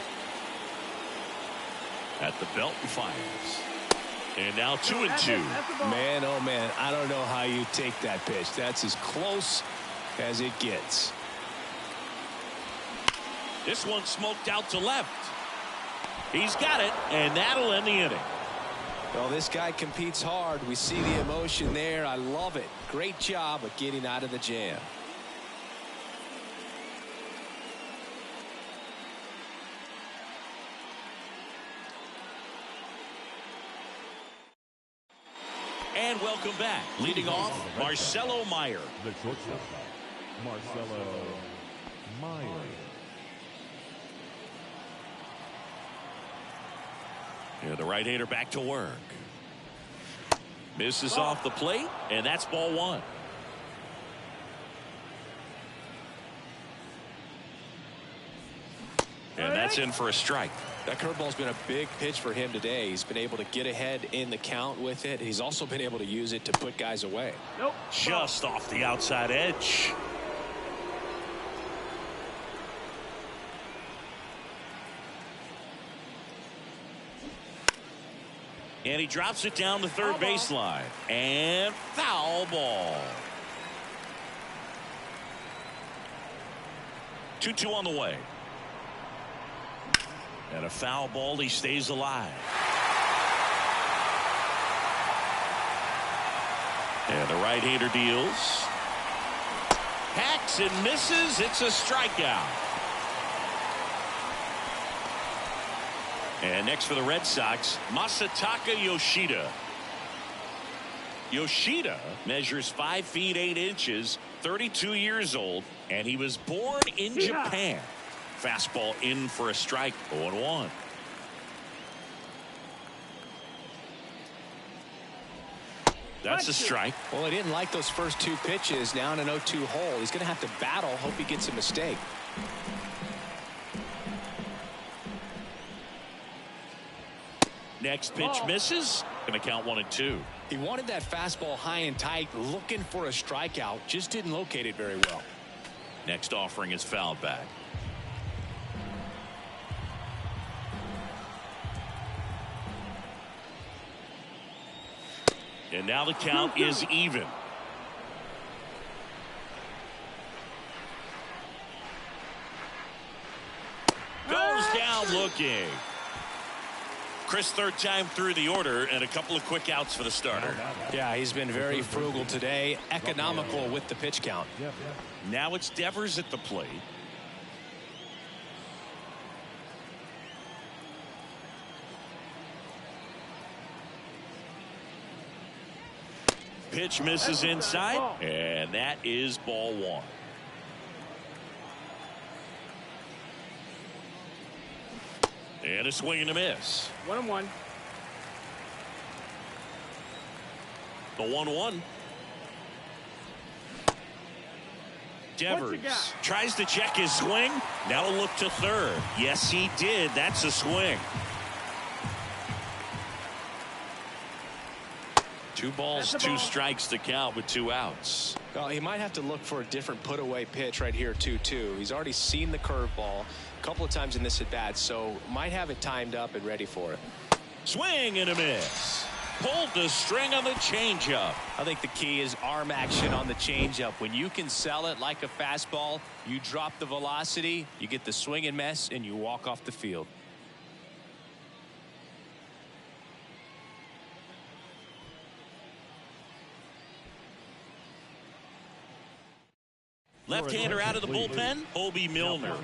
At the belt and fires. And now 2-2. Man, oh man, I don't know how you take that pitch. That's as close as it gets. This one smoked out to left. He's got it, and that'll end the inning. Well, this guy competes hard. We see the emotion there. I love it. Great job of getting out of the jam. And welcome back. Leading off, Marcelo Meyer. The shortstop, Marcelo Meyer. Yeah, the right-hander back to work. Misses off the plate, and that's ball 1. And That's in for a strike. That curveball's been a big pitch for him today. He's been able to get ahead in the count with it. He's also been able to use it to put guys away. Nope. Just off the outside edge. And he drops it down the third baseline. And foul ball. 2-2 on the way. And a foul ball. He stays alive. And the right-hander deals. Hacks and misses. It's a strikeout. And next for the Red Sox, Masataka Yoshida. Yoshida measures 5 feet 8 inches, 32 years old, and he was born in Japan. Fastball in for a strike, 0-1. That's a strike. Well, he didn't like those first 2 pitches. Now in an 0-2 hole. He's going to have to battle. Hope he gets a mistake. Next pitch misses. Going to count 1-2. He wanted that fastball high and tight, looking for a strikeout. Just didn't locate it very well. Next offering is fouled back. And now the count is even. Goes down looking. Chris, third time through the order, and a couple of quick outs for the starter. Yeah, he's been very frugal today, economical with the pitch count. Now it's Devers at the plate. Pitch misses inside, and that is ball 1. And a swing and a miss. 1-1. The 1-1. Devers tries to check his swing. Now look to third. Yes, he did. That's a swing. 2 balls, 2 strikes to count with 2 outs. Well, he might have to look for a different put-away pitch right here, 2-2. He's already seen the curveball a couple of times in this at-bat, so might have it timed up and ready for it. Swing and a miss. Pulled the string on the changeup. I think the key is arm action on the changeup. When you can sell it like a fastball, you drop the velocity, you get the swing and miss, and you walk off the field. Left-hander out of the bullpen, Obi Milner.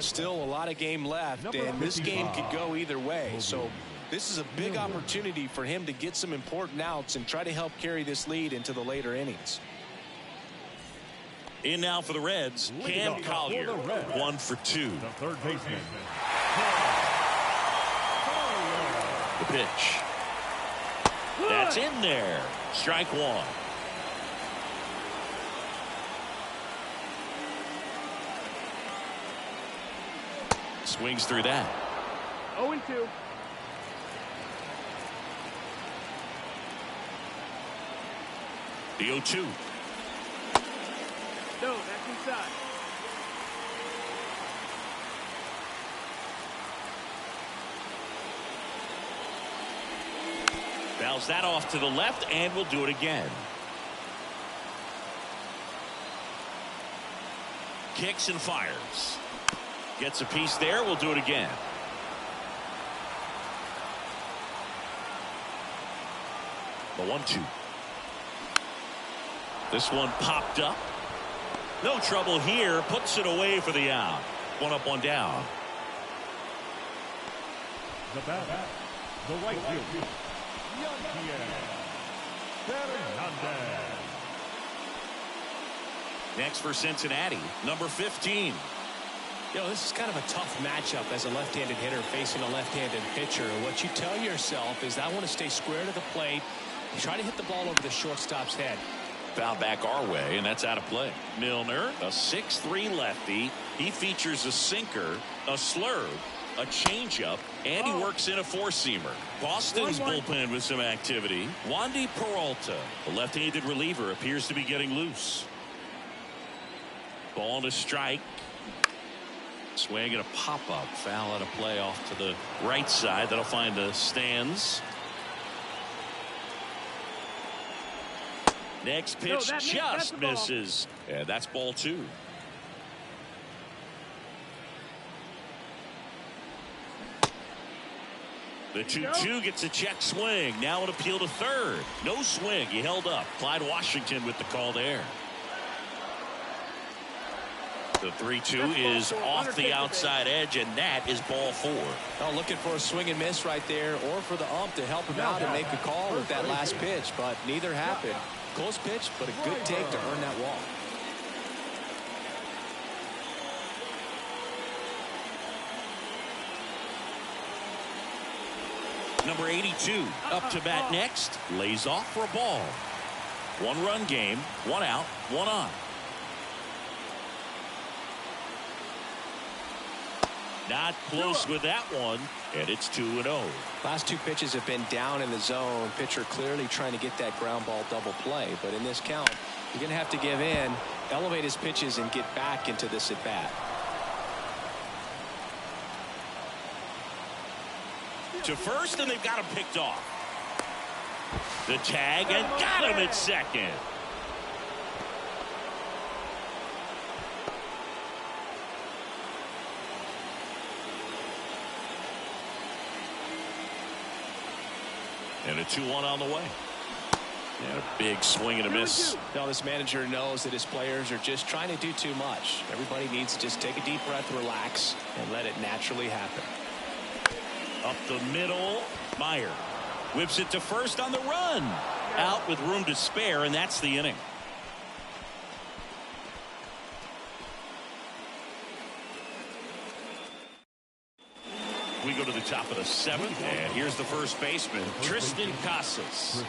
Still a lot of game left, and this game could go either way. So this is a big opportunity for him to get some important outs and try to help carry this lead into the later innings. In now for the Reds, Cam Collier, 1 for 2. The third baseman. The pitch. That's in there. Strike 1. Swings through that. 0-2. The 0-2. No, that's inside. Fouls that off to the left, and we'll do it again. Kicks and fires. Gets a piece there. We'll do it again. The 1-2. This one popped up. No trouble here. Puts it away for the out. 1 up, 1 down. The batter, the right fielder, Hernandez. Next for Cincinnati, number 15. You know, this is kind of a tough matchup as a left-handed hitter facing a left-handed pitcher. What you tell yourself is I want to stay square to the plate, try to hit the ball over the shortstop's head. Foul back our way, and that's out of play. Milner, a 6'3" lefty. He features a sinker, a slurve, a changeup, and he works in a four-seamer. Boston's bullpen with some activity. Wandy Peralta, the left-handed reliever, appears to be getting loose. Ball to strike. Swing and a pop-up. Foul out of play off to the right side. That'll find the stands. Next pitch just misses. And that's ball two. The 2-2 gets a check swing. Now an appeal to third. No swing. He held up. Clyde Washington with the call there. The 3-2 is off the outside edge, and that is ball four. Oh, looking for a swing and miss right there, or for the ump to help him out and make a call with that last pitch, but neither happened. Close pitch, but a good take to earn that walk. Number 82 up to bat next. Lays off for a ball. One-run game, one out, one on. Not close with that one, and it's 2-0. Last two pitches have been down in the zone. Pitcher clearly trying to get that ground ball double play, but in this count, you're going to have to give in, elevate his pitches, and get back into this at bat. To first, and they've got him picked off. The tag, and got him at second. And a 2-1 on the way. And a big swing and a miss. Now this manager knows that his players are just trying to do too much. Everybody needs to just take a deep breath, relax, and let it naturally happen. Up the middle, Meyer whips it to first on the run. Out with room to spare, and that's the inning. We go to the top of the seventh, and here's the first baseman, Tristan Casas.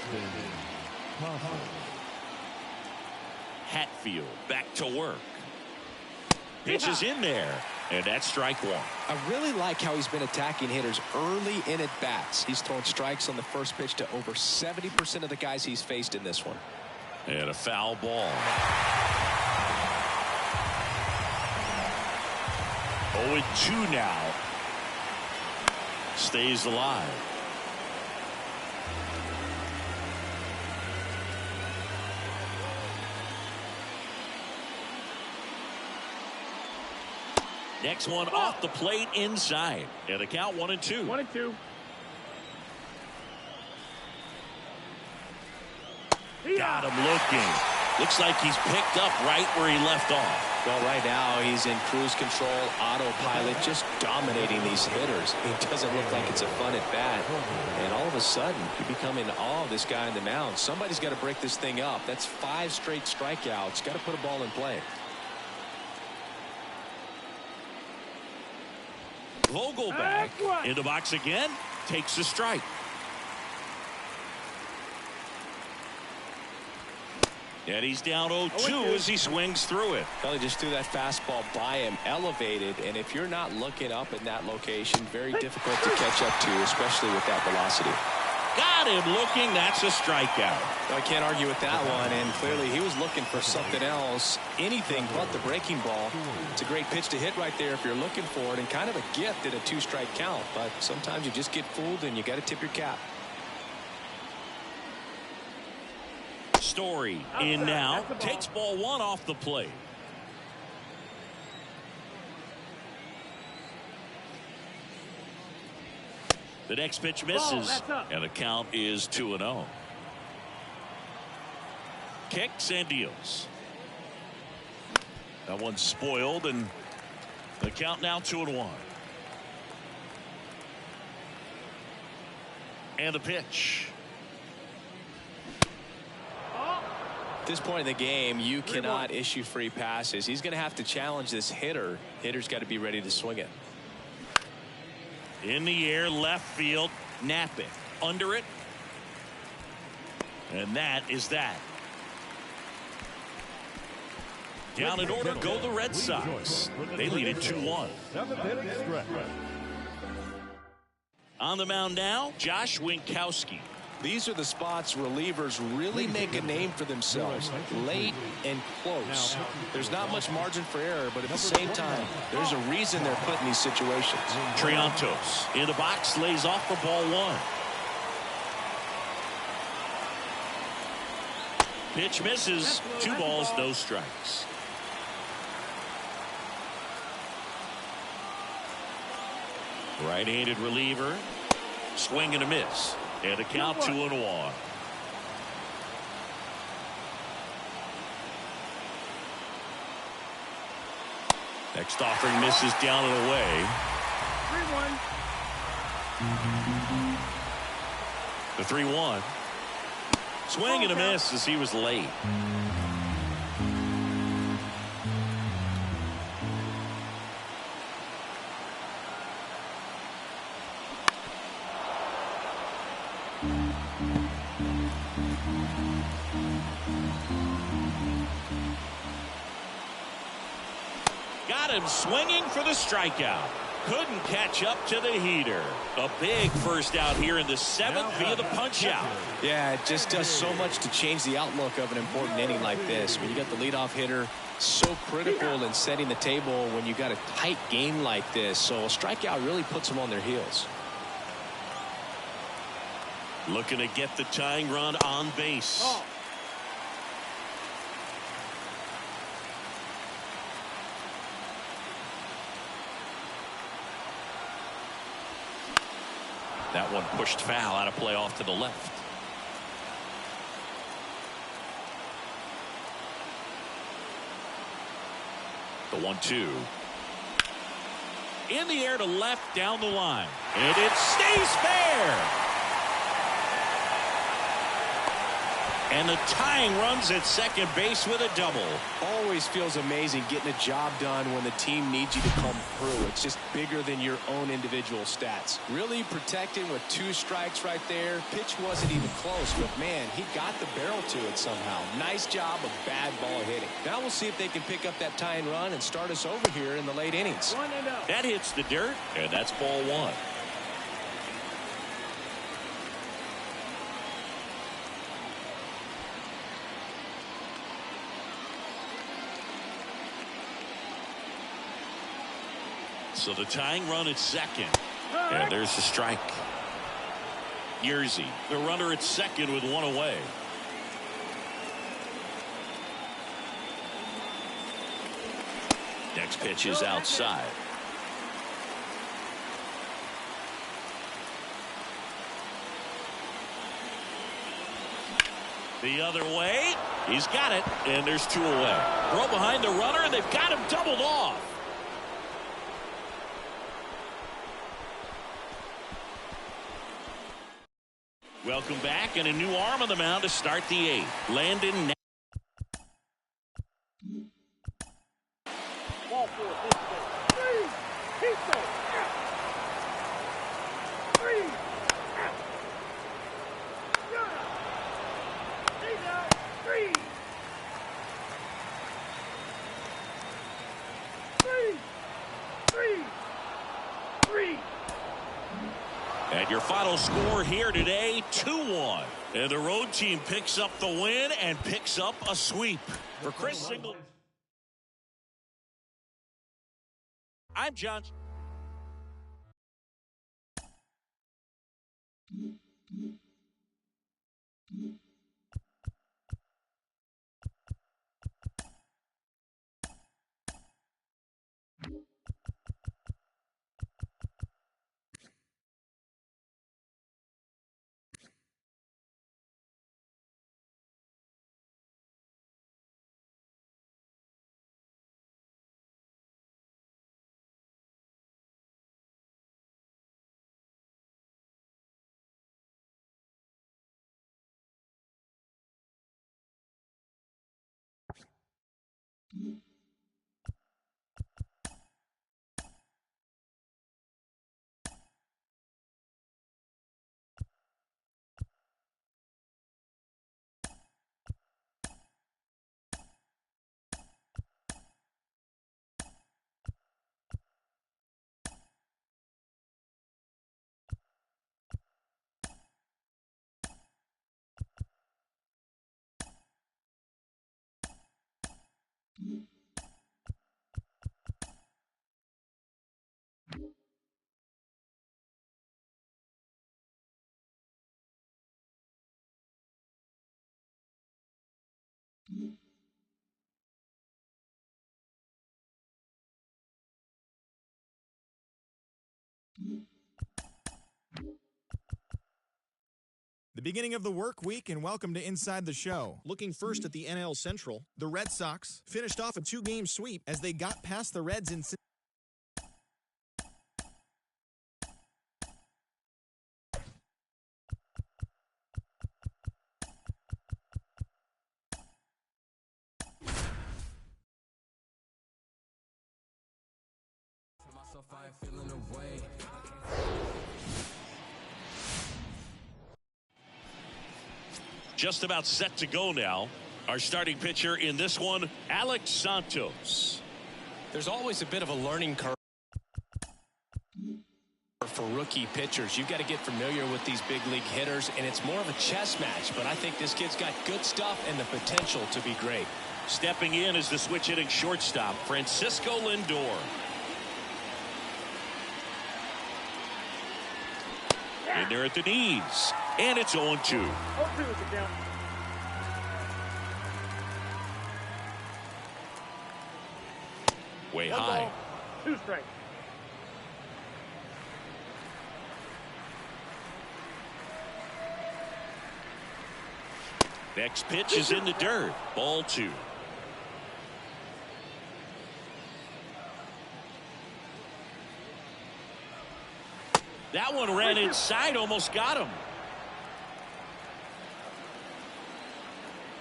Hatfield back to work. Pitch is in there, and that's strike one. I really like how he's been attacking hitters early in at bats. He's thrown strikes on the first pitch to over 70% of the guys he's faced in this one. And a foul ball. 0-2 now. Stays alive. Next one off the plate inside. And the count 1-2. 1-2. Got him looking. Looks like he's picked up right where he left off. Well, right now he's in cruise control, autopilot, just dominating these hitters. It doesn't look like it's a fun at bat. And all of a sudden, you become in awe of this guy on the mound. Somebody's got to break this thing up. That's 5 straight strikeouts. Got to put a ball in play. Vogelback in the box again. Takes a strike. And he's down 0-2 as he swings through it. Well, he just threw that fastball by him, elevated, and if you're not looking up in that location, very difficult to catch up to, especially with that velocity. Got him looking. That's a strikeout. I can't argue with that one, and clearly he was looking for something else, anything but the breaking ball. It's a great pitch to hit right there if you're looking for it, and kind of a gift at a 2-strike count, but sometimes you just get fooled and you got to tip your cap. Story in now, takes ball one off the plate. The next pitch misses, and the count is 2-0. Kicks and deals. That one's spoiled, and the count now 2-1. And the pitch. At this point in the game, you cannot issue free passes. He's going to have to challenge this hitter. Hitter's got to be ready to swing it. In the air, left field, nap it. Under it. And that is that. Down in order go the Red Sox. They lead it 2-1. On the mound now, Josh Winkowski. These are the spots relievers really make a name for themselves. Late and close. There's not much margin for error, but at the same time, there's a reason they're put in these situations. Triantos in the box, lays off for ball one. Pitch misses. 2 balls, no strikes. Right-handed reliever. Swing and a miss. And a count 2-1. Next offering misses down and away. 3-1. The 3-1. Swing and a miss as he was late. Got him swinging for the strikeout. Couldn't catch up to the heater. A big first out here in the 7th via the punch out. Yeah, it just does so much to change the outlook of an important inning like this. When you got the leadoff hitter, so critical in setting the table when you got a tight game like this. So a strikeout really puts them on their heels. Looking to get the tying run on base. That one pushed foul, out of play off to the left. The 1-2. In the air to left, down the line. And it stays fair. And the tying runs at second base with a double. Always feels amazing getting a job done when the team needs you to come through. It's just bigger than your own individual stats. Really protecting with 2 strikes right there. Pitch wasn't even close, but man, he got the barrel to it somehow. Nice job of bad ball hitting. Now we'll see if they can pick up that tying run and start us over here in the late innings. That hits the dirt, and that's ball 1. So the tying run at second. And there's the strike. Yerzy, the runner at second with 1 away. Next pitch is outside. The other way. He's got it. And there's 2 away. Throw behind the runner, and they've got him doubled off. Welcome back, and a new arm on the mound to start the 8th. Landon. Ball 4. 3. Keep going. 3. He's out. 3. 3. 3. And your final score here today, 2-1. And the road team picks up the win and picks up a sweep. For Chris Single, I'm John. The beginning of the work week, and welcome to Inside the Show. Looking first at the NL Central, the Red Sox finished off a 2-game sweep as they got past the Reds in Just about set to go now. Our starting pitcher in this one, Alex Santos. There's always a bit of a learning curve for rookie pitchers. You've got to get familiar with these big league hitters, and it's more of a chess match. But I think this kid's got good stuff and the potential to be great. Stepping in is the switch hitting shortstop, Francisco Lindor. In there at the knees. And it's 0-2. 0-2 is the count. Way One high. ball, 2 strikes. Next pitch is in the dirt. Ball 2. That one ran inside, almost got him.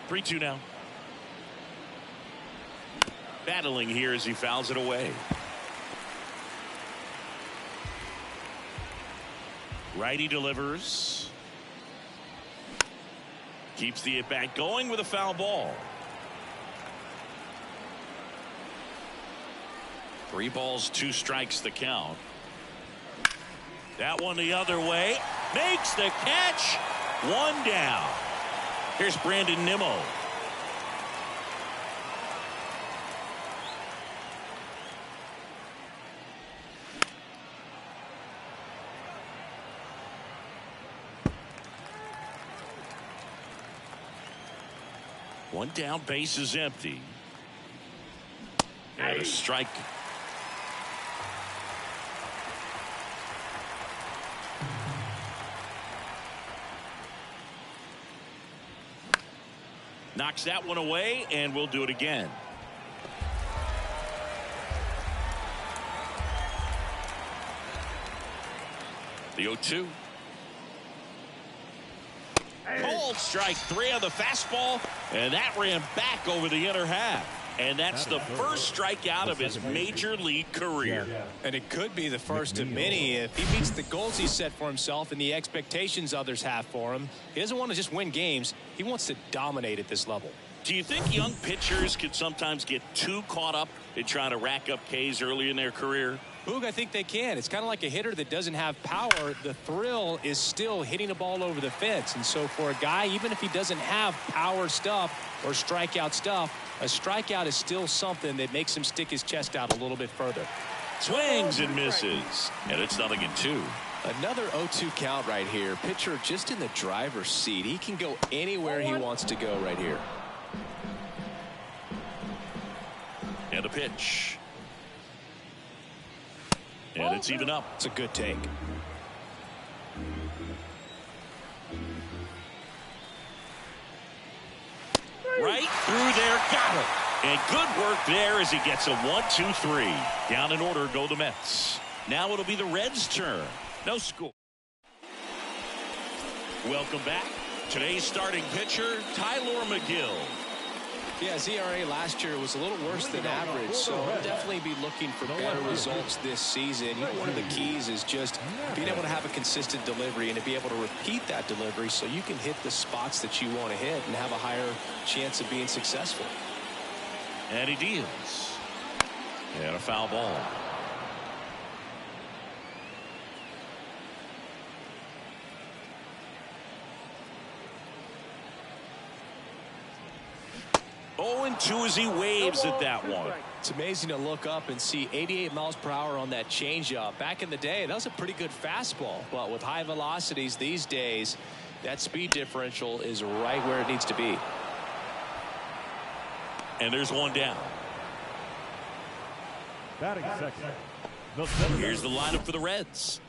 3-2 now. Battling here as he fouls it away. Righty delivers. Keeps the at-bat going with a foul ball. 3 balls, 2 strikes the count. That one the other way. Makes the catch. 1 down. Here's Brandon Nimmo. One down, base is empty. And a strike. Knocks that one away, and we'll do it again. The 0-2. Cold strike 3 on the fastball, and that ran back over the inner half. And that's the first strikeout of his major league career. And it could be the first of many if he meets the goals he set for himself and the expectations others have for him. He doesn't want to just win games. He wants to dominate at this level. Do you think young pitchers can sometimes get too caught up in trying to rack up Ks early in their career? Boog, I think they can. It's kind of like a hitter that doesn't have power. The thrill is still hitting a ball over the fence. And so for a guy, even if he doesn't have power stuff or strikeout stuff, a strikeout is still something that makes him stick his chest out a little bit further. Swings and misses. And it's 0-2. Another 0-2 count right here. Pitcher just in the driver's seat. He can go anywhere he wants to go right here. And a pitch. And it's even up. It's a good take. Right through there, got it. And good work there as he gets a 1-2-3. Down in order go the Mets. Now it'll be the Reds' turn. No score. Welcome back. Today's starting pitcher, Tyler McGill. Yeah, his ERA last year was a little worse than average, so he'll definitely be looking for better results this season. You know, one of the keys is just being able to have a consistent delivery and to be able to repeat that delivery so you can hit the spots that you want to hit and have a higher chance of being successful. And he deals. And a foul ball. And 2 as he waves at that one. It's amazing to look up and see 88 miles per hour on that changeup. Back in the day, that was a pretty good fastball. But with high velocities these days, that speed differential is right where it needs to be. And there's one down. Batting second. Here's the lineup for the Reds.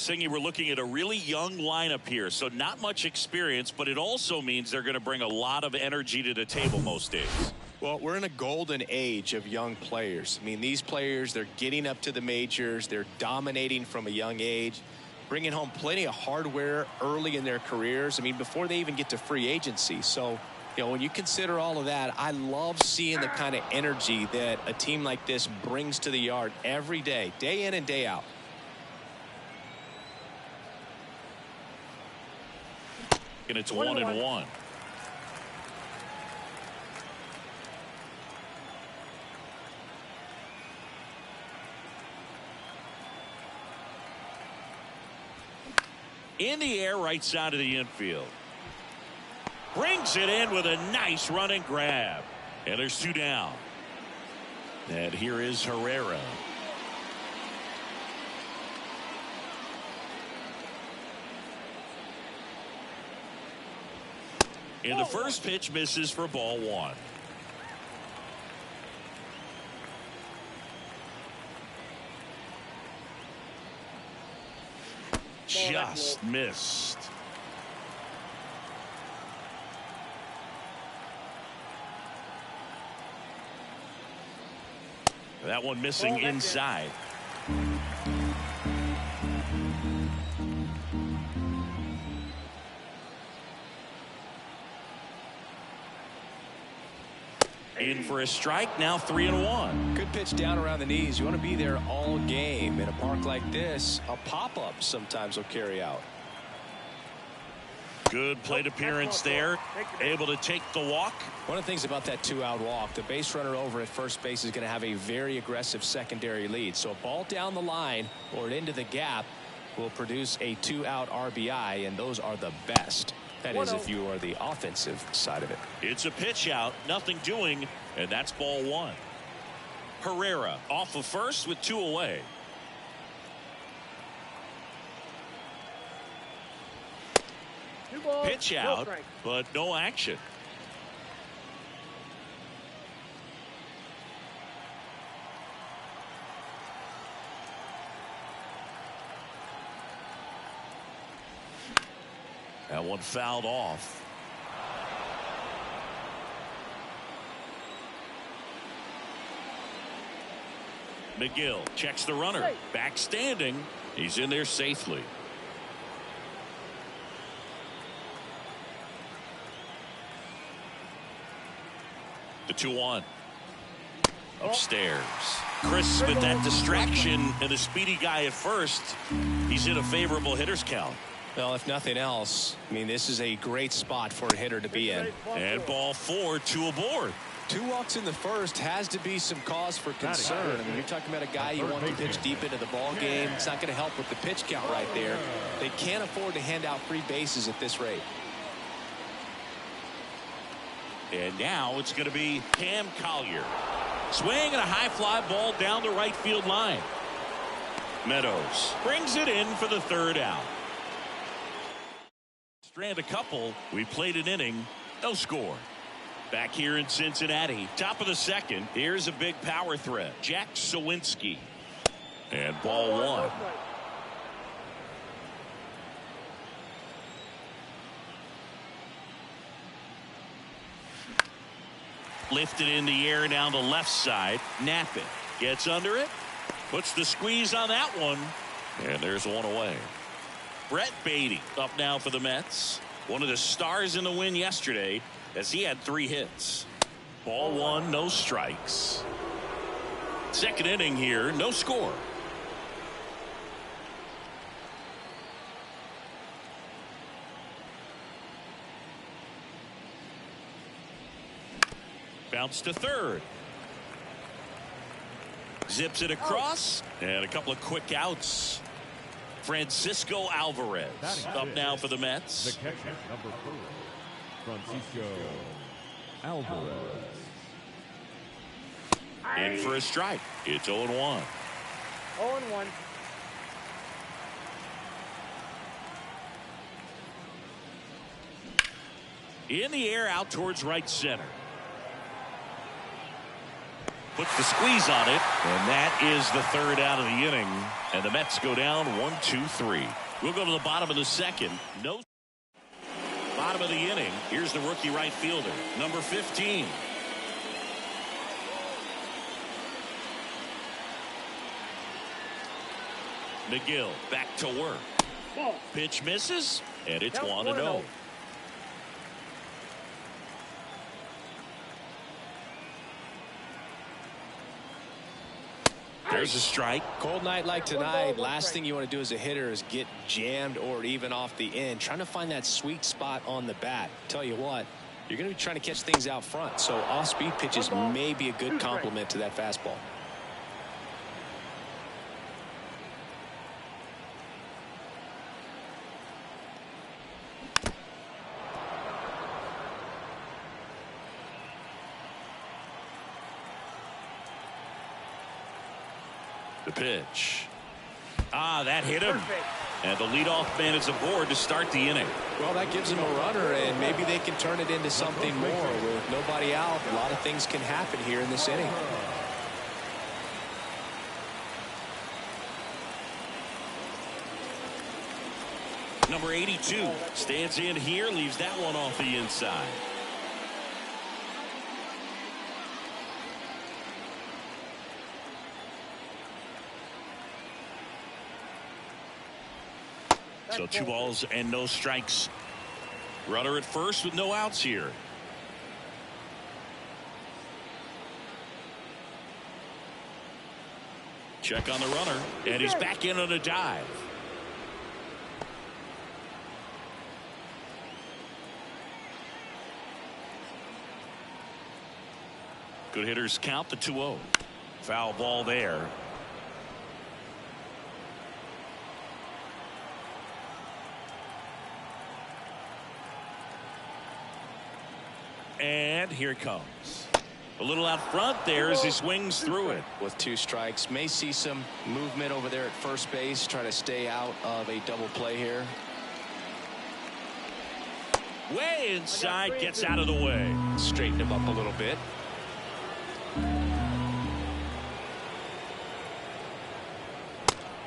Singy, we're looking at a really young lineup here, so not much experience, but it also means they're going to bring a lot of energy to the table most days. Well, we're in a golden age of young players. I mean, these players, they're getting up to the majors. They're dominating from a young age, bringing home plenty of hardware early in their careers. I mean, before they even get to free agency. So, you know, when you consider all of that, I love seeing the kind of energy that a team like this brings to the yard every day in and day out. And it's 1-1. In the air, right side of the infield. Brings it in with a nice run and grab. And there's 2 down. And here is Herrera. And the first pitch misses for ball 1. Just missed. That one missing inside. In for a strike, now 3-1. Good pitch down around the knees. You want to be there all game. In a park like this, a pop-up sometimes will carry out. Good plate appearance there. Able to take the walk. One of the things about that 2-out walk, the base runner over at first base is going to have a very aggressive secondary lead. So a ball down the line or into the gap will produce a 2-out RBI, and those are the best. That is if you are the offensive side of it. It's a pitch out, nothing doing, and that's ball 1. Herrera off of first with 2 away. Pitch out, but no action. That one fouled off. McGill checks the runner. Back standing. He's in there safely. The 2-1. Upstairs. Crisp at that distraction, and a speedy guy at first. He's in a favorable hitter's count. Well, if nothing else, I mean, this is a great spot for a hitter to be in. And ball 4, 2 aboard. 2 walks in the first has to be some cause for concern. I mean, you're talking about a guy you want to pitch deep into the ball game. It's not going to help with the pitch count right there. They can't afford to hand out free bases at this rate. And now it's going to be Cam Collier. Swing and a high fly ball down the right field line. Meadows brings it in for the 3rd out. Strand a couple. We played an inning. No score. Back here in Cincinnati. Top of the 2nd. Here's a big power threat. Jack Sawinski. And ball 1. Lifted in the air down the left side. Nap it. Gets under it. Puts the squeeze on that one. And there's 1 away. Brett Beatty up now for the Mets. One of the stars in the win yesterday as he had 3 hits. Ball 1, no strikes. 2nd inning here, no score. Bounce to 3rd. Zips it across. And a couple of quick outs. Francisco Alvarez up now for the Mets. The catcher, number 4, Francisco Alvarez. In for a strike. It's 0-1. 0-1. In the air out towards right center. Puts the squeeze on it, and that is the third out of the inning. And the Mets go down 1-2-3. We'll go to the bottom of the second. No. Bottom of the inning. Here's the rookie right fielder, number 15. McGill back to work. Pitch misses, and it's 1-0. There's a strike. Cold night like tonight, last thing you want to do as a hitter is get jammed or even off the end. Trying to find that sweet spot on the bat. Tell you what, you're going to be trying to catch things out front. So off-speed pitches may be a good complement to that fastball. The pitch. That hit him. And the leadoff man is aboard to start the inning. Well, that gives them a runner, and maybe they can turn it into something more. With nobody out, a lot of things can happen here in this inning. Number 82 stands in here, leaves that one off the inside. So 2 balls and no strikes. Runner at first with no outs here. Check on the runner, and he's back in on a dive. Good hitters count the 2-0. Foul ball there. And here it comes. A little out front there as he swings through it. With 2 strikes, may see some movement over there at first base. Try to stay out of a double play here. Way inside, gets out of the way. Straighten him up a little bit.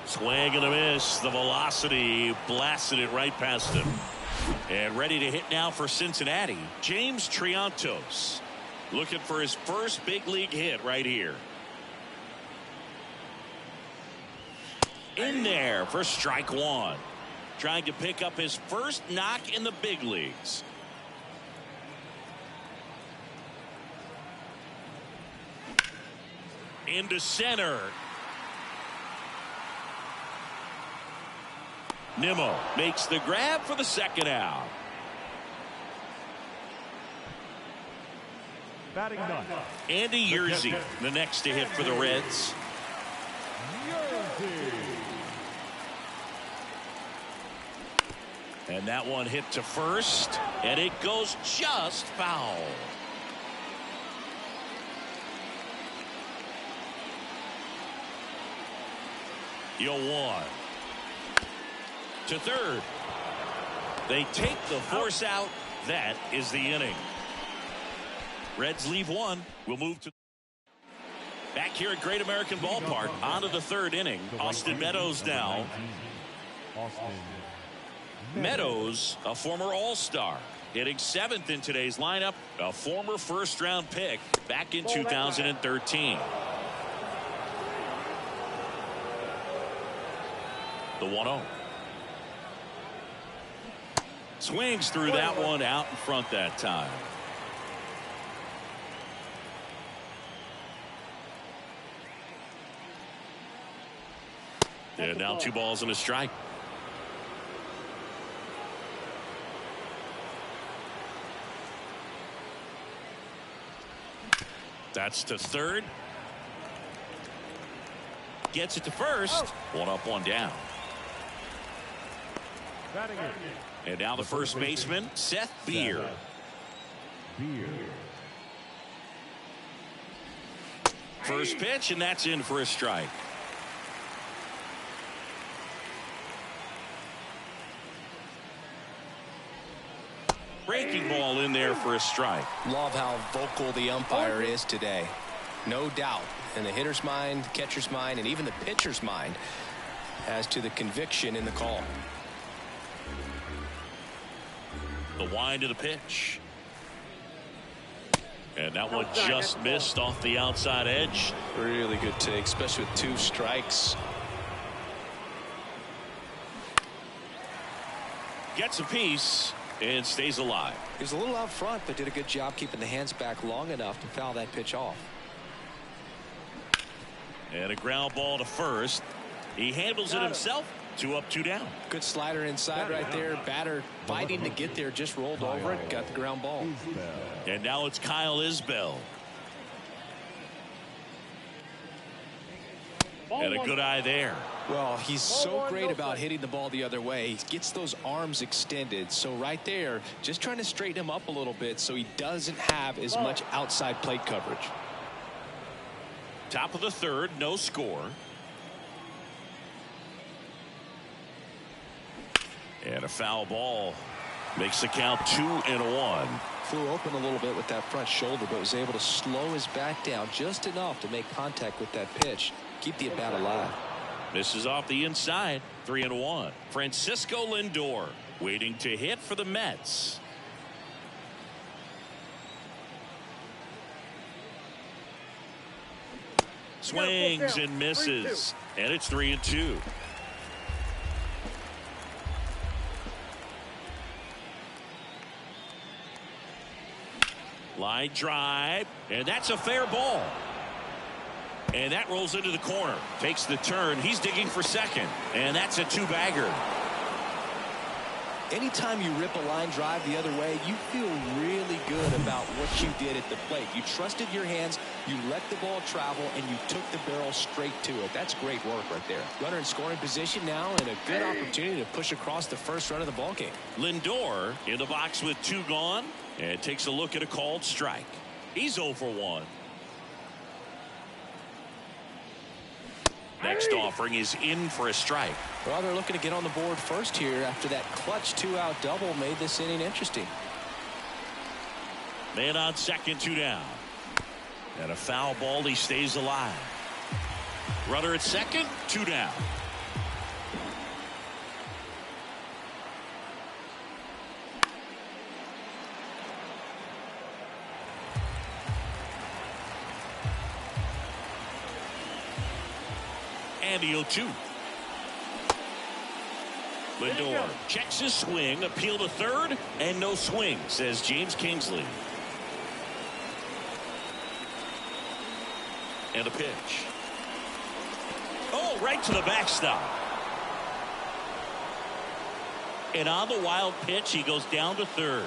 Swing and a miss. The velocity blasted it right past him. And ready to hit now for Cincinnati, James Triantos. Looking for his first big league hit right here. In there for strike 1. Trying to pick up his first knock in the big leagues. Into center. Nimmo makes the grab for the second out. Batting ninth. Andy Yerzy, the next to hit for the Reds. And that one hit to first, and it goes just foul. You'll want to third. They take the force out. That is the inning. Reds leave 1. We'll move to back here at Great American Ballpark. On to the third inning. Austin Meadows now. Meadows, a former All-Star, hitting 7th in today's lineup. A former first-round pick back in 2013. The 1-0. Swings through that one out in front that time. And now 2 balls and a strike. That's to third. Gets it to first. 1 up, 1 down. And now the first baseman, Seth Beer. First pitch, and that's in for a strike. Breaking ball in there for a strike. Love how vocal the umpire is today. no doubt, in the hitter's mind, catcher's mind, and even the pitcher's mind as to the conviction in the call. The wind of the pitch. And that one just missed off the outside edge. Really good take, especially with 2 strikes. Gets a piece and stays alive. He was a little out front, but did a good job keeping the hands back long enough to foul that pitch off. And a ground ball to first. He handles it himself. 2 up, 2 down. Good slider inside right there. Batter fighting to get there, just rolled over it, got the ground ball. And now it's Kyle Isbell. And a good eye there. Well, he's so great about hitting the ball the other way. He gets those arms extended. So right there, just trying to straighten him up a little bit so he doesn't have as much outside plate coverage. Top of the 3rd, no score. And a foul ball makes the count 2-1. Flew open a little bit with that front shoulder, but was able to slow his back down just enough to make contact with that pitch. Keep the at-bat alive. Misses off the inside. 3-1. Francisco Lindor waiting to hit for the Mets. Swings and misses. And it's 3-2. Line drive, and that's a fair ball. And that rolls into the corner. Takes the turn. He's digging for second. And that's a 2-bagger. Anytime you rip a line drive the other way, you feel really good about what you did at the plate. You trusted your hands, you let the ball travel, and you took the barrel straight to it. That's great work right there. Runner in scoring position now, and a good opportunity to push across the first run of the ballgame. Lindor in the box with 2 gone, and takes a look at a called strike. He's 0 for 1. Next offering is in for a strike. Well, they're looking to get on the board first here after that clutch 2-out double made this inning interesting. Man on second, 2 down. And a foul ball. He stays alive. Runner at second, 2 down. And the 0-2. Lindor checks his swing, appeal to third, and no swing, says James Kingsley. And a pitch. Oh, right to the backstop. And on the wild pitch, he goes down to third.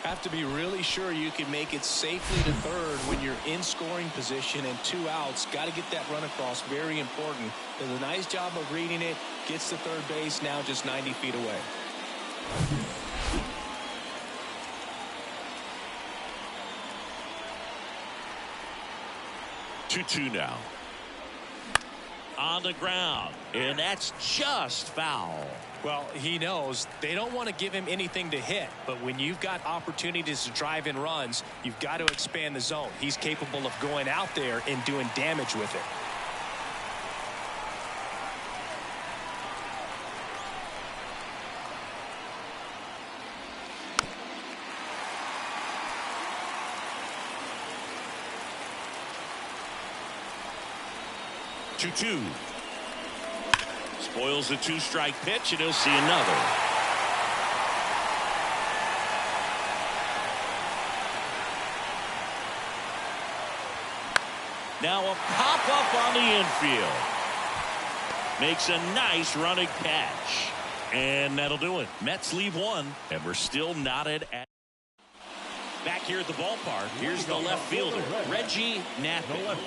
Have to be really sure you can make it safely to third when you're in scoring position and 2 outs. Got to get that run across. Very important. Does a nice job of reading it. Gets to third base. Now just 90 feet away. Two now. On the ground. And that's just foul. Well, he knows they don't want to give him anything to hit, but when you've got opportunities to drive in runs, you've got to expand the zone. He's capable of going out there and doing damage with it. Two. Spoils the 2-strike pitch, and he'll see another. Now a pop-up on the infield. Makes a nice running catch. And that'll do it. Mets leave 1, and we're still knotted at... Back here at the ballpark, here's the left fielder, Reggie Knappin.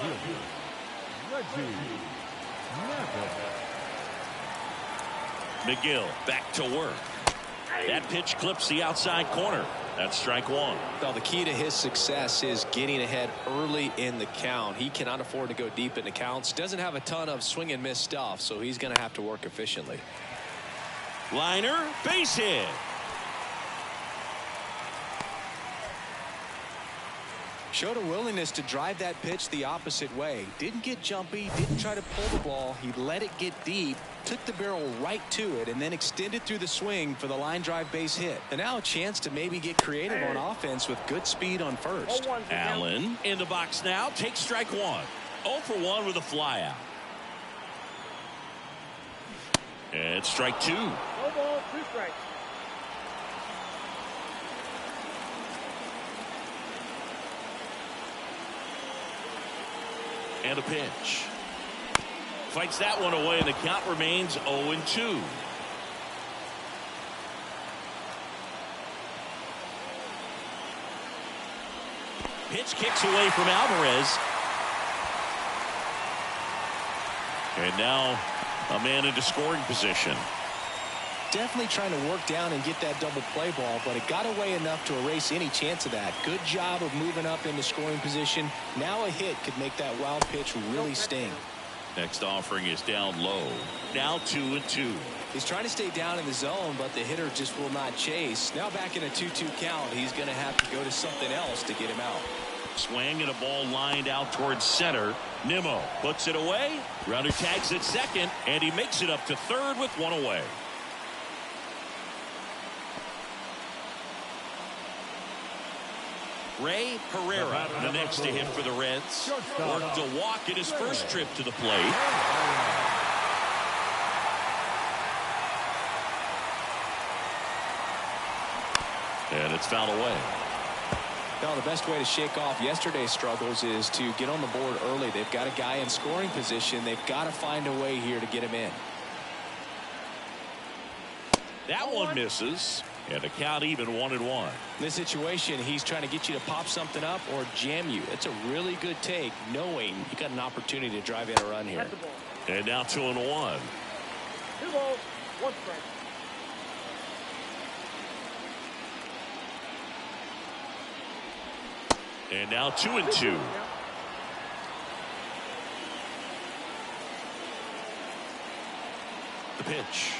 McGill back to work. That pitch clips the outside corner. That's strike 1. Well, the key to his success is getting ahead early in the count. He cannot afford to go deep in the counts. Doesn't have a ton of swing and miss stuff, so he's going to have to work efficiently. Liner, base hit. Showed a willingness to drive that pitch the opposite way. Didn't get jumpy, didn't try to pull the ball. He let it get deep, took the barrel right to it, and then extended through the swing for the line drive base hit. And now a chance to maybe get creative on offense with good speed on first. Allen in the box now. Takes strike one. 0 for 1 with a fly out. And strike 2. No ball, 2 strikes. And a pitch. Fights that one away, and the count remains 0-2. Pitch kicks away from Alvarez. And now a man into scoring position. Definitely trying to work down and get that double play ball, but it got away enough to erase any chance of that. Good job of moving up into scoring position. Now a hit could make that wild pitch really sting. Next offering is down low. Now 2-2. He's trying to stay down in the zone, but the hitter just will not chase. Now back in a 2-2 count, he's going to have to go to something else to get him out. Swing and a ball lined out towards center. Nimmo puts it away. Runner tags at second, and he makes it up to third with one away. Ray Herrera, the next to hit for the Reds. Worked a walk in his first trip to the plate. And it's fouled away. Now, the best way to shake off yesterday's struggles is to get on the board early. They've got a guy in scoring position. They've got to find a way here to get him in. That one misses. And the count even 1-1. In this situation, he's trying to get you to pop something up or jam you. It's a really good take, knowing you got an opportunity to drive in a run here. And now 2-1. 2 balls, 1 strike. And now 2-2. The pitch.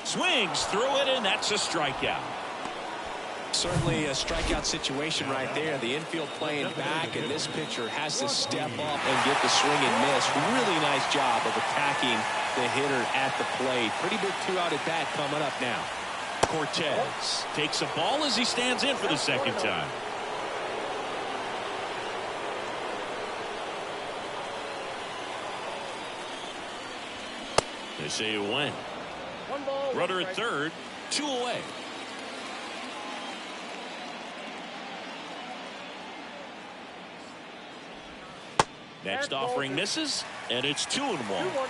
Swings through it, and that's a strikeout. Certainly a strikeout situation right there. The infield playing back, and this pitcher has to step up and get the swing and miss. Really nice job of attacking the hitter at the plate. Pretty big 2-out at bat coming up now. Cortez takes a ball as he stands in for the second time. They say it went. Runner at third, 2 away. Next offering misses, and it's 2-1.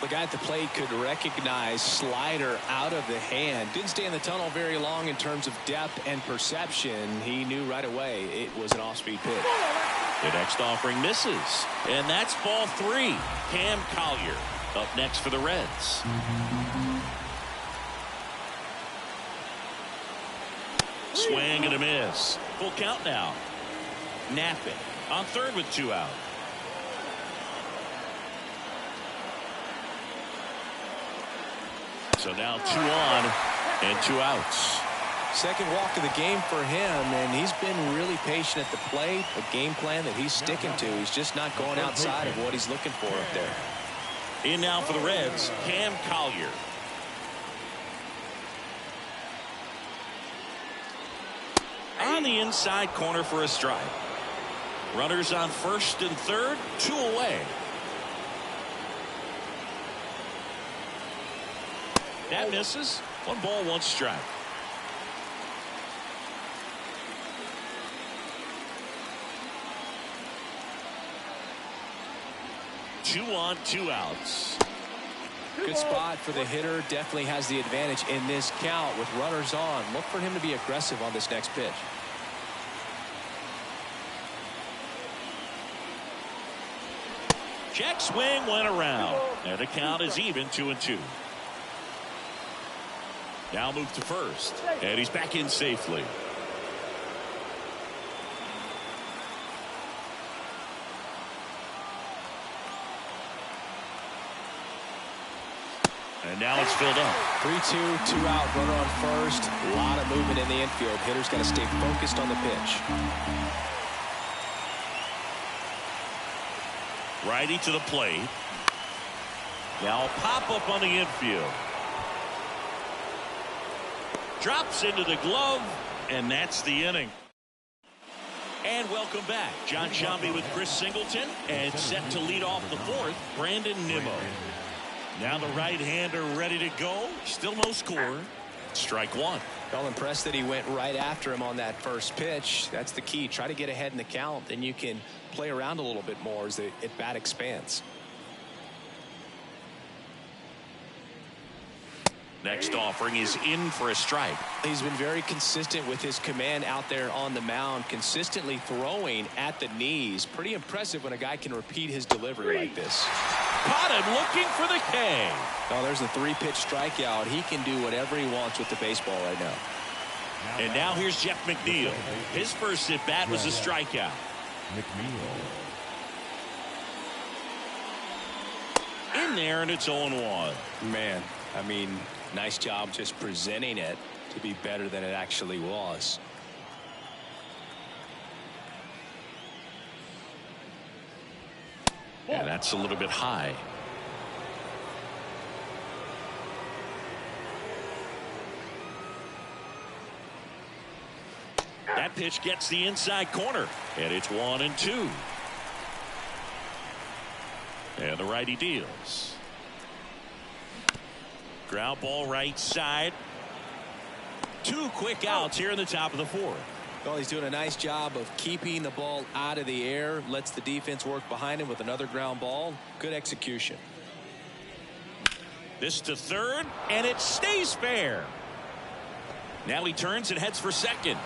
The guy at the plate could recognize slider out of the hand. Didn't stay in the tunnel very long in terms of depth and perception. He knew right away it was an off-speed pitch. The next offering misses, and that's ball 3. Cam Collier up next for the Reds. Swing and a miss. Full count now. Napping on third with 2 out. So now 2 on and 2 outs. Second walk of the game for him, and he's been really patient at the plate. A game plan that he's sticking to. He's just not going outside of what he's looking for up there. In now for the Reds, Cam Collier. On the inside corner for a strike. Runners on first and third, 2 away. That misses. 1 ball, 1 strike. Two on, 2 outs. Good spot for the hitter. Definitely has the advantage in this count with runners on. Look for him to be aggressive on this next pitch. Check swing went around, and the count is even 2-2. Now move to first, and he's back in safely. And now it's filled up. 3-2, 2 out, runner on first. A lot of movement in the infield. Hitter's got to stay focused on the pitch. Righty to the plate. Now a pop-up on the infield. Drops into the glove, and that's the inning. And welcome back. John Shambi with Chris Singleton, and set to lead off the fourth, Brandon Nimmo. Now the right-hander ready to go. Still no score. Strike one. Well, impressed that he went right after him on that first pitch. That's the key. Try to get ahead in the count, then you can play around a little bit more as the at-bat expands. Next offering is in for a strike. He's been very consistent with his command out there on the mound, consistently throwing at the knees. Pretty impressive when a guy can repeat his delivery like this. Caught him looking for the K. Oh, there's a 3-pitch strikeout. He can do whatever he wants with the baseball right now. And now here's Jeff McNeil. His first at bat was a strikeout. McNeil. In there, and it's 0-1. Man, I mean, nice job just presenting it to be better than it actually was. Yeah, that's a little bit high. That pitch gets the inside corner, and it's 1-2. And the righty deals. Ground ball right side. 2 quick outs here in the top of the fourth. Well, he's doing a nice job of keeping the ball out of the air. Lets the defense work behind him with another ground ball. Good execution. This to third, and it stays fair. Now he turns and heads for second.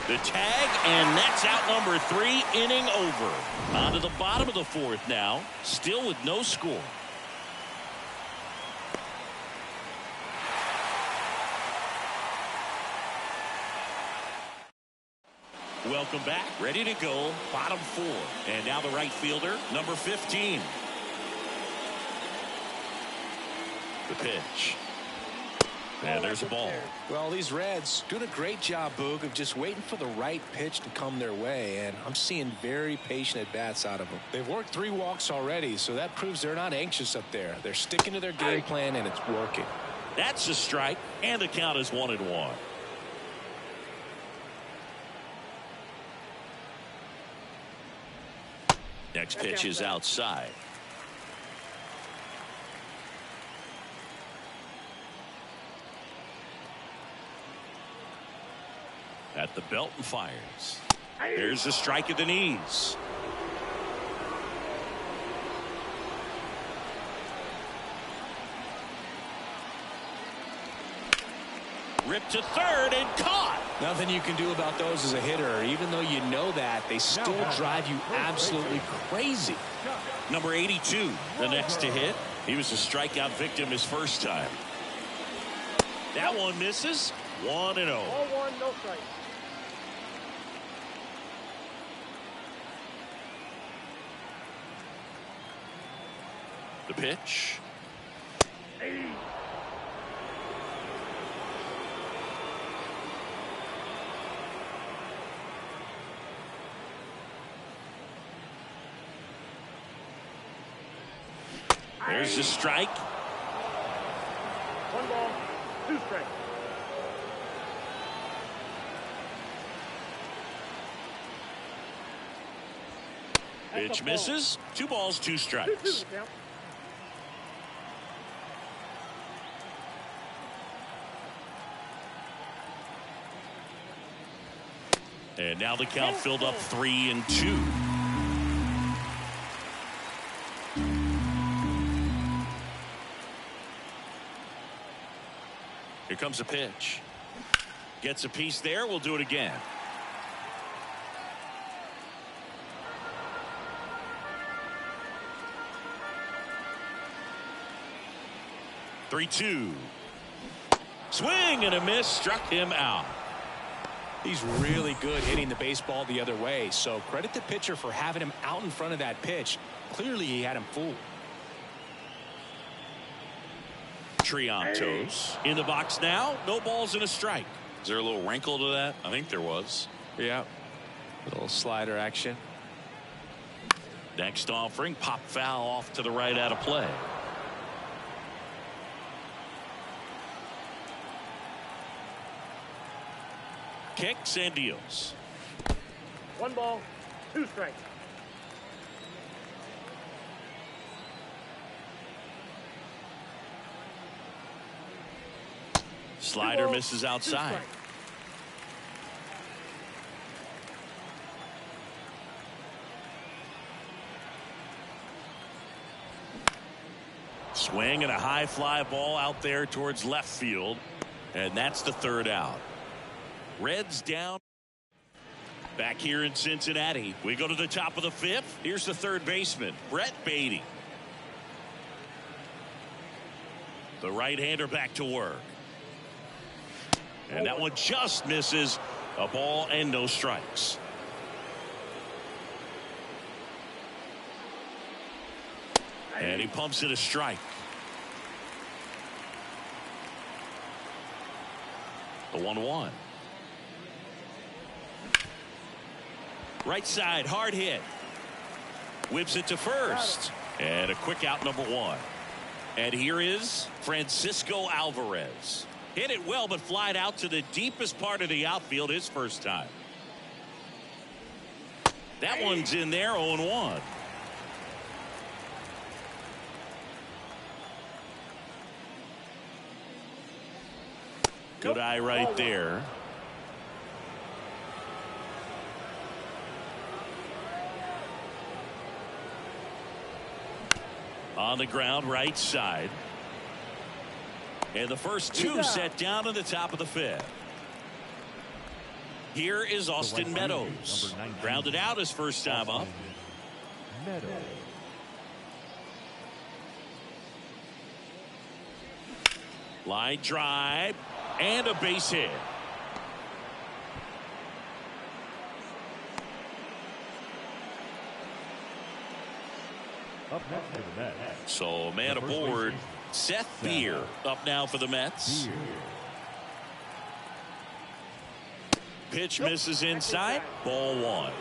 The tag, and that's out number 3, inning over. On to the bottom of the fourth now, still with no score. Welcome back. Ready to go. Bottom 4. And now the right fielder, number 15. The pitch. And there's a ball. Well, these Reds doing a great job, Boog, of just waiting for the right pitch to come their way, and I'm seeing very patient at-bats out of them. They've worked 3 walks already, so that proves they're not anxious up there. They're sticking to their game plan, and it's working. That's a strike, and the count is 1-1. Next pitch is outside. At the belt and fires. There's a strike at the knees. Ripped to third and caught. Nothing you can do about those as a hitter. Even though you know that, they still drive you absolutely crazy. Number 82, the next to hit. He was a strikeout victim his first time. That one misses. 1-0. Ball 1, no strike. The pitch. There's the strike. 1 ball, 2 strikes. Pitch misses. 2 balls, 2 strikes. And now the count filled up 3-2. Here comes a pitch. Gets a piece there. We'll do it again. Three-two. Swing and a miss. Struck him out. He's really good hitting the baseball the other way, so credit the pitcher for having him out in front of that pitch. Clearly he had him fooled. Triantos in the box now. No balls and a strike. Is there a little wrinkle to that? I think there was. Yeah. Little slider action. Next offering, pop foul off to the right out of play. Kicks and deals. 1 ball, 2 strikes. Slider misses outside. Swing and a high fly ball out there towards left field. And that's the 3rd out. Reds down. Back here in Cincinnati. We go to the top of the 5th. Here's the 3rd baseman, Brett Beatty. The right-hander back to work. And that one just misses. A ball and no strikes. And he pumps it a strike. The 1-1. Right side, hard hit. Whips it to first. And a quick out, number 1. And here is Francisco Alvarez. Hit it well, but flied out to the deepest part of the outfield his first time. That one's in there, 0-1. Good eye right there. On the ground, right side. And the first 2 set down to the top of the 5th. Here is Austin Meadows. Grounded out his first time up. Line drive and a base hit. Up next for the Mets. So man aboard, Seth Beer up now for the Mets. Pitch misses inside. Ball 1.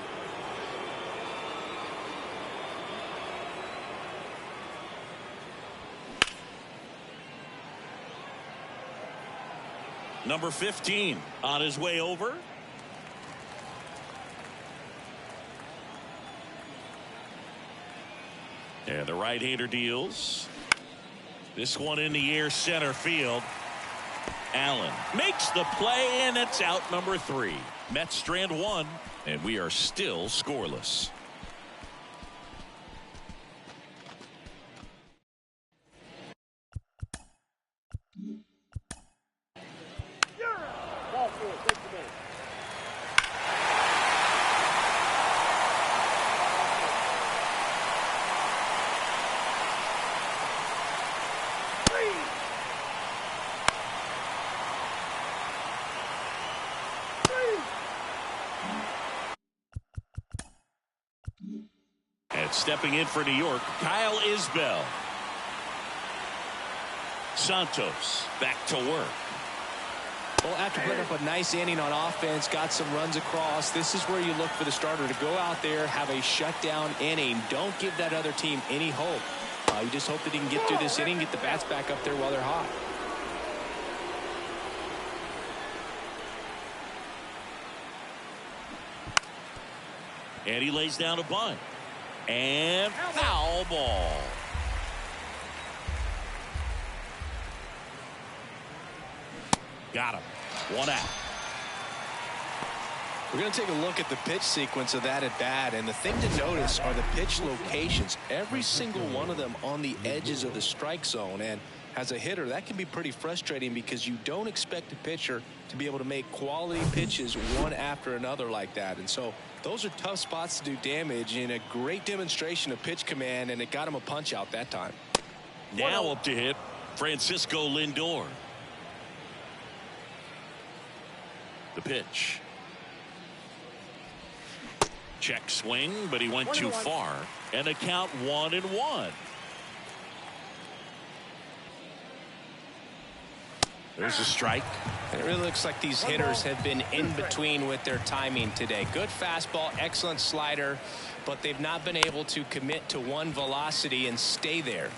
Number 15 on his way over. And the right-hander deals. This one in the air, center field. Allen makes the play, and it's out, number 3. Mets strand 1, and we are still scoreless. Ball 4, take the base. And stepping in for New York, Kyle Isbell. Santos back to work. Well, after putting up a nice inning on offense, got some runs across, this is where you look for the starter to go out there, have a shutdown inning. Don't give that other team any hope. You just hope that he can get through this inning, get the bats back up there while they're hot. And he lays down a bunt. And foul ball. Got him. 1 out. We're going to take a look at the pitch sequence of that at bat, and the thing to notice are the pitch locations. Every single one of them on the edges of the strike zone, and as a hitter, that can be pretty frustrating because you don't expect a pitcher to be able to make quality pitches one after another like that. And so those are tough spots to do damage, and a great demonstration of pitch command, and it got him a punch out that time. Now up to hit Francisco Lindor. The pitch. Check swing, but he went too far. And the count 1-1. There's a strike. It really looks like these hitters have been in between with their timing today. Good fastball, excellent slider, but they've not been able to commit to one velocity and stay there.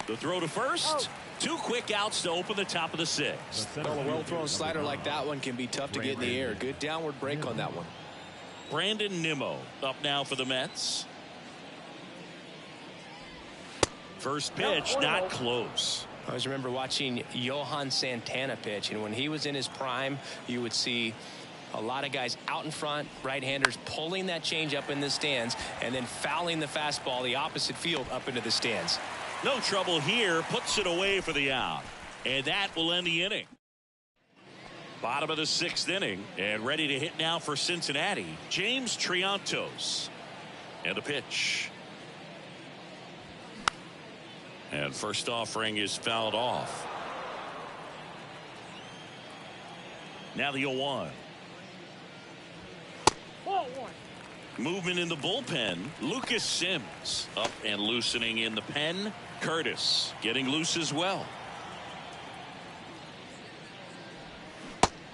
The throw to first. 2 quick outs to open the top of the 6th. Well, a well-thrown slider like that one can be tough to get in the air. Good downward break on that one. Brandon Nimmo up now for the Mets. First pitch, not close. I always remember watching Johan Santana pitch, and when he was in his prime, you would see a lot of guys out in front, right-handers pulling that change up in the stands and then fouling the fastball the opposite field up into the stands. No trouble here, puts it away for the out, and that will end the inning. Bottom of the 6th inning, and ready to hit now for Cincinnati, James Triantos. And the pitch. And first offering is fouled off. Now the 0-1. Movement in the bullpen. Lucas Sims up and loosening in the pen. Curtis getting loose as well.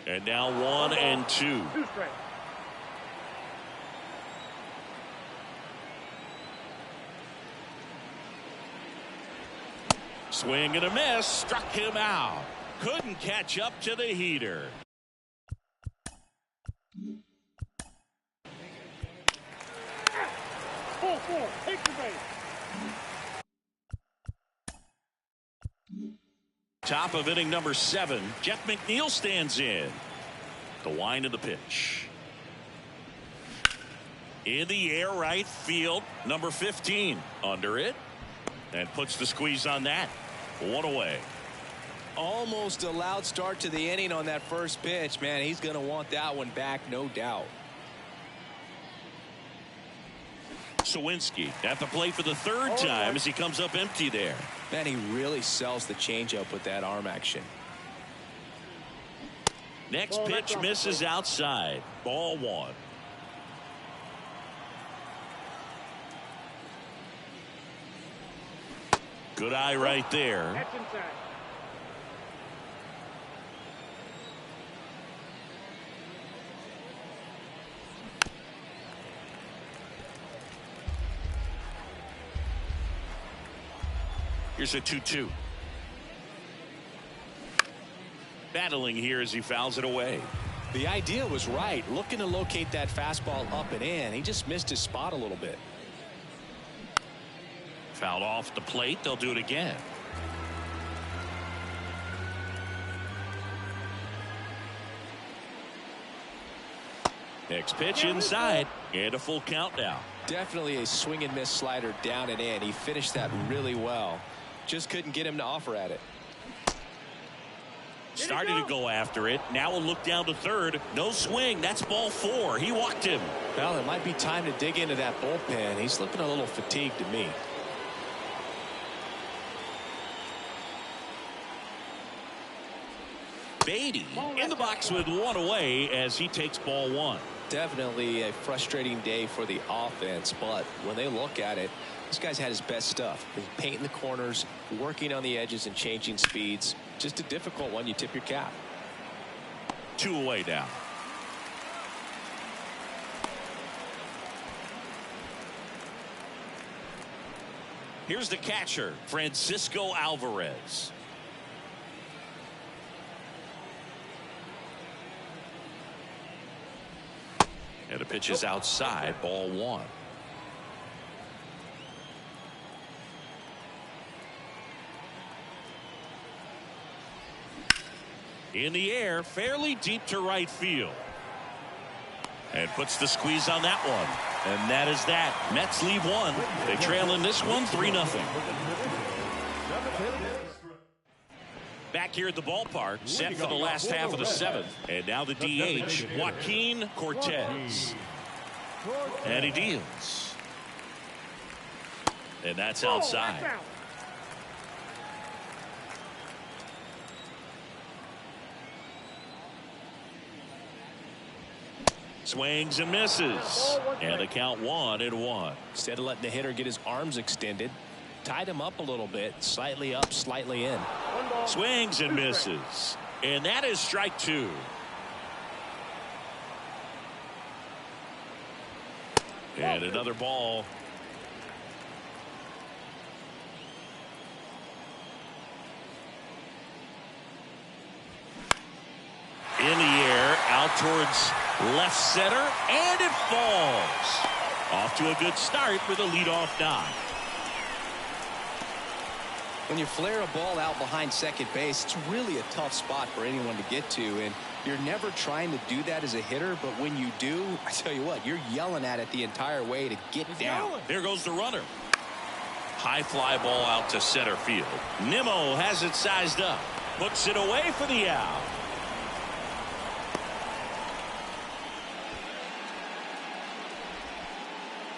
And now 1 and 2. Swing and a miss. Struck him out. Couldn't catch up to the heater. Take your base. Top of inning number 7. Jeff McNeil stands in. The wind of the pitch. In the air, right field. Number 15 under it. And puts the squeeze on that. 1 away. Almost a loud start to the inning on that first pitch. Man, he's going to want that one back, no doubt. Sawinski at the plate for the 3rd time as he comes up empty there. Man, he really sells the changeup with that arm action. Next pitch misses outside. Ball 1. Good eye right there. That's inside. Here's a 2-2. Battling here as he fouls it away. The idea was right. Looking to locate that fastball up and in. He just missed his spot a little bit. Fouled off the plate. They'll do it again. Next pitch inside. And a full count now. Definitely a swing and miss slider down and in. He finished that really well. Just couldn't get him to offer at it. Started to go after it. Now a look down to 3rd. No swing. That's ball 4. He walked him. Well, it might be time to dig into that bullpen. He's looking a little fatigued to me. Beatty in the box with 1 away as he takes ball 1. Definitely a frustrating day for the offense, but when they look at it, this guy's had his best stuff. He's painting the corners, working on the edges and changing speeds. Just a difficult one. You tip your cap. 2 away now. Here's the catcher, Francisco Alvarez. And the pitch is outside, ball 1. In the air, fairly deep to right field. And puts the squeeze on that one. And that is that. Mets leave 1. They trail in this one 3-0. Back here at the ballpark, set for the last half of the 7th. And now the DH, Joaquin Cortez. And he deals. And that's outside. Swings and misses. And the count 1-1. Instead of letting the hitter get his arms extended, tied him up a little bit, slightly up, slightly in. Swings and misses. And that is strike two. And another ball. In the air, out towards left center, and it falls. Off to a good start with a leadoff knock. When you flare a ball out behind second base, it's really a tough spot for anyone to get to, and you're never trying to do that as a hitter, but when you do, I tell you what, you're yelling at it the entire way to get down. There goes the runner. High fly ball out to center field. Nimmo has it sized up. Puts it away for the out.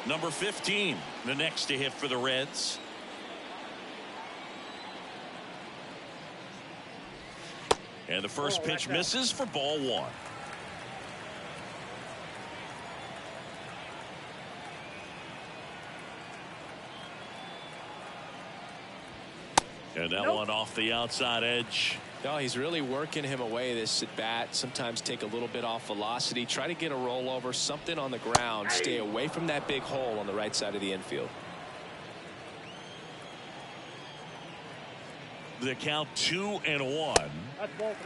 Number 15, the next to hit for the Reds. And the first pitch misses for ball one. And that one off the outside edge. No, he's really working him away this at bat. Sometimes take a little bit off velocity. Try to get a rollover, something on the ground. Stay away from that big hole on the right side of the infield. The count 2-1.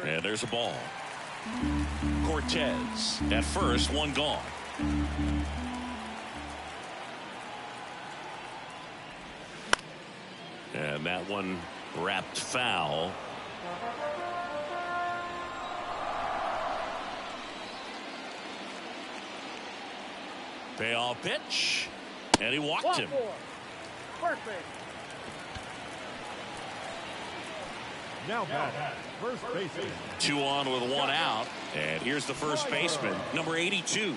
And there's a ball. Cortez at first, one gone. And that one wrapped foul. Payoff pitch, and he walked him. Perfect. Now back, first baseman. 2 on with 1 out, and here's the first baseman, number 82.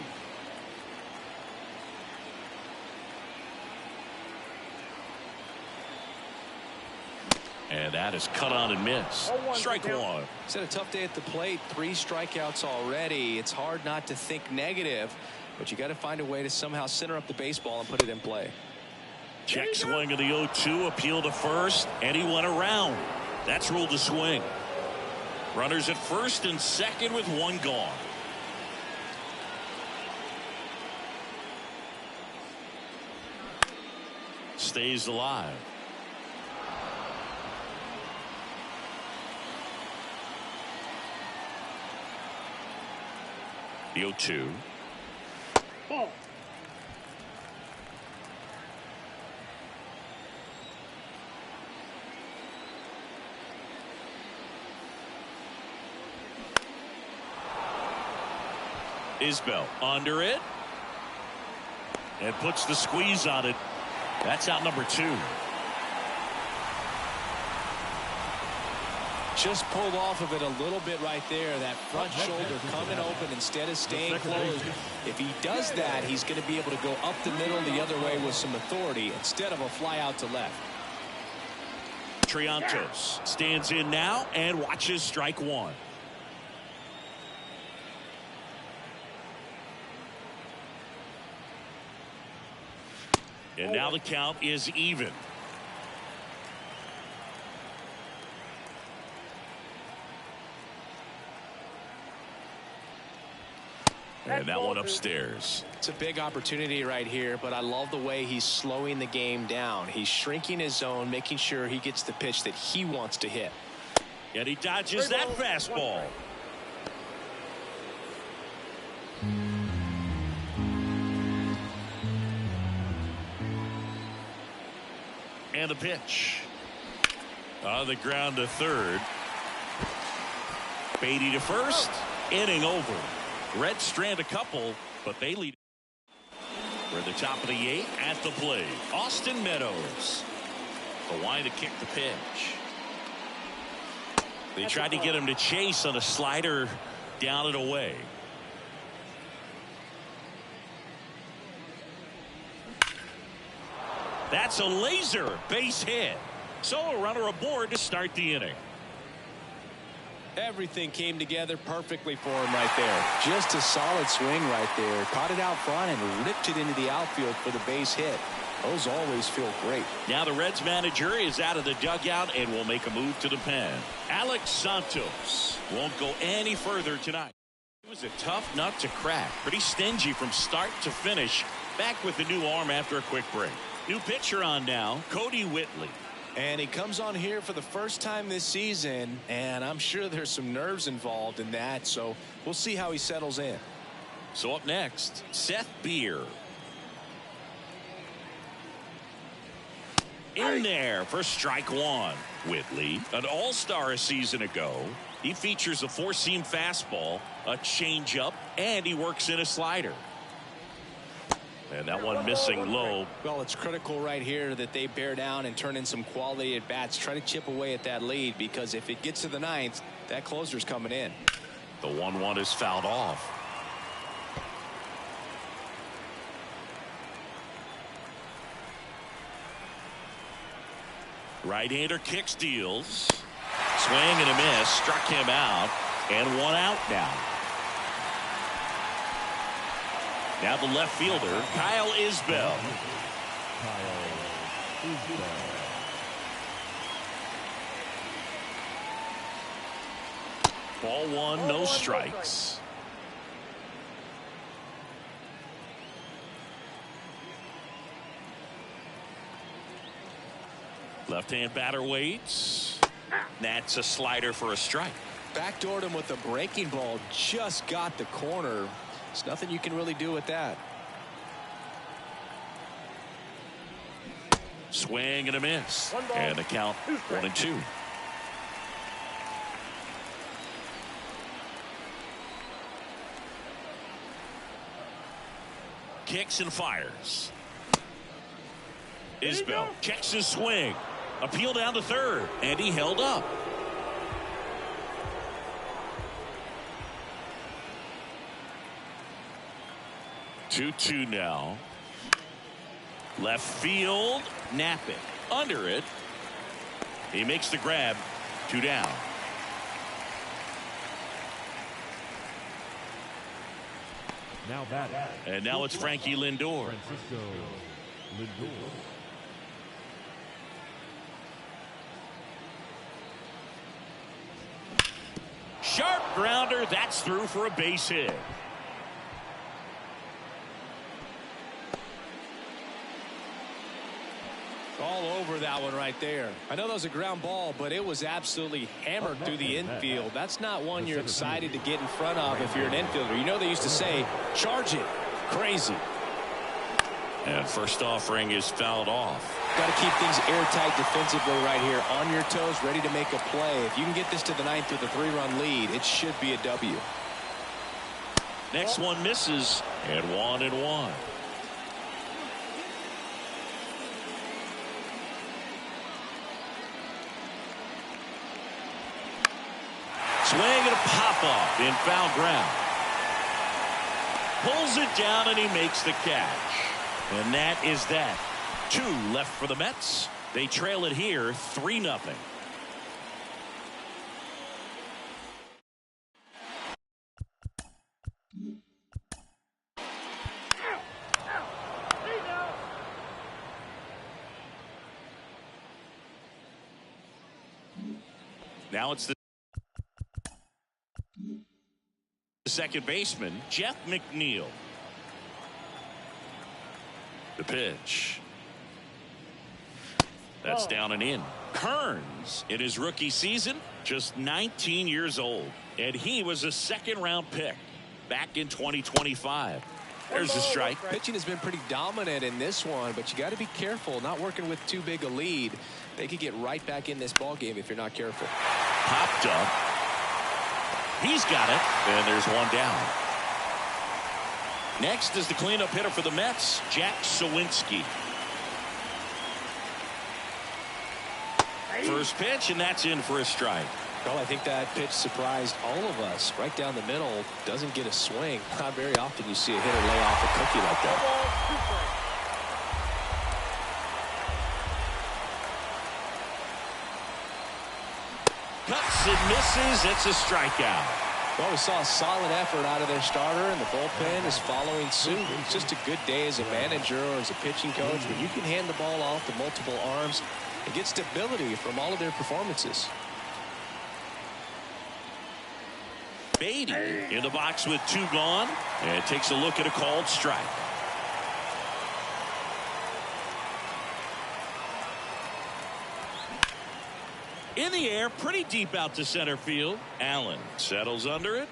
And that is cut on and missed. Strike one. It's had a tough day at the plate. 3 strikeouts already. It's hard not to think negative, but you got to find a way to somehow center up the baseball and put it in play. Check swing of the 0-2, appeal to first, and he went around. That's ruled a swing. Runners at first and second with 1 gone. Stays alive. The 0-2. Ball. Isbell under it and puts the squeeze on it. That's out number 2. Just pulled off of it a little bit right there. That front shoulder coming open instead of staying closed. If he does that, he's going to be able to go up the middle the other way with some authority instead of a fly out to left. Triantos stands in now and watches strike one. And now the count is even. And that one upstairs. It's a big opportunity right here, but I love the way he's slowing the game down. He's shrinking his zone, making sure he gets the pitch that he wants to hit. And he dodges that fastball. And the pitch. On the ground to third. Beatty to first. Inning over. Reds strand a couple, but they lead. We're at the top of the 8th at the plate. Austin Meadows. The line to kick the pitch. They tried to get him to chase on a slider down and away. That's a laser base hit. So a runner aboard to start the inning. Everything came together perfectly for him right there. Just a solid swing right there. Caught it out front and ripped it into the outfield for the base hit. Those always feel great. Now the Reds manager is out of the dugout and will make a move to the pen. Alex Santos won't go any further tonight. It was a tough nut to crack. Pretty stingy from start to finish. Back with the new arm after a quick break. New pitcher on now, Cody Whitley. And he comes on here for the first time this season, and I'm sure there's some nerves involved in that, so we'll see how he settles in. So up next, Seth Beer. In there for strike one. Whitley, an all-star a season ago. He features a four-seam fastball, a changeup, and he works in a slider. And that one missing low. Well, it's critical right here that they bear down and turn in some quality at bats. Try to chip away at that lead, because if it gets to the ninth, that closer's coming in. The 1-1 is fouled off. Right-hander kicks, deals. Swing and a miss. Struck him out. And one out now. Now the left fielder, Kyle Isbell. Ball one, no strikes. Left-hand batter waits. That's a slider for a strike. Backdoored him with a breaking ball. Just got the corner. There's nothing you can really do with that. Swing and a miss. And the count 1-2. Kicks and fires. Isbell checks his swing. Appeal down to third. And he held up. Two now. Left field. Napping. Under it. He makes the grab. 2 down. Now batting. And now it's Frankie Lindor. Francisco Lindor. Sharp grounder. That's through for a base hit. All over that one right there. I know that was a ground ball, but it was absolutely hammered through the infield. That's not one you're excited to get in front of if you're an infielder. You know they used to say, charge it. Crazy. And first offering is fouled off. Got to keep things airtight defensively right here. On your toes, ready to make a play. If you can get this to the ninth with a 3-run lead, it should be a W. Next one misses. And 1-1. Swing and a pop-off in foul ground. Pulls it down and he makes the catch. And that is that. 2 left for the Mets. They trail it here 3-0. Now it's the second baseman, Jeff McNeil. The pitch. That's down and in. Kearns, in his rookie season, just 19 years old. And he was a 2nd-round pick back in 2025. There's a strike. Pitching has been pretty dominant in this one, but you got to be careful. Not working with too big a lead. They could get right back in this ball game if you're not careful. Popped up. He's got it. And there's one down. Next is the cleanup hitter for the Mets, Jack Sawinski. First pitch, and that's in for a strike. Well, I think that pitch surprised all of us. Right down the middle, doesn't get a swing. Not very often you see a hitter lay off a cookie like that. Cuts and misses. It's a strikeout. Well, we saw a solid effort out of their starter, and the bullpen is following suit. It's just a good day as a manager or as a pitching coach when you can hand the ball off to multiple arms and get stability from all of their performances. Beatty in the box with 2 gone, and takes a look at a called strike. In the air, pretty deep out to center field. Allen settles under it,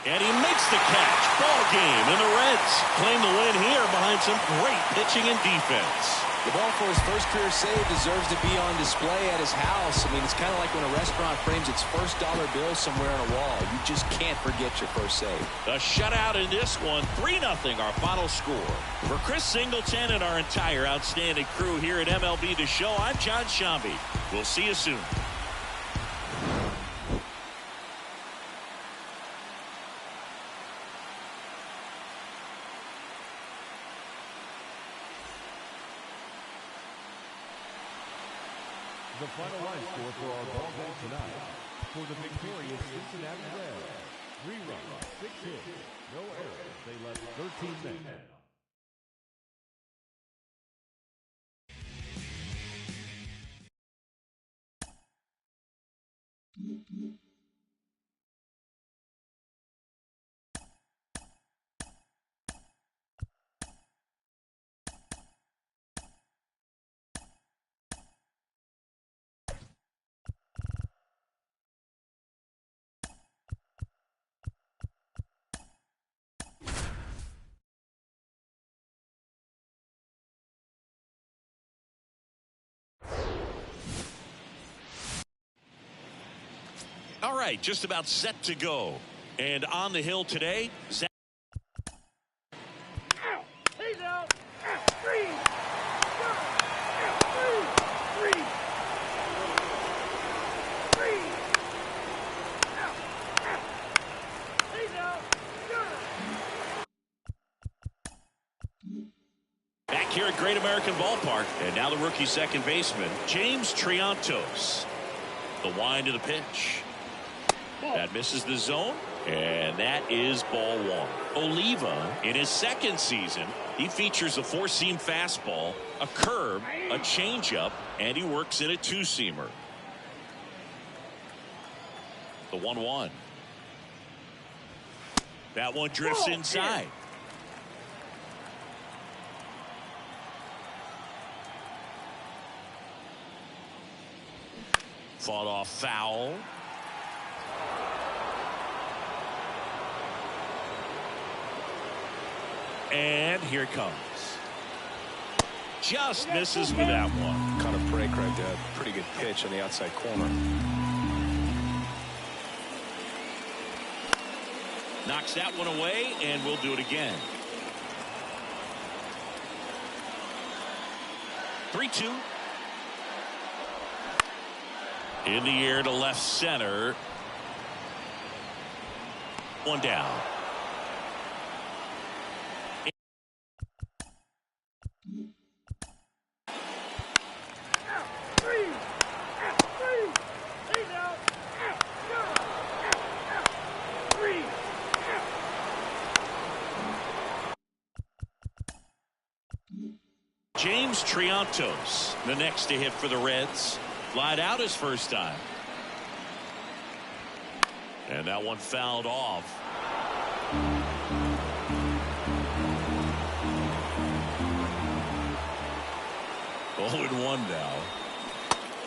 and he makes the catch. Ball game, and the Reds claim the win here behind some great pitching and defense. The ball for his first career save deserves to be on display at his house. I mean, it's kind of like when a restaurant frames its first dollar bill somewhere on a wall. You just can't forget your first save. A shutout in this one, 3-0 our final score. For Chris Singleton and our entire outstanding crew here at MLB The Show, I'm John Shambi. We'll see you soon. The final line score for our ball game tonight. For the victorious Cincinnati Reds, 3 runs, 6 hits, no errors. They left 13 men. All right, just about set to go. And on the hill today, Zach. He's out. 3. Three. He's out. Back here at Great American Ballpark. And now the rookie second baseman, James Triantos. The wind of the pitch. That misses the zone, and that is ball 1. Oliva, in his second season, he features a 4-seam fastball, a curve, a changeup, and he works in a 2-seamer. The 1-1. That one drifts inside. Fought off foul. And here it comes. Just misses with that one. Kind of break right there. Pretty good pitch on the outside corner. Knocks that one away, and we'll do it again. 3-2. In the air to left center. One down. James Triantos, the next to hit for the Reds. Flied out his first time. And that one fouled off. Oh, and 1 now.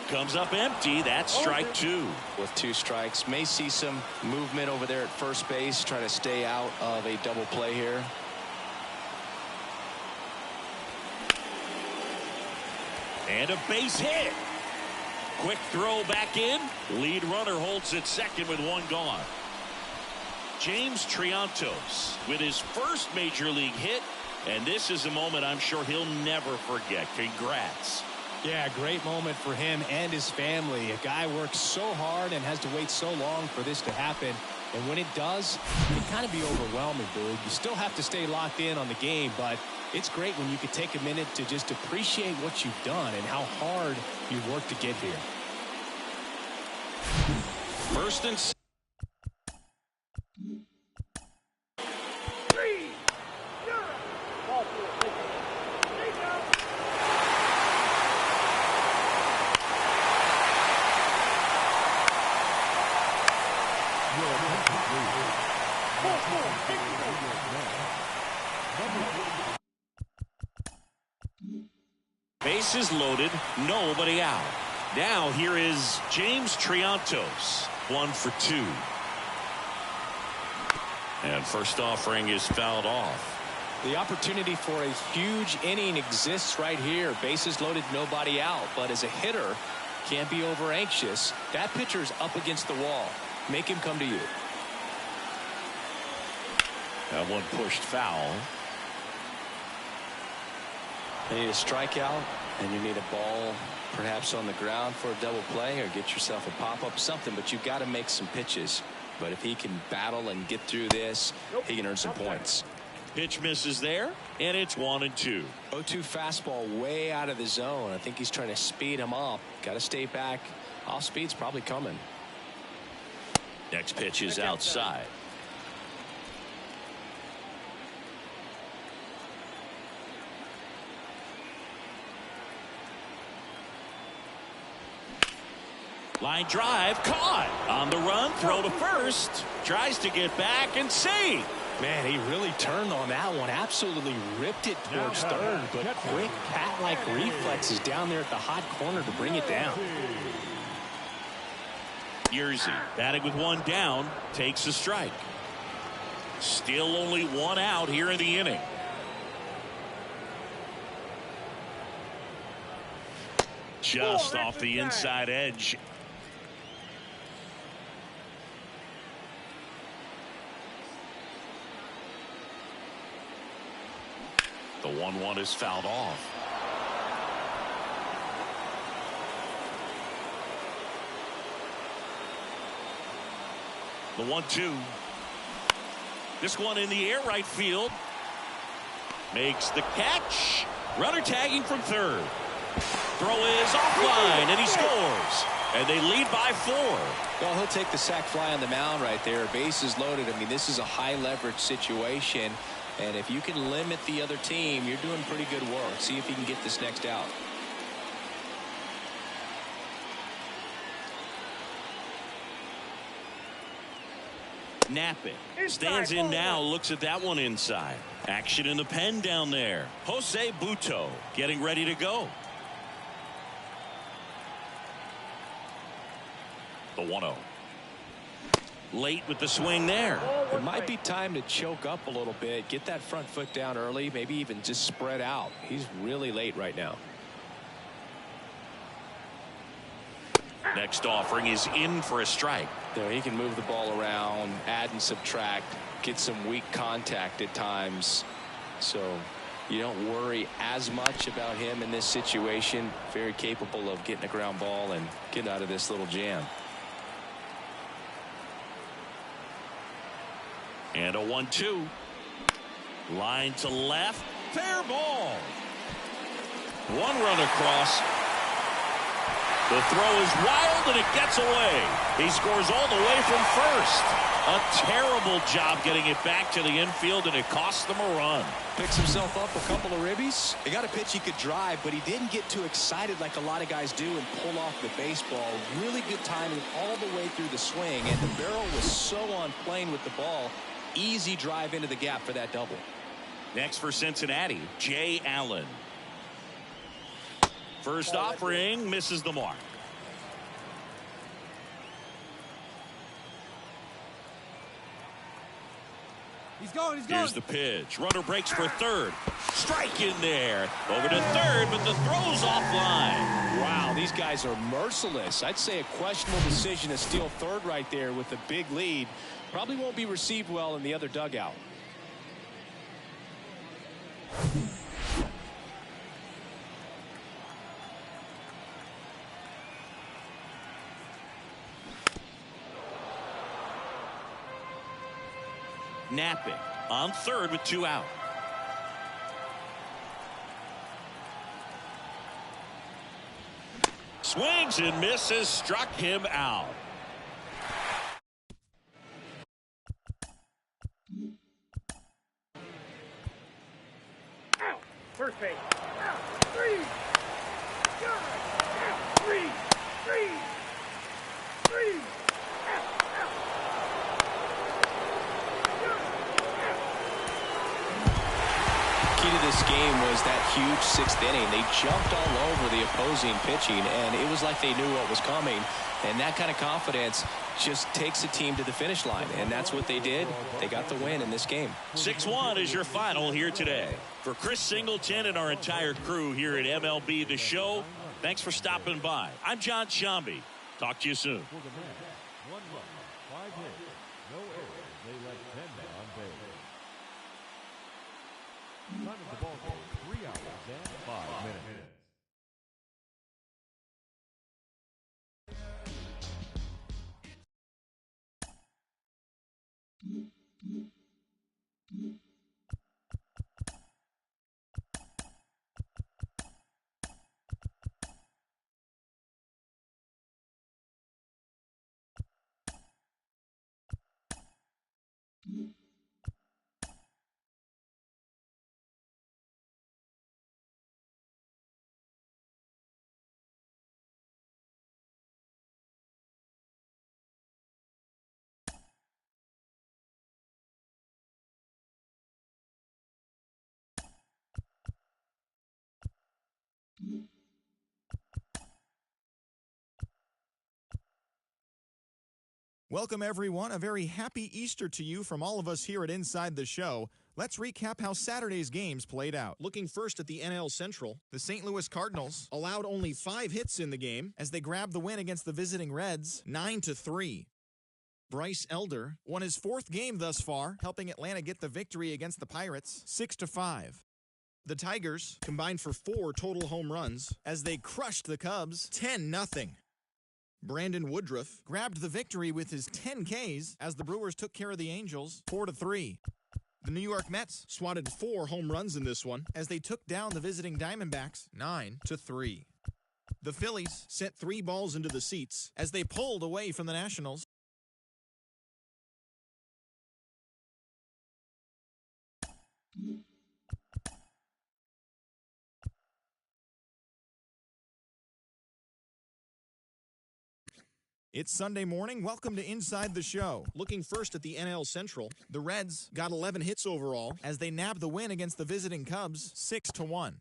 Comes up empty. That's strike 2. With 2 strikes, may see some movement over there at first base, try to stay out of a double play here. And a base hit. Quick throw back in. Lead runner holds at second with 1 gone. James Triantos with his first major league hit. And this is a moment I'm sure he'll never forget. Congrats. Yeah, great moment for him and his family. A guy works so hard and has to wait so long for this to happen. And when it does, it can kind of be overwhelming, Boog. You still have to stay locked in on the game, but it's great when you can take a minute to just appreciate what you've done and how hard you worked to get here. Bases loaded, nobody out. Now here is James Triantos, 1 for 2. And first offering is fouled off. The opportunity for a huge inning exists right here. Bases loaded, nobody out. But as a hitter, can't be over anxious. That pitcher's up against the wall. Make him come to you. That one pushed foul. You need a strikeout, and you need a ball perhaps on the ground for a double play, or get yourself a pop-up, something. But you've got to make some pitches. But if he can battle and get through this, he can earn some points. Pitch misses there, and it's 1-2. 0-2 fastball way out of the zone. I think he's trying to speed him up. Got to stay back. Off speed's probably coming. Next pitch is outside. Line drive, caught. On the run, throw to first. Tries to get back and see. Man, he really turned on that one. Absolutely ripped it towards third, but quick cat-like reflexes down there at the hot corner to bring it down. Yerzy batting with one down, takes a strike. Still only one out here in the inning. Just off the inside edge. The 1-1 is fouled off. The 1-2. This one in the air, right field. Makes the catch. Runner tagging from third. Throw is offline, and he scores. And they lead by 4. Well, he'll take the sac fly on the mound right there. Bases loaded. I mean, this is a high leverage situation. And if you can limit the other team, you're doing pretty good work. See if you can get this next out. Napping. Stands in now, looks at that one inside. Action in the pen down there. Jose Buto getting ready to go. The 1-0. Late with the swing there. It might be time to choke up a little bit, get that front foot down early, maybe even just spread out. He's really late right now. Next offering is in for a strike. There, he can move the ball around, add and subtract, get some weak contact at times. So you don't worry as much about him in this situation. Very capable of getting a ground ball and getting out of this little jam. And a 1-2. Line to left. Fair ball. One run across. The throw is wild and it gets away. He scores all the way from first. A terrible job getting it back to the infield, and it costs them a run. Picks himself up a couple of ribbies. He got a pitch he could drive, but he didn't get too excited like a lot of guys do and pull off the baseball. Really good timing all the way through the swing, and the barrel was so on plane with the ball. Easy drive into the gap for that double. Next for Cincinnati, Jay Allen. First offering misses the mark. He's going. Here's the pitch. Runner breaks for third. Strike in there. Over to third, but the throw's offline. Wow, these guys are merciless. I'd say a questionable decision to steal third right there with a big lead. Probably won't be received well in the other dugout. Napping on third with 2 out. Swings and misses, struck him out. First base. Three. Three. Key to this this game was that huge sixth inning. They jumped all over the opposing pitching, and it was like they knew what was coming. And that kind of confidence just takes a team to the finish line, and that's what they did. They got the win in this game. 6-1 is your final here today. For Chris Singleton and our entire crew here at MLB The Show, thanks for stopping by. I'm John Shambi. Talk to you soon. For the Mets, 1 run, 5 hits, no errors. They left 10 men on base. Time of the ball game, 3 hours and 5 minutes. Welcome, everyone. A very happy Easter to you from all of us here at Inside the Show. Let's recap how Saturday's games played out. Looking first at the NL Central, the St. Louis Cardinals allowed only 5 hits in the game as they grabbed the win against the visiting Reds 9-3. Bryce Elder won his 4th game thus far, helping Atlanta get the victory against the Pirates 6-5. The Tigers combined for 4 total home runs as they crushed the Cubs 10-0. Brandon Woodruff grabbed the victory with his 10 Ks as the Brewers took care of the Angels 4-3. The New York Mets swatted 4 home runs in this one as they took down the visiting Diamondbacks 9-3. The Phillies sent 3 balls into the seats as they pulled away from the Nationals. It's Sunday morning. Welcome to Inside the Show. Looking first at the NL Central, the Reds got 11 hits overall as they nabbed the win against the visiting Cubs 6-1.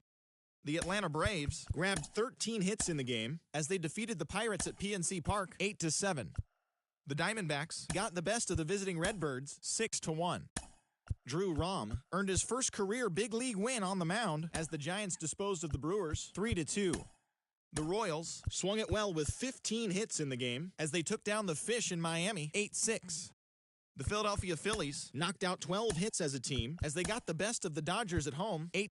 The Atlanta Braves grabbed 13 hits in the game as they defeated the Pirates at PNC Park 8-7. The Diamondbacks got the best of the visiting Redbirds 6-1. Drew Rom earned his first career big league win on the mound as the Giants disposed of the Brewers 3-2. The Royals swung it well with 15 hits in the game as they took down the Fish in Miami 8-6. The Philadelphia Phillies knocked out 12 hits as a team as they got the best of the Dodgers at home 8.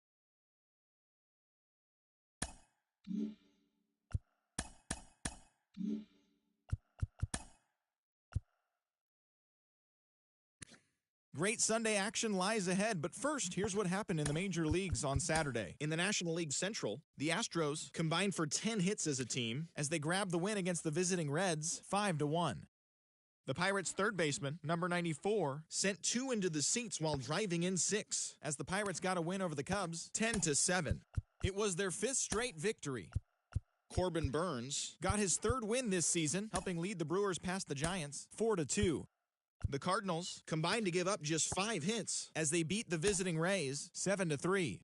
Great Sunday action lies ahead, but first, here's what happened in the major leagues on Saturday. In the National League Central, the Astros combined for 10 hits as a team as they grabbed the win against the visiting Reds 5-1. The Pirates' third baseman, number 94, sent 2 into the seats while driving in 6 as the Pirates got a win over the Cubs 10-7. It was their 5th straight victory. Corbin Burns got his 3rd win this season, helping lead the Brewers past the Giants 4-2. The Cardinals combined to give up just 5 hits as they beat the visiting Rays 7-3.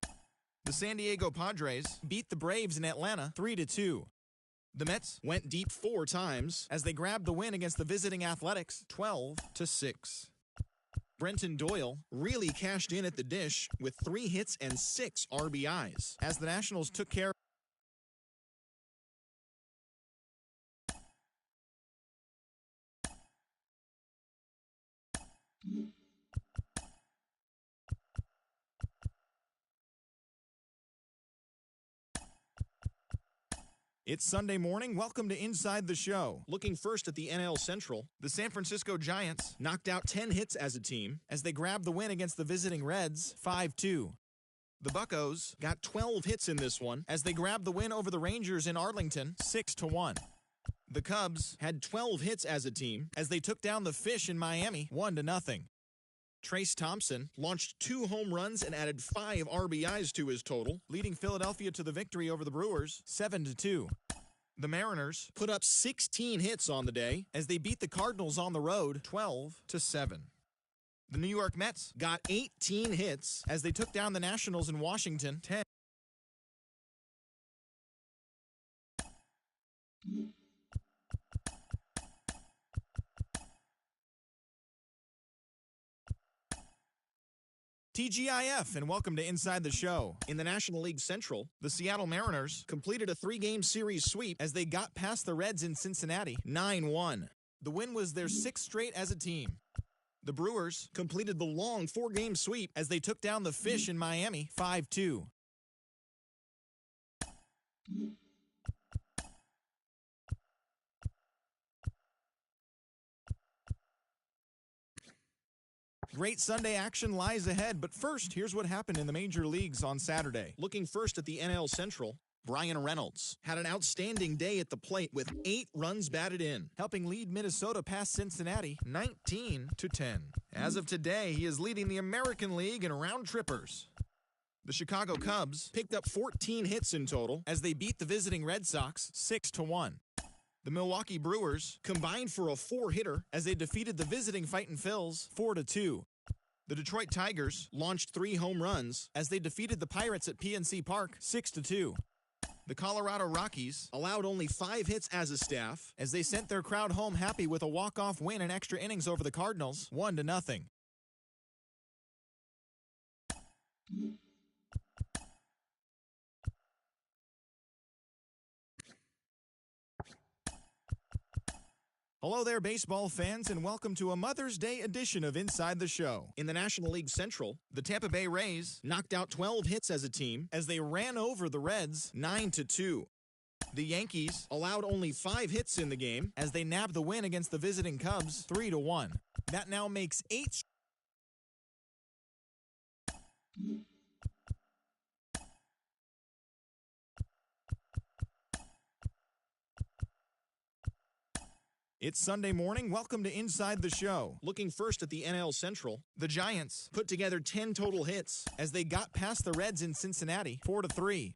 The San Diego Padres beat the Braves in Atlanta 3-2. The Mets went deep 4 times as they grabbed the win against the visiting Athletics 12-6. Brenton Doyle really cashed in at the dish with 3 hits and 6 RBIs as the Nationals took care. It's Sunday morning. Welcome to Inside the Show. Looking first at the NL Central, the San Francisco Giants knocked out 10 hits as a team as they grabbed the win against the visiting Reds 5-2. The Buccos got 12 hits in this one as they grabbed the win over the Rangers in Arlington 6-1. The Cubs had 12 hits as a team as they took down the Fish in Miami 1-0. Trace Thompson launched 2 home runs and added 5 RBIs to his total, leading Philadelphia to the victory over the Brewers 7-2. The Mariners put up 16 hits on the day as they beat the Cardinals on the road 12-7. The New York Mets got 18 hits as they took down the Nationals in Washington 10. TGIF, and welcome to Inside the Show. In the National League Central, the Seattle Mariners completed a 3-game series sweep as they got past the Reds in Cincinnati 9-1. The win was their 6th straight as a team. The Brewers completed the long 4-game sweep as they took down the Fish in Miami 5-2. Great Sunday action lies ahead, but first, here's what happened in the major leagues on Saturday. Looking first at the NL Central, Brian Reynolds had an outstanding day at the plate with 8 runs batted in, helping lead Minnesota past Cincinnati 19-10. As of today, he is leading the American League in round trippers. The Chicago Cubs picked up 14 hits in total as they beat the visiting Red Sox 6-1. The Milwaukee Brewers combined for a 4-hitter as they defeated the visiting Fightin' Phils 4-2. The Detroit Tigers launched 3 home runs as they defeated the Pirates at PNC Park 6-2. The Colorado Rockies allowed only 5 hits as a staff as they sent their crowd home happy with a walk-off win in extra innings over the Cardinals 1-0. Hello there, baseball fans, and welcome to a Mother's Day edition of Inside the Show. In the National League Central, the Tampa Bay Rays knocked out 12 hits as a team as they ran over the Reds 9-2. The Yankees allowed only 5 hits in the game as they nabbed the win against the visiting Cubs 3-1. That now makes 8. It's Sunday morning. Welcome to Inside the Show. Looking first at the NL Central, the Giants put together 10 total hits as they got past the Reds in Cincinnati 4-3.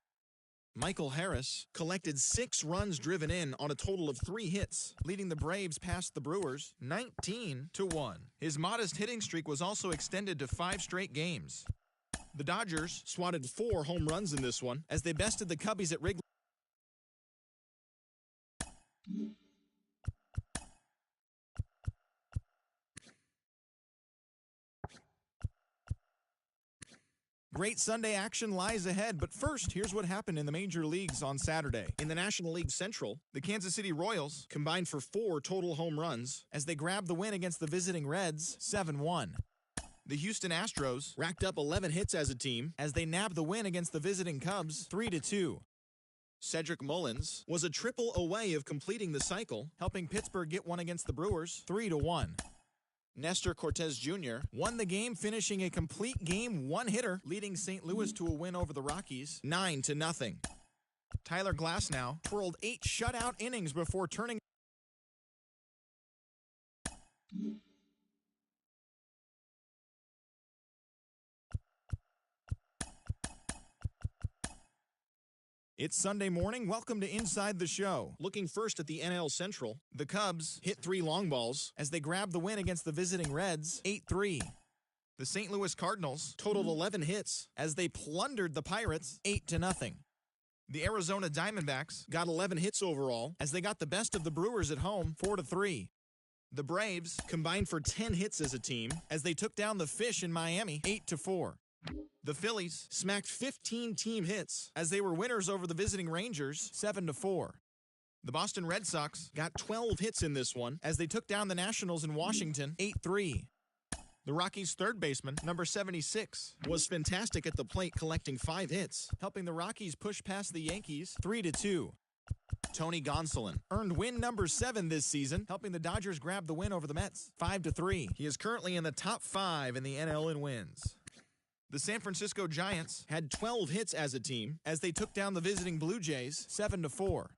Michael Harris collected 6 runs driven in on a total of 3 hits, leading the Braves past the Brewers 19-1. His modest hitting streak was also extended to 5 straight games. The Dodgers swatted 4 home runs in this one as they bested the Cubbies at Wrigley. Great Sunday action lies ahead, but first, here's what happened in the major leagues on Saturday. In the National League Central, the Kansas City Royals combined for 4 total home runs as they grabbed the win against the visiting Reds 7-1. The Houston Astros racked up 11 hits as a team as they nabbed the win against the visiting Cubs 3-2. Cedric Mullins was a triple away of completing the cycle, helping Pittsburgh get one against the Brewers 3-1. Nestor Cortez Jr. won the game, finishing a complete game 1-hitter, leading St. Louis to a win over the Rockies 9-0. Tyler Glasnow twirled 8 shutout innings before turning. It's Sunday morning. Welcome to Inside the Show. Looking first at the NL Central, the Cubs hit 3 long balls as they grabbed the win against the visiting Reds 8-3. The St. Louis Cardinals totaled 11 hits as they plundered the Pirates 8-0. The Arizona Diamondbacks got 11 hits overall as they got the best of the Brewers at home 4-3. The Braves combined for 10 hits as a team as they took down the Fish in Miami 8-4. The Phillies smacked 15 team hits as they were winners over the visiting Rangers 7-4. The Boston Red Sox got 12 hits in this one as they took down the Nationals in Washington 8-3. The Rockies' third baseman, number 76, was fantastic at the plate, collecting 5 hits, helping the Rockies push past the Yankees 3-2. Tony Gonsolin earned win number 7 this season, helping the Dodgers grab the win over the Mets 5-3. He is currently in the top 5 in the NL in wins. The San Francisco Giants had 12 hits as a team as they took down the visiting Blue Jays 7-4.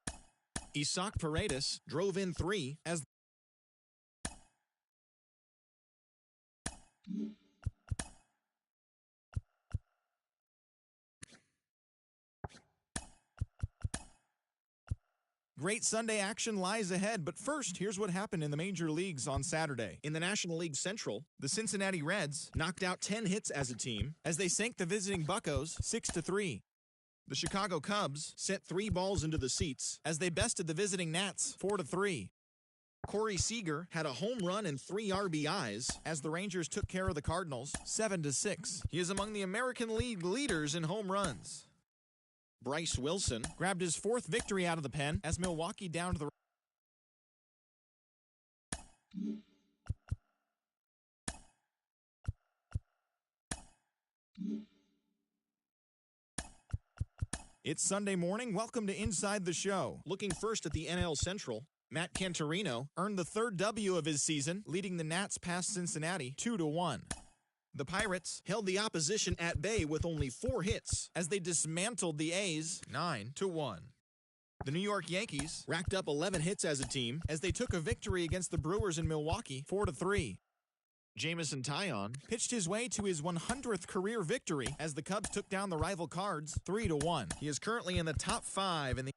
Isaac Paredes drove in 3 as Great Sunday action lies ahead, but first, here's what happened in the major leagues on Saturday. In the National League Central, the Cincinnati Reds knocked out 10 hits as a team as they sank the visiting Buccos 6-3. The Chicago Cubs sent 3 balls into the seats as they bested the visiting Nats 4-3. Corey Seager had a home run and 3 RBIs as the Rangers took care of the Cardinals 7-6. He is among the American League leaders in home runs. Bryce Wilson grabbed his 4th victory out of the pen as Milwaukee downed the It's Sunday morning. Welcome to Inside the Show. Looking first at the NL Central, Matt Cantorino earned the 3rd W of his season, leading the Nats past Cincinnati 2-1. The Pirates held the opposition at bay with only 4 hits as they dismantled the A's 9-1. The New York Yankees racked up 11 hits as a team as they took a victory against the Brewers in Milwaukee 4-3. Jamison Taillon pitched his way to his 100th career victory as the Cubs took down the rival Cards 3-1. He is currently in the top 5 in the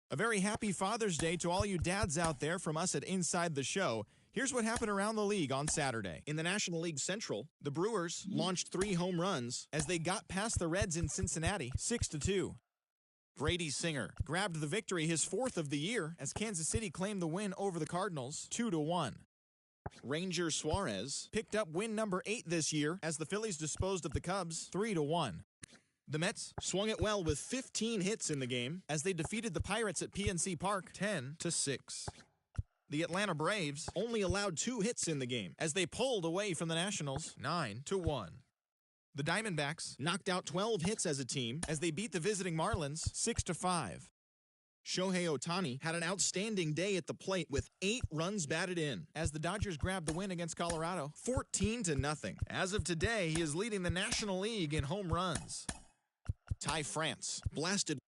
A very happy Father's Day to all you dads out there from us at Inside the Show. Here's what happened around the league on Saturday. In the National League Central, the Brewers launched 3 home runs as they got past the Reds in Cincinnati 6-2. Brady Singer grabbed the victory, his 4th of the year, as Kansas City claimed the win over the Cardinals 2-1. Ranger Suarez picked up win number 8 this year as the Phillies disposed of the Cubs 3-1. The Mets swung it well with 15 hits in the game as they defeated the Pirates at PNC Park 10-6. The Atlanta Braves only allowed 2 hits in the game as they pulled away from the Nationals 9-1. The Diamondbacks knocked out 12 hits as a team as they beat the visiting Marlins 6-5. Shohei Ohtani had an outstanding day at the plate with 8 runs batted in as the Dodgers grabbed the win against Colorado 14-0. As of today, he is leading the National League in home runs. Ty France blasted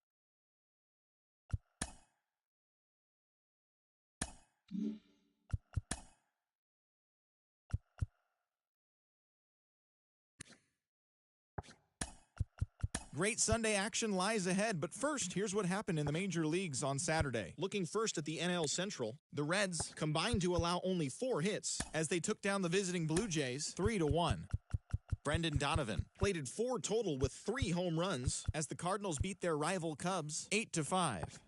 Great Sunday action lies ahead, but first, here's what happened in the major leagues on Saturday. Looking first at the NL Central, the Reds combined to allow only 4 hits as they took down the visiting Blue Jays 3-1. Brendan Donovan plated 4 total with 3 home runs as the Cardinals beat their rival Cubs 8-5.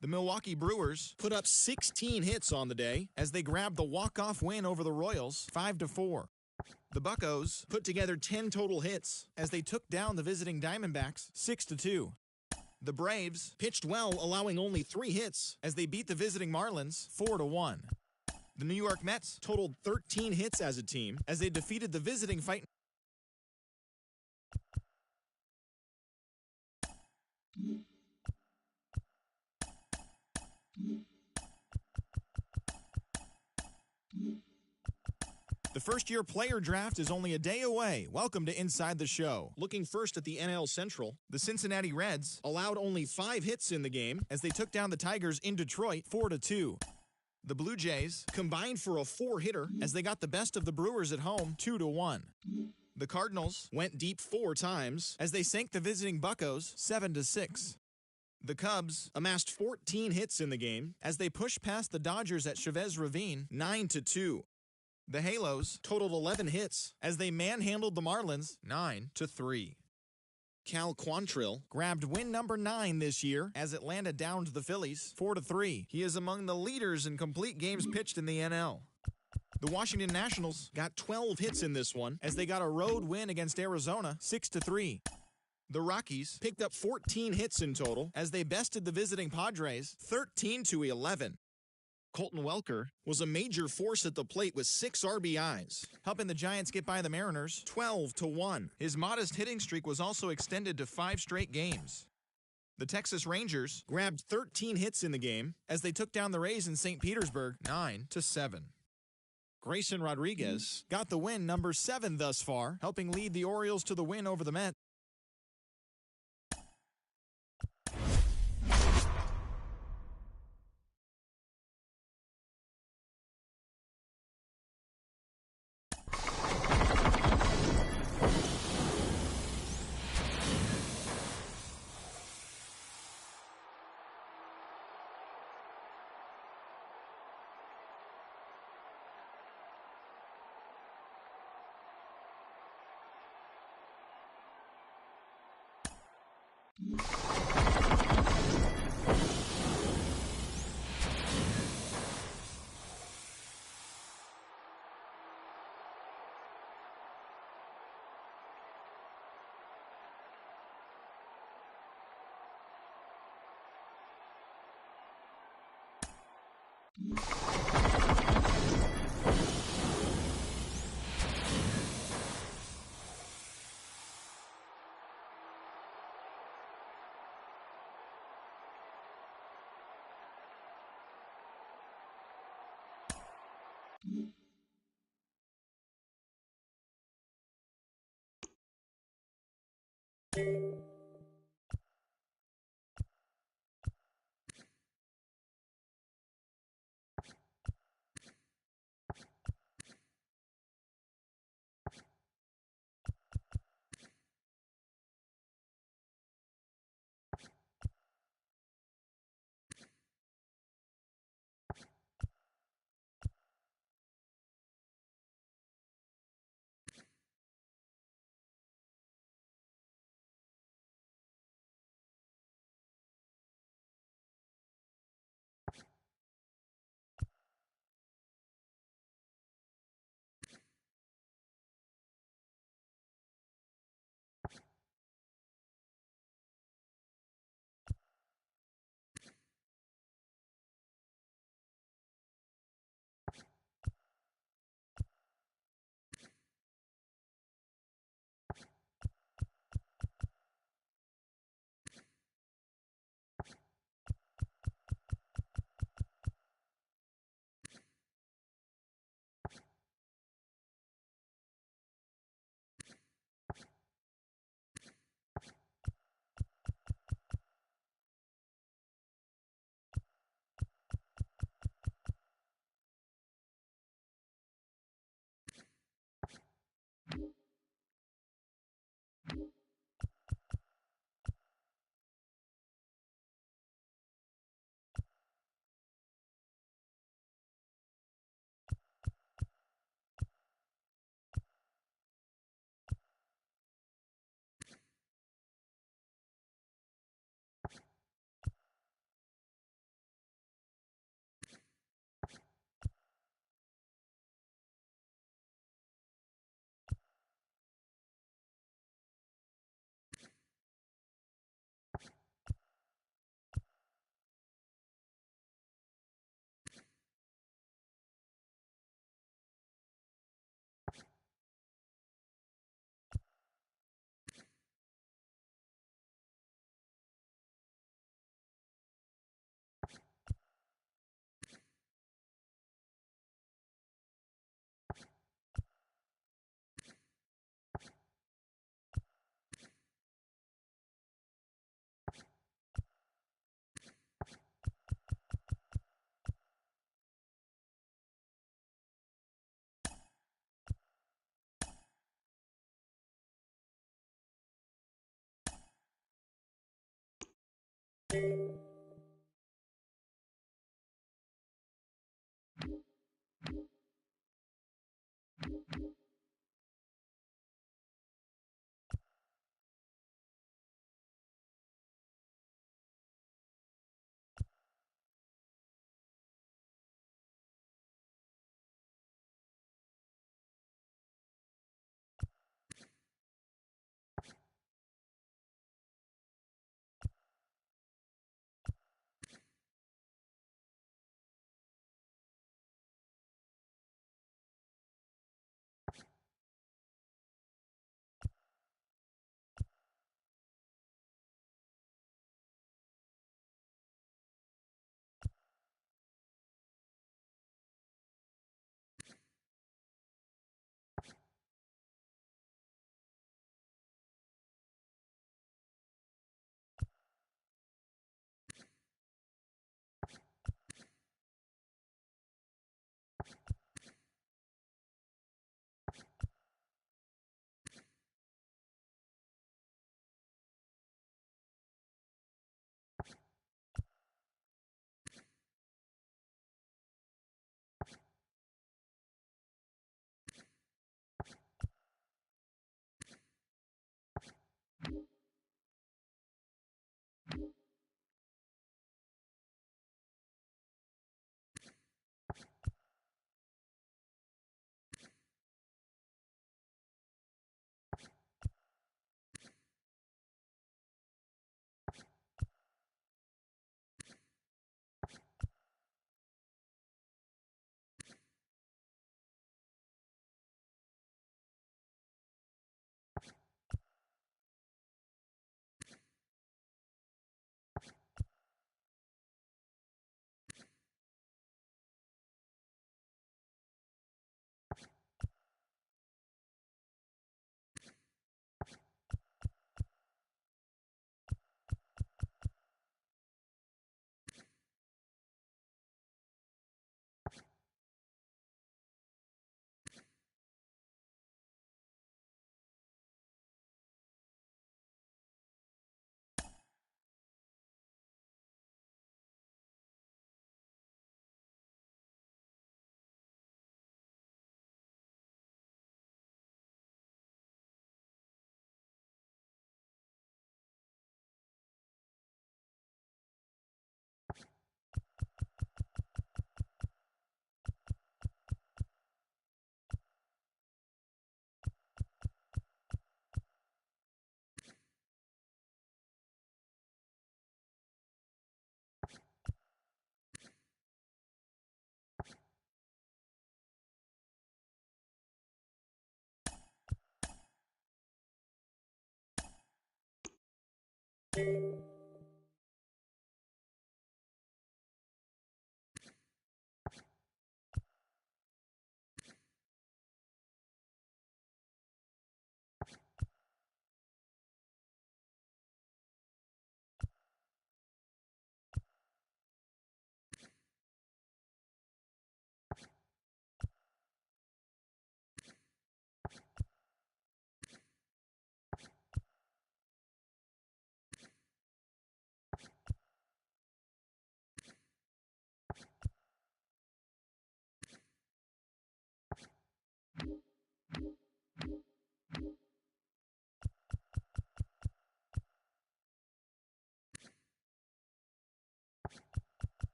The Milwaukee Brewers put up 16 hits on the day as they grabbed the walk-off win over the Royals 5-4. The Buccos put together 10 total hits as they took down the visiting Diamondbacks 6-2. The Braves pitched well, allowing only 3 hits as they beat the visiting Marlins 4-1. The New York Mets totaled 13 hits as a team as they defeated the visiting Fighting The first-year player draft is only a day away. Welcome to Inside the Show. Looking first at the NL Central, the Cincinnati Reds allowed only 5 hits in the game as they took down the Tigers in Detroit 4-2. The Blue Jays combined for a 4-hitter as they got the best of the Brewers at home 2-1. The Cardinals went deep 4 times as they sank the visiting Buccos 7-6. The Cubs amassed 14 hits in the game as they pushed past the Dodgers at Chavez Ravine 9-2. The Halos totaled 11 hits as they manhandled the Marlins 9-3. Cal Quantrill grabbed win number 9 this year as Atlanta downed the Phillies 4-3. He is among the leaders in complete games pitched in the NL. The Washington Nationals got 12 hits in this one as they got a road win against Arizona 6-3. The Rockies picked up 14 hits in total as they bested the visiting Padres 13-11. Colton Welker was a major force at the plate with 6 RBIs, helping the Giants get by the Mariners 12-1. His modest hitting streak was also extended to 5 straight games. The Texas Rangers grabbed 13 hits in the game as they took down the Rays in St. Petersburg 9-7. Grayson Rodriguez got the win number 7 thus far, helping lead the Orioles to the win over the Mets.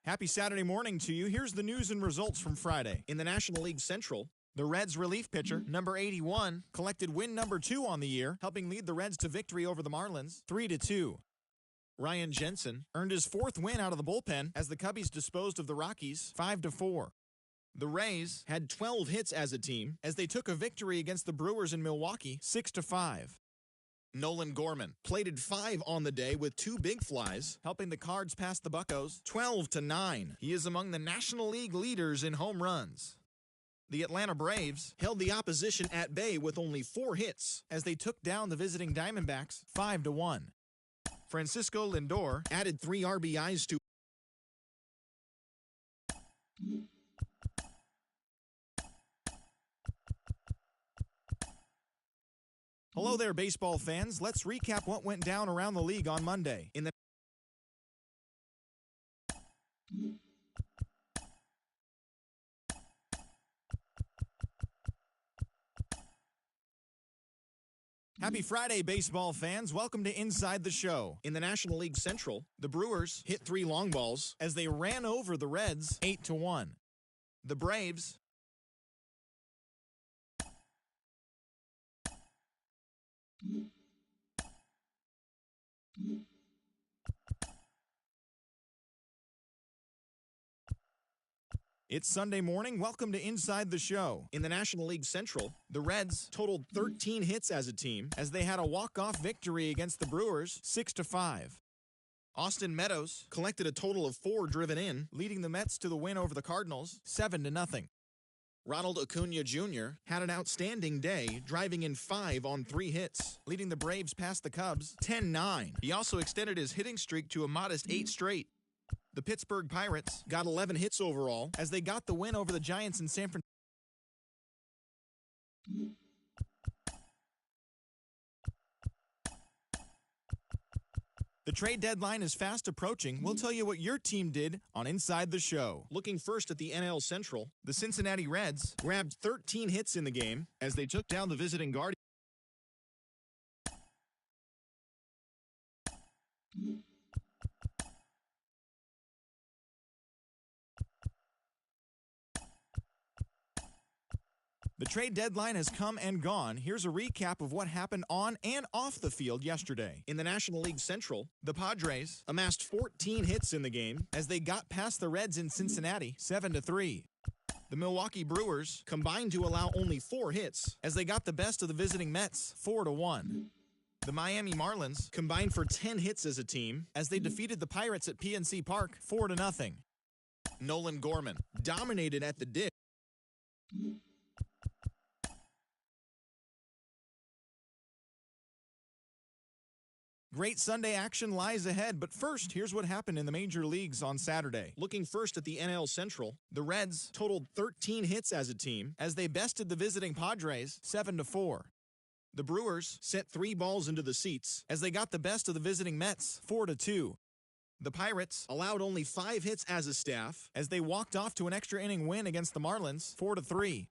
Happy Saturday morning to you. Here's the news and results from Friday. In the National League Central, the Reds relief pitcher, number 81, collected win number 2 on the year, helping lead the Reds to victory over the Marlins, 3-2. Ryan Jensen earned his 4th win out of the bullpen as the Cubbies disposed of the Rockies, 5-4. The Rays had 12 hits as a team as they took a victory against the Brewers in Milwaukee, 6-5. Nolan Gorman plated 5 on the day with 2 big flies, helping the Cards pass the Buccos 12-9. He is among the National League leaders in home runs. The Atlanta Braves held the opposition at bay with only 4 hits as they took down the visiting Diamondbacks 5-1. Francisco Lindor added 3 RBIs to Hello there, baseball fans. Let's recap what went down around the league on Monday. Happy Friday, baseball fans. Welcome to Inside the Show. In the National League Central, the Brewers hit 3 long balls as they ran over the Reds 8-1. The Braves It's Sunday morning. Welcome to Inside the Show. In the National League Central, the Reds totaled 13 hits as a team as they had a walk-off victory against the Brewers 6-5. Austin Meadows collected a total of 4 driven in, leading the Mets to the win over the Cardinals 7-0. Ronald Acuna Jr. had an outstanding day, driving in 5 on 3 hits, leading the Braves past the Cubs 10-9. He also extended his hitting streak to a modest 8 straight. The Pittsburgh Pirates got 11 hits overall as they got the win over the Giants in San Francisco. The trade deadline is fast approaching. We'll tell you what your team did on Inside the Show. Looking first at the NL Central, the Cincinnati Reds grabbed 13 hits in the game as they took down the visiting Guardians. The trade deadline has come and gone. Here's a recap of what happened on and off the field yesterday. In the National League Central, the Padres amassed 14 hits in the game as they got past the Reds in Cincinnati 7-3. The Milwaukee Brewers combined to allow only 4 hits as they got the best of the visiting Mets 4-1. The Miami Marlins combined for 10 hits as a team as they defeated the Pirates at PNC Park 4-0. Nolan Gorman dominated at the dish Great Sunday action lies ahead, but first, here's what happened in the major leagues on Saturday. Looking first at the NL Central, the Reds totaled 13 hits as a team as they bested the visiting Padres 7-4. The Brewers sent 3 balls into the seats as they got the best of the visiting Mets 4-2. The Pirates allowed only 5 hits as a staff as they walked off to an extra inning win against the Marlins 4-3.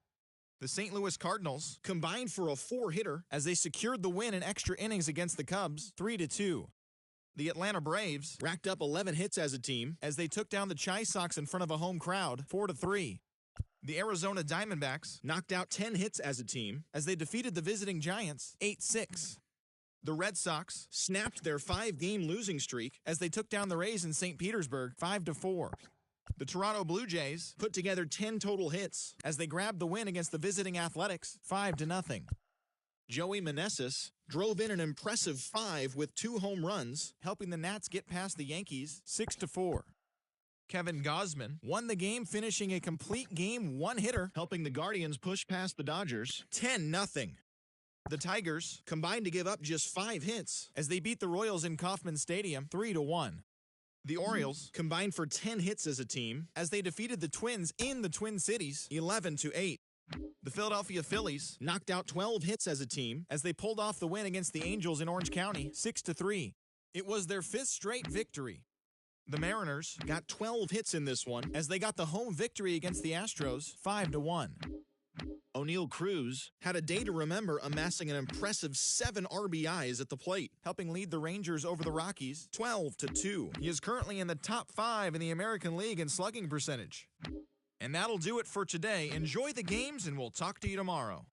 The St. Louis Cardinals combined for a 4-hitter as they secured the win in extra innings against the Cubs 3-2. The Atlanta Braves racked up 11 hits as a team as they took down the Chi Sox in front of a home crowd 4-3. The Arizona Diamondbacks knocked out 10 hits as a team as they defeated the visiting Giants 8-6. The Red Sox snapped their 5-game losing streak as they took down the Rays in St. Petersburg 5-4. The Toronto Blue Jays put together 10 total hits as they grabbed the win against the visiting Athletics 5-0. Joey Meneses drove in an impressive 5 with 2 home runs, helping the Nats get past the Yankees 6-4. Kevin Gausman won the game, finishing a complete game 1-hitter, helping the Guardians push past the Dodgers 10-0. The Tigers combined to give up just 5 hits as they beat the Royals in Kauffman Stadium 3-1. The Orioles combined for 10 hits as a team as they defeated the Twins in the Twin Cities 11-8. The Philadelphia Phillies knocked out 12 hits as a team as they pulled off the win against the Angels in Orange County 6-3. It was their 5th straight victory. The Mariners got 12 hits in this one as they got the home victory against the Astros 5-1. O'Neal Cruz had a day to remember, amassing an impressive 7 RBIs at the plate, helping lead the Rangers over the Rockies 12-2. He is currently in the top 5 in the American League in slugging percentage. And that'll do it for today. Enjoy the games, and we'll talk to you tomorrow.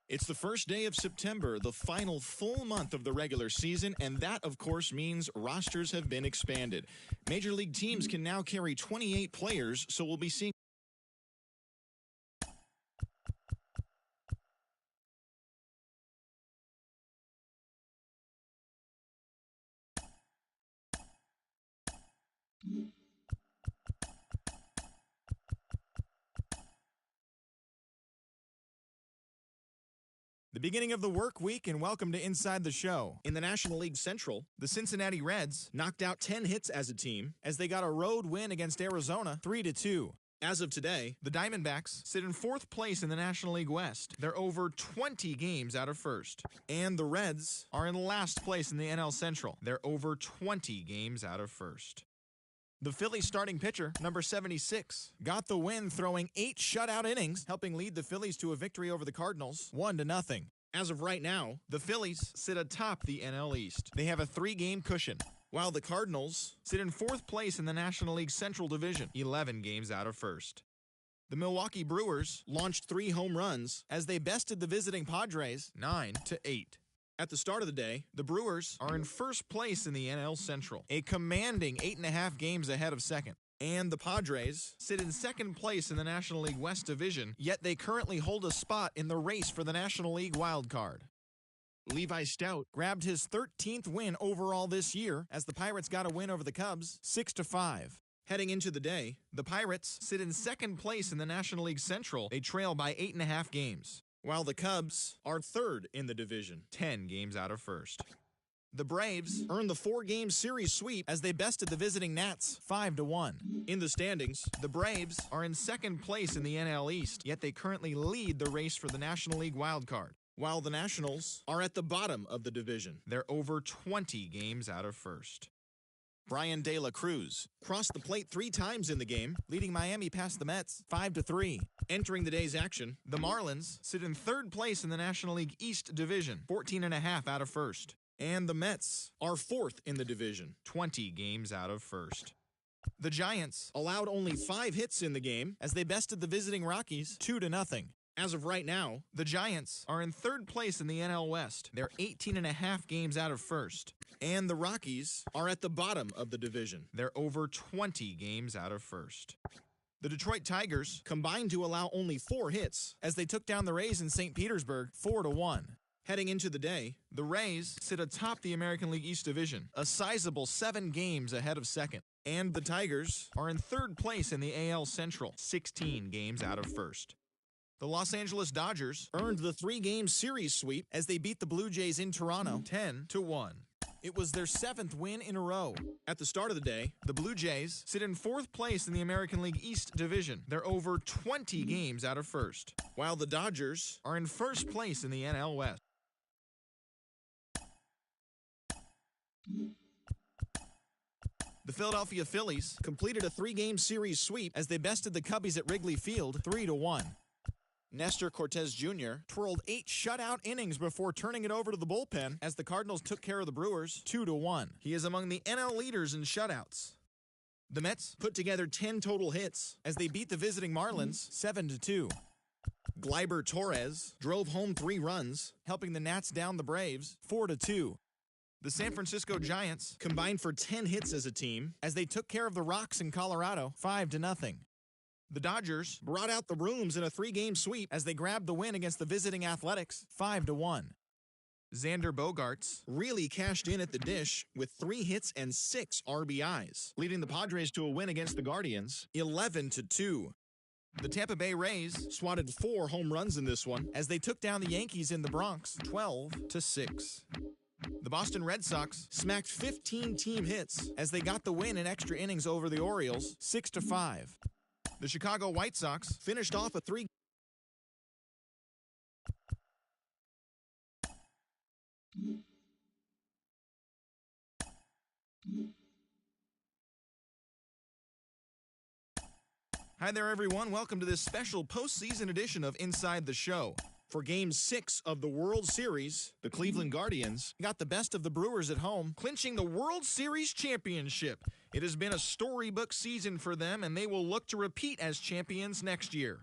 It's the first day of September, the final full month of the regular season, and that, of course, means rosters have been expanded. Major League teams can now carry 28 players, so we'll be seeing The beginning of the work week, and welcome to Inside the Show. In the National League Central, the Cincinnati Reds knocked out 10 hits as a team as they got a road win against Arizona 3-2. As of today, the Diamondbacks sit in 4th place in the National League West. They're over 20 games out of first. And the Reds are in last place in the NL Central. They're over 20 games out of first. The Phillies starting pitcher, number 76, got the win throwing 8 shutout innings, helping lead the Phillies to a victory over the Cardinals, 1-0. As of right now, the Phillies sit atop the NL East. They have a 3-game cushion, while the Cardinals sit in 4th place in the National League Central Division, 11 games out of first. The Milwaukee Brewers launched 3 home runs as they bested the visiting Padres 9-8. At the start of the day, the Brewers are in 1st place in the NL Central, a commanding 8.5 games ahead of second. And the Padres sit in 2nd place in the National League West Division, yet they currently hold a spot in the race for the National League wild card. Levi Stout grabbed his 13th win overall this year as the Pirates got a win over the Cubs 6-5. Heading into the day, the Pirates sit in 2nd place in the National League Central, a trail by 8.5 games. While the Cubs are 3rd in the division, 10 games out of first. The Braves earned the 4-game series sweep as they bested the visiting Nats 5-1. In the standings, the Braves are in 2nd place in the NL East, yet they currently lead the race for the National League wildcard. While the Nationals are at the bottom of the division, they're over 20 games out of first. Brian De La Cruz crossed the plate 3 times in the game, leading Miami past the Mets 5-3. Entering the day's action, the Marlins sit in 3rd place in the National League East Division, 14.5 out of first. And the Mets are 4th in the division, 20 games out of first. The Giants allowed only 5 hits in the game as they bested the visiting Rockies 2-0. As of right now, the Giants are in 3rd place in the NL West. They're 18.5 games out of first. And the Rockies are at the bottom of the division. They're over 20 games out of first. The Detroit Tigers combined to allow only 4 hits as they took down the Rays in St. Petersburg 4-1. Heading into the day, the Rays sit atop the American League East Division, a sizable 7 games ahead of second. And the Tigers are in 3rd place in the AL Central, 16 games out of first. The Los Angeles Dodgers earned the 3-game series sweep as they beat the Blue Jays in Toronto 10-1. It was their 7th win in a row. At the start of the day, the Blue Jays sit in 4th place in the American League East Division. They're over 20 games out of first, while the Dodgers are in 1st place in the NL West. The Philadelphia Phillies completed a 3-game series sweep as they bested the Cubbies at Wrigley Field 3-1. Nestor Cortez Jr. twirled 8 shutout innings before turning it over to the bullpen as the Cardinals took care of the Brewers 2-1. He is among the NL leaders in shutouts. The Mets put together 10 total hits as they beat the visiting Marlins 7-2. Gleyber Torres drove home 3 runs, helping the Nats down the Braves 4-2. The San Francisco Giants combined for 10 hits as a team as they took care of the Rocks in Colorado 5-0. The Dodgers brought out the rooms in a 3-game sweep as they grabbed the win against the visiting Athletics 5-1. Xander Bogaerts really cashed in at the dish with 3 hits and 6 RBIs, leading the Padres to a win against the Guardians 11-2. The Tampa Bay Rays swatted 4 home runs in this one as they took down the Yankees in the Bronx 12-6. The Boston Red Sox smacked 15 team hits as they got the win in extra innings over the Orioles 6-5. The Chicago White Sox finished off a 3. Hi there, everyone. Welcome to this special postseason edition of Inside the Show. For Game 6 of the World Series, the Cleveland Guardians got the best of the Brewers at home, clinching the World Series championship. It has been a storybook season for them, and they will look to repeat as champions next year.